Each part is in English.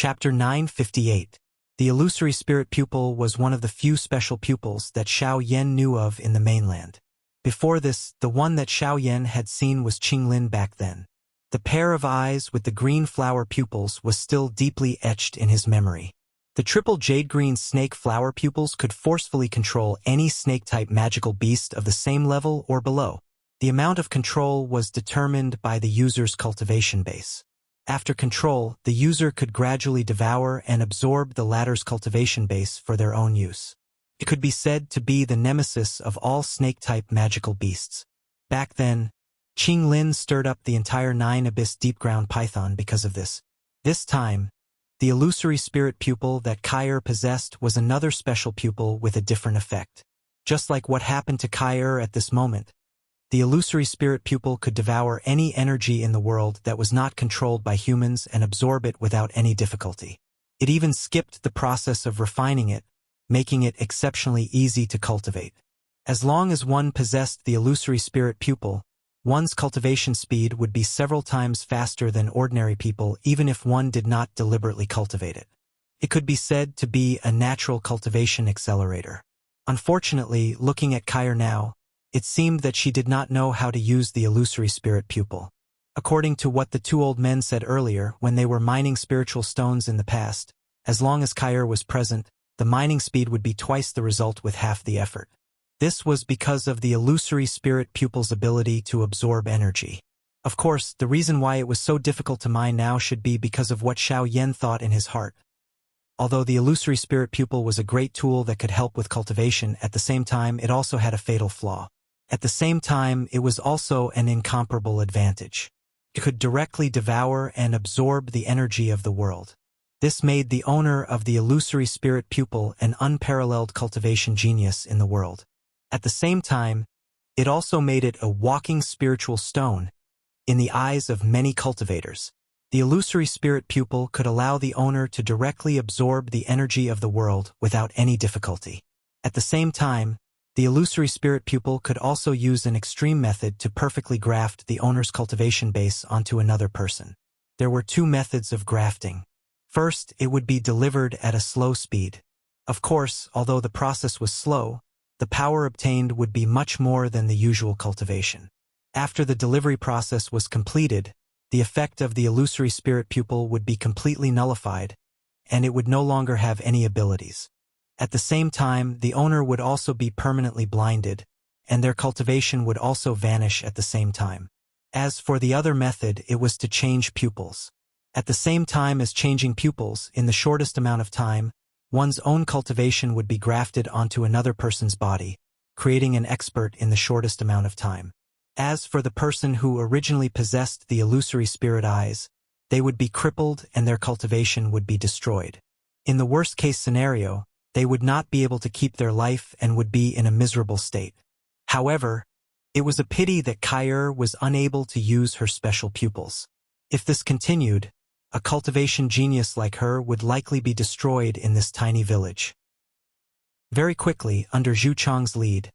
Chapter 958. The illusory spirit pupil was one of the few special pupils that Xiao Yan knew of in the mainland. Before this, the one that Xiao Yan had seen was Qinglin back then. The pair of eyes with the green flower pupils was still deeply etched in his memory. The triple jade-green snake flower pupils could forcefully control any snake-type magical beast of the same level or below. The amount of control was determined by the user's cultivation base. After control, the user could gradually devour and absorb the latter's cultivation base for their own use. It could be said to be the nemesis of all snake-type magical beasts. Back then, Qinglin stirred up the entire 9-abyss deep-ground python because of this. This time, the illusory spirit pupil that Kai'er possessed was another special pupil with a different effect. Just like what happened to Kai'er at this moment, the illusory spirit pupil could devour any energy in the world that was not controlled by humans and absorb it without any difficulty. It even skipped the process of refining it, making it exceptionally easy to cultivate. As long as one possessed the illusory spirit pupil, one's cultivation speed would be several times faster than ordinary people even if one did not deliberately cultivate it. It could be said to be a natural cultivation accelerator. Unfortunately, looking at Kai'er now, it seemed that she did not know how to use the illusory spirit pupil. According to what the two old men said earlier when they were mining spiritual stones in the past, as long as Kai'er was present, the mining speed would be twice the result with half the effort. This was because of the illusory spirit pupil's ability to absorb energy. Of course, the reason why it was so difficult to mine now should be because of what Xiao Yan thought in his heart. Although the illusory spirit pupil was a great tool that could help with cultivation, at the same time it also had a fatal flaw. At the same time, it was also an incomparable advantage. It could directly devour and absorb the energy of the world. This made the owner of the illusory spirit pupil an unparalleled cultivation genius in the world. At the same time, it also made it a walking spiritual stone in the eyes of many cultivators. The illusory spirit pupil could allow the owner to directly absorb the energy of the world without any difficulty. At the same time, the illusory spirit pupil could also use an extreme method to perfectly graft the owner's cultivation base onto another person. There were two methods of grafting. First, it would be delivered at a slow speed. Of course, although the process was slow, the power obtained would be much more than the usual cultivation. After the delivery process was completed, the effect of the illusory spirit pupil would be completely nullified, and it would no longer have any abilities. At the same time, the owner would also be permanently blinded, and their cultivation would also vanish at the same time. As for the other method, it was to change pupils. At the same time as changing pupils, in the shortest amount of time, one's own cultivation would be grafted onto another person's body, creating an expert in the shortest amount of time. As for the person who originally possessed the illusory spirit eyes, they would be crippled and their cultivation would be destroyed. In the worst-case scenario, they would not be able to keep their life and would be in a miserable state. However, it was a pity that Kai'er was unable to use her special pupils. If this continued, a cultivation genius like her would likely be destroyed in this tiny village. Very quickly, under Zhu Chang's lead,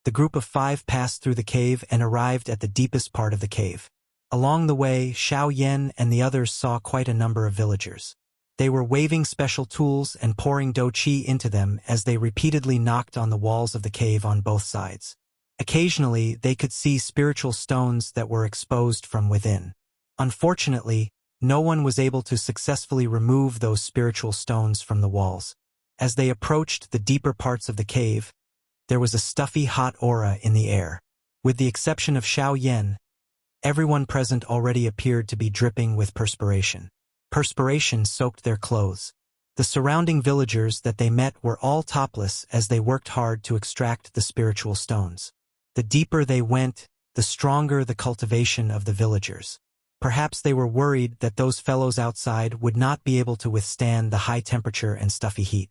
the group of 5 passed through the cave and arrived at the deepest part of the cave. Along the way, Xiao Yan and the others saw quite a number of villagers. They were waving special tools and pouring dou qi into them as they repeatedly knocked on the walls of the cave on both sides. Occasionally, they could see spiritual stones that were exposed from within. Unfortunately, no one was able to successfully remove those spiritual stones from the walls. As they approached the deeper parts of the cave, there was a stuffy hot aura in the air. With the exception of Xiao Yan, everyone present already appeared to be dripping with perspiration. Perspiration soaked their clothes. The surrounding villagers that they met were all topless as they worked hard to extract the spiritual stones. The deeper they went, the stronger the cultivation of the villagers. Perhaps they were worried that those fellows outside would not be able to withstand the high temperature and stuffy heat.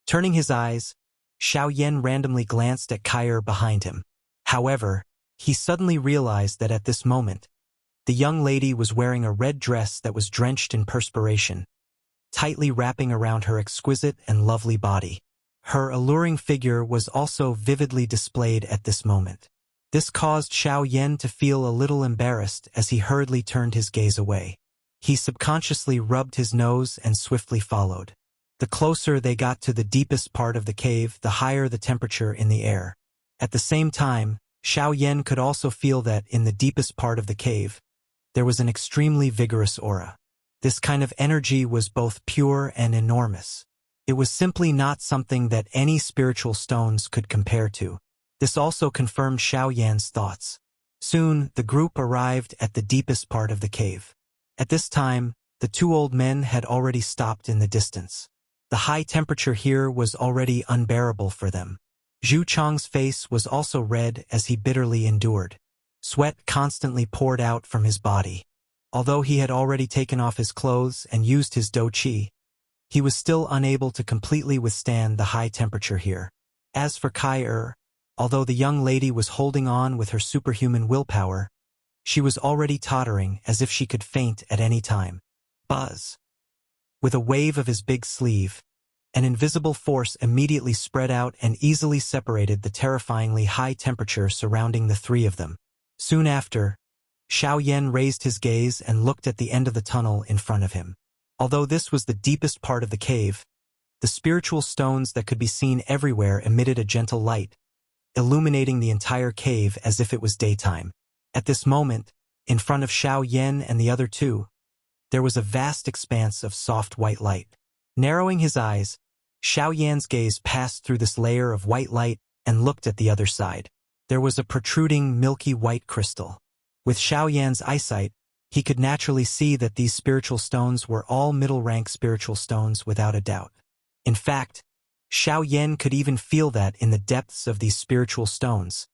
Turning his eyes, Xiao Yan randomly glanced at Kai'er behind him. However, he suddenly realized that at this moment, the young lady was wearing a red dress that was drenched in perspiration, tightly wrapping around her exquisite and lovely body. Her alluring figure was also vividly displayed at this moment. This caused Xiao Yan to feel a little embarrassed as he hurriedly turned his gaze away. He subconsciously rubbed his nose and swiftly followed. The closer they got to the deepest part of the cave, the higher the temperature in the air. At the same time, Xiao Yan could also feel that in the deepest part of the cave, there was an extremely vigorous aura. This kind of energy was both pure and enormous. It was simply not something that any spiritual stones could compare to. This also confirmed Xiao Yan's thoughts. Soon, the group arrived at the deepest part of the cave. At this time, the two old men had already stopped in the distance. The high temperature here was already unbearable for them. Zhu Chang's face was also red as he bitterly endured. Sweat constantly poured out from his body. Although he had already taken off his clothes and used his dou qi, he was still unable to completely withstand the high temperature here. As for Kai although the young lady was holding on with her superhuman willpower, she was already tottering as if she could faint at any time. Buzz! With a wave of his big sleeve, an invisible force immediately spread out and easily separated the terrifyingly high temperature surrounding the three of them. Soon after, Xiao Yan raised his gaze and looked at the end of the tunnel in front of him. Although this was the deepest part of the cave, the spiritual stones that could be seen everywhere emitted a gentle light, illuminating the entire cave as if it was daytime. At this moment, in front of Xiao Yan and the other two, there was a vast expanse of soft white light. Narrowing his eyes, Xiao Yan's gaze passed through this layer of white light and looked at the other side. There was a protruding milky white crystal. With Xiao Yan's eyesight, he could naturally see that these spiritual stones were all middle-rank spiritual stones without a doubt. In fact, Xiao Yan could even feel that in the depths of these spiritual stones,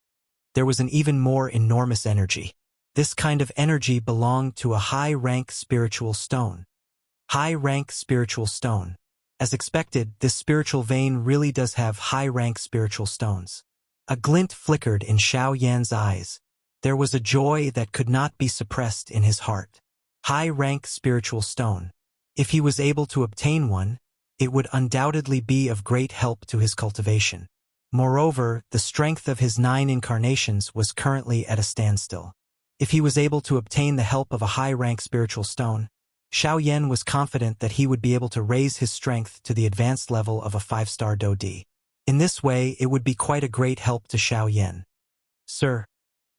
there was an even more enormous energy. This kind of energy belonged to a high-rank spiritual stone. High-rank spiritual stone. As expected, this spiritual vein really does have high-rank spiritual stones. A glint flickered in Xiao Yan's eyes. There was a joy that could not be suppressed in his heart. High-rank spiritual stone. If he was able to obtain one, it would undoubtedly be of great help to his cultivation. Moreover, the strength of his 9 incarnations was currently at a standstill. If he was able to obtain the help of a high-rank spiritual stone, Xiao Yan was confident that he would be able to raise his strength to the advanced level of a 5-star dou di. In this way, it would be quite a great help to Xiao Yan. Sir,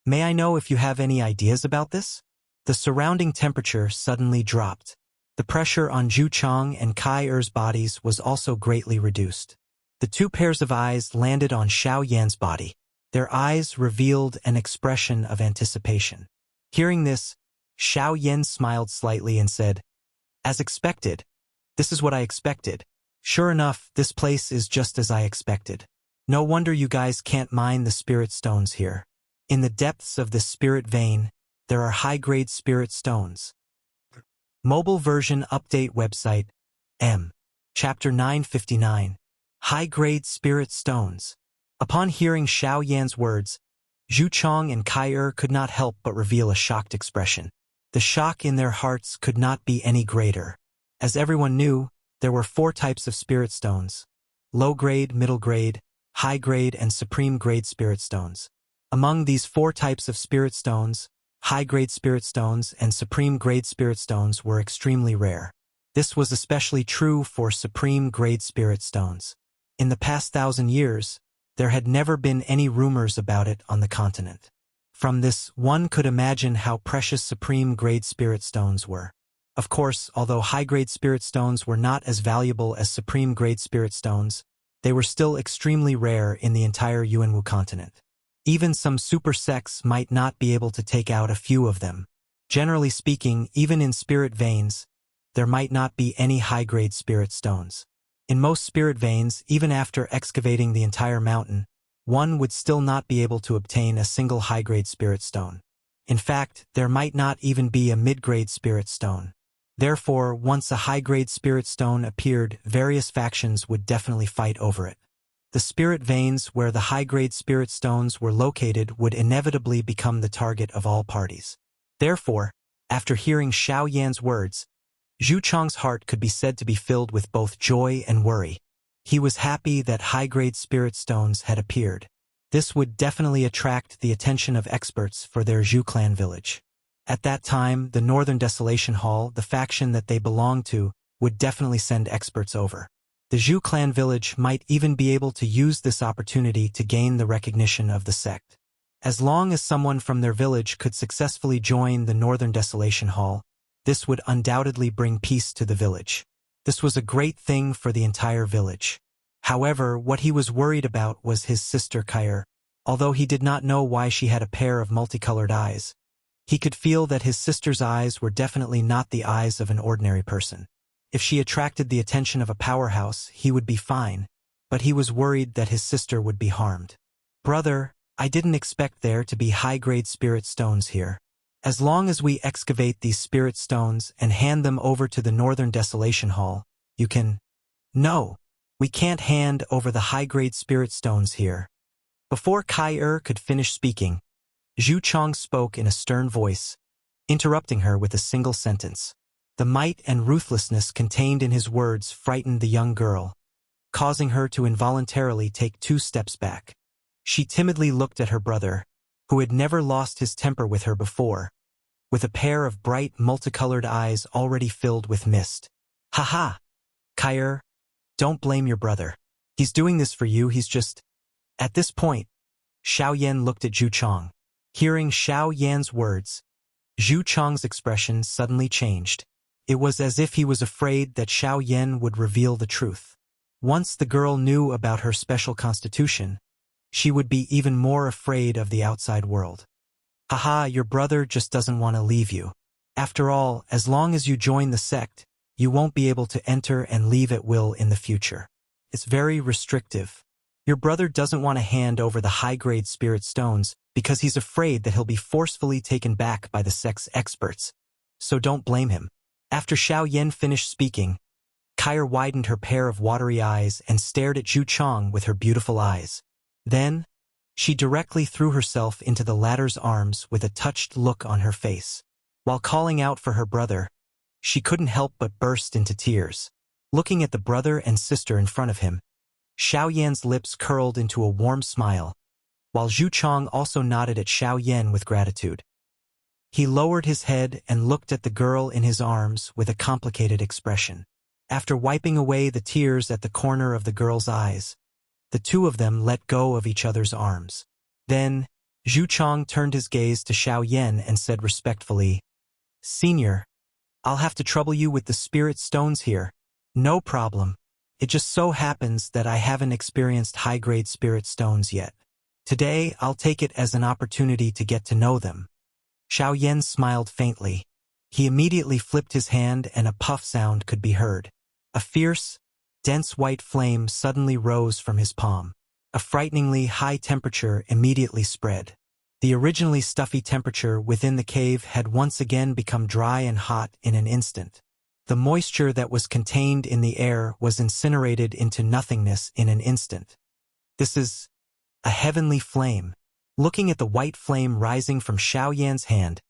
may I know if you have any ideas about this? The surrounding temperature suddenly dropped. The pressure on Zhu Chang and Kai Er's bodies was also greatly reduced. The two pairs of eyes landed on Xiao Yan's body. Their eyes revealed an expression of anticipation. Hearing this, Xiao Yan smiled slightly and said, "As expected. This is what I expected. Sure enough, this place is just as I expected. No wonder you guys can't mine the spirit stones here. In the depths of this spirit vein, there are high-grade spirit stones." Mobile version update website, M. Chapter 959. High-grade spirit stones. Upon hearing Xiao Yan's words, Zhu Chang and Kai Er could not help but reveal a shocked expression. The shock in their hearts could not be any greater. As everyone knew, there were 4 types of spirit stones: low-grade, middle-grade, high-grade, and supreme-grade spirit stones. Among these 4 types of spirit stones, high-grade spirit stones and supreme-grade spirit stones were extremely rare. This was especially true for supreme-grade spirit stones. In the past 1,000 years, there had never been any rumors about it on the continent. From this, one could imagine how precious supreme-grade spirit stones were. Of course, although high-grade spirit stones were not as valuable as supreme-grade spirit stones, they were still extremely rare in the entire Yuanwu continent. Even some super sects might not be able to take out a few of them. Generally speaking, even in spirit veins, there might not be any high-grade spirit stones. In most spirit veins, even after excavating the entire mountain, one would still not be able to obtain a single high-grade spirit stone. In fact, there might not even be a mid-grade spirit stone. Therefore, once a high-grade spirit stone appeared, various factions would definitely fight over it. The spirit veins where the high-grade spirit stones were located would inevitably become the target of all parties. Therefore, after hearing Xiao Yan's words, Zhu Chang's heart could be said to be filled with both joy and worry. He was happy that high-grade spirit stones had appeared. This would definitely attract the attention of experts for their Zhu clan village. At that time, the Northern Desolation Hall, the faction that they belonged to, would definitely send experts over. The Zhu clan village might even be able to use this opportunity to gain the recognition of the sect. As long as someone from their village could successfully join the Northern Desolation Hall, this would undoubtedly bring peace to the village. This was a great thing for the entire village. However, what he was worried about was his sister Kair. Although he did not know why she had a pair of multicolored eyes, he could feel that his sister's eyes were definitely not the eyes of an ordinary person. If she attracted the attention of a powerhouse, he would be fine, but he was worried that his sister would be harmed. "Brother, I didn't expect there to be high-grade spirit stones here. As long as we excavate these spirit stones and hand them over to the Northern Desolation Hall, you can—" "No, we can't hand over the high-grade spirit stones here." Before Kair could finish speaking, Zhu Chong spoke in a stern voice, interrupting her with a single sentence. The might and ruthlessness contained in his words frightened the young girl, causing her to involuntarily take 2 steps back. She timidly looked at her brother, who had never lost his temper with her before, with a pair of bright, multicolored eyes already filled with mist. "Ha-ha! Kair, don't blame your brother. He's doing this for you, he's just—" At this point, Xiao Yan looked at Zhu Chong. Hearing Xiao Yan's words, Zhu Chong's expression suddenly changed. It was as if he was afraid that Xiao Yan would reveal the truth. Once the girl knew about her special constitution, she would be even more afraid of the outside world. "Haha, your brother just doesn't want to leave you. After all, as long as you join the sect, you won't be able to enter and leave at will in the future. It's very restrictive. Your brother doesn't want to hand over the high-grade spirit stones because he's afraid that he'll be forcefully taken back by the sect's experts. So don't blame him." After Xiao Yan finished speaking, Kair widened her pair of watery eyes and stared at Zhu Chong with her beautiful eyes. Then, she directly threw herself into the latter's arms with a touched look on her face. While calling out for her brother, she couldn't help but burst into tears. Looking at the brother and sister in front of him, Xiao Yan's lips curled into a warm smile, while Zhu Chong also nodded at Xiao Yan with gratitude. He lowered his head and looked at the girl in his arms with a complicated expression. After wiping away the tears at the corner of the girl's eyes, the 2 of them let go of each other's arms. Then, Zhu Chong turned his gaze to Xiao Yan and said respectfully, "Senior, I'll have to trouble you with the spirit stones here." "No problem. It just so happens that I haven't experienced high-grade spirit stones yet. Today, I'll take it as an opportunity to get to know them." Xiao Yan smiled faintly. He immediately flipped his hand and a puff sound could be heard. A fierce, dense white flame suddenly rose from his palm. A frighteningly high temperature immediately spread. The originally stuffy temperature within the cave had once again become dry and hot in an instant. The moisture that was contained in the air was incinerated into nothingness in an instant. "This is a heavenly flame." Looking at the white flame rising from Xiao Yan's hand,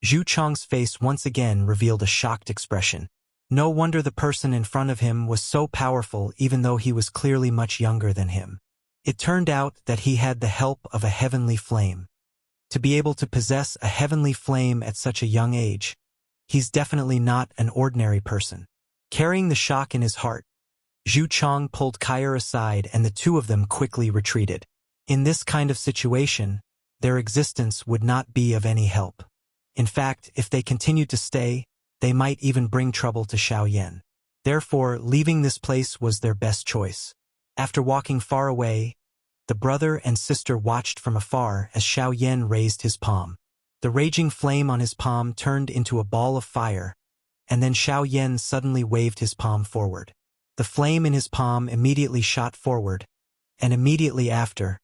Zhu Chong's face once again revealed a shocked expression. No wonder the person in front of him was so powerful even though he was clearly much younger than him. It turned out that he had the help of a heavenly flame. To be able to possess a heavenly flame at such a young age, he's definitely not an ordinary person. Carrying the shock in his heart, Zhu Chong pulled Kair aside and the 2 of them quickly retreated. In this kind of situation, their existence would not be of any help. In fact, if they continued to stay, they might even bring trouble to Xiao Yan. Therefore, leaving this place was their best choice. After walking far away, the brother and sister watched from afar as Xiao Yan raised his palm. The raging flame on his palm turned into a ball of fire, and then Xiao Yan suddenly waved his palm forward. The flame in his palm immediately shot forward, and immediately after,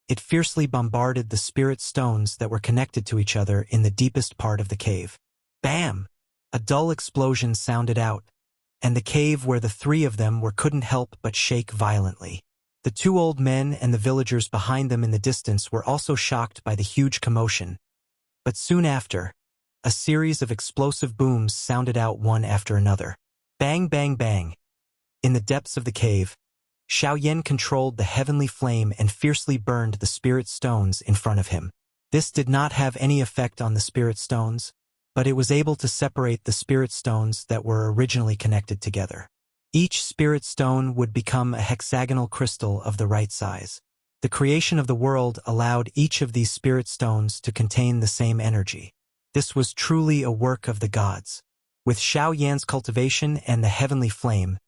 it fiercely bombarded the spirit stones that were connected to each other in the deepest part of the cave. Bam! A dull explosion sounded out, and the cave where the 3 of them were couldn't help but shake violently. The 2 old men and the villagers behind them in the distance were also shocked by the huge commotion, but soon after, a series of explosive booms sounded out one after another. Bang, bang, bang! In the depths of the cave, Xiao Yan controlled the heavenly flame and fiercely burned the spirit stones in front of him. This did not have any effect on the spirit stones, but it was able to separate the spirit stones that were originally connected together. Each spirit stone would become a hexagonal crystal of the right size. The creation of the world allowed each of these spirit stones to contain the same energy. This was truly a work of the gods. With Xiao Yan's cultivation and the heavenly flame,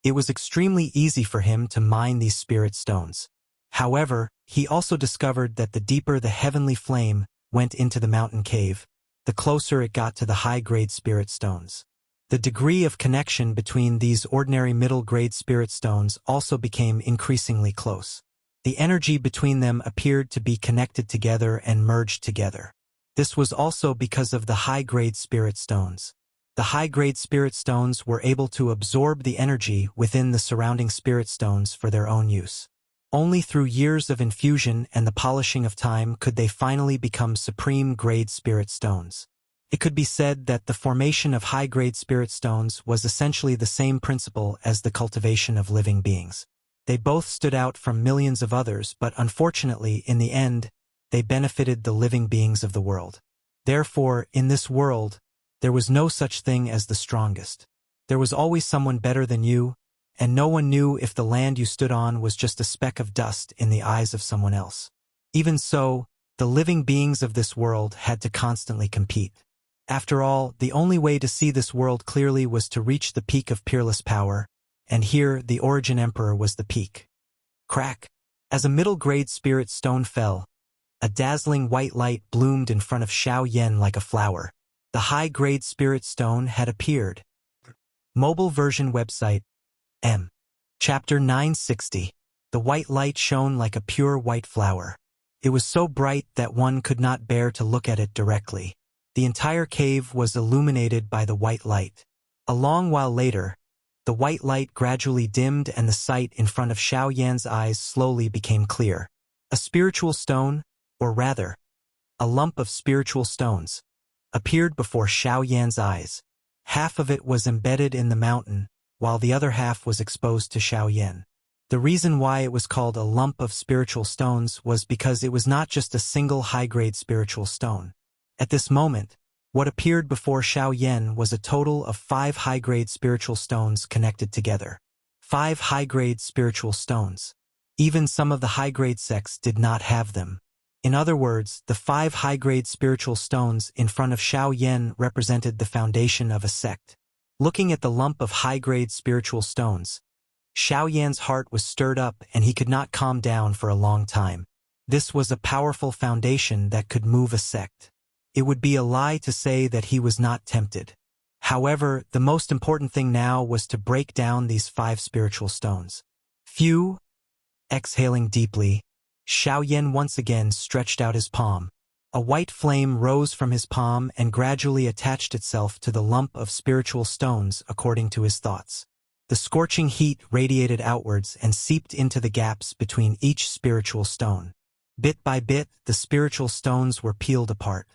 it was extremely easy for him to mine these spirit stones. However, he also discovered that the deeper the heavenly flame went into the mountain cave, the closer it got to the high-grade spirit stones. The degree of connection between these ordinary middle-grade spirit stones also became increasingly close. The energy between them appeared to be connected together and merged together. This was also because of the high-grade spirit stones. The high-grade spirit stones were able to absorb the energy within the surrounding spirit stones for their own use. Only through years of infusion and the polishing of time could they finally become supreme-grade spirit stones. It could be said that the formation of high-grade spirit stones was essentially the same principle as the cultivation of living beings. They both stood out from millions of others, but unfortunately, in the end, they benefited the living beings of the world. Therefore, in this world, there was no such thing as the strongest. There was always someone better than you, and no one knew if the land you stood on was just a speck of dust in the eyes of someone else. Even so, the living beings of this world had to constantly compete. After all, the only way to see this world clearly was to reach the peak of peerless power, and here the Origin Emperor was the peak. Crack! As a middle-grade spirit stone fell, a dazzling white light bloomed in front of Xiao Yan like a flower. The high-grade spirit stone had appeared. Mobile version website, M. Chapter 960. The white light shone like a pure white flower. It was so bright that one could not bear to look at it directly. The entire cave was illuminated by the white light. A long while later, the white light gradually dimmed and the sight in front of Xiao Yan's eyes slowly became clear. A spiritual stone, or rather, a lump of spiritual stones, appeared before Xiao Yan's eyes. Half of it was embedded in the mountain, while the other half was exposed to Xiao Yan. The reason why it was called a lump of spiritual stones was because it was not just a single high-grade spiritual stone. At this moment, what appeared before Xiao Yan was a total of 5 high-grade spiritual stones connected together. 5 high-grade spiritual stones. Even some of the high-grade sects did not have them. In other words, the 5 high-grade spiritual stones in front of Xiao Yan represented the foundation of a sect. Looking at the lump of high-grade spiritual stones, Xiao Yan's heart was stirred up and he could not calm down for a long time. This was a powerful foundation that could move a sect. It would be a lie to say that he was not tempted. However, the most important thing now was to break down these 5 spiritual stones. Phew! Exhaling deeply, Xiao Yan once again stretched out his palm. A white flame rose from his palm and gradually attached itself to the lump of spiritual stones according to his thoughts. The scorching heat radiated outwards and seeped into the gaps between each spiritual stone. Bit by bit, the spiritual stones were peeled apart.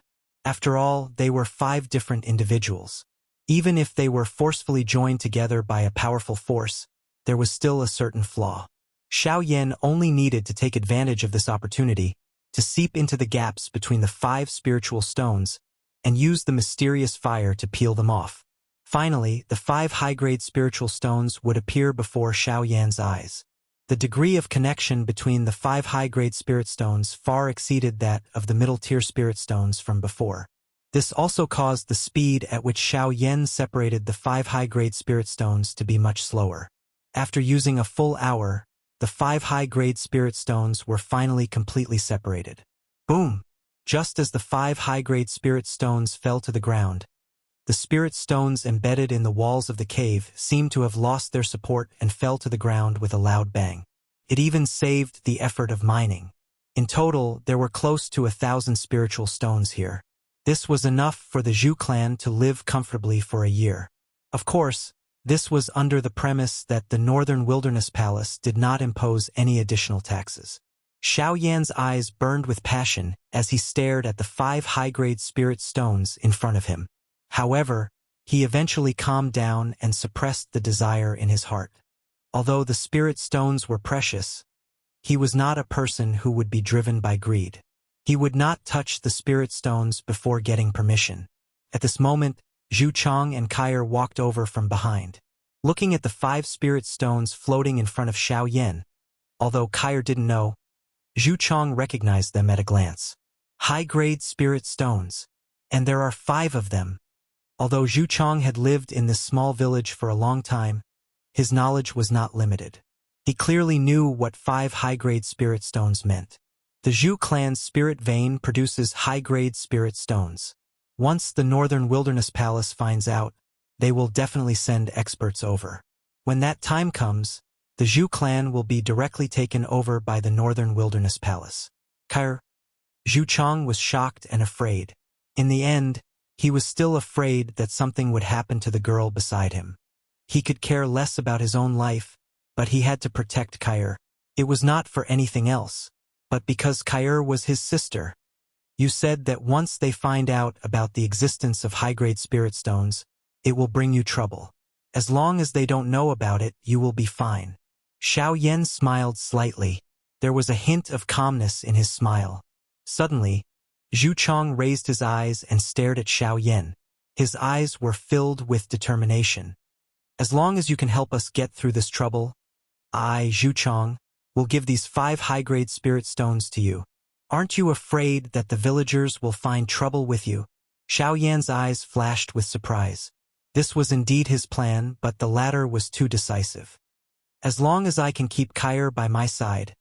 After all, they were 5 different individuals. Even if they were forcefully joined together by a powerful force, there was still a certain flaw. Xiao Yan only needed to take advantage of this opportunity to seep into the gaps between the 5 spiritual stones and use the mysterious fire to peel them off. Finally, the 5 high-grade spiritual stones would appear before Xiao Yan's eyes. The degree of connection between the 5 high-grade spirit stones far exceeded that of the middle-tier spirit stones from before. This also caused the speed at which Xiao Yan separated the 5 high-grade spirit stones to be much slower. After using a full hour, the 5 high-grade spirit stones were finally completely separated. Boom! Just as the 5 high-grade spirit stones fell to the ground, the spirit stones embedded in the walls of the cave seemed to have lost their support and fell to the ground with a loud bang. It even saved the effort of mining. In total, there were close to 1,000 spiritual stones here. This was enough for the Zhu clan to live comfortably for a year. Of course, this was under the premise that the Northern Wilderness Palace did not impose any additional taxes. Xiao Yan's eyes burned with passion as he stared at the 5 high-grade spirit stones in front of him. However, he eventually calmed down and suppressed the desire in his heart. Although the spirit stones were precious, he was not a person who would be driven by greed. He would not touch the spirit stones before getting permission. At this moment, Zhu Chong and Kair walked over from behind. Looking at the 5 spirit stones floating in front of Xiao Yan, although Kair didn't know, Zhu Chong recognized them at a glance. High-grade spirit stones. And there are 5 of them. Although Zhu Chong had lived in this small village for a long time, his knowledge was not limited. He clearly knew what 5 high-grade spirit stones meant. The Zhu clan's spirit vein produces high-grade spirit stones. Once the Northern Wilderness Palace finds out, they will definitely send experts over. When that time comes, the Zhu clan will be directly taken over by the Northern Wilderness Palace. Kair. Zhu Chong was shocked and afraid. In the end, he was still afraid that something would happen to the girl beside him. He could care less about his own life, but he had to protect Kair. It was not for anything else, but because Kair was his sister. You said that once they find out about the existence of high-grade spirit stones, it will bring you trouble. As long as they don't know about it, you will be fine. Xiao Yan smiled slightly. There was a hint of calmness in his smile. Suddenly, Zhu Chong raised his eyes and stared at Xiao Yan. His eyes were filled with determination. As long as you can help us get through this trouble, I, Zhu Chong, will give these 5 high-grade spirit stones to you. Aren't you afraid that the villagers will find trouble with you? Xiao Yan's eyes flashed with surprise. This was indeed his plan, but the latter was too decisive. As long as I can keep Kair by my side,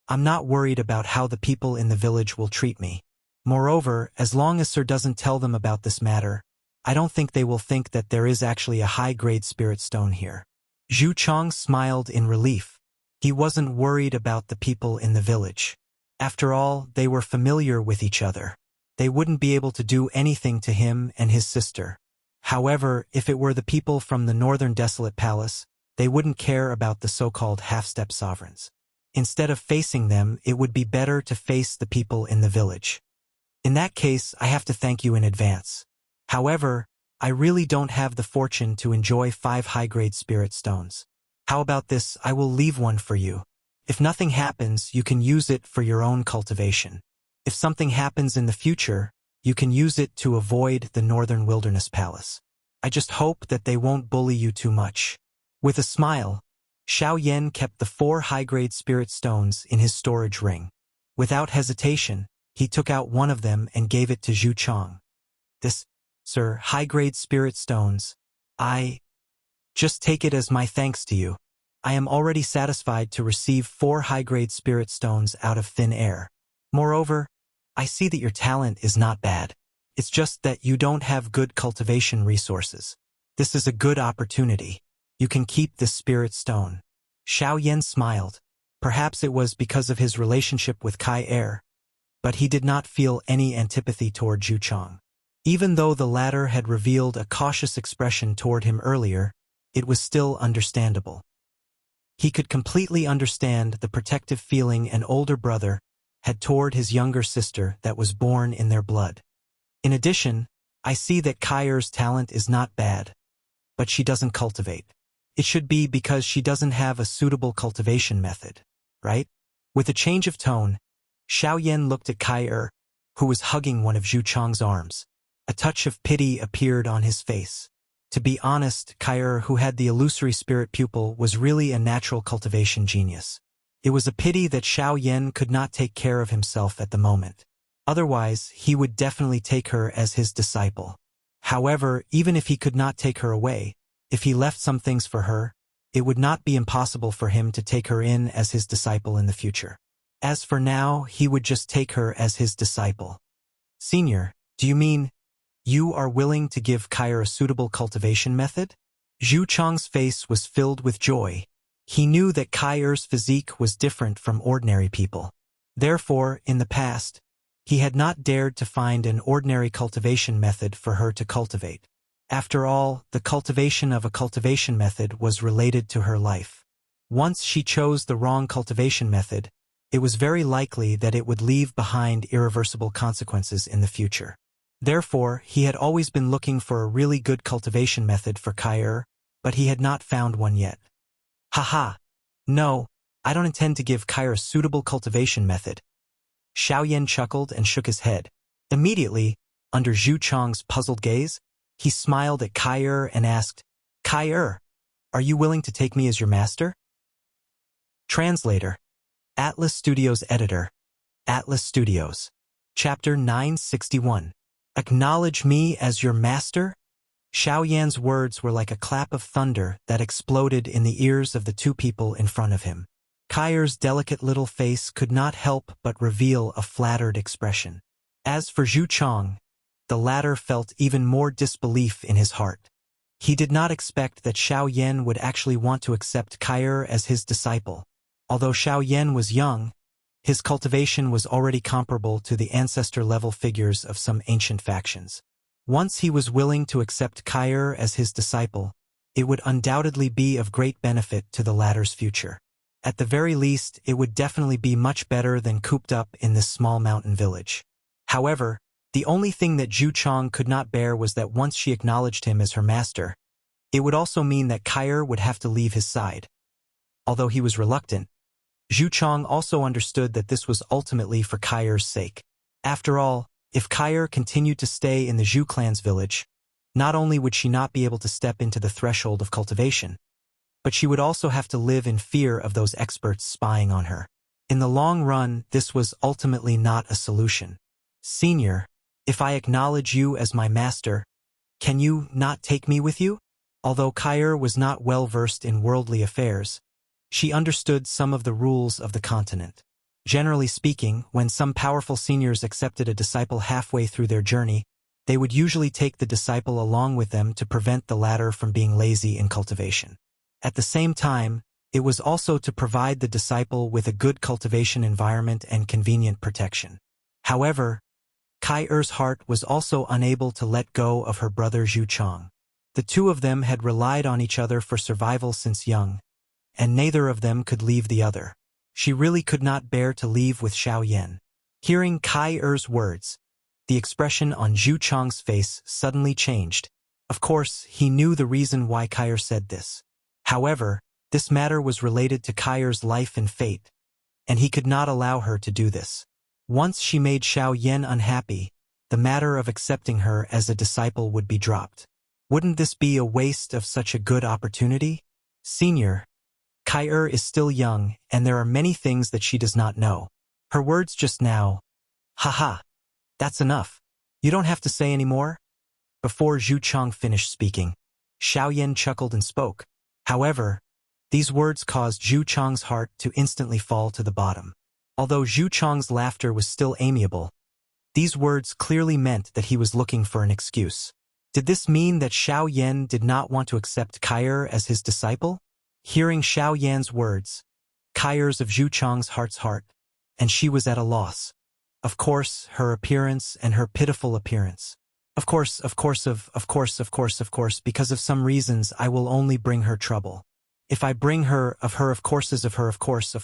I'm not worried about how the people in the village will treat me. Moreover, as long as Sir doesn't tell them about this matter, I don't think they will think that there is actually a high-grade spirit stone here. Zhu Chong smiled in relief. He wasn't worried about the people in the village. After all, they were familiar with each other. They wouldn't be able to do anything to him and his sister. However, if it were the people from the Northern Desolate Palace, they wouldn't care about the so-called half-step sovereigns. Instead of facing them, it would be better to face the people in the village. In that case, I have to thank you in advance. However, I really don't have the fortune to enjoy 5 high-grade spirit stones. How about this? I will leave one for you. If nothing happens, you can use it for your own cultivation. If something happens in the future, you can use it to avoid the Northern Wilderness Palace. I just hope that they won't bully you too much. With a smile, Xiao Yan kept the 4 high-grade spirit stones in his storage ring. Without hesitation, he took out one of them and gave it to Zhu Chong. This, sir, high-grade spirit stones. Just take it as my thanks to you. I am already satisfied to receive 4 high-grade spirit stones out of thin air. Moreover, I see that your talent is not bad. It's just that you don't have good cultivation resources. This is a good opportunity. You can keep this spirit stone. Xiao Yan smiled. Perhaps it was because of his relationship with Kai Er, but he did not feel any antipathy toward Zhu Chong. Even though the latter had revealed a cautious expression toward him earlier, it was still understandable. He could completely understand the protective feeling an older brother had toward his younger sister that was born in their blood. In addition, I see that Kair's talent is not bad, but she doesn't cultivate. It should be because she doesn't have a suitable cultivation method, right? With a change of tone, Xiao Yan looked at Kair, who was hugging one of Zhu Chong's arms. A touch of pity appeared on his face. To be honest, Kair, who had the illusory spirit pupil, was really a natural cultivation genius. It was a pity that Xiao Yan could not take care of himself at the moment. Otherwise, he would definitely take her as his disciple. However, even if he could not take her away, if he left some things for her, it would not be impossible for him to take her in as his disciple in the future. As for now, he would just take her as his disciple. Senior, do you mean you are willing to give Kair a suitable cultivation method? Zhu Chong's face was filled with joy. He knew that Kair's physique was different from ordinary people. Therefore, in the past, he had not dared to find an ordinary cultivation method for her to cultivate. After all, the cultivation of a cultivation method was related to her life. Once she chose the wrong cultivation method, it was very likely that it would leave behind irreversible consequences in the future. Therefore, he had always been looking for a really good cultivation method for Kair, but he had not found one yet. Haha. No, I don't intend to give Kair a suitable cultivation method. Xiao Yan chuckled and shook his head. Immediately, Under Zhu Chong's puzzled gaze, he smiled at Kai Er and asked, Kai Er, are you willing to take me as your master? Translator. Atlas Studios Editor. Atlas Studios. Chapter 961. Acknowledge me as your master? Xiao Yan's words were like a clap of thunder that exploded in the ears of the two people in front of him. Kai Er's delicate little face could not help but reveal a flattered expression. As for Zhu Chong, the latter felt even more disbelief in his heart. He did not expect that Xiao Yan would actually want to accept Kai Er as his disciple. Although Xiao Yan was young, his cultivation was already comparable to the ancestor-level figures of some ancient factions. Once he was willing to accept Kai Er as his disciple, it would undoubtedly be of great benefit to the latter's future. At the very least, it would definitely be much better than cooped up in this small mountain village. However, the only thing that Zhu Chong could not bear was that once she acknowledged him as her master, it would also mean that Kai Er would have to leave his side. Although he was reluctant, Zhu Chong also understood that this was ultimately for Kai Er's sake. After all, if Kai Er continued to stay in the Zhu clan's village, not only would she not be able to step into the threshold of cultivation, but she would also have to live in fear of those experts spying on her. In the long run, this was ultimately not a solution. Senior, if I acknowledge you as my master, can you not take me with you? Although Kai Er was not well versed in worldly affairs, she understood some of the rules of the continent. Generally speaking, when some powerful seniors accepted a disciple halfway through their journey, they would usually take the disciple along with them to prevent the latter from being lazy in cultivation. At the same time, it was also to provide the disciple with a good cultivation environment and convenient protection. However, Kai Er's heart was also unable to let go of her brother Zhu Chong. The two of them had relied on each other for survival since young, and neither of them could leave the other. She really could not bear to leave with Xiao Yan. Hearing Kai Er's words, the expression on Zhu Chong's face suddenly changed. Of course, he knew the reason why Kai Er said this. However, this matter was related to Kai Er's life and fate, and he could not allow her to do this. Once she made Xiao Yan unhappy, the matter of accepting her as a disciple would be dropped. Wouldn't this be a waste of such a good opportunity? Senior, Kai Er is still young, and there are many things that she does not know. Her words just now, haha, that's enough. You don't have to say any more? Before Zhu Chong finished speaking, Xiao Yan chuckled and spoke. However, these words caused Zhu Chong's heart to instantly fall to the bottom. Although Zhu Chong's laughter was still amiable, these words clearly meant that he was looking for an excuse. Did this mean that Xiao Yan did not want to accept Kai Er as his disciple? Hearing Xiao Yan's words, Kai Er's of Zhu Chong's heart, and she was at a loss. Of course, her appearance and her pitiful appearance. Of course, because of some reasons I will only bring her trouble. If I bring her, of courses, of herses.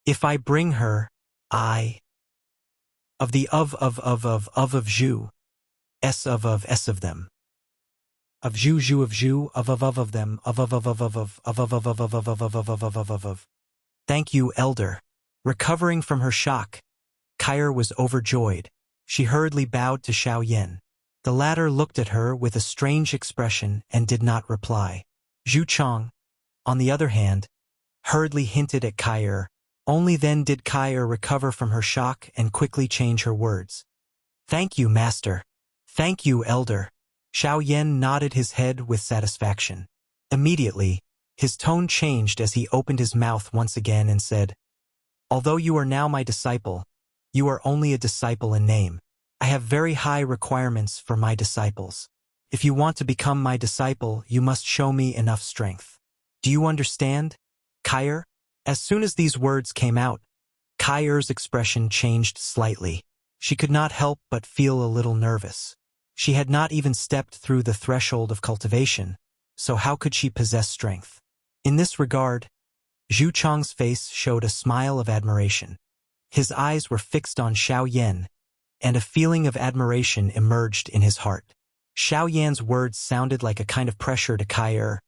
If I bring her, of Zhu, s of them. Of Zhu, of them, of. Thank you, elder. Recovering from her shock, Kai Er was overjoyed. She hurriedly bowed to Xiao Yan. The latter looked at her with a strange expression and did not reply. Zhu Chong, on the other hand, hurriedly hinted at Kai Er. Only then did Kai Er recover from her shock and quickly change her words. Thank you, master. Thank you, elder. Xiao Yan nodded his head with satisfaction. Immediately, his tone changed as he opened his mouth once again and said, Although you are now my disciple, you are only a disciple in name. I have very high requirements for my disciples. If you want to become my disciple, you must show me enough strength. Do you understand, Kai Er? As soon as these words came out, Kai Er's expression changed slightly. She could not help but feel a little nervous. She had not even stepped through the threshold of cultivation, so how could she possess strength? In this regard, Zhu Chong's face showed a smile of admiration. His eyes were fixed on Xiao Yan, and a feeling of admiration emerged in his heart. Xiao Yan's words sounded like a kind of pressure to Kai Er,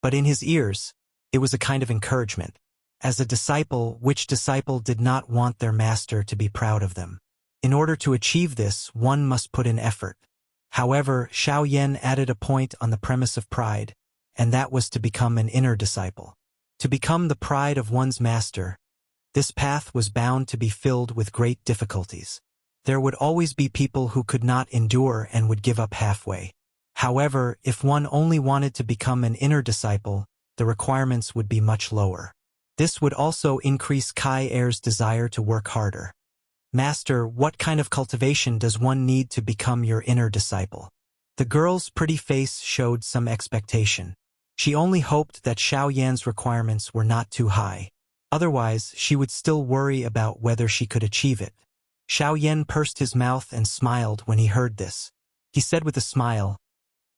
but in his ears, it was a kind of encouragement. As a disciple, which disciple did not want their master to be proud of them? In order to achieve this, one must put in effort. However, Xiao Yan added a point on the premise of pride, and that was to become an inner disciple. To become the pride of one's master, this path was bound to be filled with great difficulties. There would always be people who could not endure and would give up halfway. However, if one only wanted to become an inner disciple, the requirements would be much lower. This would also increase Kai Er's desire to work harder. Master, what kind of cultivation does one need to become your inner disciple? The girl's pretty face showed some expectation. She only hoped that Xiao Yan's requirements were not too high. Otherwise, she would still worry about whether she could achieve it. Xiao Yan pursed his mouth and smiled when he heard this. He said with a smile,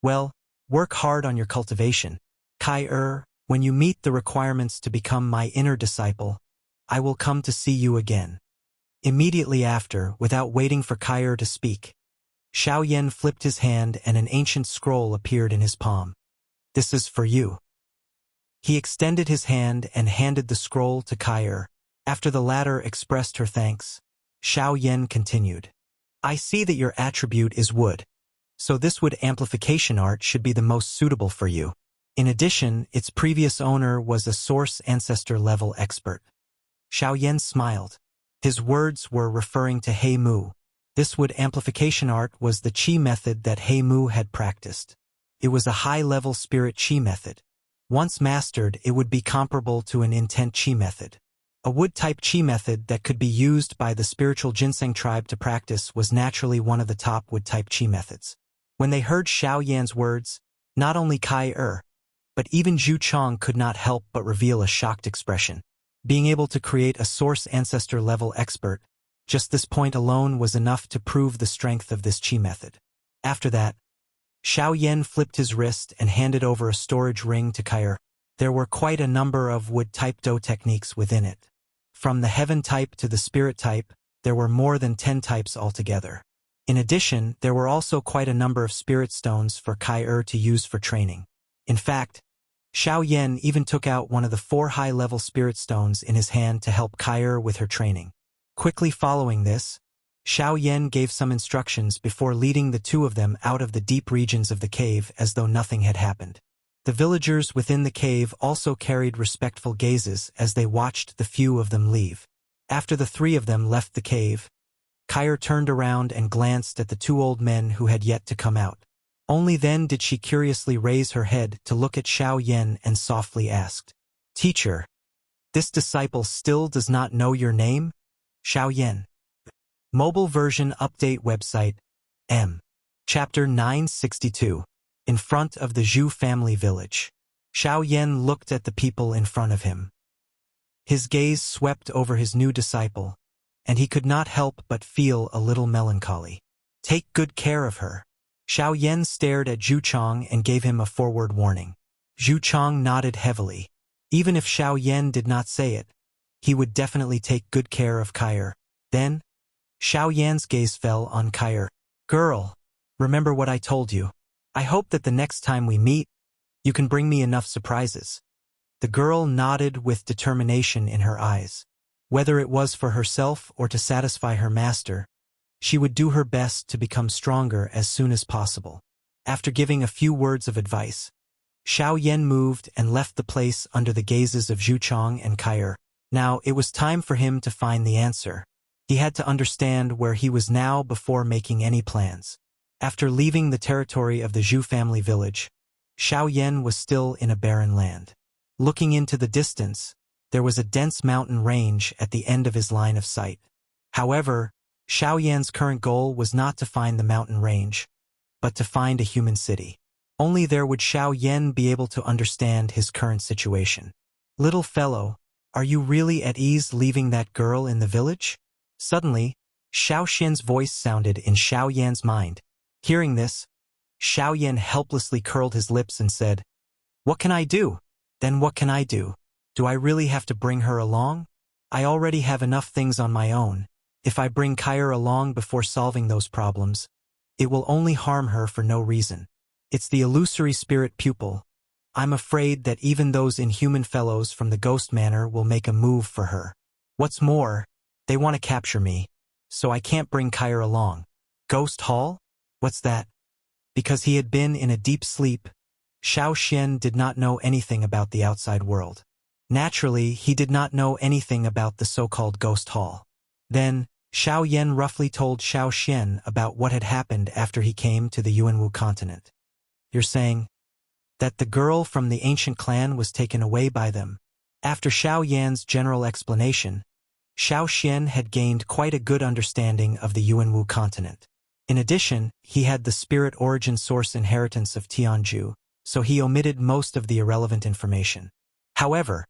"Well, work hard on your cultivation. Kai when you meet the requirements to become my inner disciple, I will come to see you again." Immediately after, without waiting for Kai to speak, Xiao Yan flipped his hand and an ancient scroll appeared in his palm. "This is for you." He extended his hand and handed the scroll to Kai. After the latter expressed her thanks, Xiao Yan continued, "I see that your attribute is wood, so this wood amplification art should be the most suitable for you. In addition, its previous owner was a source ancestor level expert." Xiao Yan smiled. His words were referring to He Mu. This wood amplification art was the Qi method that He Mu had practiced. It was a high-level spirit Qi method. Once mastered, it would be comparable to an intent Qi method. A wood-type Qi method that could be used by the spiritual ginseng tribe to practice was naturally one of the top wood-type Qi methods. When they heard Xiao Yan's words, not only Kai but even Zhu Chong could not help but reveal a shocked expression. Being able to create a source ancestor level expert, just this point alone was enough to prove the strength of this Qi method. After that, Xiao Yan flipped his wrist and handed over a storage ring to Kai. There were quite a number of wood-type Do techniques within it. From the heaven type to the spirit type, there were more than 10 types altogether. In addition, there were also quite a number of spirit stones for Kai to use for training. In fact, Xiao Yan even took out one of the 4 high-level spirit stones in his hand to help Kai with her training. Quickly following this, Xiao Yan gave some instructions before leading the two of them out of the deep regions of the cave as though nothing had happened. The villagers within the cave also carried respectful gazes as they watched the few of them leave. After the 3 of them left the cave, Kai turned around and glanced at the 2 old men who had yet to come out. Only then did she curiously raise her head to look at Xiao Yan and softly asked, "Teacher, this disciple still does not know your name?" Xiao Yan. Mobile version update website, M. Chapter 962. In front of the Zhu family village. Xiao Yan looked at the people in front of him. His gaze swept over his new disciple, and he could not help but feel a little melancholy. "Take good care of her." Xiao Yan stared at Zhu Chong and gave him a forward warning. Zhu Chong nodded heavily. Even if Xiao Yan did not say it, he would definitely take good care of Kai. Then, Xiao Yan's gaze fell on Kai. "Girl, remember what I told you. I hope that the next time we meet, you can bring me enough surprises." The girl nodded with determination in her eyes. Whether it was for herself or to satisfy her master, she would do her best to become stronger as soon as possible. After giving a few words of advice, Xiao Yan moved and left the place under the gazes of Zhu Chong and Kai. Now it was time for him to find the answer. He had to understand where he was now before making any plans. After leaving the territory of the Zhu family village, Xiao Yan was still in a barren land. Looking into the distance, there was a dense mountain range at the end of his line of sight. However, Xiao Yan's current goal was not to find the mountain range, but to find a human city. Only there would Xiao Yan be able to understand his current situation. "Little fellow, are you really at ease leaving that girl in the village?" Suddenly, Xiao Xian's voice sounded in Xiao Yan's mind. Hearing this, Xiao Yan helplessly curled his lips and said, "What can I do?" "Then what can I do? Do I really have to bring her along? I already have enough things on my own. If I bring Kai along before solving those problems, it will only harm her for no reason. It's the illusory spirit pupil. I'm afraid that even those inhuman fellows from the Ghost Manor will make a move for her. What's more, they want to capture me. so I can't bring Kyre along. Ghost Hall? What's that? Because he had been in a deep sleep, Xiao Xian did not know anything about the outside world. Naturally, he did not know anything about the so-called Ghost Hall. Then, Xiao Yan roughly told Xiao Xian about what had happened after he came to the Yuanwu continent. You're saying that the girl from the ancient clan was taken away by them. After Xiao Yan's general explanation, Xiao Xian had gained quite a good understanding of the Yuanwu continent. In addition, he had the spirit origin source inheritance of Tianju, so he omitted most of the irrelevant information. However,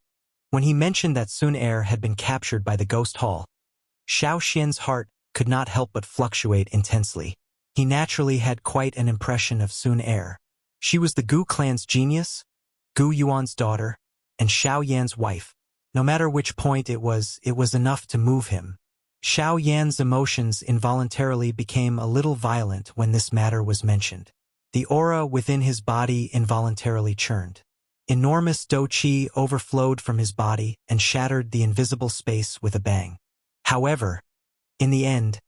when he mentioned that Sun Er had been captured by the Ghost Hall, Xiao Xian's heart could not help but fluctuate intensely. He naturally had quite an impression of Sun Er. She was the Gu clan's genius, Gu Yuan's daughter, and Xiao Yan's wife. No matter which point it was enough to move him. Xiao Yan's emotions involuntarily became a little violent when this matter was mentioned. The aura within his body involuntarily churned. Enormous dou qi overflowed from his body and shattered the invisible space with a bang. However, in the end,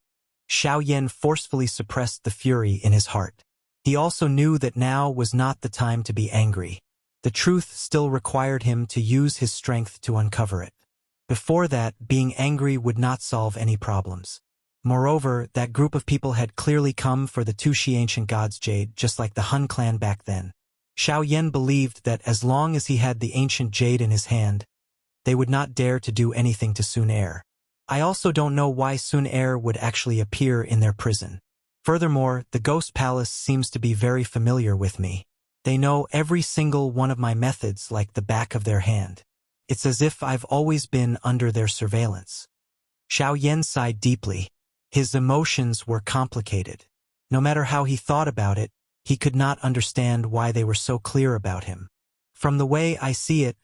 Xiao Yan forcefully suppressed the fury in his heart. He also knew that now was not the time to be angry. The truth still required him to use his strength to uncover it. Before that, being angry would not solve any problems. Moreover, that group of people had clearly come for the Tushi ancient gods' jade, just like the Hun clan back then. Xiao Yan believed that as long as he had the ancient jade in his hand, they would not dare to do anything to Sun Er. I also don't know why Sun Er would actually appear in their prison. Furthermore, the Ghost Palace seems to be very familiar with me. They know every single one of my methods like the back of their hand. It's as if I've always been under their surveillance. Xiao Yan sighed deeply. His emotions were complicated. No matter how he thought about it, he could not understand why they were so clear about him. From the way I see it,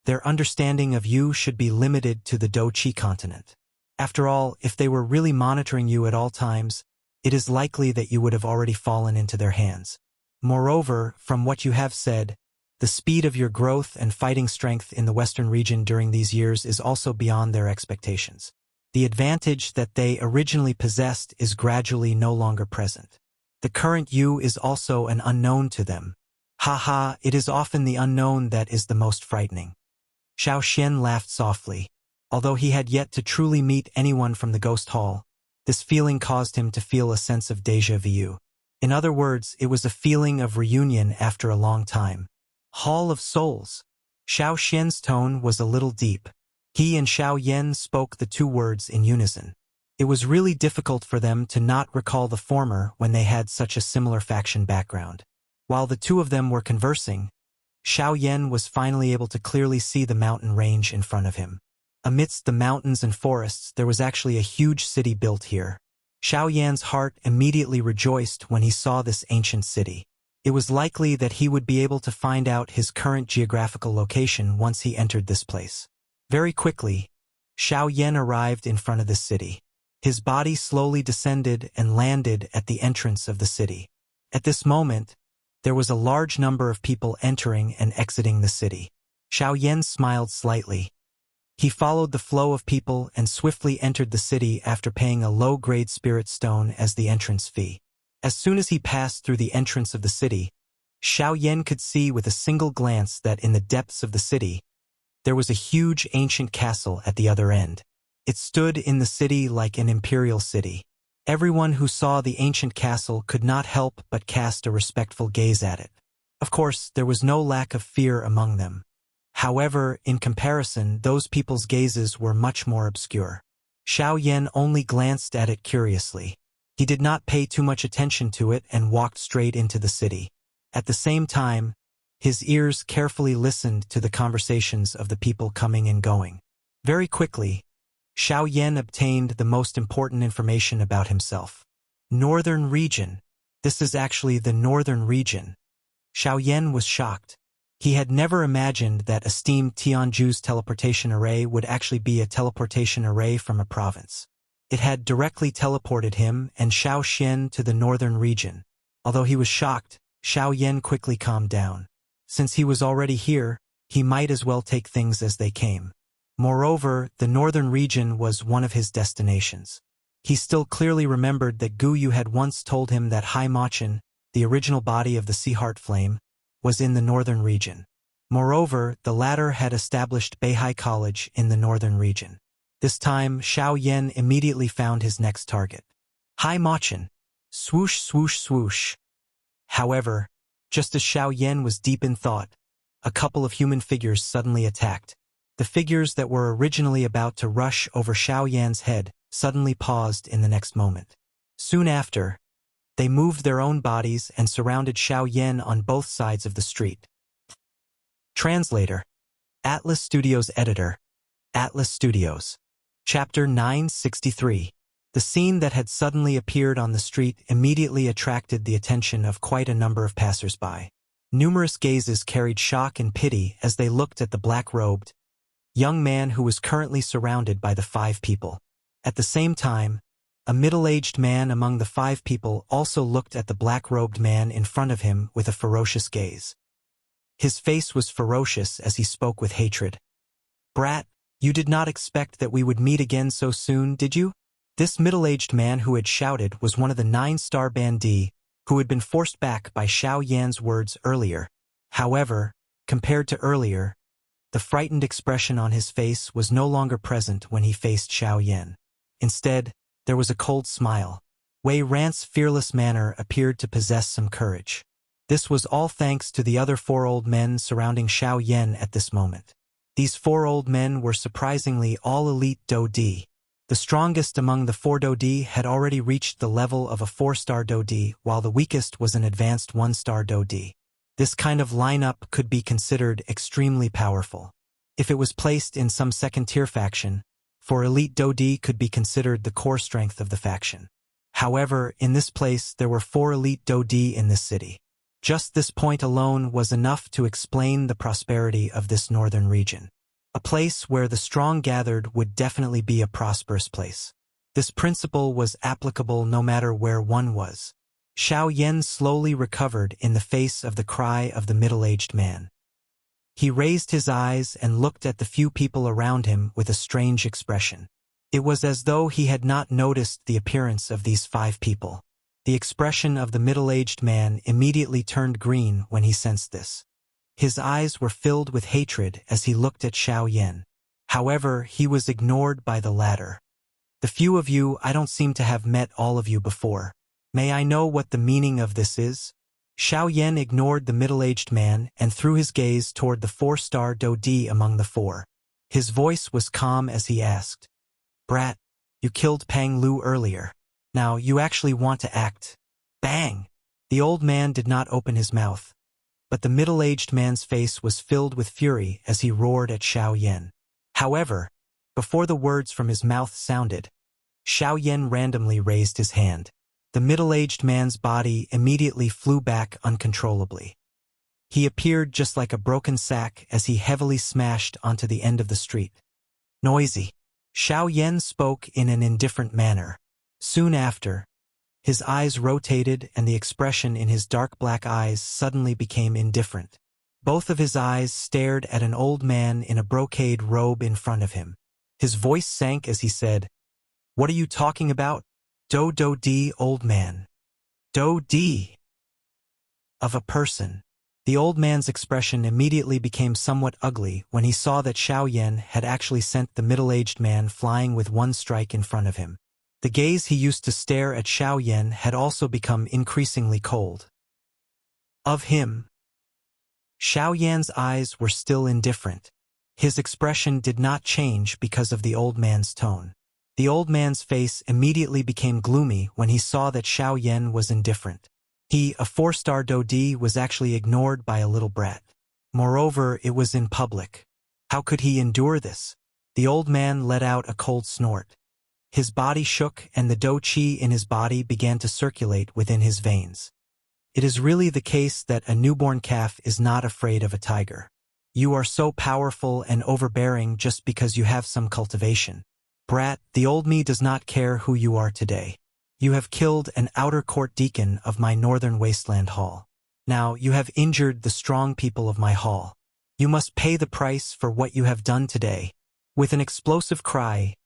their understanding of you should be limited to the Dou Qi continent. After all, if they were really monitoring you at all times, it is likely that you would have already fallen into their hands. Moreover, from what you have said, the speed of your growth and fighting strength in the Western region during these years is also beyond their expectations. The advantage that they originally possessed is gradually no longer present. The current you is also an unknown to them. Haha, it is often the unknown that is the most frightening. Xiao Xian laughed softly. Although he had yet to truly meet anyone from the Ghost Hall, this feeling caused him to feel a sense of déjà vu. In other words, it was a feeling of reunion after a long time. Hall of Souls. Xiao Xian's tone was a little deep. He and Xiao Yan spoke the two words in unison. It was really difficult for them to not recall the former when they had such a similar faction background. While the two of them were conversing, Xiao Yan was finally able to clearly see the mountain range in front of him. Amidst the mountains and forests, there was actually a huge city built here. Xiao Yan's heart immediately rejoiced when he saw this ancient city. It was likely that he would be able to find out his current geographical location once he entered this place. Very quickly, Xiao Yan arrived in front of the city. His body slowly descended and landed at the entrance of the city. At this moment, there was a large number of people entering and exiting the city. Xiao Yan smiled slightly. He followed the flow of people and swiftly entered the city after paying a low-grade spirit stone as the entrance fee. As soon as he passed through the entrance of the city, Xiao Yan could see with a single glance that in the depths of the city, there was a huge ancient castle at the other end. It stood in the city like an imperial city. Everyone who saw the ancient castle could not help but cast a respectful gaze at it. Of course, there was no lack of fear among them. However, in comparison, those people's gazes were much more obscure. Xiao Yan only glanced at it curiously. He did not pay too much attention to it and walked straight into the city. At the same time, his ears carefully listened to the conversations of the people coming and going. Very quickly, Xiao Yan obtained the most important information about himself. Northern region. This is actually the northern region. Xiao Yan was shocked. He had never imagined that esteemed Tianju's teleportation array would actually be a teleportation array from a province. It had directly teleported him and Xiao Xian to the northern region. Although he was shocked, Xiao Yan quickly calmed down. Since he was already here, he might as well take things as they came. Moreover, the northern region was one of his destinations. He still clearly remembered that Gu Yu had once told him that Hai Machin, the original body of the Sea Heart Flame, was in the northern region. Moreover, the latter had established Beihai College in the northern region. This time, Xiao Yan immediately found his next target. Hai Machin. Swoosh, swoosh, swoosh. However, just as Xiao Yan was deep in thought, a couple of human figures suddenly attacked. The figures that were originally about to rush over Xiao Yan's head suddenly paused in the next moment. Soon after, they moved their own bodies and surrounded Xiao Yan on both sides of the street. Translator. Atlas Studios Editor. Atlas Studios. Chapter 963. The scene that had suddenly appeared on the street immediately attracted the attention of quite a number of passers-by. Numerous gazes carried shock and pity as they looked at the black-robed young man who was currently surrounded by the 5 people. At the same time, a middle-aged man among the 5 people also looked at the black-robed man in front of him with a ferocious gaze. His face was ferocious as he spoke with hatred. "Brat, you did not expect that we would meet again so soon, did you?" This middle-aged man who had shouted was one of the 9-star bandits who had been forced back by Xiao Yan's words earlier. However, compared to earlier, the frightened expression on his face was no longer present when he faced Xiao Yan. Instead, there was a cold smile. Wei Rant's fearless manner appeared to possess some courage. This was all thanks to the other 4 old men surrounding Xiao Yan at this moment. These 4 old men were surprisingly all elite Dodi. The strongest among the 4 Dodi had already reached the level of a 4-star Dodi, while the weakest was an advanced 1-star Dodi. This kind of lineup could be considered extremely powerful. If it was placed in some second-tier faction, for elite Dodi could be considered the core strength of the faction. However, in this place there were 4 elite Dodi in this city. Just this point alone was enough to explain the prosperity of this northern region. A place where the strong gathered would definitely be a prosperous place. This principle was applicable no matter where one was. Xiao Yan slowly recovered in the face of the cry of the middle-aged man. He raised his eyes and looked at the few people around him with a strange expression. It was as though he had not noticed the appearance of these 5 people. The expression of the middle-aged man immediately turned green when he sensed this. His eyes were filled with hatred as he looked at Xiao Yan. However, he was ignored by the latter. "The few of you, I don't seem to have met all of you before. May I know what the meaning of this is?" Xiao Yan ignored the middle-aged man and threw his gaze toward the 4-star Dodi among the 4. His voice was calm as he asked, "Brat, you killed Pang Lu earlier. Now you actually want to act." Bang! The old man did not open his mouth, but the middle-aged man's face was filled with fury as he roared at Xiao Yan. However, before the words from his mouth sounded, Xiao Yan randomly raised his hand. The middle-aged man's body immediately flew back uncontrollably. He appeared just like a broken sack as he heavily smashed onto the end of the street. "Noisy." Xiao Yan spoke in an indifferent manner. Soon after, his eyes rotated and the expression in his dark black eyes suddenly became indifferent. Both of his eyes stared at an old man in a brocade robe in front of him. His voice sank as he said, "What are you talking about? Do-do-dee, old man. Do-dee." Of a person. The old man's expression immediately became somewhat ugly when he saw that Xiao Yan had actually sent the middle-aged man flying with 1 strike in front of him. The gaze he used to stare at Xiao Yan had also become increasingly cold. Of him, Xiao Yan's eyes were still indifferent. His expression did not change because of the old man's tone. The old man's face immediately became gloomy when he saw that Xiao Yan was indifferent. He, a 4-star Dodi, was actually ignored by a little brat. Moreover, it was in public. How could he endure this? The old man let out a cold snort. His body shook and the do-chi in his body began to circulate within his veins. It is really the case that a newborn calf is not afraid of a tiger. You are so powerful and overbearing just because you have some cultivation. Brat, the old me does not care who you are today. You have killed an outer court deacon of my northern wasteland hall. Now you have injured the strong people of my hall. You must pay the price for what you have done today. With an explosive cry,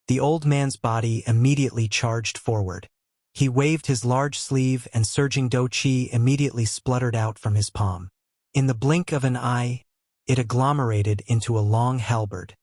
the old man's body immediately charged forward. He waved his large sleeve and surging do qi immediately spluttered out from his palm. In the blink of an eye, it agglomerated into a long halberd.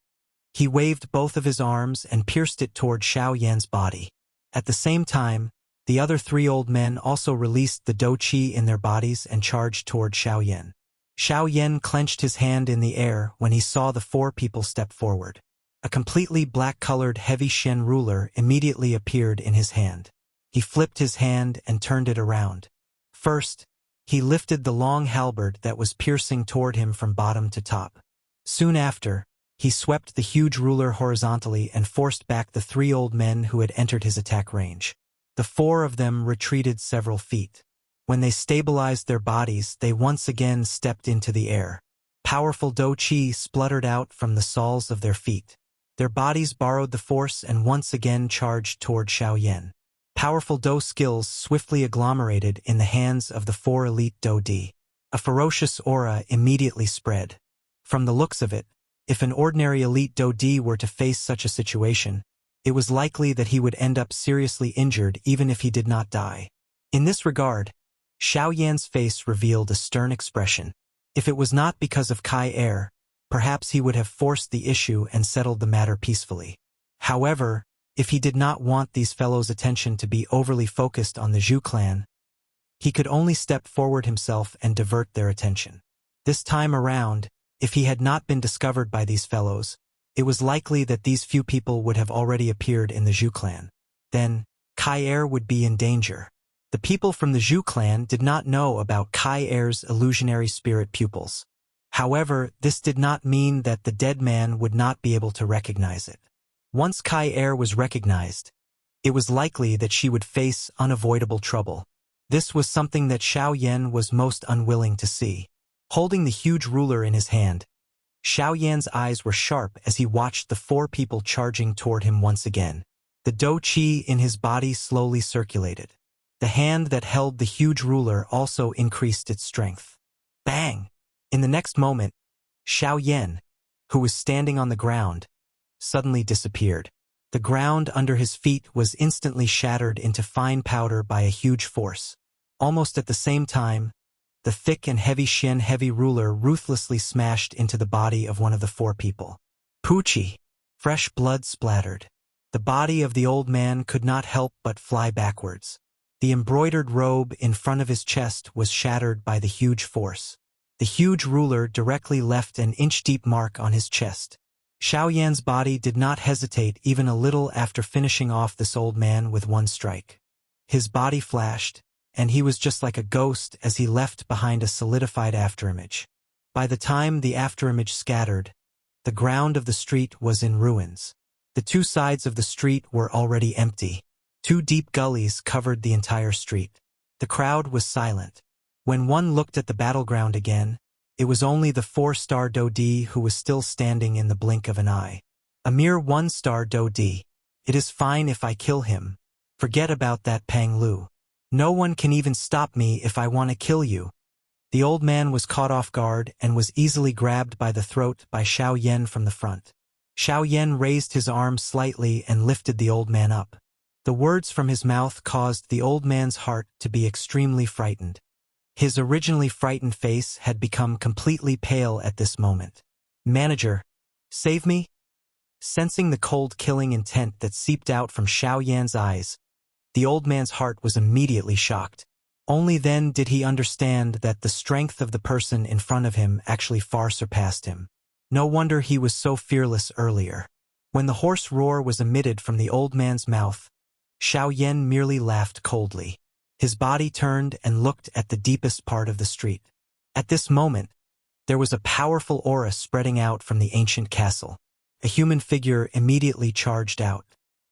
He waved both of his arms and pierced it toward Xiao Yan's body. At the same time, the other 3 old men also released the do qi in their bodies and charged toward Xiao Yan. Xiao Yan clenched his hand in the air when he saw the 4 people step forward. A completely black-colored heavy shen ruler immediately appeared in his hand. He flipped his hand and turned it around. First, he lifted the long halberd that was piercing toward him from bottom to top. Soon after, he swept the huge ruler horizontally and forced back the 3 old men who had entered his attack range. The 4 of them retreated several feet. When they stabilized their bodies, they once again stepped into the air. Powerful do qi spluttered out from the soles of their feet. Their bodies borrowed the force and once again charged toward Xiao Yan. Powerful do skills swiftly agglomerated in the hands of the 4 elite do di. A ferocious aura immediately spread. From the looks of it, if an ordinary elite do di were to face such a situation, it was likely that he would end up seriously injured even if he did not die. In this regard, Xiao Yan's face revealed a stern expression. If it was not because of Kai Er, perhaps he would have forced the issue and settled the matter peacefully. However, if he did not want these fellows' attention to be overly focused on the Zhu clan, he could only step forward himself and divert their attention. This time around, if he had not been discovered by these fellows, it was likely that these few people would have already appeared in the Zhu clan. Then, Kai Er would be in danger. The people from the Zhu clan did not know about Kai Er's illusionary spirit pupils. However, this did not mean that the dead man would not be able to recognize it. Once Kai Er was recognized, it was likely that she would face unavoidable trouble. This was something that Xiao Yan was most unwilling to see. Holding the huge ruler in his hand, Xiao Yan's eyes were sharp as he watched the 4 people charging toward him once again. The do qi in his body slowly circulated. The hand that held the huge ruler also increased its strength. Bang! In the next moment, Xiao Yan, who was standing on the ground, suddenly disappeared. The ground under his feet was instantly shattered into fine powder by a huge force. Almost at the same time, the thick and heavy ruler ruthlessly smashed into the body of one of the 4 people. Poochie! Fresh blood splattered. The body of the old man could not help but fly backwards. The embroidered robe in front of his chest was shattered by the huge force. The huge ruler directly left an inch-deep mark on his chest. Xiao Yan's body did not hesitate even a little after finishing off this old man with one strike. His body flashed, and he was just like a ghost as he left behind a solidified afterimage. By the time the afterimage scattered, the ground of the street was in ruins. The 2 sides of the street were already empty. 2 deep gullies covered the entire street. The crowd was silent. When one looked at the battleground again, it was only the 4-star do di who was still standing in the blink of an eye. A mere 1-star do di. It is fine if I kill him. Forget about that Pang Lu. No one can even stop me if I want to kill you. The old man was caught off guard and was easily grabbed by the throat by Xiao Yan from the front. Xiao Yan raised his arm slightly and lifted the old man up. The words from his mouth caused the old man's heart to be extremely frightened. His originally frightened face had become completely pale at this moment. Manager, save me? Sensing the cold killing intent that seeped out from Xiao Yan's eyes, the old man's heart was immediately shocked. Only then did he understand that the strength of the person in front of him actually far surpassed him. No wonder he was so fearless earlier. When the hoarse roar was emitted from the old man's mouth, Xiao Yan merely laughed coldly. His body turned and looked at the deepest part of the street. At this moment, there was a powerful aura spreading out from the ancient castle. A human figure immediately charged out.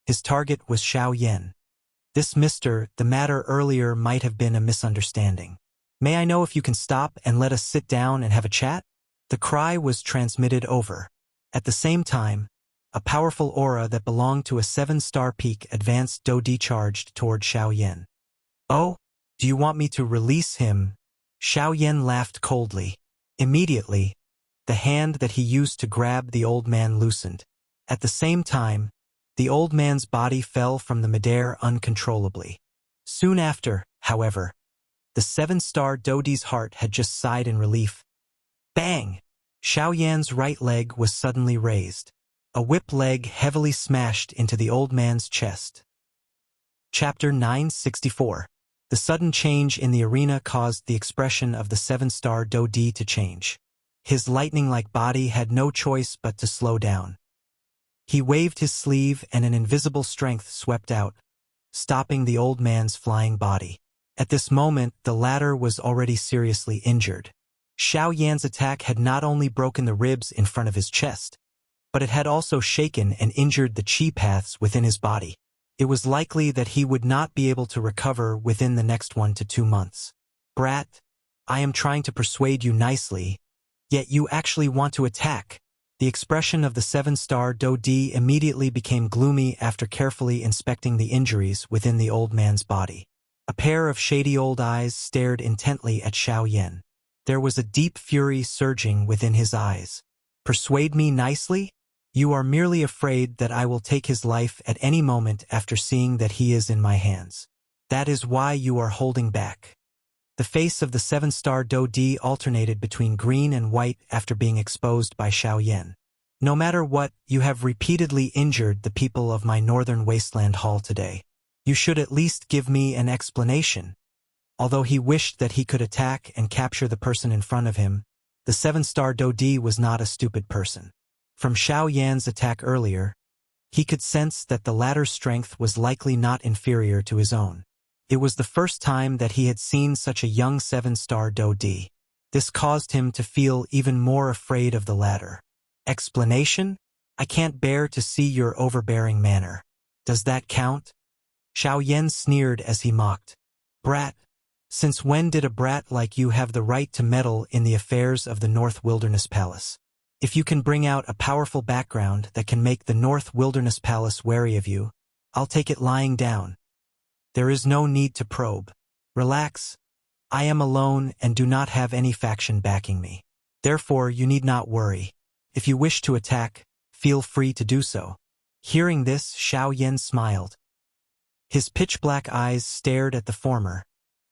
His target was Xiao Yan. This the matter earlier might have been a misunderstanding. May I know if you can stop and let us sit down and have a chat? The cry was transmitted over. At the same time, a powerful aura that belonged to a 7-star peak advanced do-di charged toward Xiao Yan. Oh, do you want me to release him? Xiao Yan laughed coldly. Immediately, the hand that he used to grab the old man loosened. At the same time, The old man's body fell from the midair uncontrollably. Soon after, however, the seven-star Dodi's heart had just sighed in relief. Bang! Xiao Yan's right leg was suddenly raised. A whip leg heavily smashed into the old man's chest. Chapter 964. The sudden change in the arena caused the expression of the seven-star Dodi to change. His lightning-like body had no choice but to slow down. He waved his sleeve and an invisible strength swept out, stopping the old man's flying body. At this moment, the latter was already seriously injured. Xiao Yan's attack had not only broken the ribs in front of his chest, but it had also shaken and injured the chi paths within his body. It was likely that he would not be able to recover within the next 1 to 2 months. Brat, I am trying to persuade you nicely, yet you actually want to attack. The expression of the seven-star Dodi immediately became gloomy after carefully inspecting the injuries within the old man's body. A pair of shady old eyes stared intently at Xiao Yan. There was a deep fury surging within his eyes. Persuade me nicely? You are merely afraid that I will take his life at any moment after seeing that he is in my hands. That is why you are holding back. The face of the seven-star Dodi alternated between green and white after being exposed by Xiao Yan. No matter what, you have repeatedly injured the people of my northern wasteland hall today. You should at least give me an explanation. Although he wished that he could attack and capture the person in front of him, the seven-star Dodi was not a stupid person. From Xiao Yan's attack earlier, he could sense that the latter's strength was likely not inferior to his own. It was the first time that he had seen such a young seven-star Dodi. This caused him to feel even more afraid of the latter. Explanation? I can't bear to see your overbearing manner. Does that count? Xiao Yan sneered as he mocked. Brat, since when did a brat like you have the right to meddle in the affairs of the North Wilderness Palace? If you can bring out a powerful background that can make the North Wilderness Palace wary of you, I'll take it lying down. There is no need to probe. Relax. I am alone and do not have any faction backing me. Therefore, you need not worry. If you wish to attack, feel free to do so. Hearing this, Xiao Yan smiled. His pitch-black eyes stared at the former,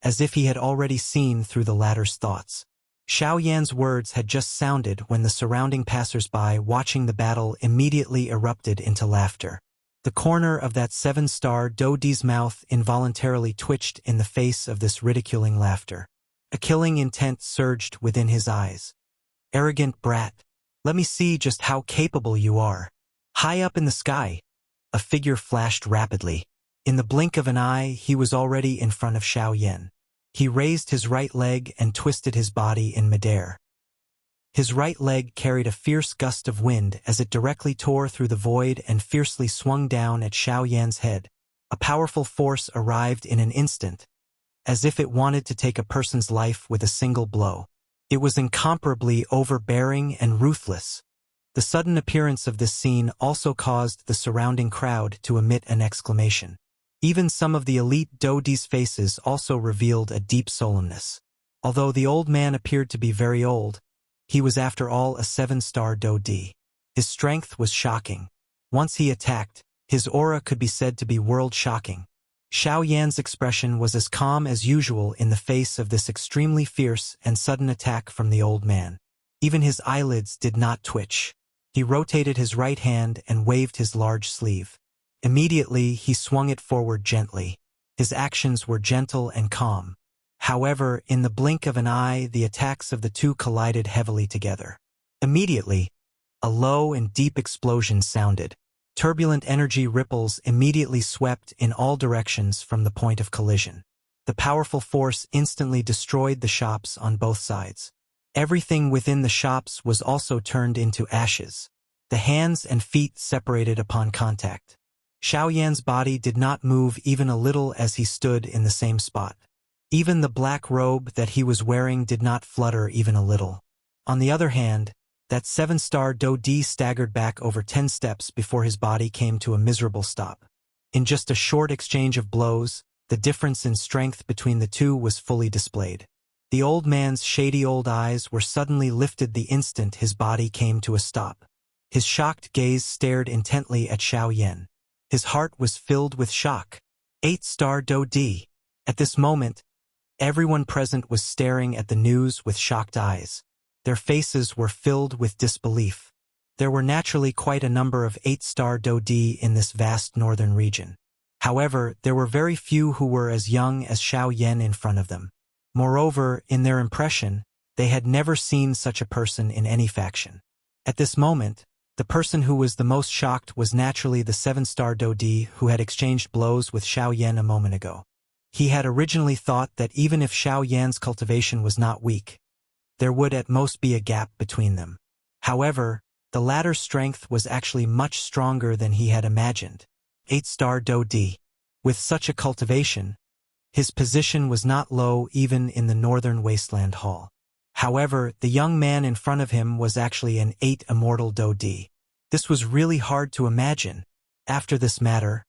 as if he had already seen through the latter's thoughts. Xiao Yan's words had just sounded when the surrounding passers-by watching the battle immediately erupted into laughter. The corner of that seven-star Dodi's mouth involuntarily twitched in the face of this ridiculing laughter. A killing intent surged within his eyes. Arrogant brat, let me see just how capable you are. High up in the sky, a figure flashed rapidly. In the blink of an eye, he was already in front of Xiao Yan. He raised his right leg and twisted his body in midair. His right leg carried a fierce gust of wind as it directly tore through the void and fiercely swung down at Xiao Yan's head. A powerful force arrived in an instant, as if it wanted to take a person's life with a single blow. It was incomparably overbearing and ruthless. The sudden appearance of this scene also caused the surrounding crowd to emit an exclamation. Even some of the elite Dodi's faces also revealed a deep solemnness. Although the old man appeared to be very old, he was after all a seven-star Dodi. His strength was shocking. Once he attacked, his aura could be said to be world-shocking. Xiao Yan's expression was as calm as usual in the face of this extremely fierce and sudden attack from the old man. Even his eyelids did not twitch. He rotated his right hand and waved his large sleeve. Immediately, he swung it forward gently. His actions were gentle and calm. However, in the blink of an eye, the attacks of the two collided heavily together. Immediately, a low and deep explosion sounded. Turbulent energy ripples immediately swept in all directions from the point of collision. The powerful force instantly destroyed the shops on both sides. Everything within the shops was also turned into ashes. The hands and feet separated upon contact. Xiao Yan's body did not move even a little as he stood in the same spot. Even the black robe that he was wearing did not flutter even a little. On the other hand, that seven-star Dodi staggered back over 10 steps before his body came to a miserable stop. In just a short exchange of blows, the difference in strength between the two was fully displayed. The old man's shady old eyes were suddenly lifted the instant his body came to a stop. His shocked gaze stared intently at Xiao Yan. His heart was filled with shock. 8-star Do D. At this moment, everyone present was staring at the news with shocked eyes. Their faces were filled with disbelief. There were naturally quite a number of 8-star Do D in this vast northern region. However, there were very few who were as young as Xiao Yan in front of them. Moreover, in their impression, they had never seen such a person in any faction. At this moment, the person who was the most shocked was naturally the 7-star Do D who had exchanged blows with Xiao Yan a moment ago. He had originally thought that even if Xiao Yan's cultivation was not weak, there would at most be a gap between them. However, the latter's strength was actually much stronger than he had imagined. 8-star Do D. With such a cultivation, his position was not low even in the northern wasteland hall. However, the young man in front of him was actually an 8 immortal Do D. This was really hard to imagine. After this matter,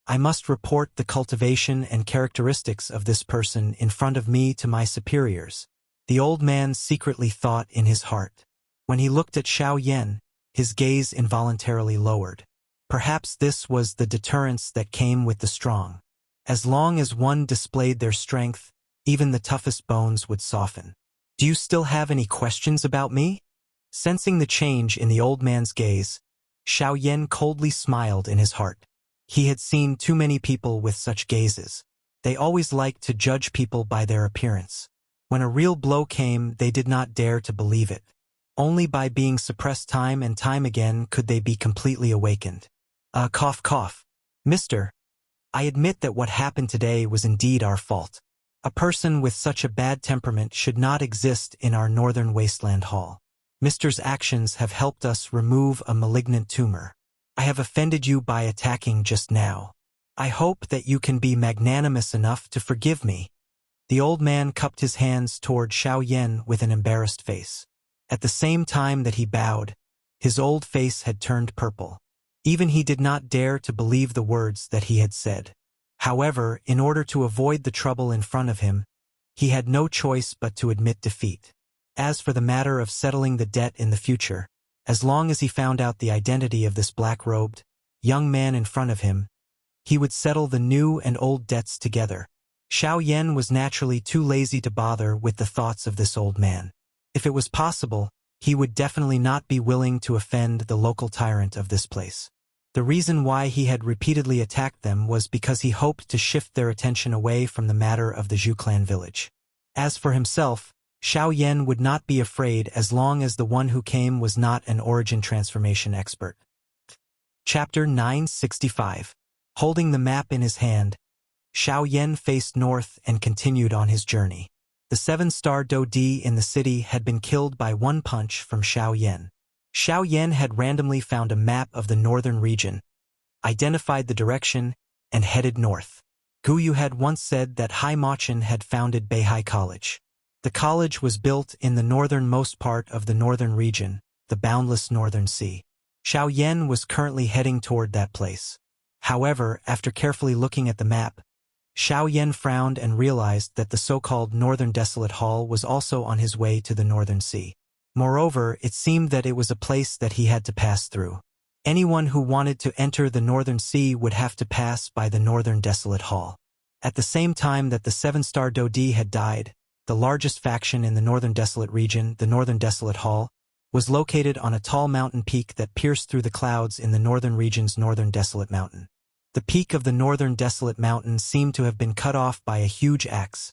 I must report the cultivation and characteristics of this person in front of me to my superiors, the old man secretly thought in his heart. When he looked at Xiao Yan, his gaze involuntarily lowered. Perhaps this was the deterrence that came with the strong. As long as one displayed their strength, even the toughest bones would soften. Do you still have any questions about me? Sensing the change in the old man's gaze, Xiao Yan coldly smiled in his heart. He had seen too many people with such gazes. They always liked to judge people by their appearance. When a real blow came, they did not dare to believe it. Only by being suppressed time and time again could they be completely awakened. Cough cough. Mister, I admit that what happened today was indeed our fault. A person with such a bad temperament should not exist in our northern wasteland hall. Mister's actions have helped us remove a malignant tumor. I have offended you by attacking just now. I hope that you can be magnanimous enough to forgive me. The old man cupped his hands toward Xiao Yan with an embarrassed face. At the same time that he bowed, his old face had turned purple. Even he did not dare to believe the words that he had said. However, in order to avoid the trouble in front of him, he had no choice but to admit defeat. As for the matter of settling the debt in the future, as long as he found out the identity of this black-robed, young man in front of him, he would settle the new and old debts together. Xiao Yan was naturally too lazy to bother with the thoughts of this old man. If it was possible, he would definitely not be willing to offend the local tyrant of this place. The reason why he had repeatedly attacked them was because he hoped to shift their attention away from the matter of the Zhu clan village. As for himself, Xiao Yan would not be afraid as long as the one who came was not an origin transformation expert. Chapter 965. Holding the map in his hand, Xiao Yan faced north and continued on his journey. The 7-star Do D in the city had been killed by one punch from Xiao Yan. Xiao Yan had randomly found a map of the northern region, identified the direction, and headed north. Gu Yu had once said that Hai Machin had founded Beihai College. The college was built in the northernmost part of the northern region, the boundless northern sea. Xiao Yan was currently heading toward that place. However, after carefully looking at the map, Xiao Yan frowned and realized that the so-called Northern Desolate Hall was also on his way to the Northern Sea. Moreover, it seemed that it was a place that he had to pass through. Anyone who wanted to enter the Northern Sea would have to pass by the Northern Desolate Hall. At the same time that the 7-star Do D had died, the largest faction in the Northern Desolate region, the Northern Desolate Hall, was located on a tall mountain peak that pierced through the clouds in the northern region's Northern Desolate Mountain. The peak of the Northern Desolate Mountain seemed to have been cut off by a huge axe,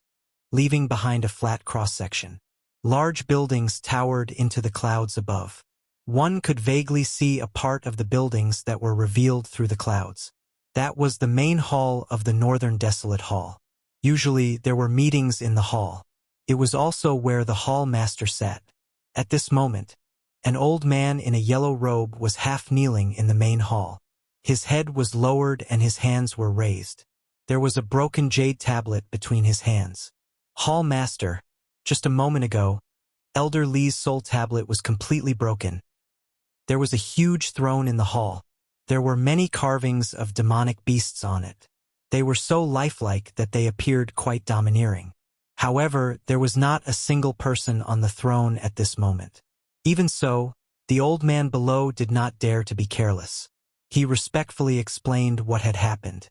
leaving behind a flat cross-section. Large buildings towered into the clouds above. One could vaguely see a part of the buildings that were revealed through the clouds. That was the main hall of the Northern Desolate Hall. Usually, there were meetings in the hall. It was also where the hall master sat. At this moment, an old man in a yellow robe was half kneeling in the main hall. His head was lowered and his hands were raised. There was a broken jade tablet between his hands. Hall master, just a moment ago, Elder Li's soul tablet was completely broken. There was a huge throne in the hall. There were many carvings of demonic beasts on it. They were so lifelike that they appeared quite domineering. However, there was not a single person on the throne at this moment. Even so, the old man below did not dare to be careless. He respectfully explained what had happened.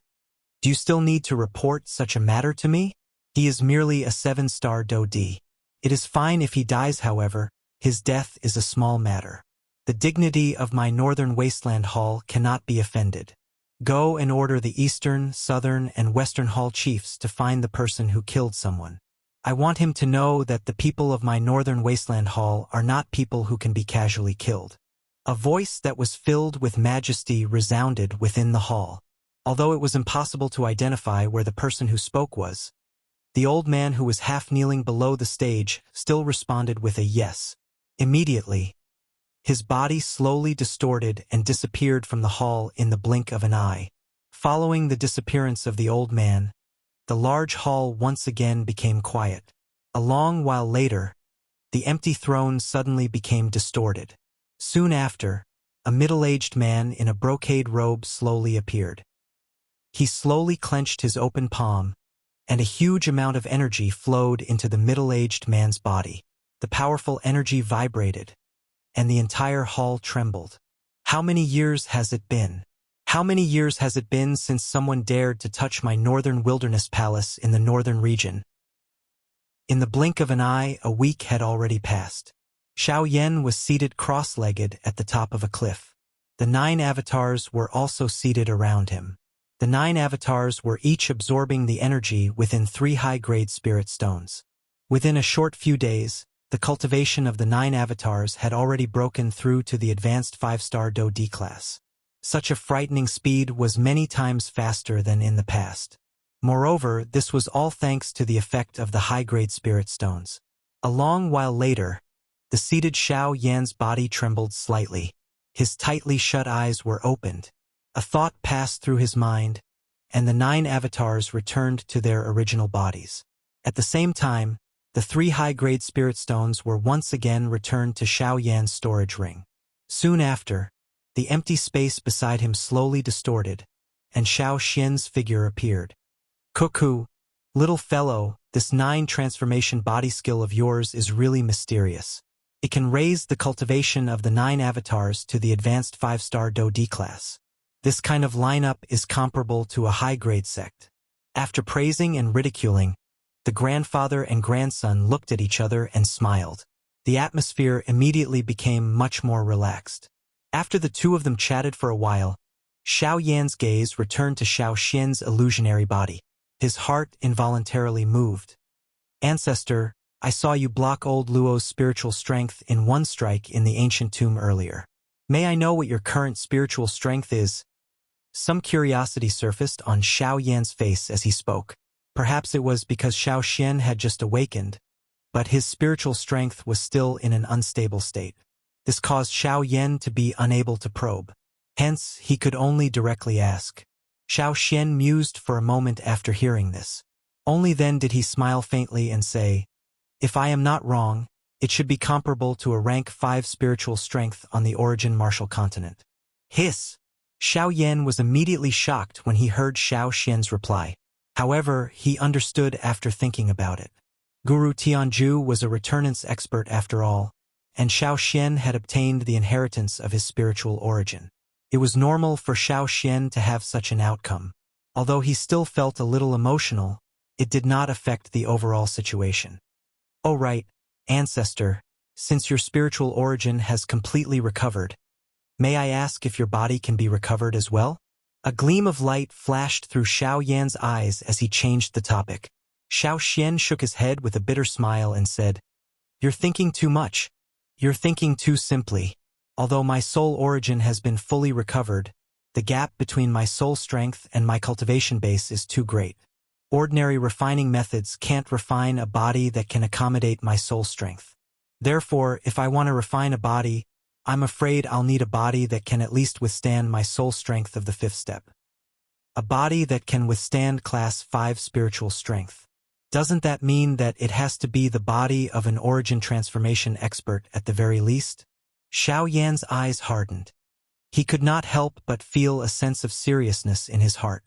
Do you still need to report such a matter to me? He is merely a 7-star Do-D. It is fine if he dies, however. His death is a small matter. The dignity of my northern wasteland hall cannot be offended. Go and order the eastern, southern, and western hall chiefs to find the person who killed someone. I want him to know that the people of my northern wasteland hall are not people who can be casually killed. A voice that was filled with majesty resounded within the hall. Although it was impossible to identify where the person who spoke was, the old man who was half kneeling below the stage still responded with a yes. Immediately, his body slowly distorted and disappeared from the hall in the blink of an eye. Following the disappearance of the old man, the large hall once again became quiet. A long while later, the empty throne suddenly became distorted. Soon after, a middle-aged man in a brocade robe slowly appeared. He slowly clenched his open palm, and a huge amount of energy flowed into the middle-aged man's body. The powerful energy vibrated, and the entire hall trembled. How many years has it been? How many years has it been since someone dared to touch my northern wilderness palace in the northern region? In the blink of an eye, a week had already passed. Xiao Yan was seated cross-legged at the top of a cliff. The 9 avatars were also seated around him. The 9 avatars were each absorbing the energy within 3 high-grade spirit stones. Within a short few days, the cultivation of the 9 avatars had already broken through to the advanced 5-star Do-D class. Such a frightening speed was many times faster than in the past. Moreover, this was all thanks to the effect of the high-grade spirit stones. A long while later, the seated Xiao Yan's body trembled slightly. His tightly shut eyes were opened. A thought passed through his mind, and the 9 avatars returned to their original bodies. At the same time, the 3 high-grade spirit stones were once again returned to Xiao Yan's storage ring. Soon after, the empty space beside him slowly distorted, and Xiao Xian's figure appeared. Cuckoo, little fellow, this 9 transformation body skill of yours is really mysterious. It can raise the cultivation of the 9 avatars to the advanced 5-star Do-D class. This kind of lineup is comparable to a high-grade sect. After praising and ridiculing, the grandfather and grandson looked at each other and smiled. The atmosphere immediately became much more relaxed. After the two of them chatted for a while, Xiao Yan's gaze returned to Xiao Xian's illusionary body. His heart involuntarily moved. Ancestor, I saw you block old Luo's spiritual strength in 1 strike in the ancient tomb earlier. May I know what your current spiritual strength is? Some curiosity surfaced on Xiao Yan's face as he spoke. Perhaps it was because Xiao Xian had just awakened, but his spiritual strength was still in an unstable state. This caused Xiao Yan to be unable to probe. Hence, he could only directly ask. Xiao Xian mused for a moment after hearing this. Only then did he smile faintly and say, if I am not wrong, it should be comparable to a rank 5 spiritual strength on the origin martial continent. Hiss! Xiao Yan was immediately shocked when he heard Xiao Xian's reply. However, he understood after thinking about it. Guru Tianju was a returnance expert after all, and Xiao Xian had obtained the inheritance of his spiritual origin. It was normal for Xiao Xian to have such an outcome. Although he still felt a little emotional, it did not affect the overall situation. Oh right, ancestor, since your spiritual origin has completely recovered, may I ask if your body can be recovered as well? A gleam of light flashed through Xiao Yan's eyes as he changed the topic. Xiao Xian shook his head with a bitter smile and said, you're thinking too much. You're thinking too simply. Although my soul origin has been fully recovered, the gap between my soul strength and my cultivation base is too great. Ordinary refining methods can't refine a body that can accommodate my soul strength. Therefore, if I want to refine a body, I'm afraid I'll need a body that can at least withstand my soul strength of the 5th step. A body that can withstand class 5 spiritual strength. Doesn't that mean that it has to be the body of an origin transformation expert at the very least? Xiao Yan's eyes hardened. He could not help but feel a sense of seriousness in his heart.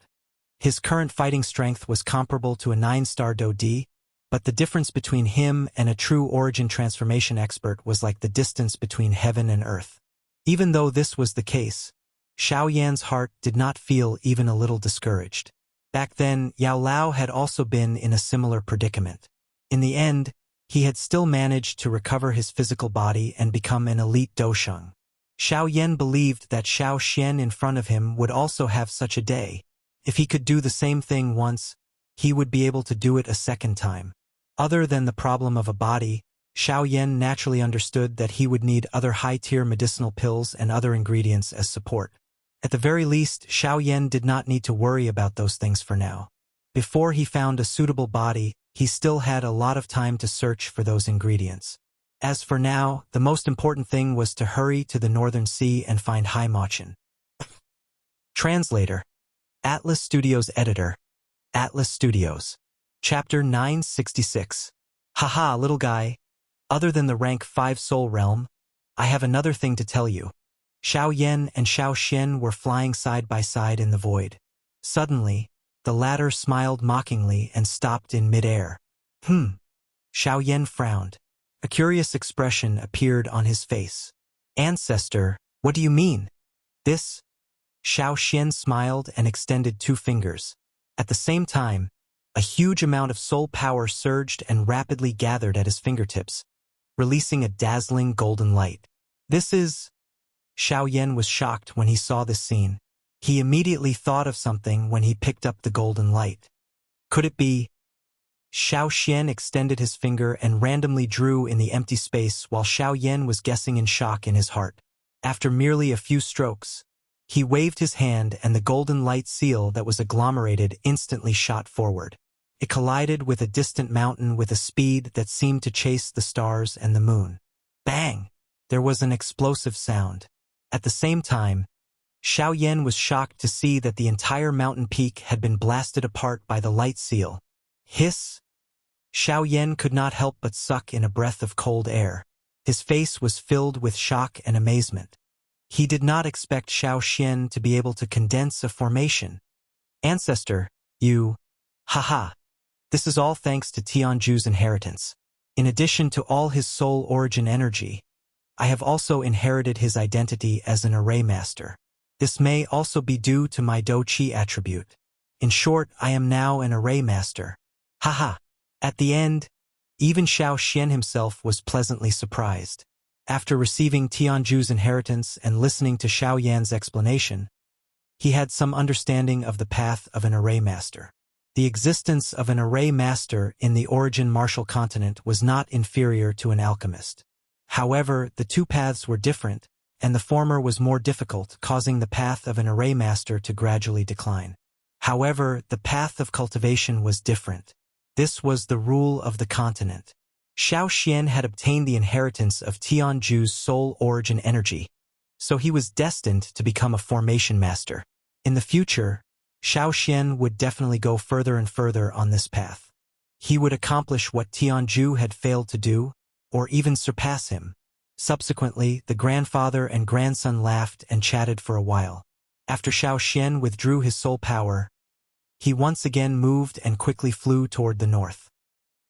His current fighting strength was comparable to a 9-star Do-D, but the difference between him and a true origin transformation expert was like the distance between heaven and earth. Even though this was the case, Xiao Yan's heart did not feel even a little discouraged. Back then, Yao Lao had also been in a similar predicament. In the end, he had still managed to recover his physical body and become an elite dosheng. Xiao Yan believed that Xiao Xian in front of him would also have such a day. If he could do the same thing once, he would be able to do it a second time. Other than the problem of a body, Xiao Yan naturally understood that he would need other high-tier medicinal pills and other ingredients as support. At the very least, Xiao Yan did not need to worry about those things for now. Before he found a suitable body, he still had a lot of time to search for those ingredients. As for now, the most important thing was to hurry to the Northern Sea and find Hai Machin. Translator. Atlas Studios Editor. Atlas Studios. Chapter 966. Haha, little guy. Other than the rank 5 Soul Realm, I have another thing to tell you. Xiao Yan and Xiao Xian were flying side by side in the void. Suddenly, the latter smiled mockingly and stopped in mid-air. Xiao Yan frowned. A curious expression appeared on his face. Ancestor, what do you mean? This? Xiao Xian smiled and extended 2 fingers. At the same time, a huge amount of soul power surged and rapidly gathered at his fingertips, releasing a dazzling golden light. This is... Xiao Yan was shocked when he saw this scene. He immediately thought of something when he picked up the golden light. Could it be... Xiao Xian extended his finger and randomly drew in the empty space while Xiao Yan was guessing in shock in his heart. After merely a few strokes, he waved his hand and the golden light seal that was agglomerated instantly shot forward. It collided with a distant mountain with a speed that seemed to chase the stars and the moon. Bang! There was an explosive sound. At the same time, Xiao Yan was shocked to see that the entire mountain peak had been blasted apart by the light seal. Hiss! Xiao Yan could not help but suck in a breath of cold air. His face was filled with shock and amazement. He did not expect Xiao Xian to be able to condense a formation. Ancestor, you... Haha. This is all thanks to Tianju's inheritance. In addition to all his soul origin energy, I have also inherited his identity as an array master. This may also be due to my Do Qi attribute. In short, I am now an array master. Haha. At the end, even Xiao Xian himself was pleasantly surprised. After receiving Tianju's inheritance and listening to Xiao Yan's explanation, he had some understanding of the path of an array master. The existence of an array master in the origin martial continent was not inferior to an alchemist. However, the 2 paths were different, and the former was more difficult, causing the path of an array master to gradually decline. However, the path of cultivation was different. This was the rule of the continent. Xiao Xian had obtained the inheritance of Tianju's soul origin energy, so he was destined to become a formation master. In the future, Xiao Xian would definitely go further and further on this path. He would accomplish what Tianju had failed to do, or even surpass him. Subsequently, the grandfather and grandson laughed and chatted for a while. After Xiao Xian withdrew his soul power, he once again moved and quickly flew toward the north.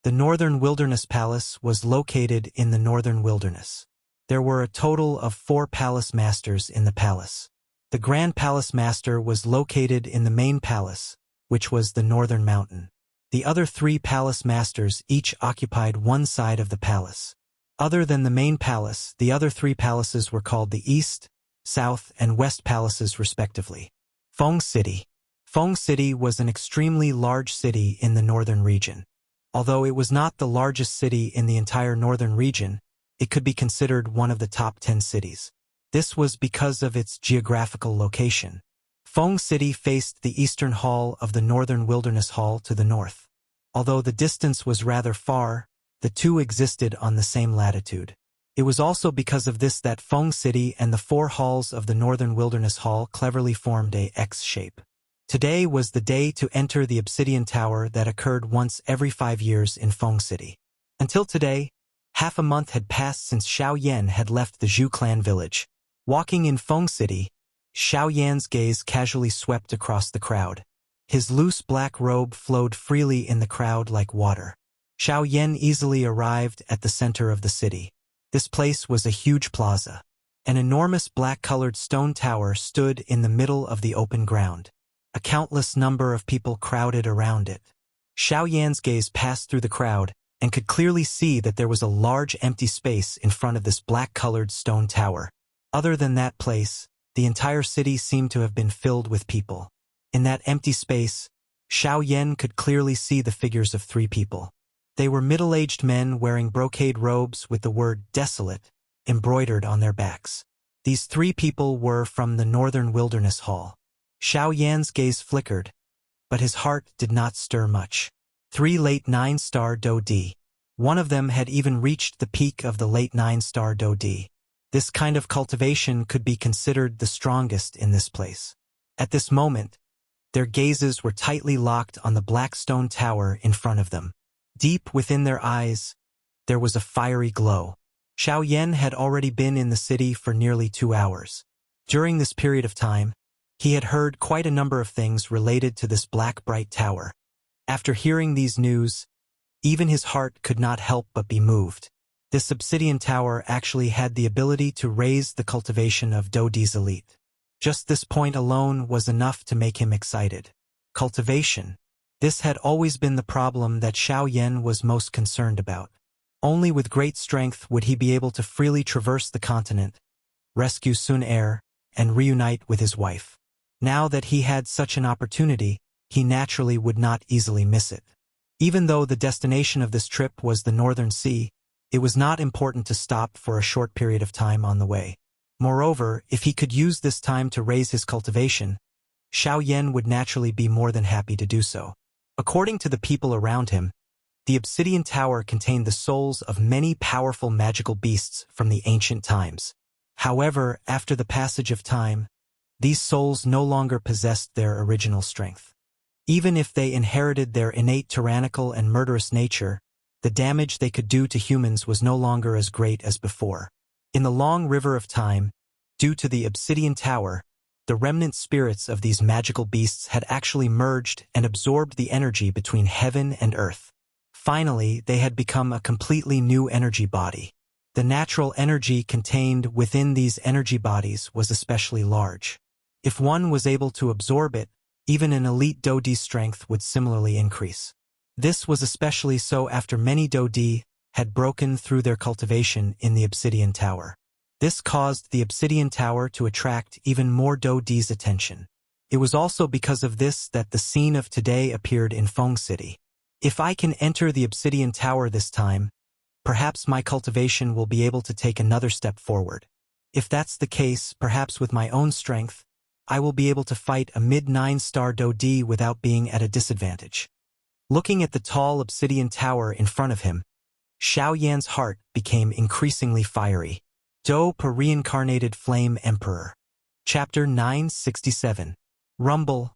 The Northern Wilderness Palace was located in the Northern Wilderness. There were a total of 4 palace masters in the palace. The Grand Palace Master was located in the main palace, which was the Northern Mountain. The other 3 palace masters each occupied one side of the palace. Other than the main palace, the other 3 palaces were called the East, South, and West Palaces respectively. Feng City. Feng City was an extremely large city in the northern region. Although it was not the largest city in the entire northern region, it could be considered one of the top 10 cities. This was because of its geographical location. Feng City faced the eastern hall of the Northern Wilderness Hall to the north. Although the distance was rather far, the 2 existed on the same latitude. It was also because of this that Feng City and the 4 halls of the Northern Wilderness Hall cleverly formed a X shape. Today was the day to enter the Obsidian Tower that occurred once every 5 years in Feng City. Until today, half a month had passed since Xiao Yan had left the Zhu clan village. Walking in Feng City, Xiao Yan's gaze casually swept across the crowd. His loose black robe flowed freely in the crowd like water. Xiao Yan easily arrived at the center of the city. This place was a huge plaza. An enormous black-colored stone tower stood in the middle of the open ground. A countless number of people crowded around it. Xiao Yan's gaze passed through the crowd and could clearly see that there was a large empty space in front of this black-colored stone tower. Other than that place, the entire city seemed to have been filled with people. In that empty space, Xiao Yan could clearly see the figures of 3 people. They were middle-aged men wearing brocade robes with the word desolate embroidered on their backs. These 3 people were from the Northern Wilderness Hall. Xiao Yan's gaze flickered, but his heart did not stir much. 3 late 9-star Do-di. One of them had even reached the peak of the late 9-star Do-di. This kind of cultivation could be considered the strongest in this place. At this moment, their gazes were tightly locked on the black stone tower in front of them. Deep within their eyes, there was a fiery glow. Xiao Yan had already been in the city for nearly 2 hours. During this period of time, he had heard quite a number of things related to this black bright tower. After hearing these news, even his heart could not help but be moved. This obsidian tower actually had the ability to raise the cultivation of Do-di's elite. Just this point alone was enough to make him excited. Cultivation. This had always been the problem that Xiao Yan was most concerned about. Only with great strength would he be able to freely traverse the continent, rescue Sun Er, and reunite with his wife. Now that he had such an opportunity, he naturally would not easily miss it. Even though the destination of this trip was the Northern Sea, it was not important to stop for a short period of time on the way. Moreover, if he could use this time to raise his cultivation, Xiao Yan would naturally be more than happy to do so. According to the people around him, the obsidian tower contained the souls of many powerful magical beasts from the ancient times. However, after the passage of time, these souls no longer possessed their original strength. Even if they inherited their innate tyrannical and murderous nature, the damage they could do to humans was no longer as great as before. In the long river of time, due to the obsidian tower, the remnant spirits of these magical beasts had actually merged and absorbed the energy between heaven and earth. Finally, they had become a completely new energy body. The natural energy contained within these energy bodies was especially large. If one was able to absorb it, even an elite Do-di strength would similarly increase. This was especially so after many Do-di had broken through their cultivation in the obsidian tower. This caused the obsidian tower to attract even more Do-di's attention. It was also because of this that the scene of today appeared in Feng City. If I can enter the obsidian tower this time, perhaps my cultivation will be able to take another step forward. If that's the case, perhaps with my own strength, I will be able to fight a mid-9-star Do-di without being at a disadvantage. Looking at the tall obsidian tower in front of him, Xiao Yan's heart became increasingly fiery. Do-pa Reincarnated Flame Emperor. Chapter 967. Rumble.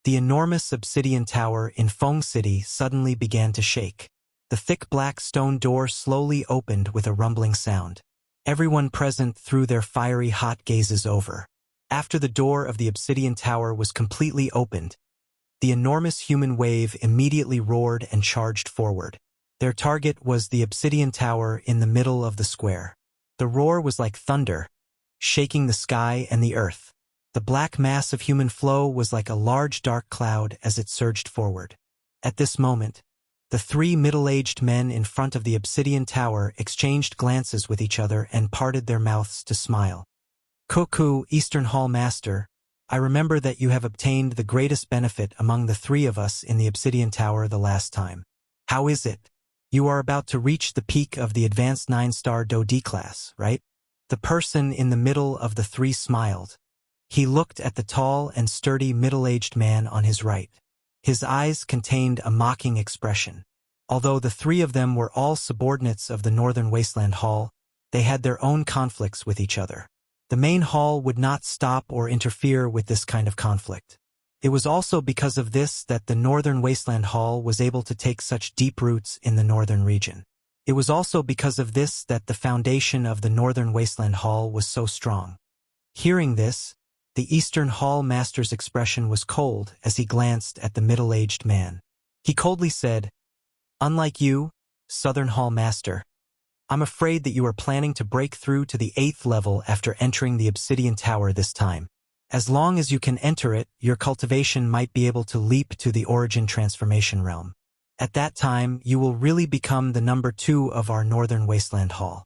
The enormous obsidian tower in Feng City suddenly began to shake. The thick black stone door slowly opened with a rumbling sound. Everyone present threw their fiery hot gazes over. After the door of the obsidian tower was completely opened, the enormous human wave immediately roared and charged forward. Their target was the obsidian tower in the middle of the square. The roar was like thunder, shaking the sky and the earth. The black mass of human flow was like a large dark cloud as it surged forward. At this moment, the 3 middle-aged men in front of the obsidian tower exchanged glances with each other and parted their mouths to smile. Koku, Eastern Hall Master, I remember that you have obtained the greatest benefit among the 3 of us in the obsidian tower the last time. How is it? You are about to reach the peak of the advanced 9-star Do-di class, right? The person in the middle of the 3 smiled. He looked at the tall and sturdy middle-aged man on his right. His eyes contained a mocking expression. Although the 3 of them were all subordinates of the Northern Wasteland Hall, they had their own conflicts with each other. The main hall would not stop or interfere with this kind of conflict. It was also because of this that the Northern Wasteland Hall was able to take such deep roots in the northern region. It was also because of this that the foundation of the Northern Wasteland Hall was so strong. Hearing this, the Eastern Hall Master's expression was cold as he glanced at the middle-aged man. He coldly said, "Unlike you, Southern Hall Master, I'm afraid that you are planning to break through to the 8th level after entering the Obsidian Tower this time. As long as you can enter it, your cultivation might be able to leap to the Origin Transformation Realm. At that time, you will really become the number 2 of our Northern Wasteland Hall.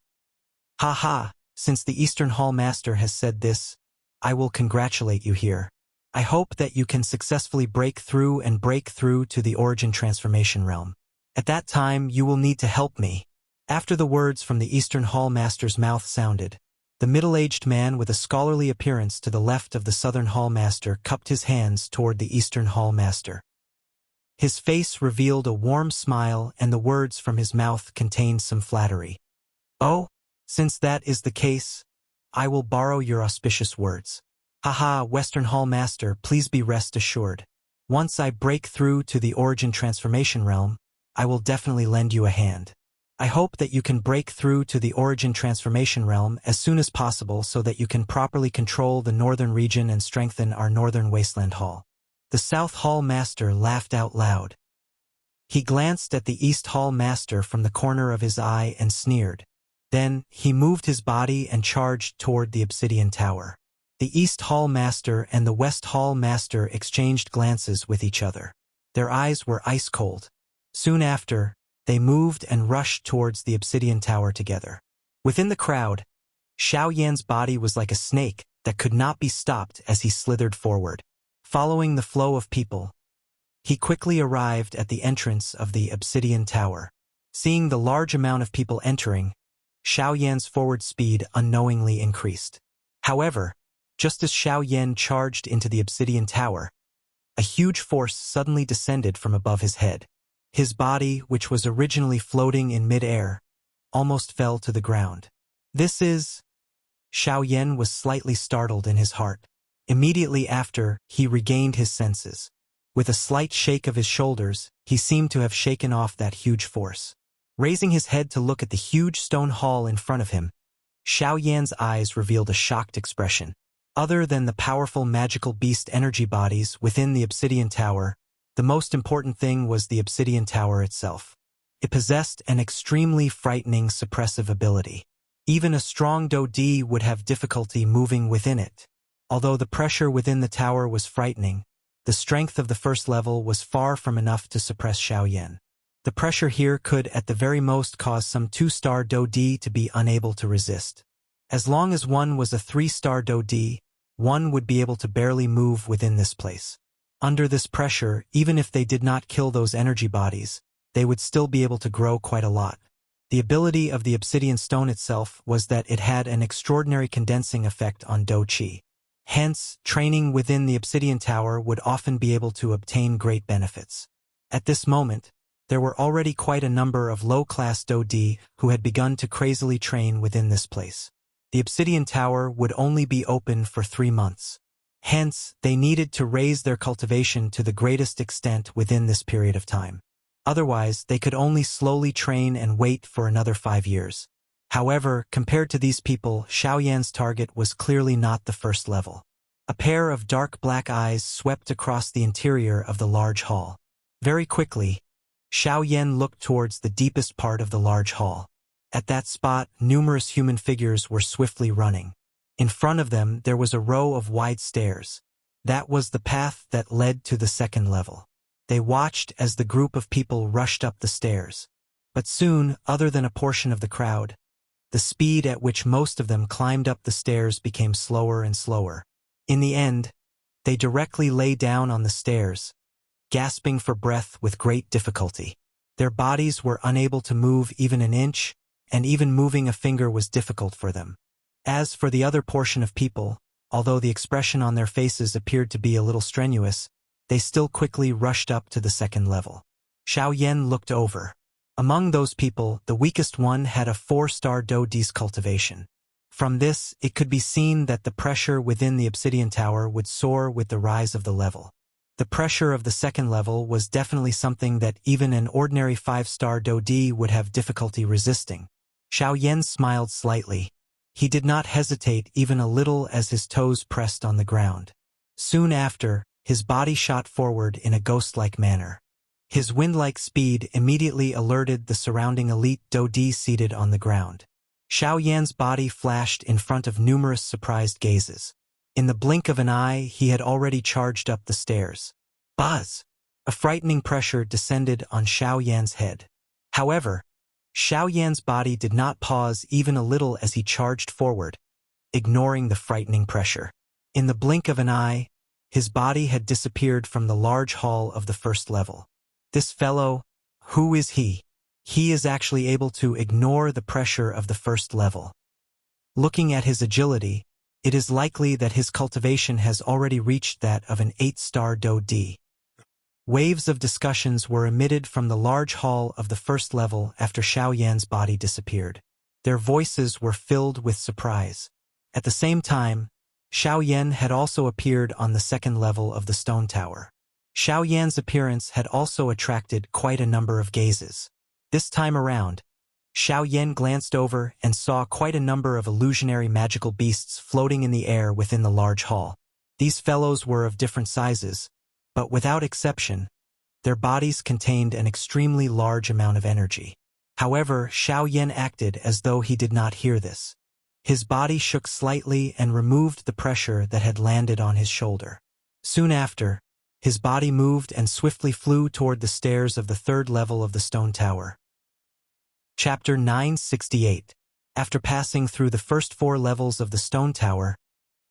Haha, since the Eastern Hall Master has said this, I will congratulate you here. I hope that you can successfully break through to the Origin Transformation Realm. At that time, you will need to help me. After the words from the Eastern Hall Master's mouth sounded, the middle-aged man with a scholarly appearance to the left of the Southern Hall Master cupped his hands toward the Eastern Hall Master. His face revealed a warm smile, and the words from his mouth contained some flattery. Oh, since that is the case, I will borrow your auspicious words. Haha, Western Hall Master, please be rest assured. Once I break through to the Origin Transformation Realm, I will definitely lend you a hand. I hope that you can break through to the Origin Transformation Realm as soon as possible so that you can properly control the northern region and strengthen our Northern Wasteland Hall. The South Hall Master laughed out loud. He glanced at the East Hall Master from the corner of his eye and sneered. Then, he moved his body and charged toward the Obsidian Tower. The East Hall Master and the West Hall Master exchanged glances with each other. Their eyes were ice cold. Soon after, they moved and rushed towards the Obsidian Tower together. Within the crowd, Xiao Yan's body was like a snake that could not be stopped as he slithered forward. Following the flow of people, he quickly arrived at the entrance of the Obsidian Tower. Seeing the large amount of people entering, Xiao Yan's forward speed unknowingly increased. However, just as Xiao Yan charged into the Obsidian Tower, a huge force suddenly descended from above his head. His body, which was originally floating in mid-air, almost fell to the ground. This is... Xiao Yan was slightly startled in his heart. Immediately after, he regained his senses. With a slight shake of his shoulders, he seemed to have shaken off that huge force. Raising his head to look at the huge stone hall in front of him, Xiao Yan's eyes revealed a shocked expression. Other than the powerful magical beast energy bodies within the Obsidian Tower, the most important thing was the Obsidian Tower itself. It possessed an extremely frightening suppressive ability. Even a strong Do-Di would have difficulty moving within it. Although the pressure within the tower was frightening, the strength of the first level was far from enough to suppress Xiao Yan. The pressure here could at the very most cause some 2-star Do-Di to be unable to resist. As long as one was a 3-star Do-Di, one would be able to barely move within this place. Under this pressure, even if they did not kill those energy bodies, they would still be able to grow quite a lot. The ability of the obsidian stone itself was that it had an extraordinary condensing effect on Do-Chi. Hence, training within the Obsidian Tower would often be able to obtain great benefits. At this moment, there were already quite a number of low-class Do-Di who had begun to crazily train within this place. The Obsidian Tower would only be open for 3 months. Hence, they needed to raise their cultivation to the greatest extent within this period of time. Otherwise, they could only slowly train and wait for another 5 years. However, compared to these people, Xiao Yan's target was clearly not the first level. A pair of dark black eyes swept across the interior of the large hall. Very quickly, Xiao Yan looked towards the deepest part of the large hall. At that spot, numerous human figures were swiftly running. In front of them, there was a row of wide stairs. That was the path that led to the second level. They watched as the group of people rushed up the stairs. But soon, other than a portion of the crowd, the speed at which most of them climbed up the stairs became slower and slower. In the end, they directly lay down on the stairs, gasping for breath with great difficulty. Their bodies were unable to move even an inch, and even moving a finger was difficult for them. As for the other portion of people, although the expression on their faces appeared to be a little strenuous, they still quickly rushed up to the second level. Xiao Yan looked over. Among those people, the weakest one had a 4-star Do-Di's cultivation. From this, it could be seen that the pressure within the Obsidian Tower would soar with the rise of the level. The pressure of the second level was definitely something that even an ordinary 5-star Do-Di would have difficulty resisting. Xiao Yan smiled slightly. He did not hesitate even a little as his toes pressed on the ground. Soon after, his body shot forward in a ghost-like manner. His wind-like speed immediately alerted the surrounding elite Dodi seated on the ground. Xiao Yan's body flashed in front of numerous surprised gazes. In the blink of an eye, he had already charged up the stairs. Buzz! A frightening pressure descended on Xiao Yan's head. However, Xiao Yan's body did not pause even a little as he charged forward, ignoring the frightening pressure. In the blink of an eye, his body had disappeared from the large hall of the first level. This fellow, who is he? He is actually able to ignore the pressure of the first level. Looking at his agility, it is likely that his cultivation has already reached that of an 8-star Do-D. Waves of discussions were emitted from the large hall of the first level after Xiao Yan's body disappeared. Their voices were filled with surprise. At the same time, Xiao Yan had also appeared on the second level of the stone tower. Xiao Yan's appearance had also attracted quite a number of gazes. This time around, Xiao Yan glanced over and saw quite a number of illusionary magical beasts floating in the air within the large hall. These fellows were of different sizes, but without exception, their bodies contained an extremely large amount of energy. However, Xiao Yan acted as though he did not hear this. His body shook slightly and removed the pressure that had landed on his shoulder. Soon after, his body moved and swiftly flew toward the stairs of the third level of the stone tower. Chapter 968. After passing through the first 4 levels of the stone tower,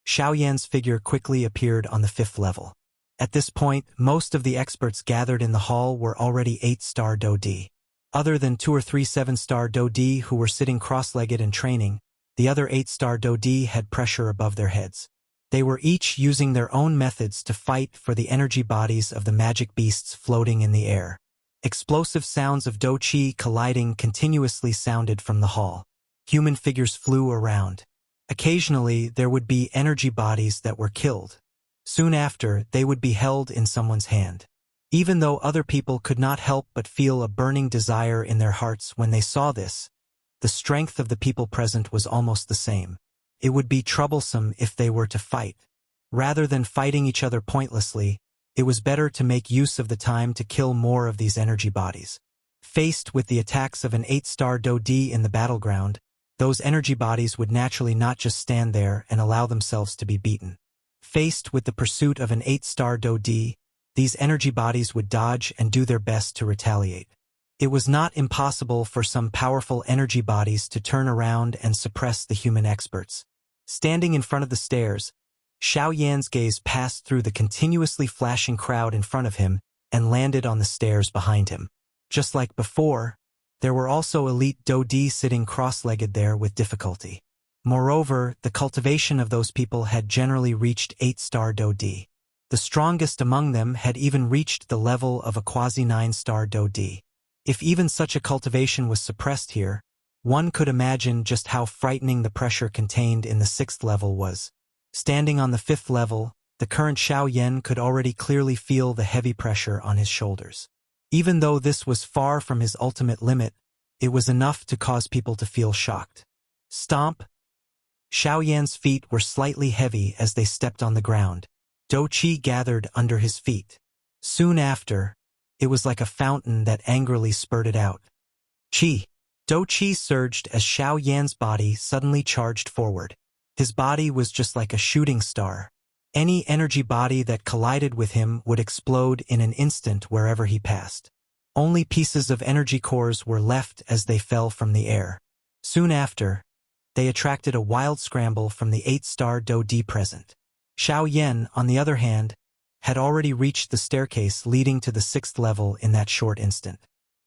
Xiao Yan's figure quickly appeared on the 5th level. At this point, most of the experts gathered in the hall were already 8-star Do-D. Other than 2 or 3 7-star Do-D who were sitting cross-legged and training, the other 8-star Do-D had pressure above their heads. They were each using their own methods to fight for the energy bodies of the magic beasts floating in the air. Explosive sounds of Do-Chi colliding continuously sounded from the hall. Human figures flew around. Occasionally, there would be energy bodies that were killed. Soon after, they would be held in someone's hand. Even though other people could not help but feel a burning desire in their hearts when they saw this, the strength of the people present was almost the same. It would be troublesome if they were to fight. Rather than fighting each other pointlessly, it was better to make use of the time to kill more of these energy bodies. Faced with the attacks of an 8-star Do-D in the battleground, those energy bodies would naturally not just stand there and allow themselves to be beaten. Faced with the pursuit of an 8-star Do-D, these energy bodies would dodge and do their best to retaliate. It was not impossible for some powerful energy bodies to turn around and suppress the human experts. Standing in front of the stairs, Xiao Yan's gaze passed through the continuously flashing crowd in front of him and landed on the stairs behind him. Just like before, there were also elite Do-D sitting cross-legged there with difficulty. Moreover, the cultivation of those people had generally reached 8-star Do-D. The strongest among them had even reached the level of a quasi-9-star Do-D. If even such a cultivation was suppressed here, one could imagine just how frightening the pressure contained in the 6th level was. Standing on the 5th level, the current Xiao Yan could already clearly feel the heavy pressure on his shoulders. Even though this was far from his ultimate limit, it was enough to cause people to feel shocked. Stomp! Xiao Yan's feet were slightly heavy as they stepped on the ground. Do-Chi gathered under his feet. Soon after, it was like a fountain that angrily spurted out. Chi! Do-Chi surged as Xiao Yan's body suddenly charged forward. His body was just like a shooting star. Any energy body that collided with him would explode in an instant wherever he passed. Only pieces of energy cores were left as they fell from the air. Soon after, they attracted a wild scramble from the 8-star Do-D present. Xiao Yan, on the other hand, had already reached the staircase leading to the 6th level in that short instant.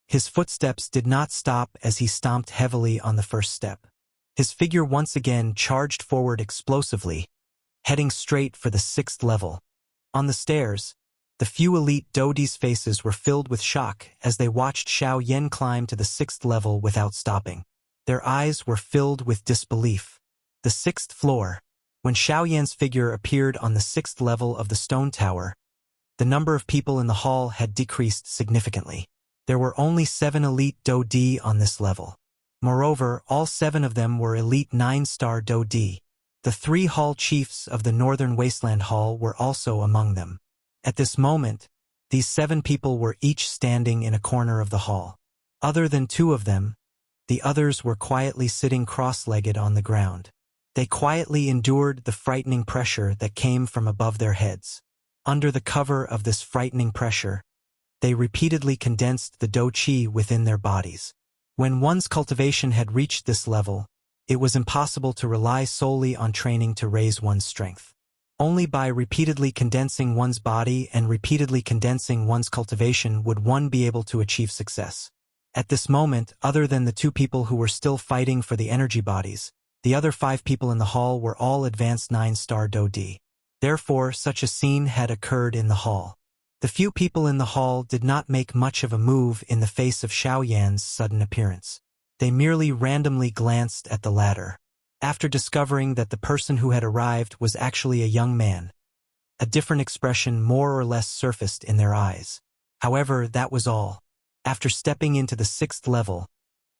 His footsteps did not stop as he stomped heavily on the first step. His figure once again charged forward explosively, heading straight for the 6th level. On the stairs, the few elite Do-D's faces were filled with shock as they watched Xiao Yan climb to the 6th level without stopping. Their eyes were filled with disbelief. The 6th floor. When Xiao Yan's figure appeared on the 6th level of the stone tower, the number of people in the hall had decreased significantly. There were only 7 elite Do-D on this level. Moreover, all 7 of them were elite 9-star Do-D. The 3 hall chiefs of the Northern Wasteland Hall were also among them. At this moment, These 7 people were each standing in a corner of the hall. Other than 2 of them, the others were quietly sitting cross-legged on the ground. They quietly endured the frightening pressure that came from above their heads. Under the cover of this frightening pressure, they repeatedly condensed the Do Qi within their bodies. When one's cultivation had reached this level, it was impossible to rely solely on training to raise one's strength. Only by repeatedly condensing one's body and repeatedly condensing one's cultivation would one be able to achieve success. At this moment, other than the 2 people who were still fighting for the energy bodies, the other 5 people in the hall were all advanced 9-star Do Di. Therefore, such a scene had occurred in the hall. The few people in the hall did not make much of a move in the face of Xiao Yan's sudden appearance. They merely randomly glanced at the latter. After discovering that the person who had arrived was actually a young man, a different expression more or less surfaced in their eyes. However, that was all. After stepping into the 6th level,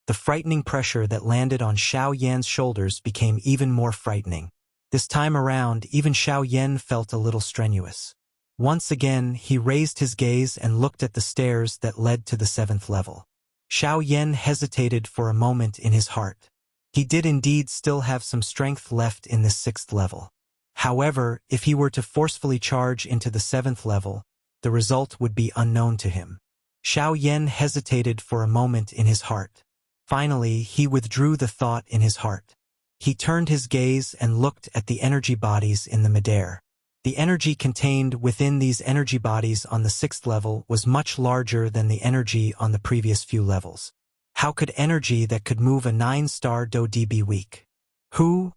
the frightening pressure that landed on Xiao Yan's shoulders became even more frightening. This time around, even Xiao Yan felt a little strenuous. Once again, he raised his gaze and looked at the stairs that led to the 7th level. Xiao Yan hesitated for a moment in his heart. He did indeed still have some strength left in this 6th level. However, if he were to forcefully charge into the 7th level, the result would be unknown to him. Xiao Yan hesitated for a moment in his heart. Finally, he withdrew the thought in his heart. He turned his gaze and looked at the energy bodies in the midair. The energy contained within these energy bodies on the 6th level was much larger than the energy on the previous few levels. How could energy that could move a 9-star Do Di be weak? Who?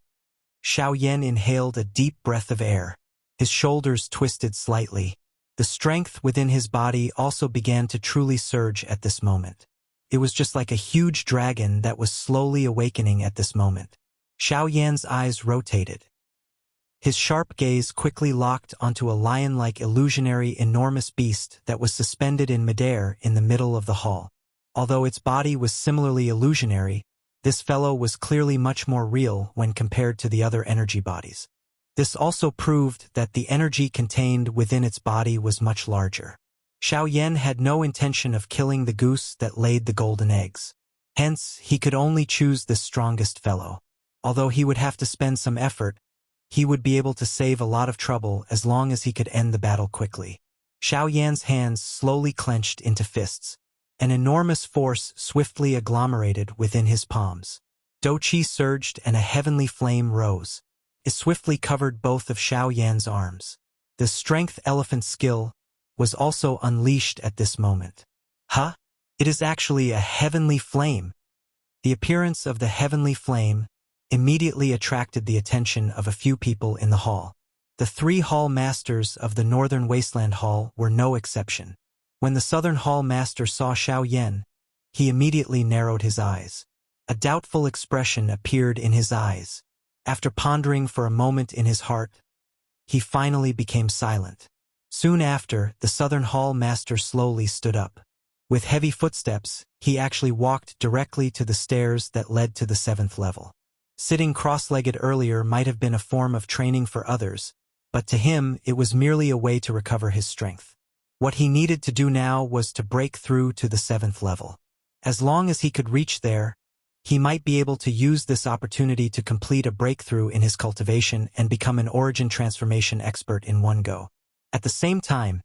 Xiao Yan inhaled a deep breath of air. His shoulders twisted slightly. The strength within his body also began to truly surge at this moment. It was just like a huge dragon that was slowly awakening at this moment. Xiao Yan's eyes rotated. His sharp gaze quickly locked onto a lion-like illusionary enormous beast that was suspended in midair in the middle of the hall. Although its body was similarly illusionary, this fellow was clearly much more real when compared to the other energy bodies. This also proved that the energy contained within its body was much larger. Xiao Yan had no intention of killing the goose that laid the golden eggs. Hence, he could only choose the strongest fellow. Although he would have to spend some effort, he would be able to save a lot of trouble as long as he could end the battle quickly. Xiao Yan's hands slowly clenched into fists. An enormous force swiftly agglomerated within his palms. Do Qi surged and a heavenly flame rose. It swiftly covered both of Xiao Yan's arms. The strength elephant skill was also unleashed at this moment. Huh? It is actually a heavenly flame. The appearance of the heavenly flame immediately attracted the attention of a few people in the hall. The 3 hall masters of the Northern Wasteland Hall were no exception. When the Southern Hall master saw Xiao Yan, he immediately narrowed his eyes. A doubtful expression appeared in his eyes. After pondering for a moment in his heart, he finally became silent. Soon after, the Southern Hall master slowly stood up. With heavy footsteps, he actually walked directly to the stairs that led to the 7th level. Sitting cross-legged earlier might have been a form of training for others, but to him it was merely a way to recover his strength. What he needed to do now was to break through to the 7th level. As long as he could reach there, he might be able to use this opportunity to complete a breakthrough in his cultivation and become an origin transformation expert in one go. At the same time,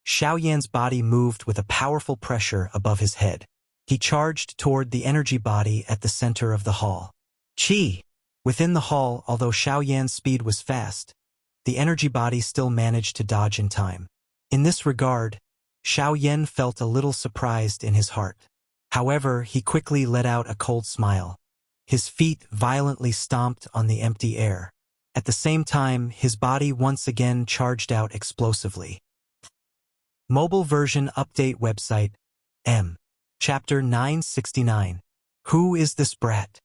Xiao Yan's body moved with a powerful pressure above his head. He charged toward the energy body at the center of the hall. Qi! Within the hall, although Xiao Yan's speed was fast, the energy body still managed to dodge in time. In this regard, Xiao Yan felt a little surprised in his heart. However, he quickly let out a cold smile. His feet violently stomped on the empty air. At the same time, his body once again charged out explosively. Mobile version update website, M. Chapter 969. Who is this brat?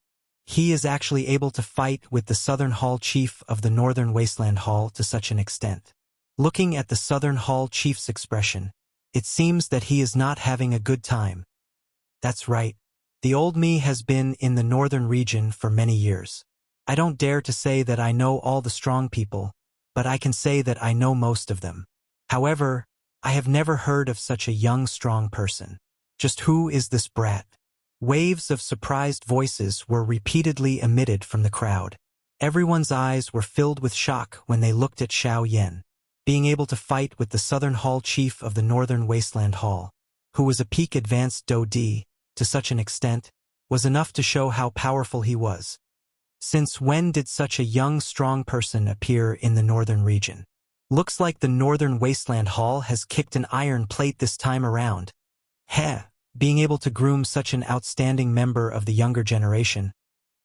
He is actually able to fight with the Southern Hall Chief of the Northern Wasteland Hall to such an extent. Looking at the Southern Hall Chief's expression, it seems that he is not having a good time. That's right. The old me has been in the northern region for many years. I don't dare to say that I know all the strong people, but I can say that I know most of them. However, I have never heard of such a young, strong person. Just who is this brat? Waves of surprised voices were repeatedly emitted from the crowd. Everyone's eyes were filled with shock when they looked at Xiao Yan. Being able to fight with the Southern Hall chief of the Northern Wasteland Hall, who was a peak advanced Do Di, to such an extent, was enough to show how powerful he was. Since when did such a young, strong person appear in the northern region? Looks like the Northern Wasteland Hall has kicked an iron plate this time around. Heh, being able to groom such an outstanding member of the younger generation,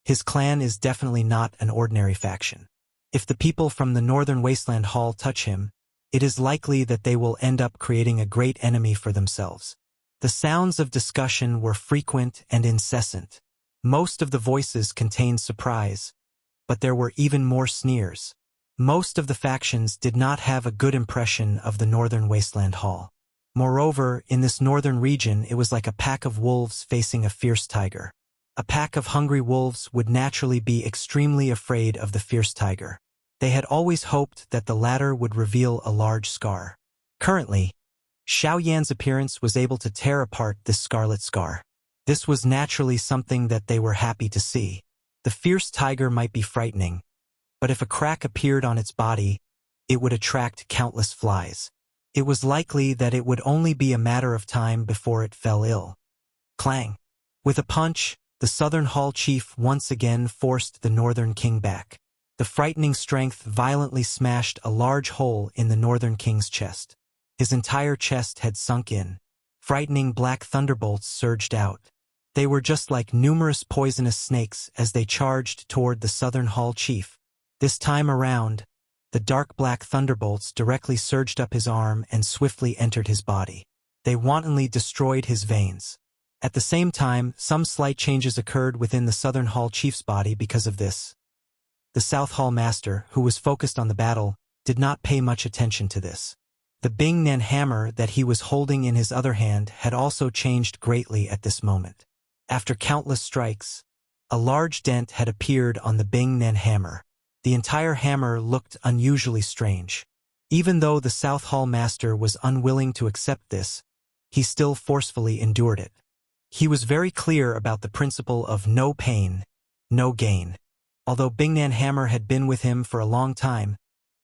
his clan is definitely not an ordinary faction. If the people from the Northern Wasteland Hall touch him, it is likely that they will end up creating a great enemy for themselves. The sounds of discussion were frequent and incessant. Most of the voices contained surprise, but there were even more sneers. Most of the factions did not have a good impression of the Northern Wasteland Hall. Moreover, in this northern region it was like a pack of wolves facing a fierce tiger. A pack of hungry wolves would naturally be extremely afraid of the fierce tiger. They had always hoped that the latter would reveal a large scar. Currently, Xiao Yan's appearance was able to tear apart this scarlet scar. This was naturally something that they were happy to see. The fierce tiger might be frightening, but if a crack appeared on its body, it would attract countless flies. It was likely that it would only be a matter of time before it fell ill. Clang! With a punch, the Southern Hall chief once again forced the Northern King back. The frightening strength violently smashed a large hole in the Northern King's chest. His entire chest had sunk in. Frightening black thunderbolts surged out. They were just like numerous poisonous snakes as they charged toward the Southern Hall chief. This time around, the dark black thunderbolts directly surged up his arm and swiftly entered his body. They wantonly destroyed his veins. At the same time, some slight changes occurred within the Southern Hall chief's body because of this. The South Hall master, who was focused on the battle, did not pay much attention to this. The Bing Nan hammer that he was holding in his other hand had also changed greatly at this moment. After countless strikes, a large dent had appeared on the Bing Nan hammer. The entire hammer looked unusually strange. Even though the South Hall master was unwilling to accept this, he still forcefully endured it. He was very clear about the principle of no pain, no gain. Although Bing Nan hammer had been with him for a long time,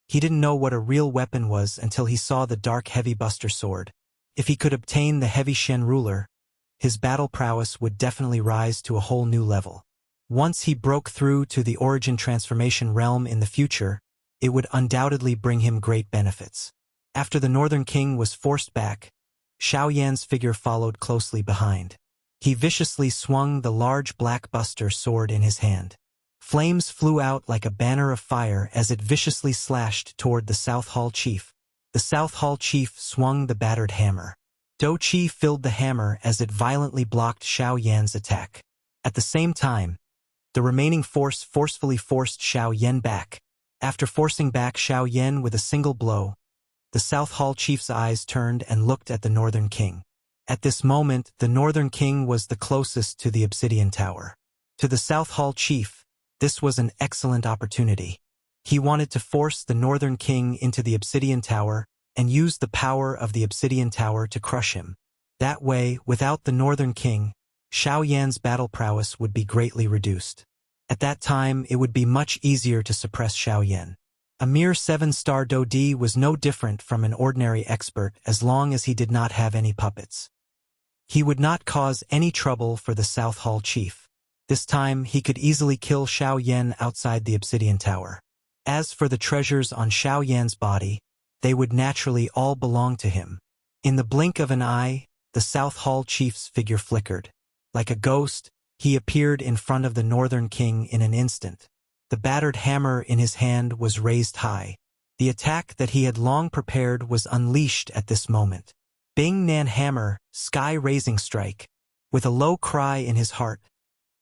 he didn't know what a real weapon was until he saw the dark heavy buster sword. If he could obtain the heavy Shen ruler, his battle prowess would definitely rise to a whole new level. Once he broke through to the origin transformation realm in the future, it would undoubtedly bring him great benefits. After the Northern King was forced back, Xiao Yan's figure followed closely behind. He viciously swung the large black buster sword in his hand. Flames flew out like a banner of fire as it viciously slashed toward the South Hall chief. The South Hall chief swung the battered hammer. Do Chi filled the hammer as it violently blocked Xiao Yan's attack. At the same time, the remaining force forcefully forced Xiao Yan back. After forcing back Xiao Yan with a single blow, the South Hall chief's eyes turned and looked at the Northern King. At this moment, the Northern King was the closest to the Obsidian Tower. To the South Hall chief, this was an excellent opportunity. He wanted to force the Northern King into the Obsidian Tower and use the power of the Obsidian Tower to crush him. That way, without the Northern King, Xiao Yan's battle prowess would be greatly reduced. At that time, it would be much easier to suppress Xiao Yan. A mere 7-star Do Di was no different from an ordinary expert as long as he did not have any puppets. He would not cause any trouble for the South Hall chief. This time, he could easily kill Xiao Yan outside the Obsidian Tower. As for the treasures on Xiao Yan's body, they would naturally all belong to him. In the blink of an eye, the South Hall chief's figure flickered. Like a ghost, he appeared in front of the Northern King in an instant. The battered hammer in his hand was raised high. The attack that he had long prepared was unleashed at this moment. Bing Nan hammer, sky-raising strike. With a low cry in his heart,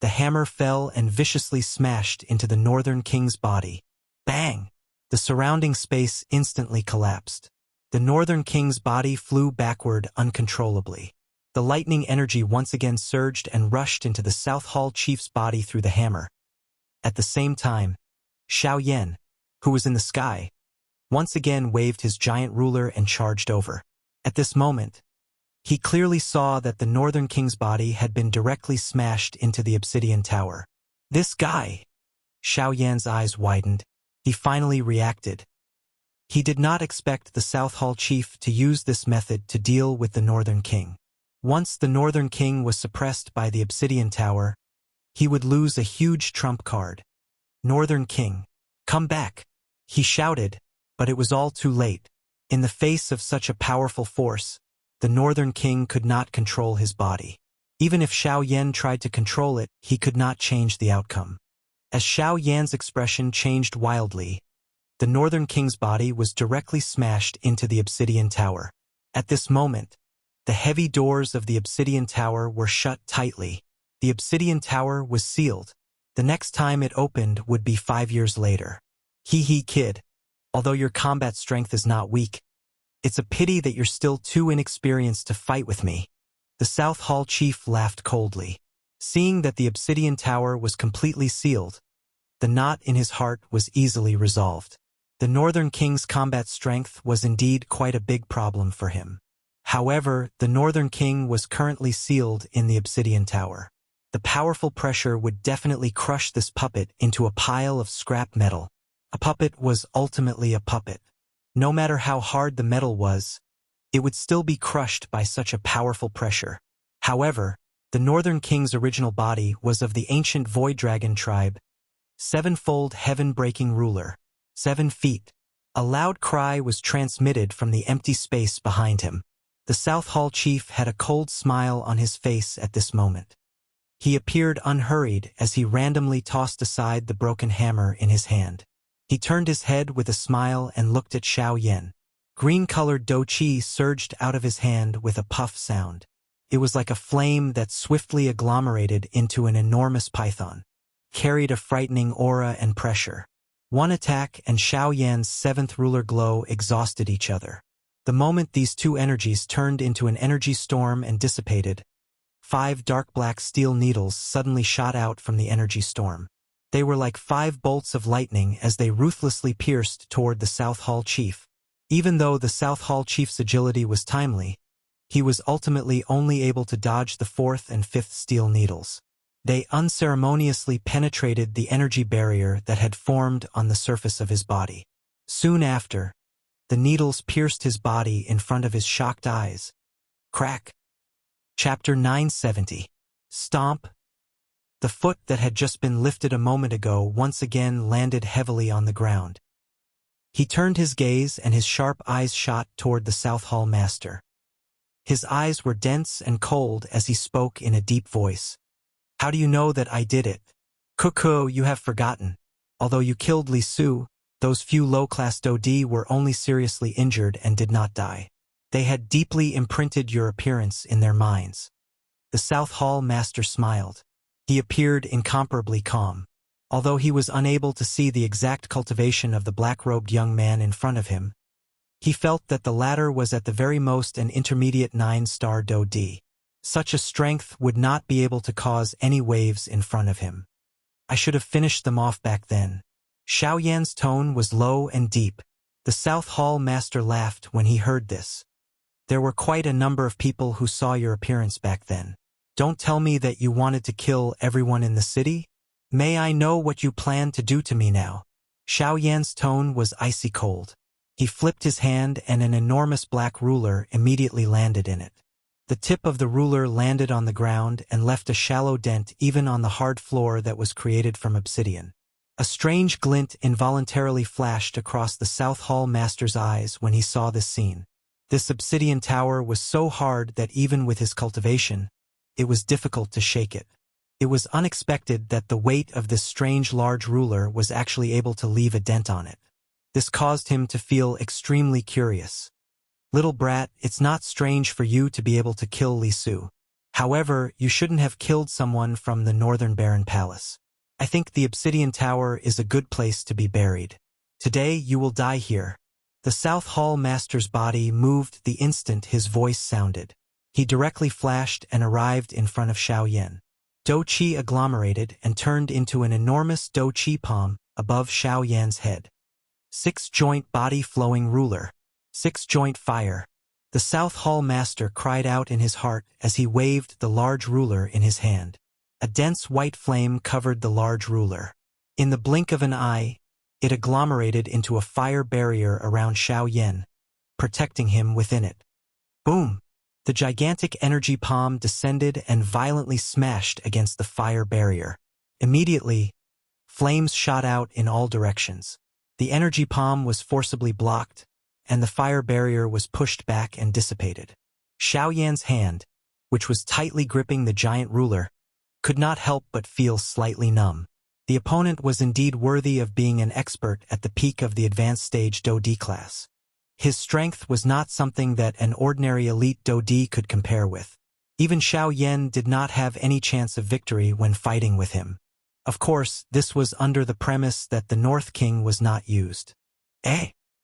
the hammer fell and viciously smashed into the Northern King's body. Bang! The surrounding space instantly collapsed. The Northern King's body flew backward uncontrollably. The lightning energy once again surged and rushed into the South Hall chief's body through the hammer. At the same time, Xiao Yan, who was in the sky, once again waved his giant ruler and charged over. At this moment, he clearly saw that the Northern King's body had been directly smashed into the obsidian tower. This guy! Xiao Yan's eyes widened. He finally reacted. He did not expect the South Hall chief to use this method to deal with the Northern King. Once the Northern King was suppressed by the obsidian tower, he would lose a huge trump card. Northern King, come back! He shouted, but it was all too late. In the face of such a powerful force, the Northern King could not control his body. Even if Xiao Yan tried to control it, he could not change the outcome. As Xiao Yan's expression changed wildly, the Northern King's body was directly smashed into the obsidian tower. At this moment, the heavy doors of the obsidian tower were shut tightly. The obsidian tower was sealed. The next time it opened would be 5 years later. Hee kid, although your combat strength is not weak, it's a pity that you're still too inexperienced to fight with me. The South Hall chief laughed coldly. Seeing that the obsidian tower was completely sealed, the knot in his heart was easily resolved. The Northern King's combat strength was indeed quite a big problem for him. However, the Northern King was currently sealed in the obsidian tower. The powerful pressure would definitely crush this puppet into a pile of scrap metal. A puppet was ultimately a puppet. No matter how hard the metal was, it would still be crushed by such a powerful pressure. However, the Northern King's original body was of the ancient Void Dragon tribe, sevenfold heaven-breaking ruler, 7 feet. A loud cry was transmitted from the empty space behind him. The South Hall chief had a cold smile on his face at this moment. He appeared unhurried as he randomly tossed aside the broken hammer in his hand. He turned his head with a smile and looked at Xiao Yan. Green-colored dou qi surged out of his hand with a puff sound. It was like a flame that swiftly agglomerated into an enormous python. Carried a frightening aura and pressure. One attack and Xiao Yan's 7th ruler glow exhausted each other. The moment these two energies turned into an energy storm and dissipated, 5 dark black steel needles suddenly shot out from the energy storm. They were like 5 bolts of lightning as they ruthlessly pierced toward the South Hall chief. Even though the South Hall chief's agility was timely, he was ultimately only able to dodge the 4th and 5th steel needles. They unceremoniously penetrated the energy barrier that had formed on the surface of his body. Soon after, the needles pierced his body in front of his shocked eyes. Crack. Chapter 970. Stomp. The foot that had just been lifted a moment ago once again landed heavily on the ground. He turned his gaze and his sharp eyes shot toward the South Hall master. His eyes were dense and cold as he spoke in a deep voice. How do you know that I did it? Cuckoo, you have forgotten. Although you killed Li Su, those few low-class Dodi were only seriously injured and did not die. They had deeply imprinted your appearance in their minds. The South Hall master smiled. He appeared incomparably calm. Although he was unable to see the exact cultivation of the black-robed young man in front of him, he felt that the latter was at the very most an intermediate 9-star Dodi. Such a strength would not be able to cause any waves in front of him. I should have finished them off back then. Xiao Yan's tone was low and deep. The South Hall master laughed when he heard this. There were quite a number of people who saw your appearance back then. Don't tell me that you wanted to kill everyone in the city? May I know what you plan to do to me now? Xiao Yan's tone was icy cold. He flipped his hand and an enormous black ruler immediately landed in it. The tip of the ruler landed on the ground and left a shallow dent even on the hard floor that was created from obsidian. A strange glint involuntarily flashed across the South Hall master's eyes when he saw this scene. This obsidian tower was so hard that even with his cultivation, it was difficult to shake it. It was unexpected that the weight of this strange large ruler was actually able to leave a dent on it. This caused him to feel extremely curious. Little brat, it's not strange for you to be able to kill Li Su. However, you shouldn't have killed someone from the Northern Baron Palace. I think the Obsidian Tower is a good place to be buried. Today you will die here. The South Hall master's body moved the instant his voice sounded. He directly flashed and arrived in front of Xiao Yan. Dou Qi agglomerated and turned into an enormous Dou Qi palm above Xiao Yan's head. 6-joint body flowing ruler. 6-joint fire. The South Hall master cried out in his heart as he waved the large ruler in his hand. A dense white flame covered the large ruler. In the blink of an eye, it agglomerated into a fire barrier around Xiao Yan, protecting him within it. Boom! The gigantic energy palm descended and violently smashed against the fire barrier. Immediately, flames shot out in all directions. The energy palm was forcibly blocked, and the fire barrier was pushed back and dissipated. Xiao Yan's hand, which was tightly gripping the giant ruler, could not help but feel slightly numb. The opponent was indeed worthy of being an expert at the peak of the advanced stage Do-D class. His strength was not something that an ordinary elite Do-D could compare with. Even Xiao Yan did not have any chance of victory when fighting with him. Of course, this was under the premise that the North King was not used.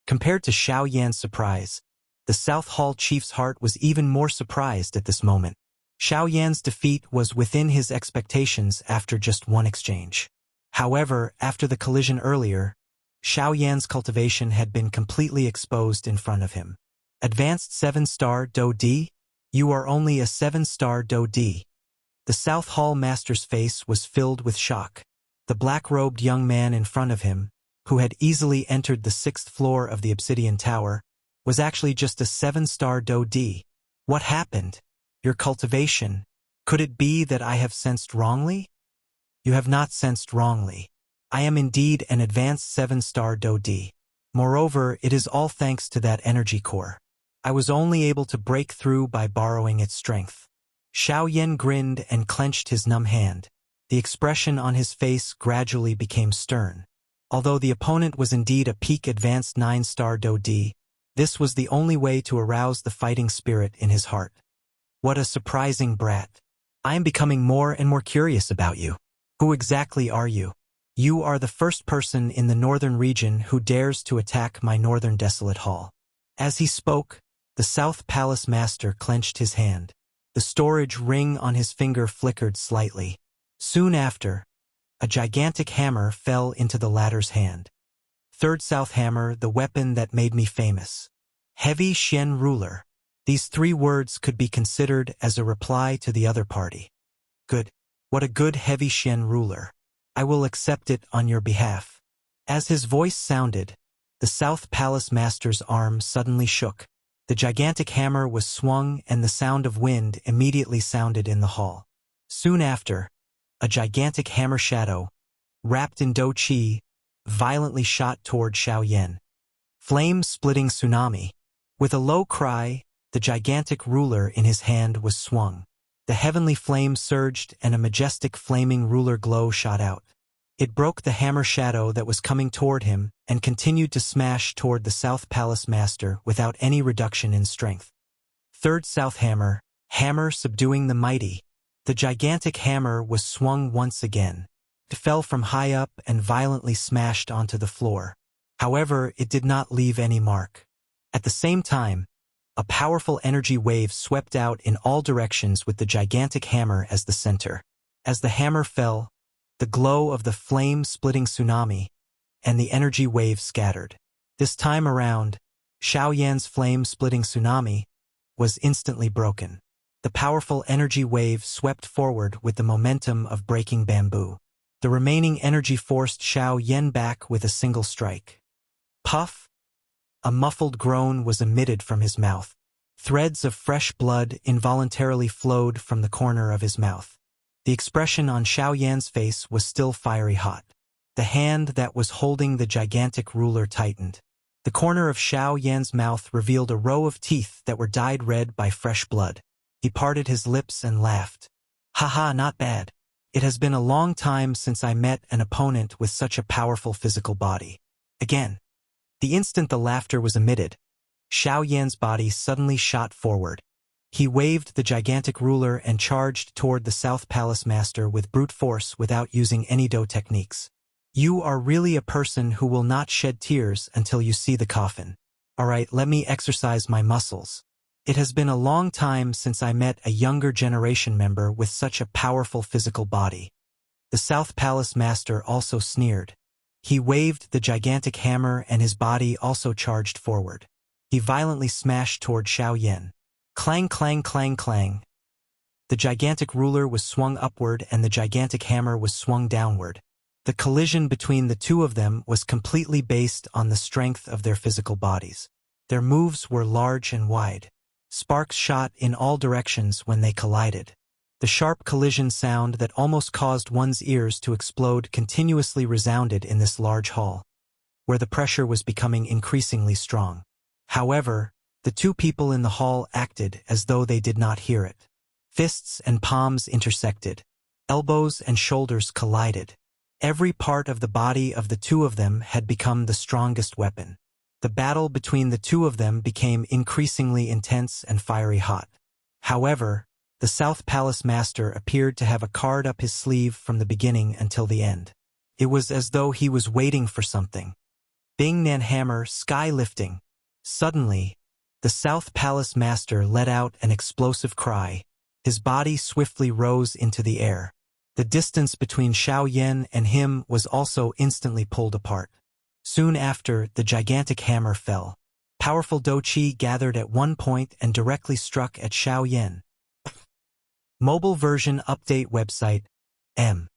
Compared to Xiao Yan's surprise, the South Hall chief's heart was even more surprised at this moment. Xiao Yan's defeat was within his expectations after just one exchange. However, after the collision earlier, Xiao Yan's cultivation had been completely exposed in front of him. Advanced 7-star Do-D? You are only a 7-star Do-D. The South Hall master's face was filled with shock. The black-robed young man in front of him, who had easily entered the 6th floor of the Obsidian Tower, was actually just a 7-star Do-D. What happened? Your cultivation. Could it be that I have sensed wrongly? You have not sensed wrongly. I am indeed an advanced 7-star Do-D. Moreover, it is all thanks to that energy core. I was only able to break through by borrowing its strength. Xiao Yan grinned and clenched his numb hand. The expression on his face gradually became stern. Although the opponent was indeed a peak advanced 9-star Do-D, this was the only way to arouse the fighting spirit in his heart. What a surprising brat. I am becoming more and more curious about you. Who exactly are you? You are the first person in the northern region who dares to attack my northern desolate hall. As he spoke, the South Palace master clenched his hand. The storage ring on his finger flickered slightly. Soon after, a gigantic hammer fell into the latter's hand. Third South Hammer, the weapon that made me famous. Heavy Xian ruler. These 3 words could be considered as a reply to the other party. Good. What a good heavy Xian ruler. I will accept it on your behalf. As his voice sounded, the South Palace master's arm suddenly shook. The gigantic hammer was swung and the sound of wind immediately sounded in the hall. Soon after, a gigantic hammer shadow, wrapped in Do-Chi, violently shot toward Xiao Yan. Flame-splitting tsunami. With a low cry, the gigantic ruler in his hand was swung. The heavenly flame surged and a majestic flaming ruler glow shot out. It broke the hammer shadow that was coming toward him and continued to smash toward the South Palace master without any reduction in strength. Third South Hammer, hammer subduing the mighty. The gigantic hammer was swung once again. It fell from high up and violently smashed onto the floor. However, it did not leave any mark. At the same time, a powerful energy wave swept out in all directions with the gigantic hammer as the center. As the hammer fell, the glow of the flame-splitting tsunami and the energy wave scattered. This time around, Xiao Yan's flame-splitting tsunami was instantly broken. The powerful energy wave swept forward with the momentum of breaking bamboo. The remaining energy forced Xiao Yan back with a single strike. Puff! A muffled groan was emitted from his mouth. Threads of fresh blood involuntarily flowed from the corner of his mouth. The expression on Xiao Yan's face was still fiery hot. The hand that was holding the gigantic ruler tightened. The corner of Xiao Yan's mouth revealed a row of teeth that were dyed red by fresh blood. He parted his lips and laughed. Haha, not bad. It has been a long time since I met an opponent with such a powerful physical body. Again. The instant the laughter was emitted, Xiao Yan's body suddenly shot forward. He waved the gigantic ruler and charged toward the South Palace master with brute force without using any Do techniques. You are really a person who will not shed tears until you see the coffin. Alright, let me exercise my muscles. It has been a long time since I met a younger generation member with such a powerful physical body. The South Palace master also sneered. He waved the gigantic hammer and his body also charged forward. He violently smashed toward Xiao Yan. Clang, clang, clang, clang. The gigantic ruler was swung upward and the gigantic hammer was swung downward. The collision between the two of them was completely based on the strength of their physical bodies. Their moves were large and wide. Sparks shot in all directions when they collided. The sharp collision sound that almost caused one's ears to explode continuously resounded in this large hall, where the pressure was becoming increasingly strong. However, the two people in the hall acted as though they did not hear it. Fists and palms intersected. Elbows and shoulders collided. Every part of the body of the two of them had become the strongest weapon. The battle between the two of them became increasingly intense and fiery hot. However, the South Palace Master appeared to have a card up his sleeve from the beginning until the end. It was as though he was waiting for something. Bing Nan Hammer, sky lifting. Suddenly, the South Palace Master let out an explosive cry. His body swiftly rose into the air. The distance between Xiao Yan and him was also instantly pulled apart. Soon after, the gigantic hammer fell. Powerful Do Qi gathered at one point and directly struck at Xiao Yan. Mobile version update website. M.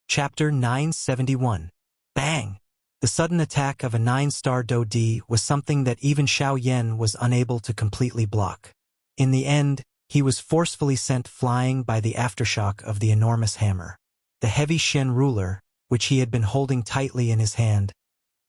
Chapter 971. Bang! The sudden attack of a 9-star Do Di was something that even Xiao Yan was unable to completely block. In the end, he was forcefully sent flying by the aftershock of the enormous hammer. The heavy Shen ruler, which he had been holding tightly in his hand,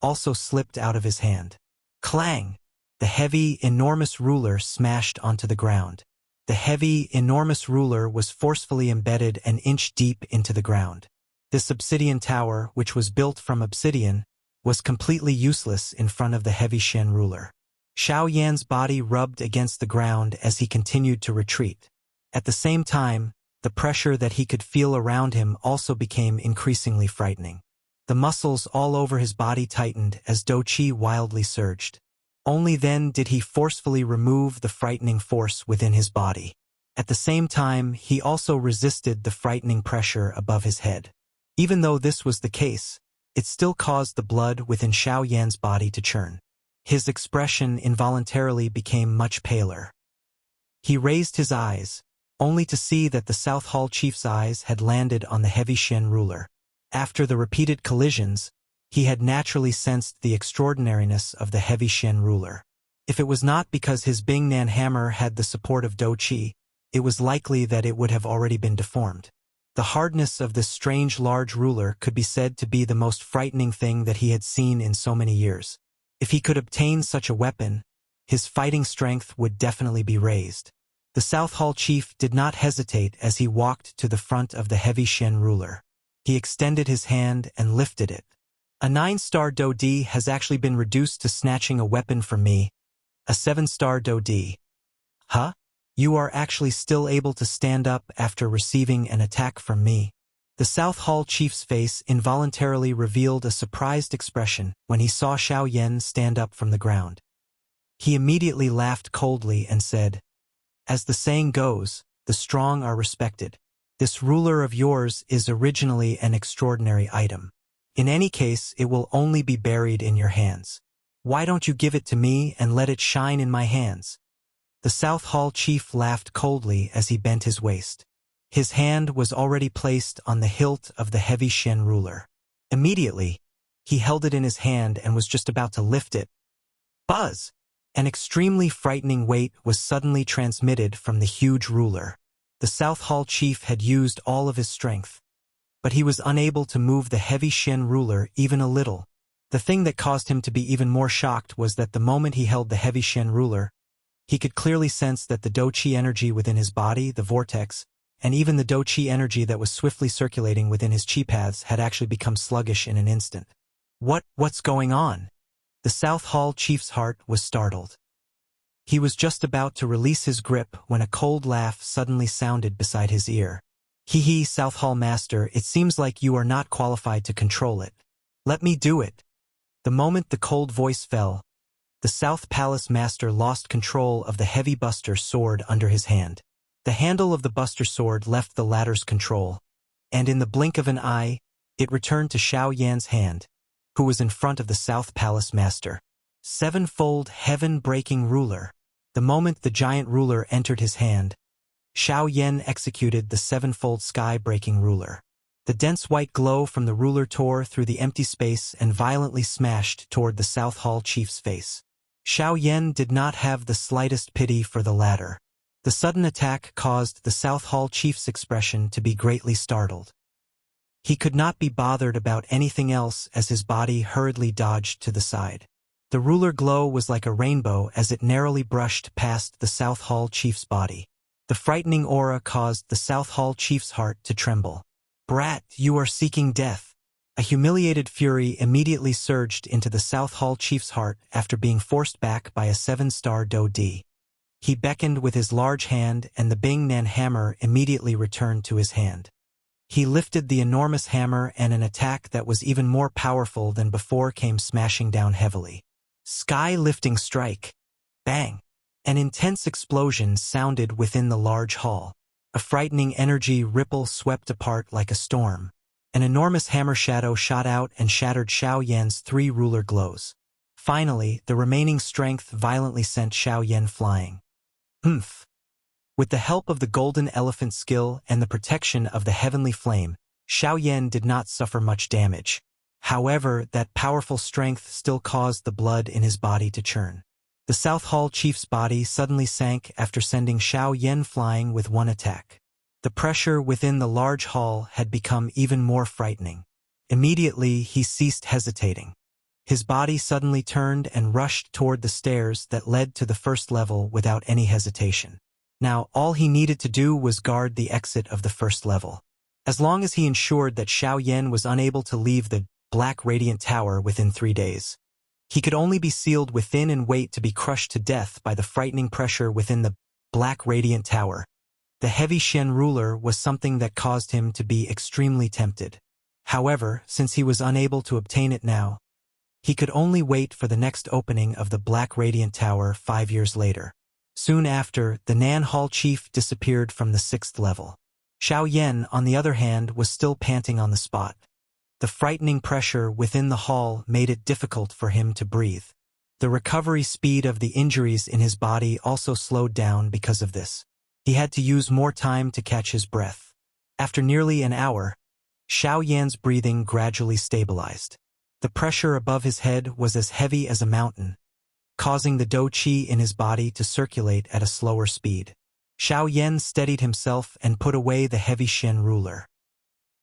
also slipped out of his hand. Clang! The heavy, enormous ruler smashed onto the ground. The heavy, enormous ruler was forcefully embedded an inch deep into the ground. This obsidian tower, which was built from obsidian, was completely useless in front of the heavy Shen ruler. Xiao Yan's body rubbed against the ground as he continued to retreat. At the same time, the pressure that he could feel around him also became increasingly frightening. The muscles all over his body tightened as Do Qi wildly surged. Only then did he forcefully remove the frightening force within his body. At the same time, he also resisted the frightening pressure above his head. Even though this was the case, it still caused the blood within Xiao Yan's body to churn. His expression involuntarily became much paler. He raised his eyes, only to see that the South Hall chief's eyes had landed on the heavy Shen ruler. After the repeated collisions, he had naturally sensed the extraordinariness of the heavy Shen ruler. If it was not because his Bing Nan hammer had the support of Do Qi, it was likely that it would have already been deformed. The hardness of this strange large ruler could be said to be the most frightening thing that he had seen in so many years. If he could obtain such a weapon, his fighting strength would definitely be raised. The South Hall chief did not hesitate as he walked to the front of the heavy Shen ruler. He extended his hand and lifted it. A 9-star Do Di has actually been reduced to snatching a weapon from me. A 7-star Do Di. Huh? You are actually still able to stand up after receiving an attack from me. The South Hall chief's face involuntarily revealed a surprised expression when he saw Xiao Yan stand up from the ground. He immediately laughed coldly and said, "As the saying goes, the strong are respected. This ruler of yours is originally an extraordinary item. In any case, it will only be buried in your hands. Why don't you give it to me and let it shine in my hands?" The South Hall chief laughed coldly as he bent his waist. His hand was already placed on the hilt of the heavy Shen ruler. Immediately, he held it in his hand and was just about to lift it. Buzz! An extremely frightening weight was suddenly transmitted from the huge ruler. The South Hall chief had used all of his strength, but he was unable to move the heavy Shen ruler even a little. The thing that caused him to be even more shocked was that the moment he held the heavy Shen ruler, he could clearly sense that the Do Qi energy within his body, the vortex, and even the Do Qi energy that was swiftly circulating within his Qi paths had actually become sluggish in an instant. What's going on? The South Hall chief's heart was startled. He was just about to release his grip when a cold laugh suddenly sounded beside his ear. "Hee, South Hall Master, it seems like you are not qualified to control it. Let me do it." The moment the cold voice fell, the South Palace Master lost control of the heavy Buster sword under his hand. The handle of the Buster sword left the latter's control, and in the blink of an eye, it returned to Xiao Yan's hand, who was in front of the South Palace Master. Sevenfold heaven-breaking ruler. The moment the giant ruler entered his hand, Xiao Yan executed the sevenfold sky-breaking ruler. The dense white glow from the ruler tore through the empty space and violently smashed toward the South Hall chief's face. Xiao Yan did not have the slightest pity for the latter. The sudden attack caused the South Hall chief's expression to be greatly startled. He could not be bothered about anything else as his body hurriedly dodged to the side. The ruler glow was like a rainbow as it narrowly brushed past the South Hall chief's body. The frightening aura caused the South Hall chief's heart to tremble. "Brat, you are seeking death." A humiliated fury immediately surged into the South Hall chief's heart after being forced back by a 7-star Do D. He beckoned with his large hand and the Bing Nan hammer immediately returned to his hand. He lifted the enormous hammer and an attack that was even more powerful than before came smashing down heavily. Sky-lifting strike. Bang! An intense explosion sounded within the large hall. A frightening energy ripple swept apart like a storm. An enormous hammer shadow shot out and shattered Xiao Yan's 3 ruler glows. Finally, the remaining strength violently sent Xiao Yan flying. Humph! With the help of the golden elephant skill and the protection of the heavenly flame, Xiao Yan did not suffer much damage. However, that powerful strength still caused the blood in his body to churn. The South Hall chief's body suddenly sank after sending Xiao Yan flying with one attack. The pressure within the large hall had become even more frightening. Immediately, he ceased hesitating. His body suddenly turned and rushed toward the stairs that led to the first level without any hesitation. Now, all he needed to do was guard the exit of the first level. As long as he ensured that Xiao Yan was unable to leave the Black Radiant Tower within 3 days, he could only be sealed within and wait to be crushed to death by the frightening pressure within the Black Radiant Tower. The heavy Shen ruler was something that caused him to be extremely tempted. However, since he was unable to obtain it now, he could only wait for the next opening of the Black Radiant Tower 5 years later. Soon after, the Nan Hall chief disappeared from the 6th level. Xiao Yan, on the other hand, was still panting on the spot. The frightening pressure within the hall made it difficult for him to breathe. The recovery speed of the injuries in his body also slowed down because of this. He had to use more time to catch his breath. After nearly an hour, Xiao Yan's breathing gradually stabilized. The pressure above his head was as heavy as a mountain, causing the Do Qi in his body to circulate at a slower speed. Xiao Yan steadied himself and put away the heavy Shen ruler.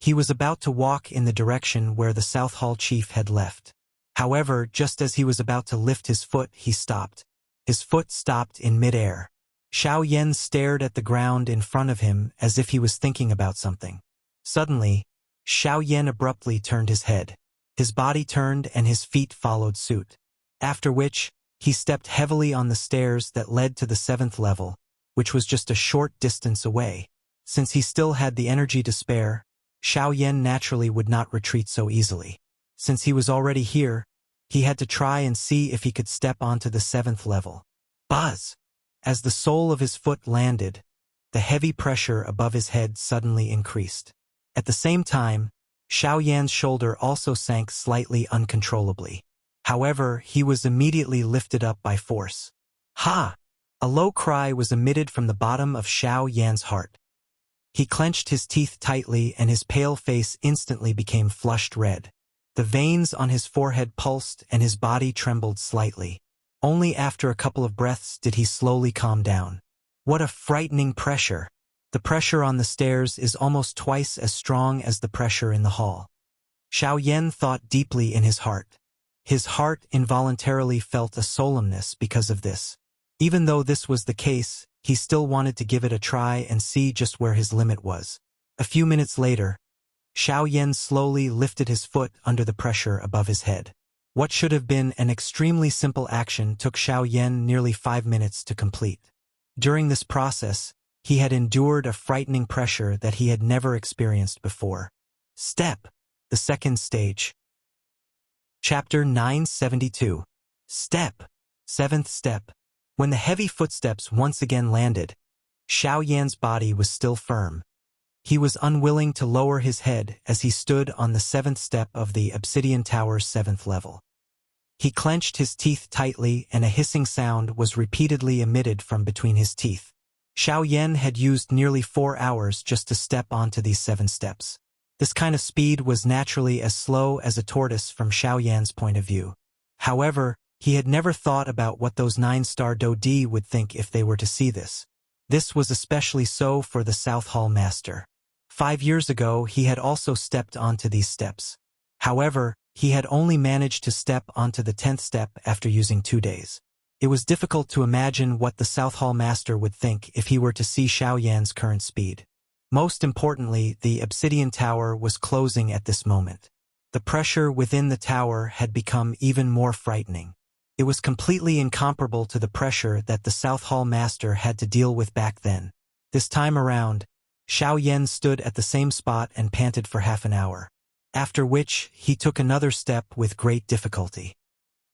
He was about to walk in the direction where the South Hall chief had left. However, just as he was about to lift his foot, he stopped. His foot stopped in midair. Xiao Yan stared at the ground in front of him as if he was thinking about something. Suddenly, Xiao Yan abruptly turned his head. His body turned and his feet followed suit. After which, he stepped heavily on the stairs that led to the 7th level, which was just a short distance away. Since he still had the energy to spare, Xiao Yan naturally would not retreat so easily. Since he was already here, he had to try and see if he could step onto the 7th level. Buzz! As the sole of his foot landed, the heavy pressure above his head suddenly increased. At the same time, Xiao Yan's shoulder also sank slightly uncontrollably. However, he was immediately lifted up by force. Ha! A low cry was emitted from the bottom of Xiao Yan's heart. He clenched his teeth tightly and his pale face instantly became flushed red. The veins on his forehead pulsed and his body trembled slightly. Only after a couple of breaths did he slowly calm down. What a frightening pressure! The pressure on the stairs is almost twice as strong as the pressure in the hall. Xiao Yan thought deeply in his heart. His heart involuntarily felt a solemnness because of this. Even though this was the case, he still wanted to give it a try and see just where his limit was. A few minutes later, Xiao Yan slowly lifted his foot under the pressure above his head. What should have been an extremely simple action took Xiao Yan nearly 5 minutes to complete. During this process, he had endured a frightening pressure that he had never experienced before. Step, the 2nd stage. Chapter 972. Step, 7th step. When the heavy footsteps once again landed, Xiao Yan's body was still firm. He was unwilling to lower his head as he stood on the 7th step of the Obsidian Tower's 7th level. He clenched his teeth tightly and a hissing sound was repeatedly emitted from between his teeth. Xiao Yan had used nearly 4 hours just to step onto these 7 steps. This kind of speed was naturally as slow as a tortoise from Xiao Yan's point of view. However, he had never thought about what those 9-star Dodi would think if they were to see this. This was especially so for the South Hall Master. 5 years ago he had also stepped onto these steps. However, he had only managed to step onto the 10th step after using 2 days. It was difficult to imagine what the South Hall Master would think if he were to see Xiao Yan's current speed. Most importantly, the obsidian tower was closing at this moment. The pressure within the tower had become even more frightening. It was completely incomparable to the pressure that the South Hall Master had to deal with back then. This time around, Xiao Yan stood at the same spot and panted for half an hour. After which, he took another step with great difficulty.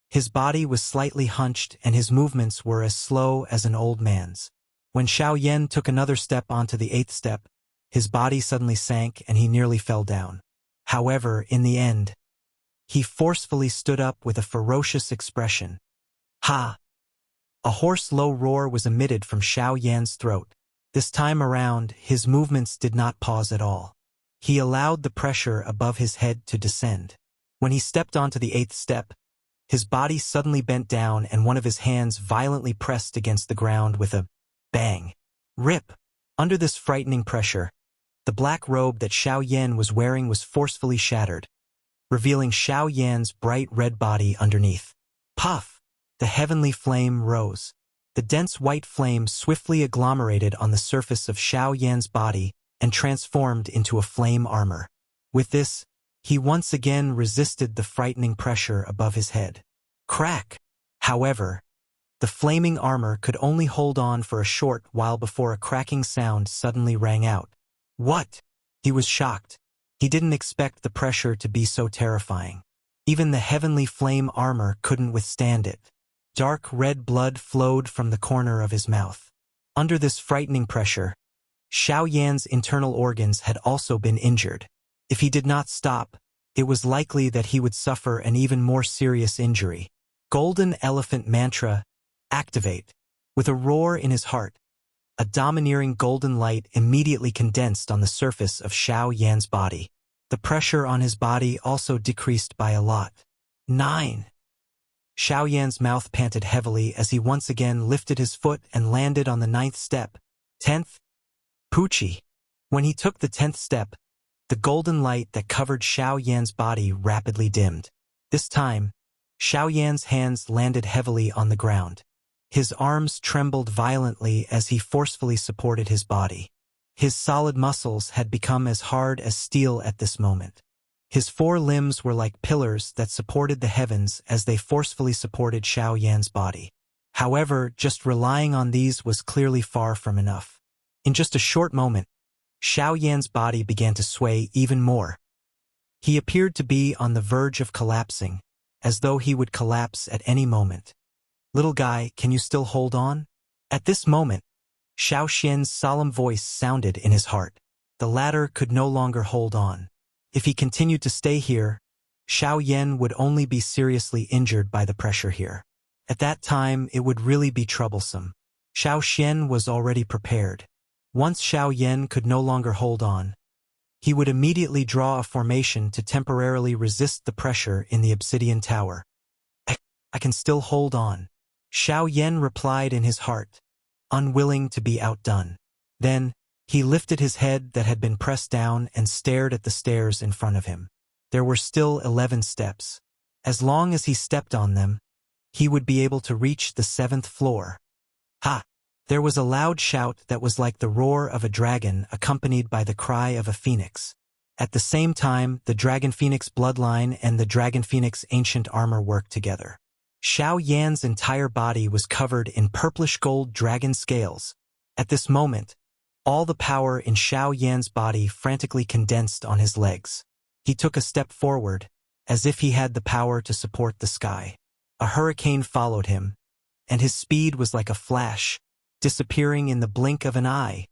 His body was slightly hunched and his movements were as slow as an old man's. When Xiao Yan took another step onto the 8th step, his body suddenly sank and he nearly fell down. However, in the end, he forcefully stood up with a ferocious expression. Ha! A hoarse low roar was emitted from Xiao Yan's throat. This time around, his movements did not pause at all. He allowed the pressure above his head to descend. When he stepped onto the 8th step, his body suddenly bent down and one of his hands violently pressed against the ground with a bang. Rip! Under this frightening pressure, the black robe that Xiao Yan was wearing was forcefully shattered, revealing Xiao Yan's bright red body underneath. Puff! The heavenly flame rose. The dense white flame swiftly agglomerated on the surface of Xiao Yan's body and transformed into a flame armor. With this, he once again resisted the frightening pressure above his head. Crack! However, the flaming armor could only hold on for a short while before a cracking sound suddenly rang out. What? He was shocked. He didn't expect the pressure to be so terrifying. Even the heavenly flame armor couldn't withstand it. Dark red blood flowed from the corner of his mouth. Under this frightening pressure, Xiao Yan's internal organs had also been injured. If he did not stop, it was likely that he would suffer an even more serious injury. Golden Elephant Mantra, activate. With a roar in his heart, a domineering golden light immediately condensed on the surface of Xiao Yan's body. The pressure on his body also decreased by a lot. 9. Xiao Yan's mouth panted heavily as he once again lifted his foot and landed on the 9th step. 10th. Poochie. When he took the 10th step, the golden light that covered Xiao Yan's body rapidly dimmed. This time, Xiao Yan's hands landed heavily on the ground. His arms trembled violently as he forcefully supported his body. His solid muscles had become as hard as steel at this moment. His 4 limbs were like pillars that supported the heavens as they forcefully supported Xiao Yan's body. However, just relying on these was clearly far from enough. In just a short moment, Xiao Yan's body began to sway even more. He appeared to be on the verge of collapsing, as though he would collapse at any moment. Little guy, can you still hold on? At this moment, Xiao Xian's solemn voice sounded in his heart. The latter could no longer hold on. If he continued to stay here, Xiao Yan would only be seriously injured by the pressure here. At that time, it would really be troublesome. Xiao Xian was already prepared. Once Xiao Yan could no longer hold on, he would immediately draw a formation to temporarily resist the pressure in the obsidian tower. I can still hold on, Xiao Yan replied in his heart, unwilling to be outdone. Then, he lifted his head that had been pressed down and stared at the stairs in front of him. There were still 11 steps. As long as he stepped on them, he would be able to reach the 7th floor. Ha! There was a loud shout that was like the roar of a dragon accompanied by the cry of a phoenix. At the same time, the Dragon Phoenix bloodline and the Dragon Phoenix ancient armor worked together. Xiao Yan's entire body was covered in purplish gold dragon scales. At this moment, all the power in Xiao Yan's body frantically condensed on his legs. He took a step forward, as if he had the power to support the sky. A hurricane followed him, and his speed was like a flash, disappearing in the blink of an eye.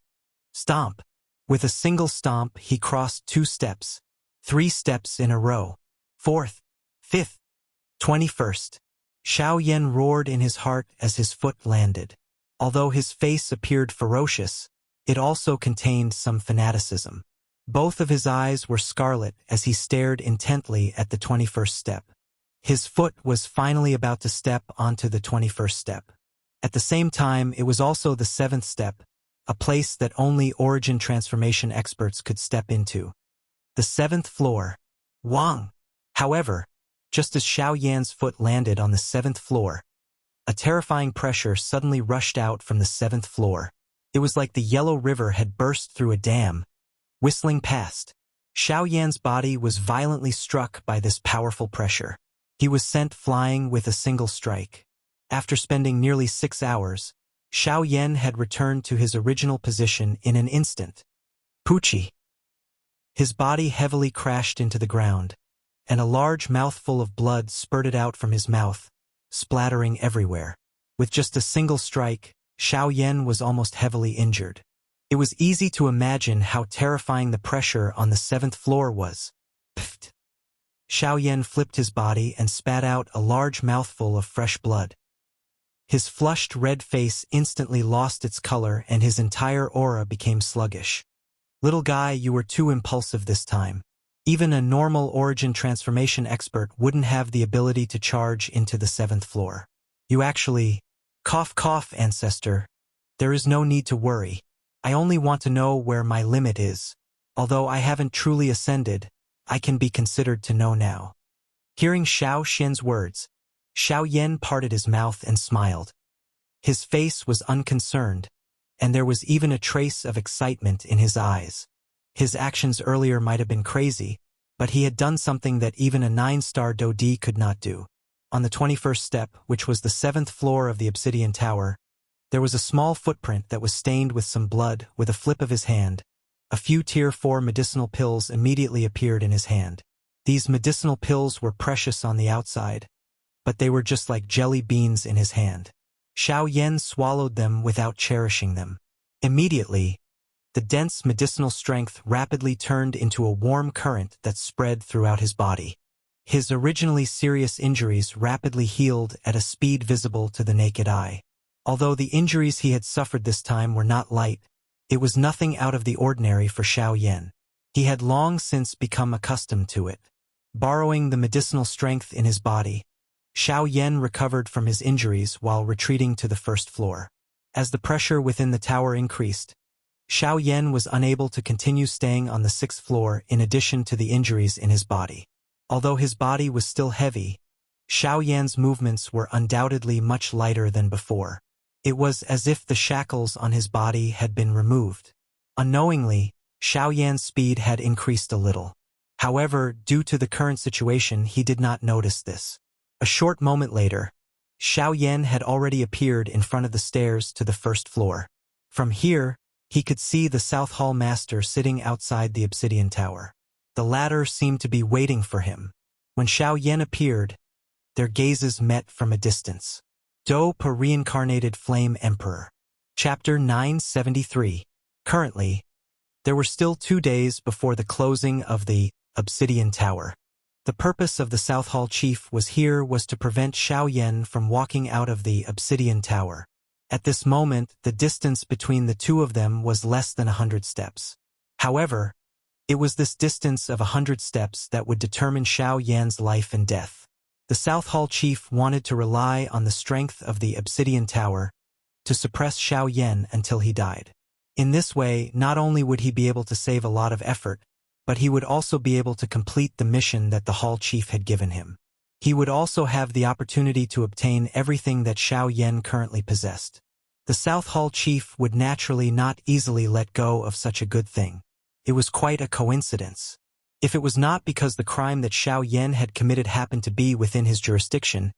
Stomp! With a single stomp, he crossed 2 steps, 3 steps in a row, 4th, 5th. 21st. Xiao Yan roared in his heart as his foot landed. Although his face appeared ferocious, it also contained some fanaticism. Both of his eyes were scarlet as he stared intently at the 21st step. His foot was finally about to step onto the 21st step. At the same time, it was also the 7th step, a place that only origin transformation experts could step into. The 7th floor. Wang! However, just as Xiao Yan's foot landed on the 7th floor, a terrifying pressure suddenly rushed out from the 7th floor. It was like the Yellow River had burst through a dam, whistling past. Xiao Yan's body was violently struck by this powerful pressure. He was sent flying with a single strike. After spending nearly 6 hours, Xiao Yan had returned to his original position in an instant. Poochie! His body heavily crashed into the ground, and a large mouthful of blood spurted out from his mouth, splattering everywhere. With just a single strike, Xiao Yan was almost heavily injured. It was easy to imagine how terrifying the pressure on the 7th floor was. Pfft! Xiao Yan flipped his body and spat out a large mouthful of fresh blood. His flushed red face instantly lost its color and his entire aura became sluggish. Little guy, you were too impulsive this time. Even a normal origin transformation expert wouldn't have the ability to charge into the 7th floor. You actually... Cough cough, ancestor. There is no need to worry. I only want to know where my limit is. Although I haven't truly ascended, I can be considered to know now. Hearing Xiao Xian's words, Xiao Yan parted his mouth and smiled. His face was unconcerned, and there was even a trace of excitement in his eyes. His actions earlier might have been crazy, but he had done something that even a 9-star Dodi could not do. On the 21st step, which was the 7th floor of the Obsidian Tower, there was a small footprint that was stained with some blood. With a flip of his hand, a few Tier 4 medicinal pills immediately appeared in his hand. These medicinal pills were precious on the outside, but they were just like jelly beans in his hand. Xiao Yan swallowed them without cherishing them. Immediately, the dense medicinal strength rapidly turned into a warm current that spread throughout his body. His originally serious injuries rapidly healed at a speed visible to the naked eye. Although the injuries he had suffered this time were not light, it was nothing out of the ordinary for Xiao Yan. He had long since become accustomed to it. Borrowing the medicinal strength in his body, Xiao Yan recovered from his injuries while retreating to the 1st floor. As the pressure within the tower increased, Xiao Yan was unable to continue staying on the 6th floor in addition to the injuries in his body. Although his body was still heavy, Xiao Yan's movements were undoubtedly much lighter than before. It was as if the shackles on his body had been removed. Unknowingly, Xiao Yan's speed had increased a little. However, due to the current situation, he did not notice this. A short moment later, Xiao Yan had already appeared in front of the stairs to the 1st floor. From here, he could see the South Hall Master sitting outside the Obsidian Tower. The latter seemed to be waiting for him. When Xiao Yan appeared, their gazes met from a distance. Dope, a reincarnated Flame Emperor. Chapter 973. Currently, there were still 2 days before the closing of the Obsidian Tower. The purpose of the South Hall Chief was to prevent Xiao Yan from walking out of the Obsidian Tower. At this moment, the distance between the two of them was less than 100 steps. However, it was this distance of 100 steps that would determine Xiao Yan's life and death. The South Hall Chief wanted to rely on the strength of the Obsidian Tower to suppress Xiao Yan until he died. In this way, not only would he be able to save a lot of effort, but he would also be able to complete the mission that the Hall Chief had given him. He would also have the opportunity to obtain everything that Xiao Yan currently possessed. The South Hall Chief would naturally not easily let go of such a good thing. It was quite a coincidence. If it was not because the crime that Xiao Yan had committed happened to be within his jurisdiction,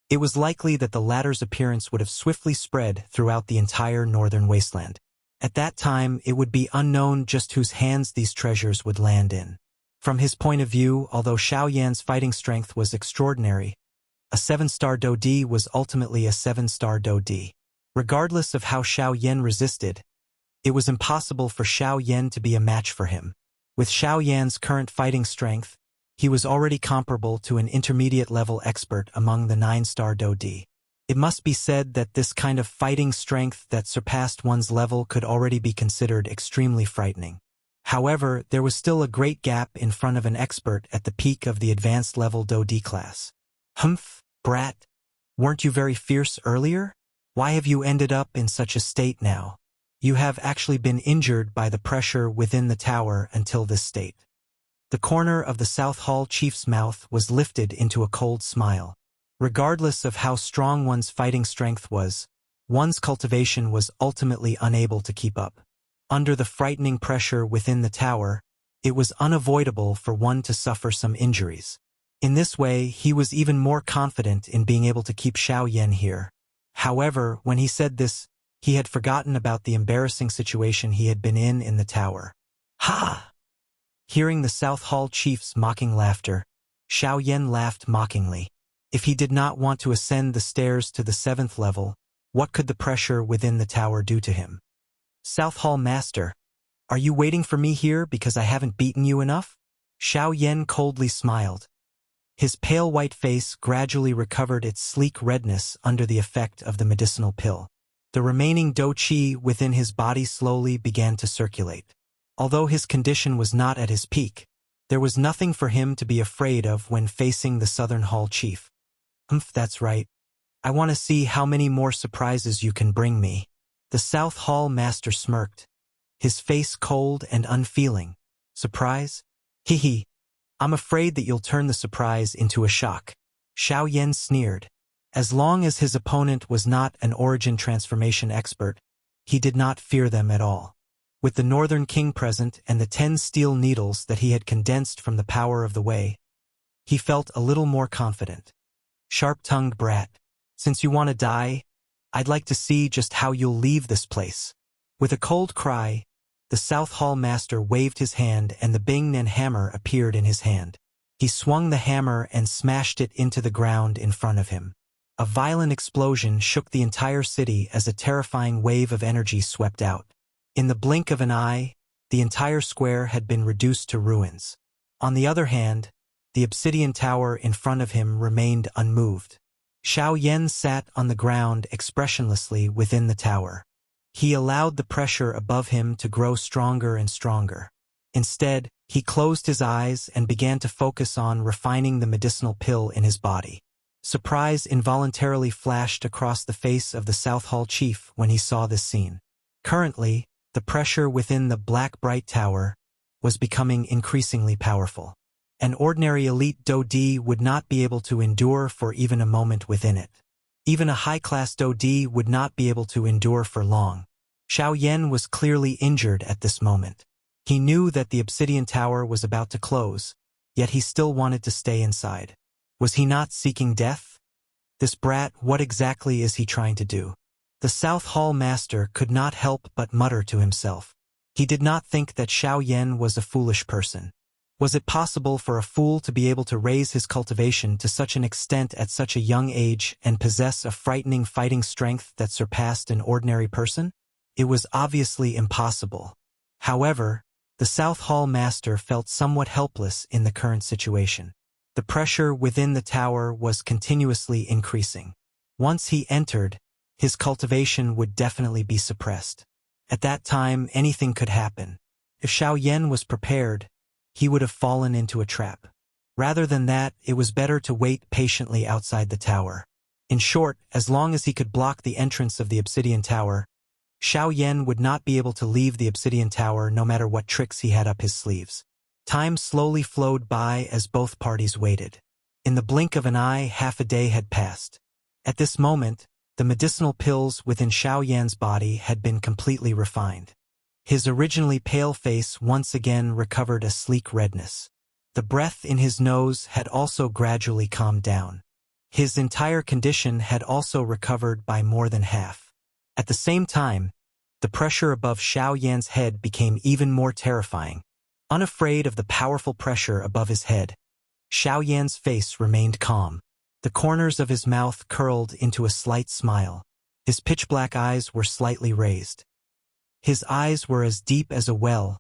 it was likely that the latter's appearance would have swiftly spread throughout the entire northern wasteland. At that time, it would be unknown just whose hands these treasures would land in. From his point of view, although Xiao Yan's fighting strength was extraordinary, a 7-star Dodi was ultimately a 7-star Dodi. Regardless of how Xiao Yan resisted, it was impossible for Xiao Yan to be a match for him. With Xiao Yan's current fighting strength, He was already comparable to an intermediate-level expert among the 9-star Dodi. It must be said that this kind of fighting strength that surpassed one's level could already be considered extremely frightening. However, there was still a great gap in front of an expert at the peak of the advanced-level Dodi class. Humph, brat. Weren't you very fierce earlier? Why have you ended up in such a state now? You have actually been injured by the pressure within the tower until this state. The corner of the South Hall chief's mouth was lifted into a cold smile. Regardless of how strong one's fighting strength was, one's cultivation was ultimately unable to keep up. Under the frightening pressure within the tower, it was unavoidable for one to suffer some injuries. In this way, he was even more confident in being able to keep Xiao Yan here. However, when he said this, he had forgotten about the embarrassing situation he had been in the tower. Ha! Hearing the South Hall chief's mocking laughter, Xiao Yan laughed mockingly. If he did not want to ascend the stairs to the 7th level, what could the pressure within the tower do to him? South Hall Master, are you waiting for me here because I haven't beaten you enough? Xiao Yan coldly smiled. His pale white face gradually recovered its sleek redness under the effect of the medicinal pill. The remaining dou qi within his body slowly began to circulate. Although his condition was not at his peak, there was nothing for him to be afraid of when facing the Southern Hall chief. That's right. I want to see how many more surprises you can bring me. The South Hall master smirked, his face cold and unfeeling. Surprise? Hee. I'm afraid that you'll turn the surprise into a shock. Xiao Yan sneered. As long as his opponent was not an origin transformation expert, he did not fear them at all. With the Northern King present and the 10 steel needles that he had condensed from the power of the Wei, he felt a little more confident. Sharp-tongued brat, since you want to die, I'd like to see just how you'll leave this place. With a cold cry, the South Hall master waved his hand and the Bing-Nen hammer appeared in his hand. He swung the hammer and smashed it into the ground in front of him. A violent explosion shook the entire city as a terrifying wave of energy swept out. In the blink of an eye, the entire square had been reduced to ruins. On the other hand, the obsidian tower in front of him remained unmoved. Xiao Yan sat on the ground expressionlessly within the tower. He allowed the pressure above him to grow stronger and stronger. Instead, he closed his eyes and began to focus on refining the medicinal pill in his body. Surprise involuntarily flashed across the face of the South Hall chief when he saw this scene. Currently, the pressure within the black bright tower was becoming increasingly powerful. An ordinary elite Dodi would not be able to endure for even a moment within it. Even a high-class Dodi would not be able to endure for long. Xiao Yan was clearly injured at this moment. He knew that the obsidian tower was about to close, yet he still wanted to stay inside. Was he not seeking death? This brat, what exactly is he trying to do? The South Hall master could not help but mutter to himself. He did not think that Xiao Yan was a foolish person. Was it possible for a fool to be able to raise his cultivation to such an extent at such a young age and possess a frightening fighting strength that surpassed an ordinary person? It was obviously impossible. However, the South Hall master felt somewhat helpless in the current situation. The pressure within the tower was continuously increasing. Once he entered, his cultivation would definitely be suppressed. At that time, anything could happen. If Xiao Yan was prepared, he would have fallen into a trap. Rather than that, it was better to wait patiently outside the tower. In short, as long as he could block the entrance of the obsidian tower, Xiao Yan would not be able to leave the obsidian tower no matter what tricks he had up his sleeves. Time slowly flowed by as both parties waited. In the blink of an eye, half a day had passed. At this moment, the medicinal pills within Xiao Yan's body had been completely refined. His originally pale face once again recovered a sleek redness. The breath in his nose had also gradually calmed down. His entire condition had also recovered by more than half. At the same time, the pressure above Xiao Yan's head became even more terrifying. Unafraid of the powerful pressure above his head, Xiao Yan's face remained calm. The corners of his mouth curled into a slight smile. His pitch-black eyes were slightly raised. His eyes were as deep as a well,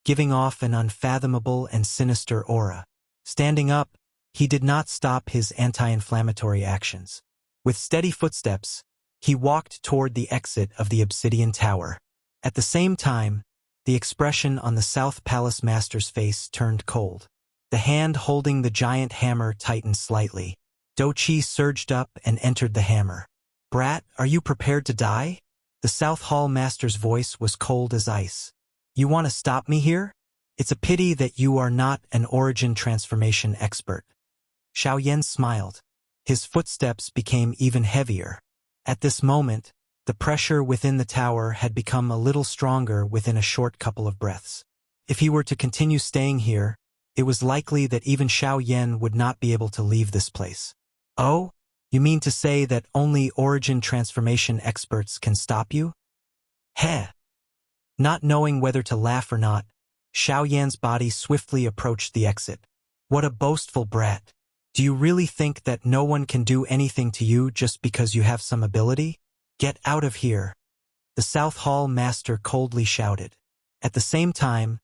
giving off an unfathomable and sinister aura. Standing up, he did not stop his anti-inflammatory actions. With steady footsteps, he walked toward the exit of the obsidian tower. At the same time, the expression on the South Palace Master's face turned cold. The hand holding the giant hammer tightened slightly. Doqi surged up and entered the hammer. "Brat, are you prepared to die?" The South Hall Master's voice was cold as ice. "You want to stop me here? It's a pity that you are not an origin transformation expert." Xiaoyan smiled. His footsteps became even heavier. At this moment, the pressure within the tower had become a little stronger within a short couple of breaths. If he were to continue staying here, it was likely that even Xiaoyan would not be able to leave this place. "Oh? You mean to say that only origin transformation experts can stop you?" Heh! Not knowing whether to laugh or not, Xiaoyan's body swiftly approached the exit. "What a boastful brat! Do you really think that no one can do anything to you just because you have some ability? Get out of here!" The South Hall Master coldly shouted. At the same time,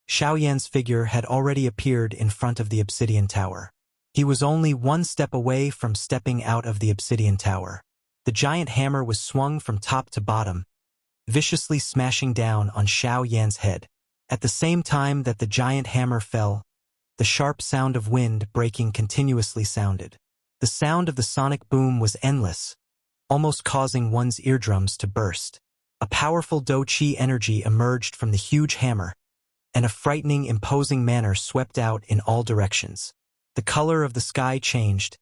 Xiaoyan's figure had already appeared in front of the obsidian tower. He was only one step away from stepping out of the obsidian tower. The giant hammer was swung from top to bottom, viciously smashing down on Xiaoyan's head. At the same time that the giant hammer fell, the sharp sound of wind breaking continuously sounded. The sound of the sonic boom was endless, almost causing one's eardrums to burst. A powerful Do-Chi energy emerged from the huge hammer, and a frightening, imposing manner swept out in all directions. The color of the sky changed,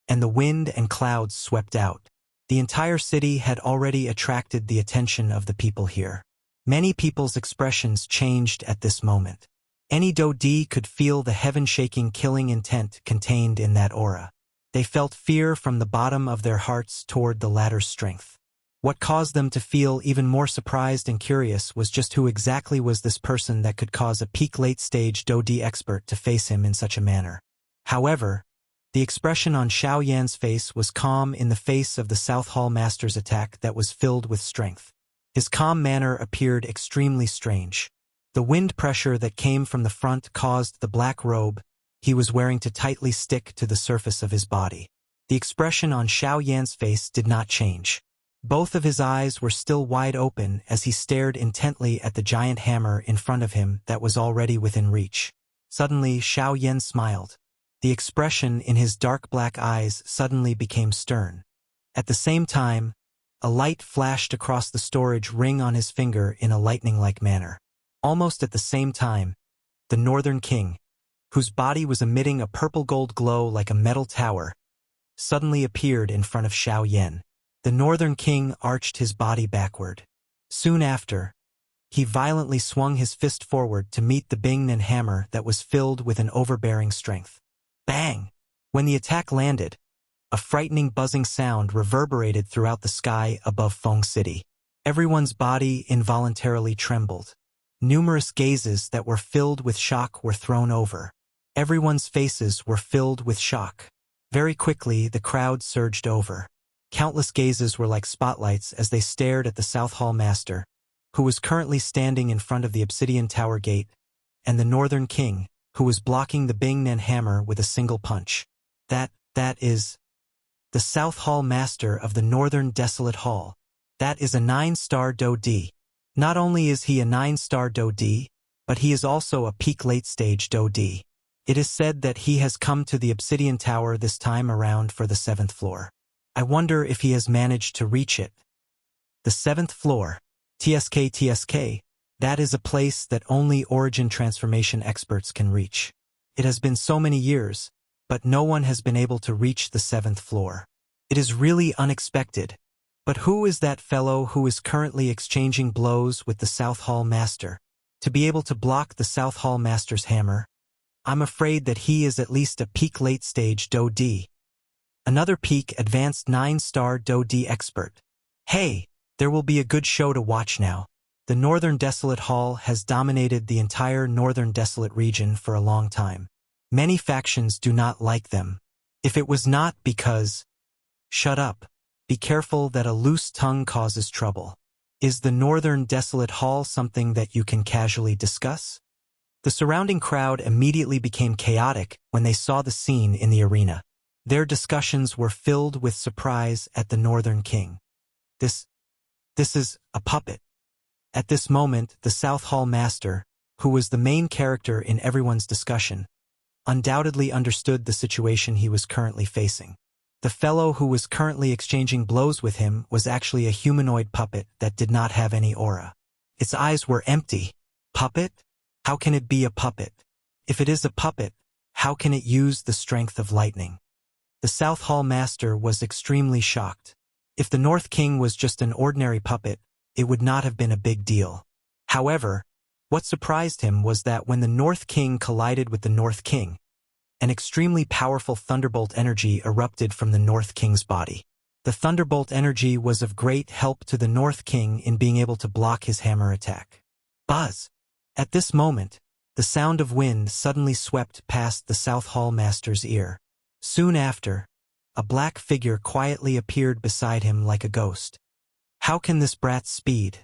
and the wind and clouds swept out. The entire city had already attracted the attention of the people here. Many people's expressions changed at this moment. Any Do-Di could feel the heaven-shaking killing intent contained in that aura. They felt fear from the bottom of their hearts toward the latter's strength. What caused them to feel even more surprised and curious was just who exactly was this person that could cause a peak late-stage Do-Di expert to face him in such a manner. However, the expression on Xiaoyan's face was calm in the face of the South Hall Master's attack that was filled with strength. His calm manner appeared extremely strange. The wind pressure that came from the front caused the black robe he was wearing to tightly stick to the surface of his body. The expression on Xiaoyan's face did not change. Both of his eyes were still wide open as he stared intently at the giant hammer in front of him that was already within reach. Suddenly, Xiaoyan smiled. The expression in his dark black eyes suddenly became stern. At the same time, a light flashed across the storage ring on his finger in a lightning-like manner. Almost at the same time, the Northern King, whose body was emitting a purple-gold glow like a metal tower, suddenly appeared in front of Xiaoyan. The Northern King arched his body backward. Soon after, he violently swung his fist forward to meet the Bingnan hammer that was filled with an overbearing strength. Bang! When the attack landed, a frightening buzzing sound reverberated throughout the sky above Feng City. Everyone's body involuntarily trembled. Numerous gazes that were filled with shock were thrown over. Everyone's faces were filled with shock. Very quickly, the crowd surged over. Countless gazes were like spotlights as they stared at the South Hall Master, who was currently standing in front of the Obsidian Tower gate, and the Northern King, who was blocking the Bingnan hammer with a single punch. That is the South Hall Master of the Northern Desolate Hall. That is a 9-star Do-Di. Not only is he a 9-star Do-Di, but he is also a peak late-stage Do-Di. It is said that he has come to the Obsidian Tower this time around for the 7th floor. I wonder if he has managed to reach it. The 7th floor. TSK, that is a place that only origin transformation experts can reach. It has been so many years, but no one has been able to reach the 7th floor. It is really unexpected. But who is that fellow who is currently exchanging blows with the South Hall Master? To be able to block the South Hall Master's hammer, I'm afraid that he is at least a peak late-stage Do-Di. Another peak advanced 9-star Do-Di expert. Hey, there will be a good show to watch now. The Northern Desolate Hall has dominated the entire Northern Desolate region for a long time. Many factions do not like them. If it was not because... Shut up. Be careful that a loose tongue causes trouble. Is the Northern Desolate Hall something that you can casually discuss? The surrounding crowd immediately became chaotic when they saw the scene in the arena. Their discussions were filled with surprise at the Northern King. This is a puppet. At this moment, the South Hall Master, who was the main character in everyone's discussion, undoubtedly understood the situation he was currently facing. The fellow who was currently exchanging blows with him was actually a humanoid puppet that did not have any aura. Its eyes were empty. Puppet? How can it be a puppet? If it is a puppet, how can it use the strength of lightning? The South Hall Master was extremely shocked. If the North King was just an ordinary puppet, it would not have been a big deal. However, what surprised him was that when the North King collided with the North King, an extremely powerful thunderbolt energy erupted from the North King's body. The thunderbolt energy was of great help to the North King in being able to block his hammer attack. Buzz! At this moment, the sound of wind suddenly swept past the South Hall Master's ear. Soon after, a black figure quietly appeared beside him like a ghost. How can this brat speed?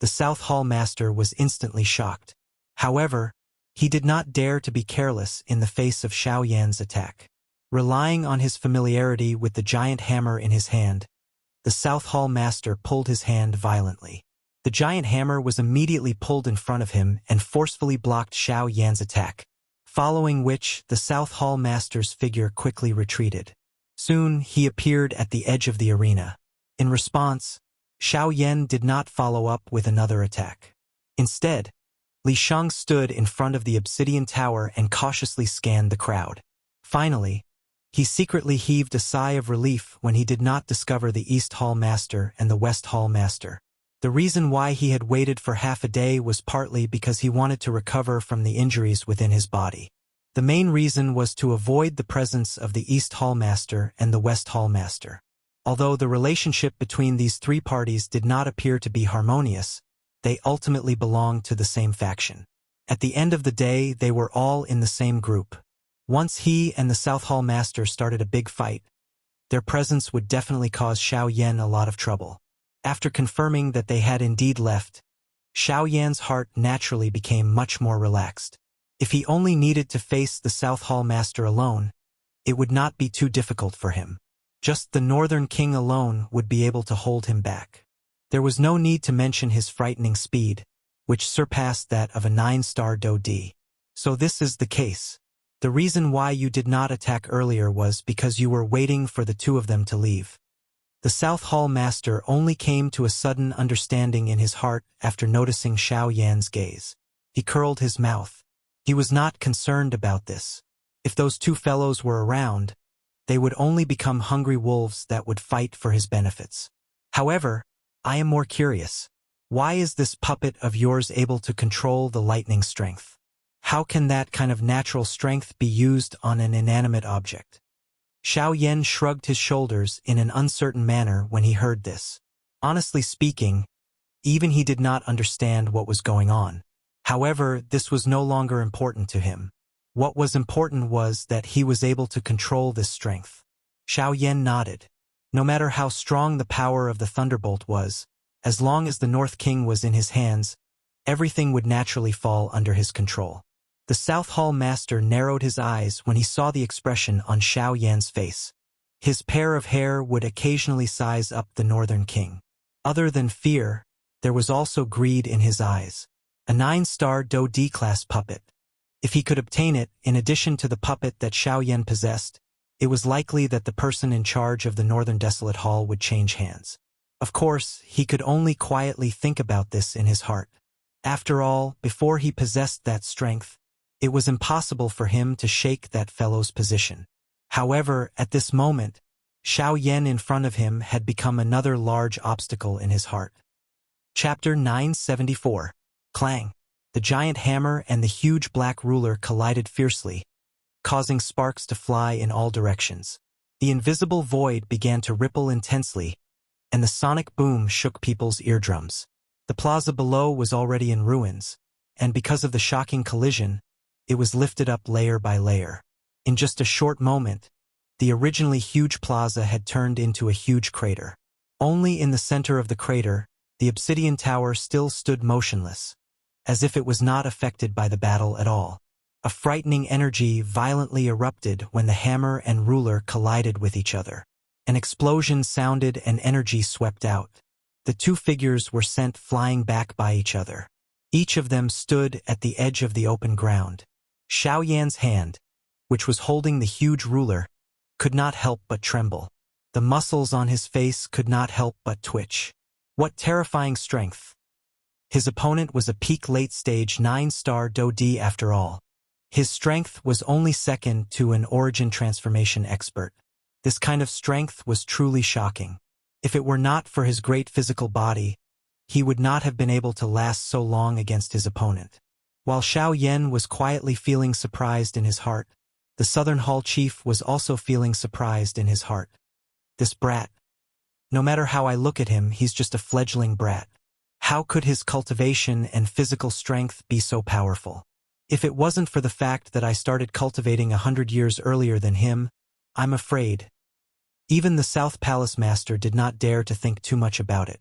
The South Hall Master was instantly shocked. However, he did not dare to be careless in the face of Xiao Yan's attack. Relying on his familiarity with the giant hammer in his hand, the South Hall Master pulled his hand violently. The giant hammer was immediately pulled in front of him and forcefully blocked Xiao Yan's attack, following which the South Hall Master's figure quickly retreated. Soon he appeared at the edge of the arena. In response, Xiao Yan did not follow up with another attack. Instead, Li Sheng stood in front of the obsidian tower and cautiously scanned the crowd. Finally, he secretly heaved a sigh of relief when he did not discover the East Hall Master and the West Hall Master. The reason why he had waited for half a day was partly because he wanted to recover from the injuries within his body. The main reason was to avoid the presence of the East Hall Master and the West Hall Master. Although the relationship between these three parties did not appear to be harmonious, they ultimately belonged to the same faction. At the end of the day, they were all in the same group. Once he and the South Hall Master started a big fight, their presence would definitely cause Xiao Yan a lot of trouble. After confirming that they had indeed left, Xiao Yan's heart naturally became much more relaxed. If he only needed to face the South Hall Master alone, it would not be too difficult for him. Just the Northern King alone would be able to hold him back. There was no need to mention his frightening speed, which surpassed that of a 9-star Do-D. So this is the case. The reason why you did not attack earlier was because you were waiting for the two of them to leave. The South Hall Master only came to a sudden understanding in his heart after noticing Xiao Yan's gaze. He curled his mouth. He was not concerned about this. If those two fellows were around, they would only become hungry wolves that would fight for his benefits. However, I am more curious. Why is this puppet of yours able to control the lightning strength? How can that kind of natural strength be used on an inanimate object? Xiao Yan shrugged his shoulders in an uncertain manner when he heard this. Honestly speaking, even he did not understand what was going on. However, this was no longer important to him. What was important was that he was able to control this strength. Xiao Yan nodded. No matter how strong the power of the thunderbolt was, as long as the North King was in his hands, everything would naturally fall under his control. The South Hall Master narrowed his eyes when he saw the expression on Xiao Yan's face. His pair of hair would occasionally size up the Northern King. Other than fear, there was also greed in his eyes. A 9-star Do-D class puppet. If he could obtain it, in addition to the puppet that Xiao Yan possessed, it was likely that the person in charge of the Northern Desolate Hall would change hands. Of course, he could only quietly think about this in his heart. After all, before he possessed that strength, it was impossible for him to shake that fellow's position. However, at this moment, Xiao Yan in front of him had become another large obstacle in his heart. Chapter 974. Clang. The giant hammer and the huge black ruler collided fiercely, causing sparks to fly in all directions. The invisible void began to ripple intensely, and the sonic boom shook people's eardrums. The plaza below was already in ruins, and because of the shocking collision, it was lifted up layer by layer. In just a short moment, the originally huge plaza had turned into a huge crater. Only in the center of the crater, the obsidian tower still stood motionless, as if it was not affected by the battle at all. A frightening energy violently erupted when the hammer and ruler collided with each other. An explosion sounded and energy swept out. The two figures were sent flying back by each other. Each of them stood at the edge of the open ground. Xiao Yan's hand, which was holding the huge ruler, could not help but tremble. The muscles on his face could not help but twitch. What terrifying strength! His opponent was a peak late-stage 9-star Do-D after all. His strength was only second to an origin transformation expert. This kind of strength was truly shocking. If it were not for his great physical body, he would not have been able to last so long against his opponent. While Xiao Yan was quietly feeling surprised in his heart, the Southern Hall chief was also feeling surprised in his heart. This brat. No matter how I look at him, he's just a fledgling brat. How could his cultivation and physical strength be so powerful? If it wasn't for the fact that I started cultivating 100 years earlier than him, I'm afraid. Even the South Palace Master did not dare to think too much about it.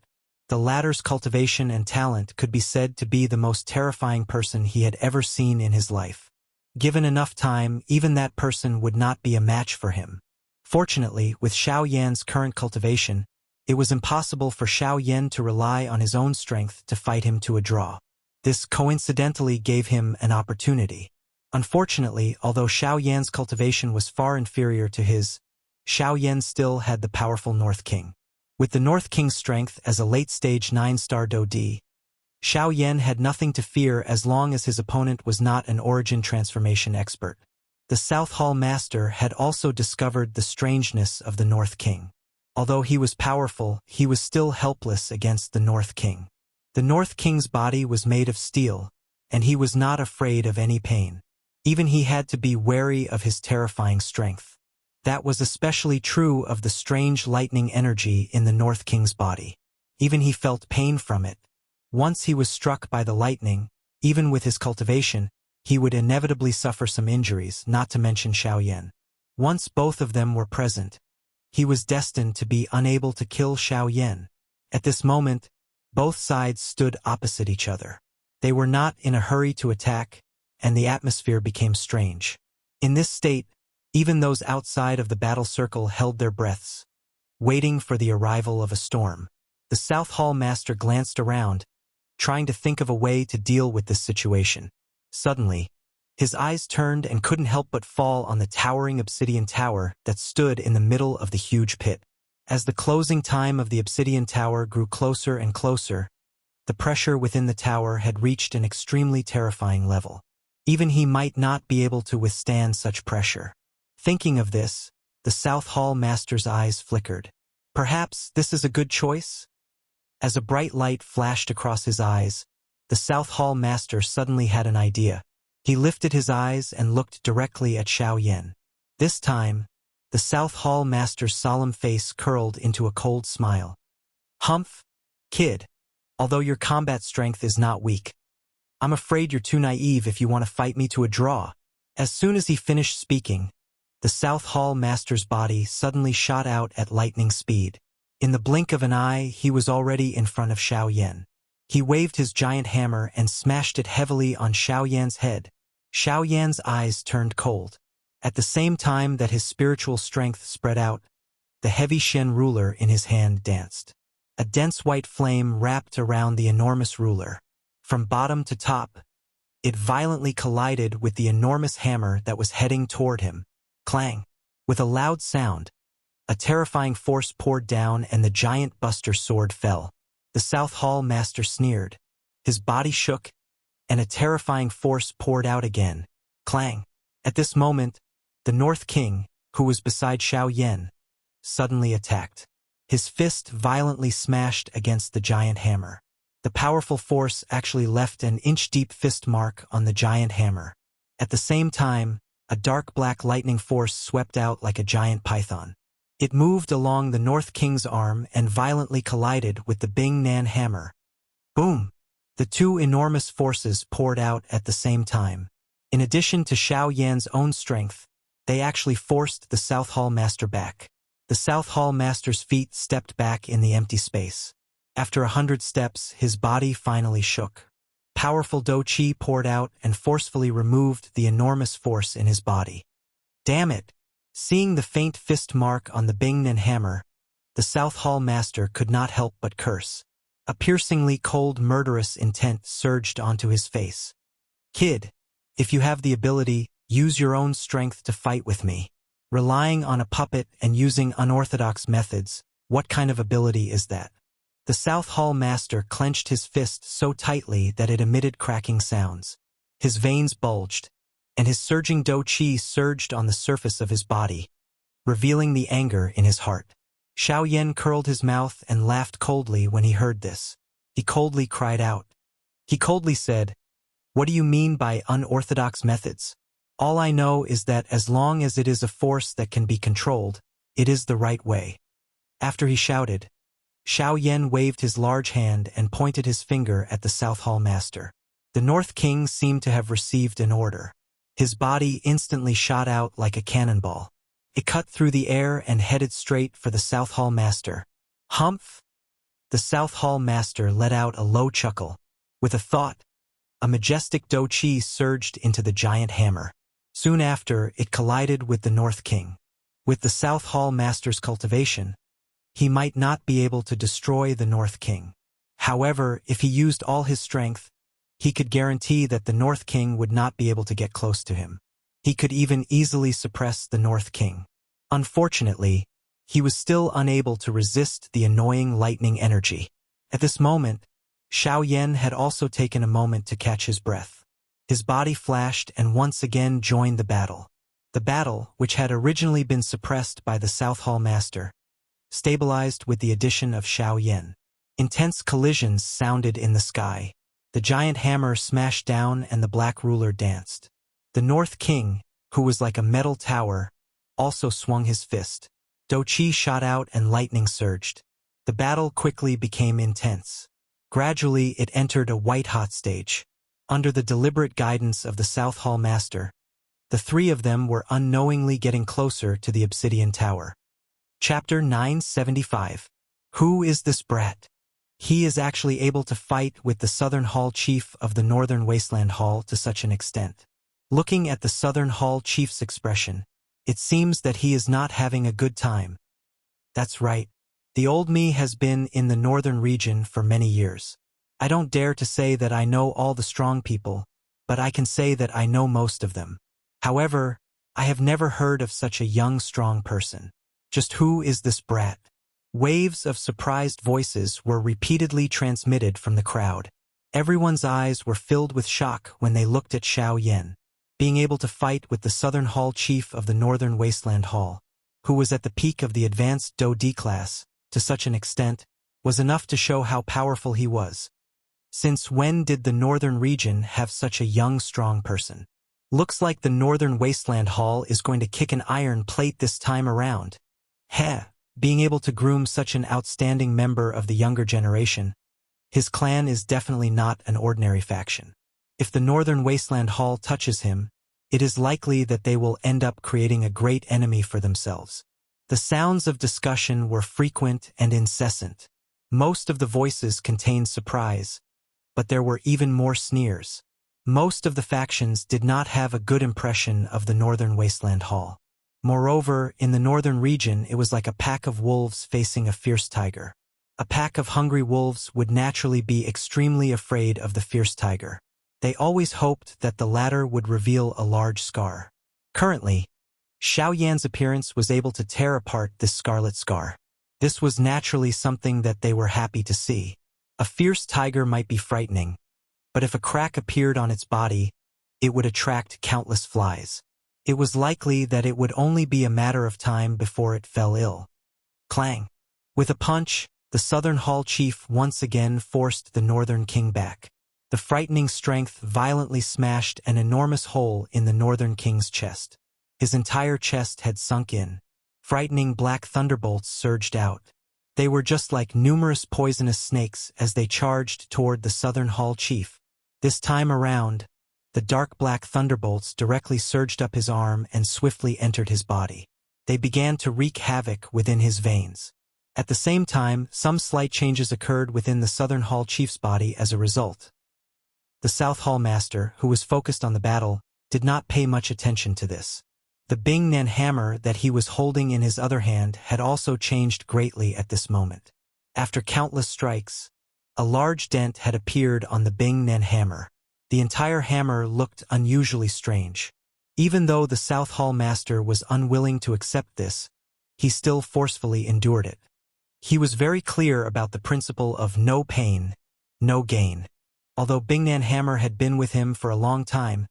The latter's cultivation and talent could be said to be the most terrifying person he had ever seen in his life. Given enough time, even that person would not be a match for him. Fortunately, with Xiao Yan's current cultivation, it was impossible for Xiao Yan to rely on his own strength to fight him to a draw. This coincidentally gave him an opportunity. Unfortunately, although Xiao Yan's cultivation was far inferior to his, Xiao Yan still had the powerful North King. With the North King's strength as a late-stage 9-star Do-D, Xiao Yan had nothing to fear as long as his opponent was not an origin transformation expert. The South Hall Master had also discovered the strangeness of the North King. Although he was powerful, he was still helpless against the North King. The North King's body was made of steel, and he was not afraid of any pain. Even he had to be wary of his terrifying strength. That was especially true of the strange lightning energy in the North King's body. Even he felt pain from it. Once he was struck by the lightning, even with his cultivation, he would inevitably suffer some injuries, not to mention Xiao Yan. Once both of them were present, he was destined to be unable to kill Xiao Yan. At this moment, both sides stood opposite each other. They were not in a hurry to attack, and the atmosphere became strange. In this state, even those outside of the battle circle held their breaths, waiting for the arrival of a storm. The South Hall Master glanced around, trying to think of a way to deal with this situation. Suddenly, his eyes turned and couldn't help but fall on the towering obsidian tower that stood in the middle of the huge pit. As the closing time of the obsidian tower grew closer and closer, the pressure within the tower had reached an extremely terrifying level. Even he might not be able to withstand such pressure. Thinking of this, the South Hall Master's eyes flickered. Perhaps this is a good choice? As a bright light flashed across his eyes, the South Hall Master suddenly had an idea. He lifted his eyes and looked directly at Xiao Yan. This time, the South Hall Master's solemn face curled into a cold smile. Humph, kid, although your combat strength is not weak, I'm afraid you're too naive if you want to fight me to a draw. As soon as he finished speaking, the South Hall Master's body suddenly shot out at lightning speed. In the blink of an eye, he was already in front of Xiao Yan. He waved his giant hammer and smashed it heavily on Xiao Yan's head. Xiao Yan's eyes turned cold. At the same time that his spiritual strength spread out, the heavy Shen ruler in his hand danced. A dense white flame wrapped around the enormous ruler. From bottom to top, it violently collided with the enormous hammer that was heading toward him. Clang! With a loud sound, a terrifying force poured down and the giant Buster sword fell. The South Hall Master sneered. His body shook, and a terrifying force poured out again. Clang! At this moment, the North King, who was beside Xiao Yan, suddenly attacked. His fist violently smashed against the giant hammer. The powerful force actually left an inch-deep fist mark on the giant hammer. At the same time, a dark black lightning force swept out like a giant python. It moved along the North King's arm and violently collided with the Bing Nan hammer. Boom! The two enormous forces poured out at the same time. In addition to Xiao Yan's own strength, they actually forced the South Hall Master back. The South Hall Master's feet stepped back in the empty space. After 100 steps, his body finally shook. powerful Do Chi poured out and forcefully removed the enormous force in his body. Damn it! Seeing the faint fist mark on the Bingnan hammer, the South Hall master could not help but curse. A piercingly cold, murderous intent surged onto his face. Kid, if you have the ability, use your own strength to fight with me. Relying on a puppet and using unorthodox methods, what kind of ability is that? The South Hall master clenched his fist so tightly that it emitted cracking sounds. His veins bulged, and his surging Do Chi surged on the surface of his body, revealing the anger in his heart. Xiao Yan curled his mouth and laughed coldly when he heard this. He coldly cried out. He coldly said, "What do you mean by unorthodox methods? All I know is that as long as it is a force that can be controlled, it is the right way." After he shouted, Xiao Yan waved his large hand and pointed his finger at the South Hall master. The North King seemed to have received an order. His body instantly shot out like a cannonball. It cut through the air and headed straight for the South Hall master. Humph! The South Hall master let out a low chuckle. With a thought, a majestic Do Chi surged into the giant hammer. Soon after, it collided with the North King. With the South Hall master's cultivation, he might not be able to destroy the North King. However, if he used all his strength, he could guarantee that the North King would not be able to get close to him. He could even easily suppress the North King. Unfortunately, he was still unable to resist the annoying lightning energy. At this moment, Xiao Yan had also taken a moment to catch his breath. His body flashed and once again joined the battle. The battle, which had originally been suppressed by the South Hall master, stabilized with the addition of Xiao Yan. Intense collisions sounded in the sky. The giant hammer smashed down and the black ruler danced. The North King, who was like a metal tower, also swung his fist. Do Chi shot out and lightning surged. The battle quickly became intense. Gradually it entered a white-hot stage. Under the deliberate guidance of the South Hall master, the three of them were unknowingly getting closer to the Obsidian Tower. Chapter 975. Who is this brat? He is actually able to fight with the Southern Hall Chief of the Northern Wasteland Hall to such an extent. Looking at the Southern Hall Chief's expression, it seems that he is not having a good time. That's right. The old me has been in the northern region for many years. I don't dare to say that I know all the strong people, but I can say that I know most of them. However, I have never heard of such a young, strong person. Just who is this brat? Waves of surprised voices were repeatedly transmitted from the crowd. Everyone's eyes were filled with shock when they looked at Xiao Yan. Being able to fight with the Southern Hall Chief of the Northern Wasteland Hall, who was at the peak of the advanced Do D class, to such an extent, was enough to show how powerful he was. Since when did the Northern region have such a young, strong person? Looks like the Northern Wasteland Hall is going to kick an iron plate this time around. Heh, being able to groom such an outstanding member of the younger generation, his clan is definitely not an ordinary faction. If the Northern Wasteland Hall touches him, it is likely that they will end up creating a great enemy for themselves. The sounds of discussion were frequent and incessant. Most of the voices contained surprise, but there were even more sneers. Most of the factions did not have a good impression of the Northern Wasteland Hall. Moreover, in the northern region it was like a pack of wolves facing a fierce tiger. A pack of hungry wolves would naturally be extremely afraid of the fierce tiger. They always hoped that the latter would reveal a large scar. Currently, Xiao Yan's appearance was able to tear apart this scarlet scar. This was naturally something that they were happy to see. A fierce tiger might be frightening, but if a crack appeared on its body, it would attract countless flies. It was likely that it would only be a matter of time before it fell ill. Clang! With a punch, the Southern Hall Chief once again forced the Northern King back. The frightening strength violently smashed an enormous hole in the Northern King's chest. His entire chest had sunk in. Frightening black thunderbolts surged out. They were just like numerous poisonous snakes as they charged toward the Southern Hall Chief. This time around, the dark black thunderbolts directly surged up his arm and swiftly entered his body. They began to wreak havoc within his veins. At the same time, some slight changes occurred within the Southern Hall Chief's body as a result. The The South Hall Master, who was focused on the battle, did not pay much attention to this. The Bing Nan hammer that he was holding in his other hand had also changed greatly at this moment. After countless strikes, a large dent had appeared on the Bing Nan hammer. The entire hammer looked unusually strange. Even though the South Hall Master was unwilling to accept this, he still forcefully endured it. He was very clear about the principle of no pain, no gain. Although Bing Nan hammer had been with him for a long time,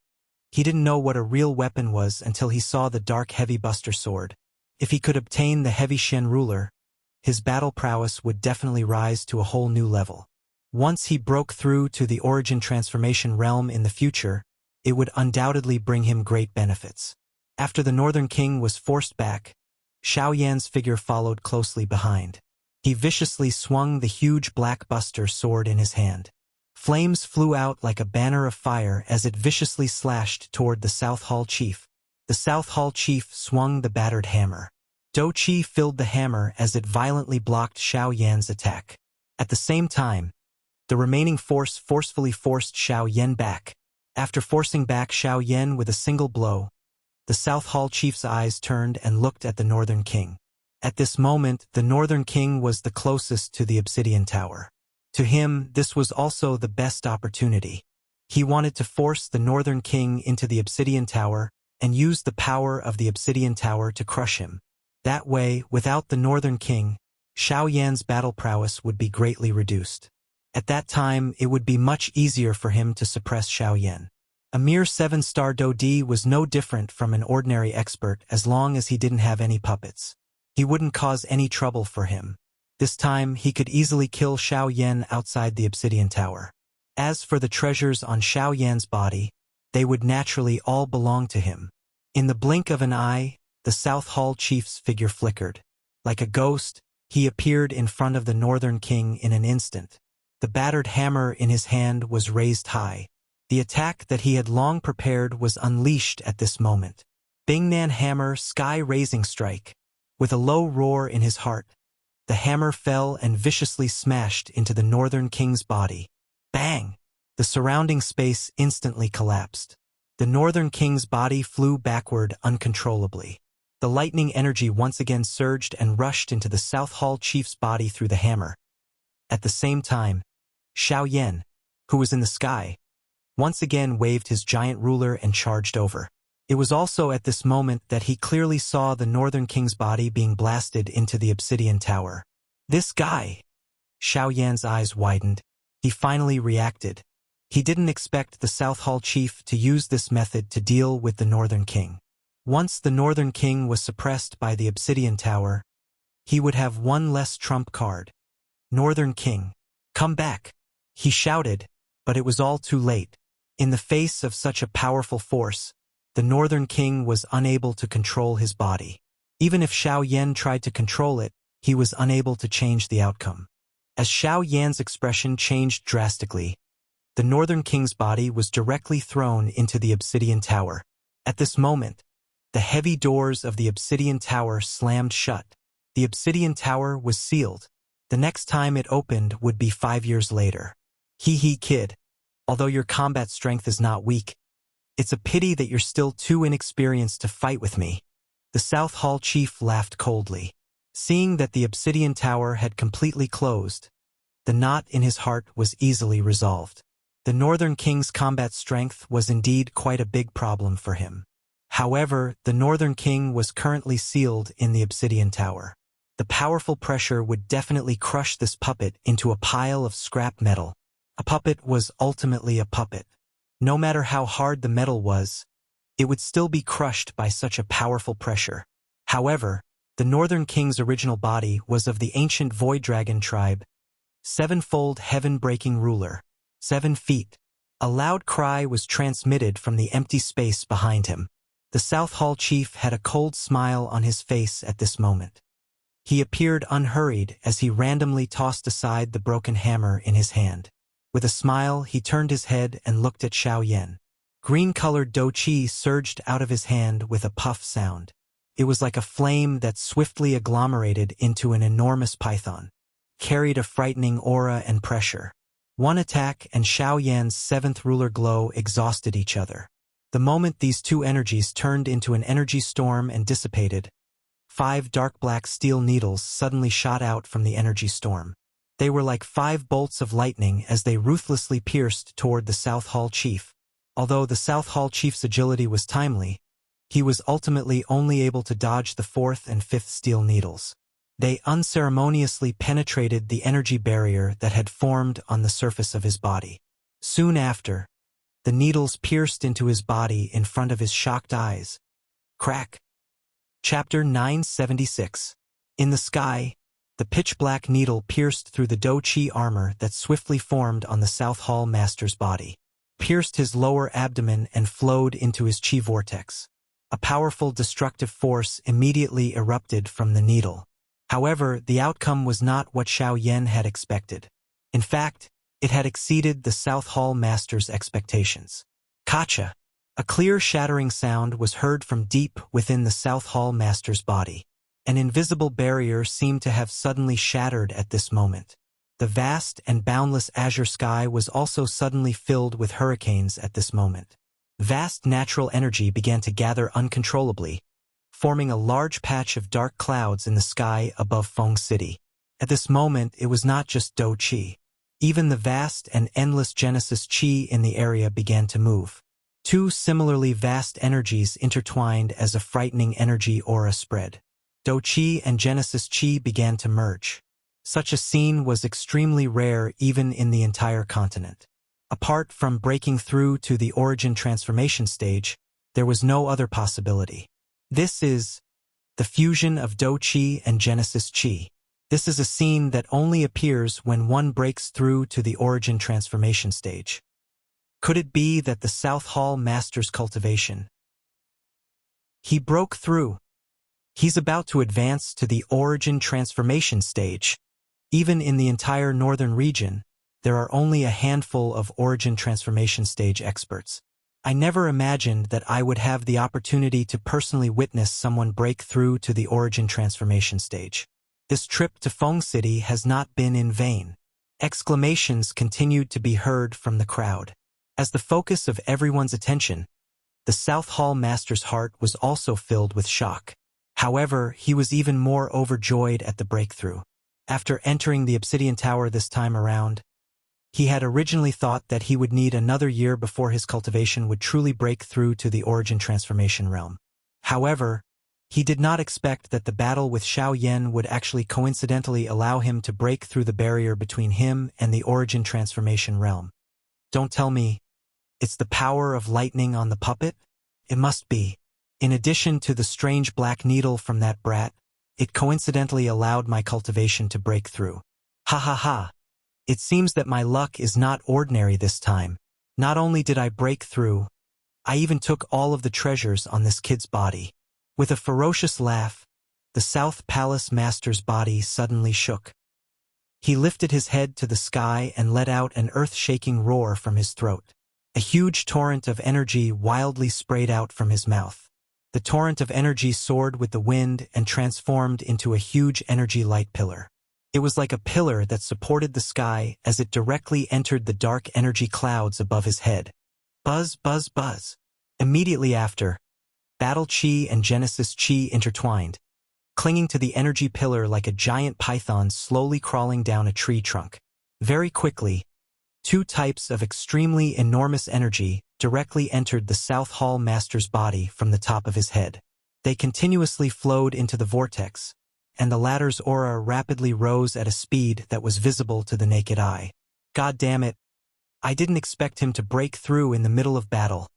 he didn't know what a real weapon was until he saw the dark heavy buster sword. If he could obtain the heavy Shen ruler, his battle prowess would definitely rise to a whole new level. Once he broke through to the origin transformation realm in the future, it would undoubtedly bring him great benefits. After the Northern King was forced back, Xiao Yan's figure followed closely behind. He viciously swung the huge black buster sword in his hand. Flames flew out like a banner of fire as it viciously slashed toward the South Hall Chief. The South Hall Chief swung the battered hammer. Do Qi filled the hammer as it violently blocked Xiao Yan's attack. At the same time, the remaining force forcefully forced Xiao Yan back. After forcing back Xiao Yan with a single blow, the South Hall Chief's eyes turned and looked at the Northern King. At this moment, the Northern King was the closest to the Obsidian Tower. To him, this was also the best opportunity. He wanted to force the Northern King into the Obsidian Tower and use the power of the Obsidian Tower to crush him. That way, without the Northern King, Xiao Yan's battle prowess would be greatly reduced. At that time, it would be much easier for him to suppress Xiao Yan. A mere 7-star Do Di was no different from an ordinary expert as long as he didn't have any puppets. He wouldn't cause any trouble for him. This time, he could easily kill Xiao Yan outside the Obsidian Tower. As for the treasures on Xiao Yan's body, they would naturally all belong to him. In the blink of an eye, the South Hall Chief's figure flickered. Like a ghost, he appeared in front of the Northern King in an instant. The battered hammer in his hand was raised high. The attack that he had long prepared was unleashed at this moment. Bing Nan hammer sky-raising strike. With a low roar in his heart, the hammer fell and viciously smashed into the Northern King's body. Bang! The surrounding space instantly collapsed. The Northern King's body flew backward uncontrollably. The lightning energy once again surged and rushed into the South Hall Chief's body through the hammer. At the same time, Xiao Yan, who was in the sky, once again waved his giant ruler and charged over. It was also at this moment that he clearly saw the Northern King's body being blasted into the Obsidian Tower. This guy! Xiao Yan's eyes widened. He finally reacted. He didn't expect the South Hall Chief to use this method to deal with the Northern King. Once the Northern King was suppressed by the Obsidian Tower, he would have one less trump card. Northern King, come back! He shouted, but it was all too late. In the face of such a powerful force, the Northern King was unable to control his body. Even if Xiao Yan tried to control it, he was unable to change the outcome. As Xiao Yan's expression changed drastically, the Northern King's body was directly thrown into the Obsidian Tower. At this moment, the heavy doors of the Obsidian Tower slammed shut. The Obsidian Tower was sealed. The next time it opened would be 5 years later. Hee kid, although your combat strength is not weak, it's a pity that you're still too inexperienced to fight with me. The South Hall Chief laughed coldly. Seeing that the Obsidian Tower had completely closed, the knot in his heart was easily resolved. The Northern King's combat strength was indeed quite a big problem for him. However, the Northern King was currently sealed in the Obsidian Tower. The powerful pressure would definitely crush this puppet into a pile of scrap metal. A puppet was ultimately a puppet. No matter how hard the metal was, it would still be crushed by such a powerful pressure. However, the Northern King's original body was of the ancient Void Dragon tribe, 7-fold heaven-breaking ruler, 7 feet. A loud cry was transmitted from the empty space behind him. The South Hall Chief had a cold smile on his face at this moment. He appeared unhurried as he randomly tossed aside the broken hammer in his hand. With a smile, he turned his head and looked at Xiao Yan. Green-colored Do Qi surged out of his hand with a puff sound. It was like a flame that swiftly agglomerated into an enormous python, carried a frightening aura and pressure. One attack and Xiao Yan's seventh ruler glow exhausted each other. The moment these two energies turned into an energy storm and dissipated, 5 dark black steel needles suddenly shot out from the energy storm. They were like 5 bolts of lightning as they ruthlessly pierced toward the South Hall Chief. Although the South Hall Chief's agility was timely, he was ultimately only able to dodge the 4th and 5th steel needles. They unceremoniously penetrated the energy barrier that had formed on the surface of his body. Soon after, the needles pierced into his body in front of his shocked eyes. Crack. Chapter 976. In the sky, the pitch-black needle pierced through the Do Chi armor that swiftly formed on the South Hall Master's body, pierced his lower abdomen and flowed into his Chi vortex. A powerful destructive force immediately erupted from the needle. However, the outcome was not what Xiao Yan had expected. In fact, it had exceeded the South Hall Master's expectations. Kacha! A clear shattering sound was heard from deep within the South Hall Master's body. An invisible barrier seemed to have suddenly shattered at this moment. The vast and boundless azure sky was also suddenly filled with hurricanes at this moment. Vast natural energy began to gather uncontrollably, forming a large patch of dark clouds in the sky above Feng City. At this moment, it was not just Do Chi. Even the vast and endless Genesis Chi in the area began to move. 2 similarly vast energies intertwined as a frightening energy aura spread. Do Chi and Genesis Chi began to merge. Such a scene was extremely rare even in the entire continent. Apart from breaking through to the origin transformation stage, there was no other possibility. This is the fusion of Do Chi and Genesis Chi. This is a scene that only appears when one breaks through to the origin transformation stage. Could it be that the South Hall Master's cultivation? He broke through. He's about to advance to the origin transformation stage. Even in the entire northern region, there are only a handful of origin transformation stage experts. I never imagined that I would have the opportunity to personally witness someone break through to the origin transformation stage. This trip to Feng City has not been in vain. Exclamations continued to be heard from the crowd. As the focus of everyone's attention, the South Hall Master's heart was also filled with shock. However, he was even more overjoyed at the breakthrough. After entering the Obsidian Tower this time around, he had originally thought that he would need another year before his cultivation would truly break through to the origin transformation realm. However, he did not expect that the battle with Xiao Yan would actually coincidentally allow him to break through the barrier between him and the origin transformation realm. Don't tell me it's the power of lightning on the puppet? It must be. In addition to the strange black needle from that brat, it coincidentally allowed my cultivation to break through. Ha ha ha. It seems that my luck is not ordinary this time. Not only did I break through, I even took all of the treasures on this kid's body. With a ferocious laugh, the South Palace Master's body suddenly shook. He lifted his head to the sky and let out an earth-shaking roar from his throat. A huge torrent of energy wildly sprayed out from his mouth. The torrent of energy soared with the wind and transformed into a huge energy light pillar. It was like a pillar that supported the sky as it directly entered the dark energy clouds above his head. Buzz, buzz, buzz. Immediately after, Battle Chi and Genesis Chi intertwined, clinging to the energy pillar like a giant python slowly crawling down a tree trunk. Very quickly, 2 types of extremely enormous energy directly entered the South Hall Master's body from the top of his head. They continuously flowed into the vortex, and the latter's aura rapidly rose at a speed that was visible to the naked eye. God damn it! I didn't expect him to break through in the middle of battle.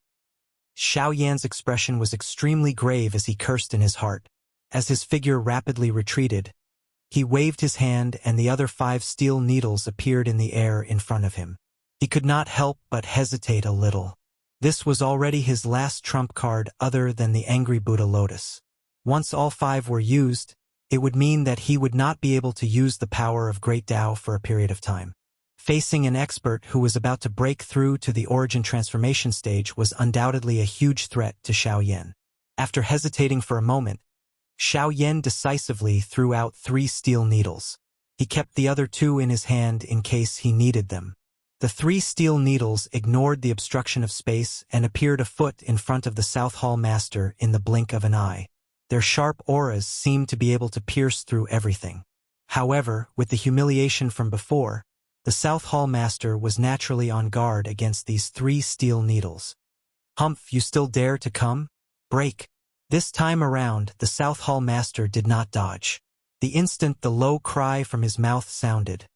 Xiao Yan's expression was extremely grave as he cursed in his heart. As his figure rapidly retreated, he waved his hand and the other 5 steel needles appeared in the air in front of him. He could not help but hesitate a little. This was already his last trump card other than the Angry Buddha Lotus. Once all 5 were used, it would mean that he would not be able to use the power of Great Tao for a period of time. Facing an expert who was about to break through to the origin transformation stage was undoubtedly a huge threat to Xiao Yan. After hesitating for a moment, Xiao Yan decisively threw out 3 steel needles. He kept the other 2 in his hand in case he needed them. The three steel needles ignored the obstruction of space and appeared a foot in front of the South Hall Master in the blink of an eye. Their sharp auras seemed to be able to pierce through everything. However, with the humiliation from before, the South Hall Master was naturally on guard against these three steel needles. "Humph, you still dare to come? Break!" This time around, the South Hall Master did not dodge. The instant the low cry from his mouth sounded,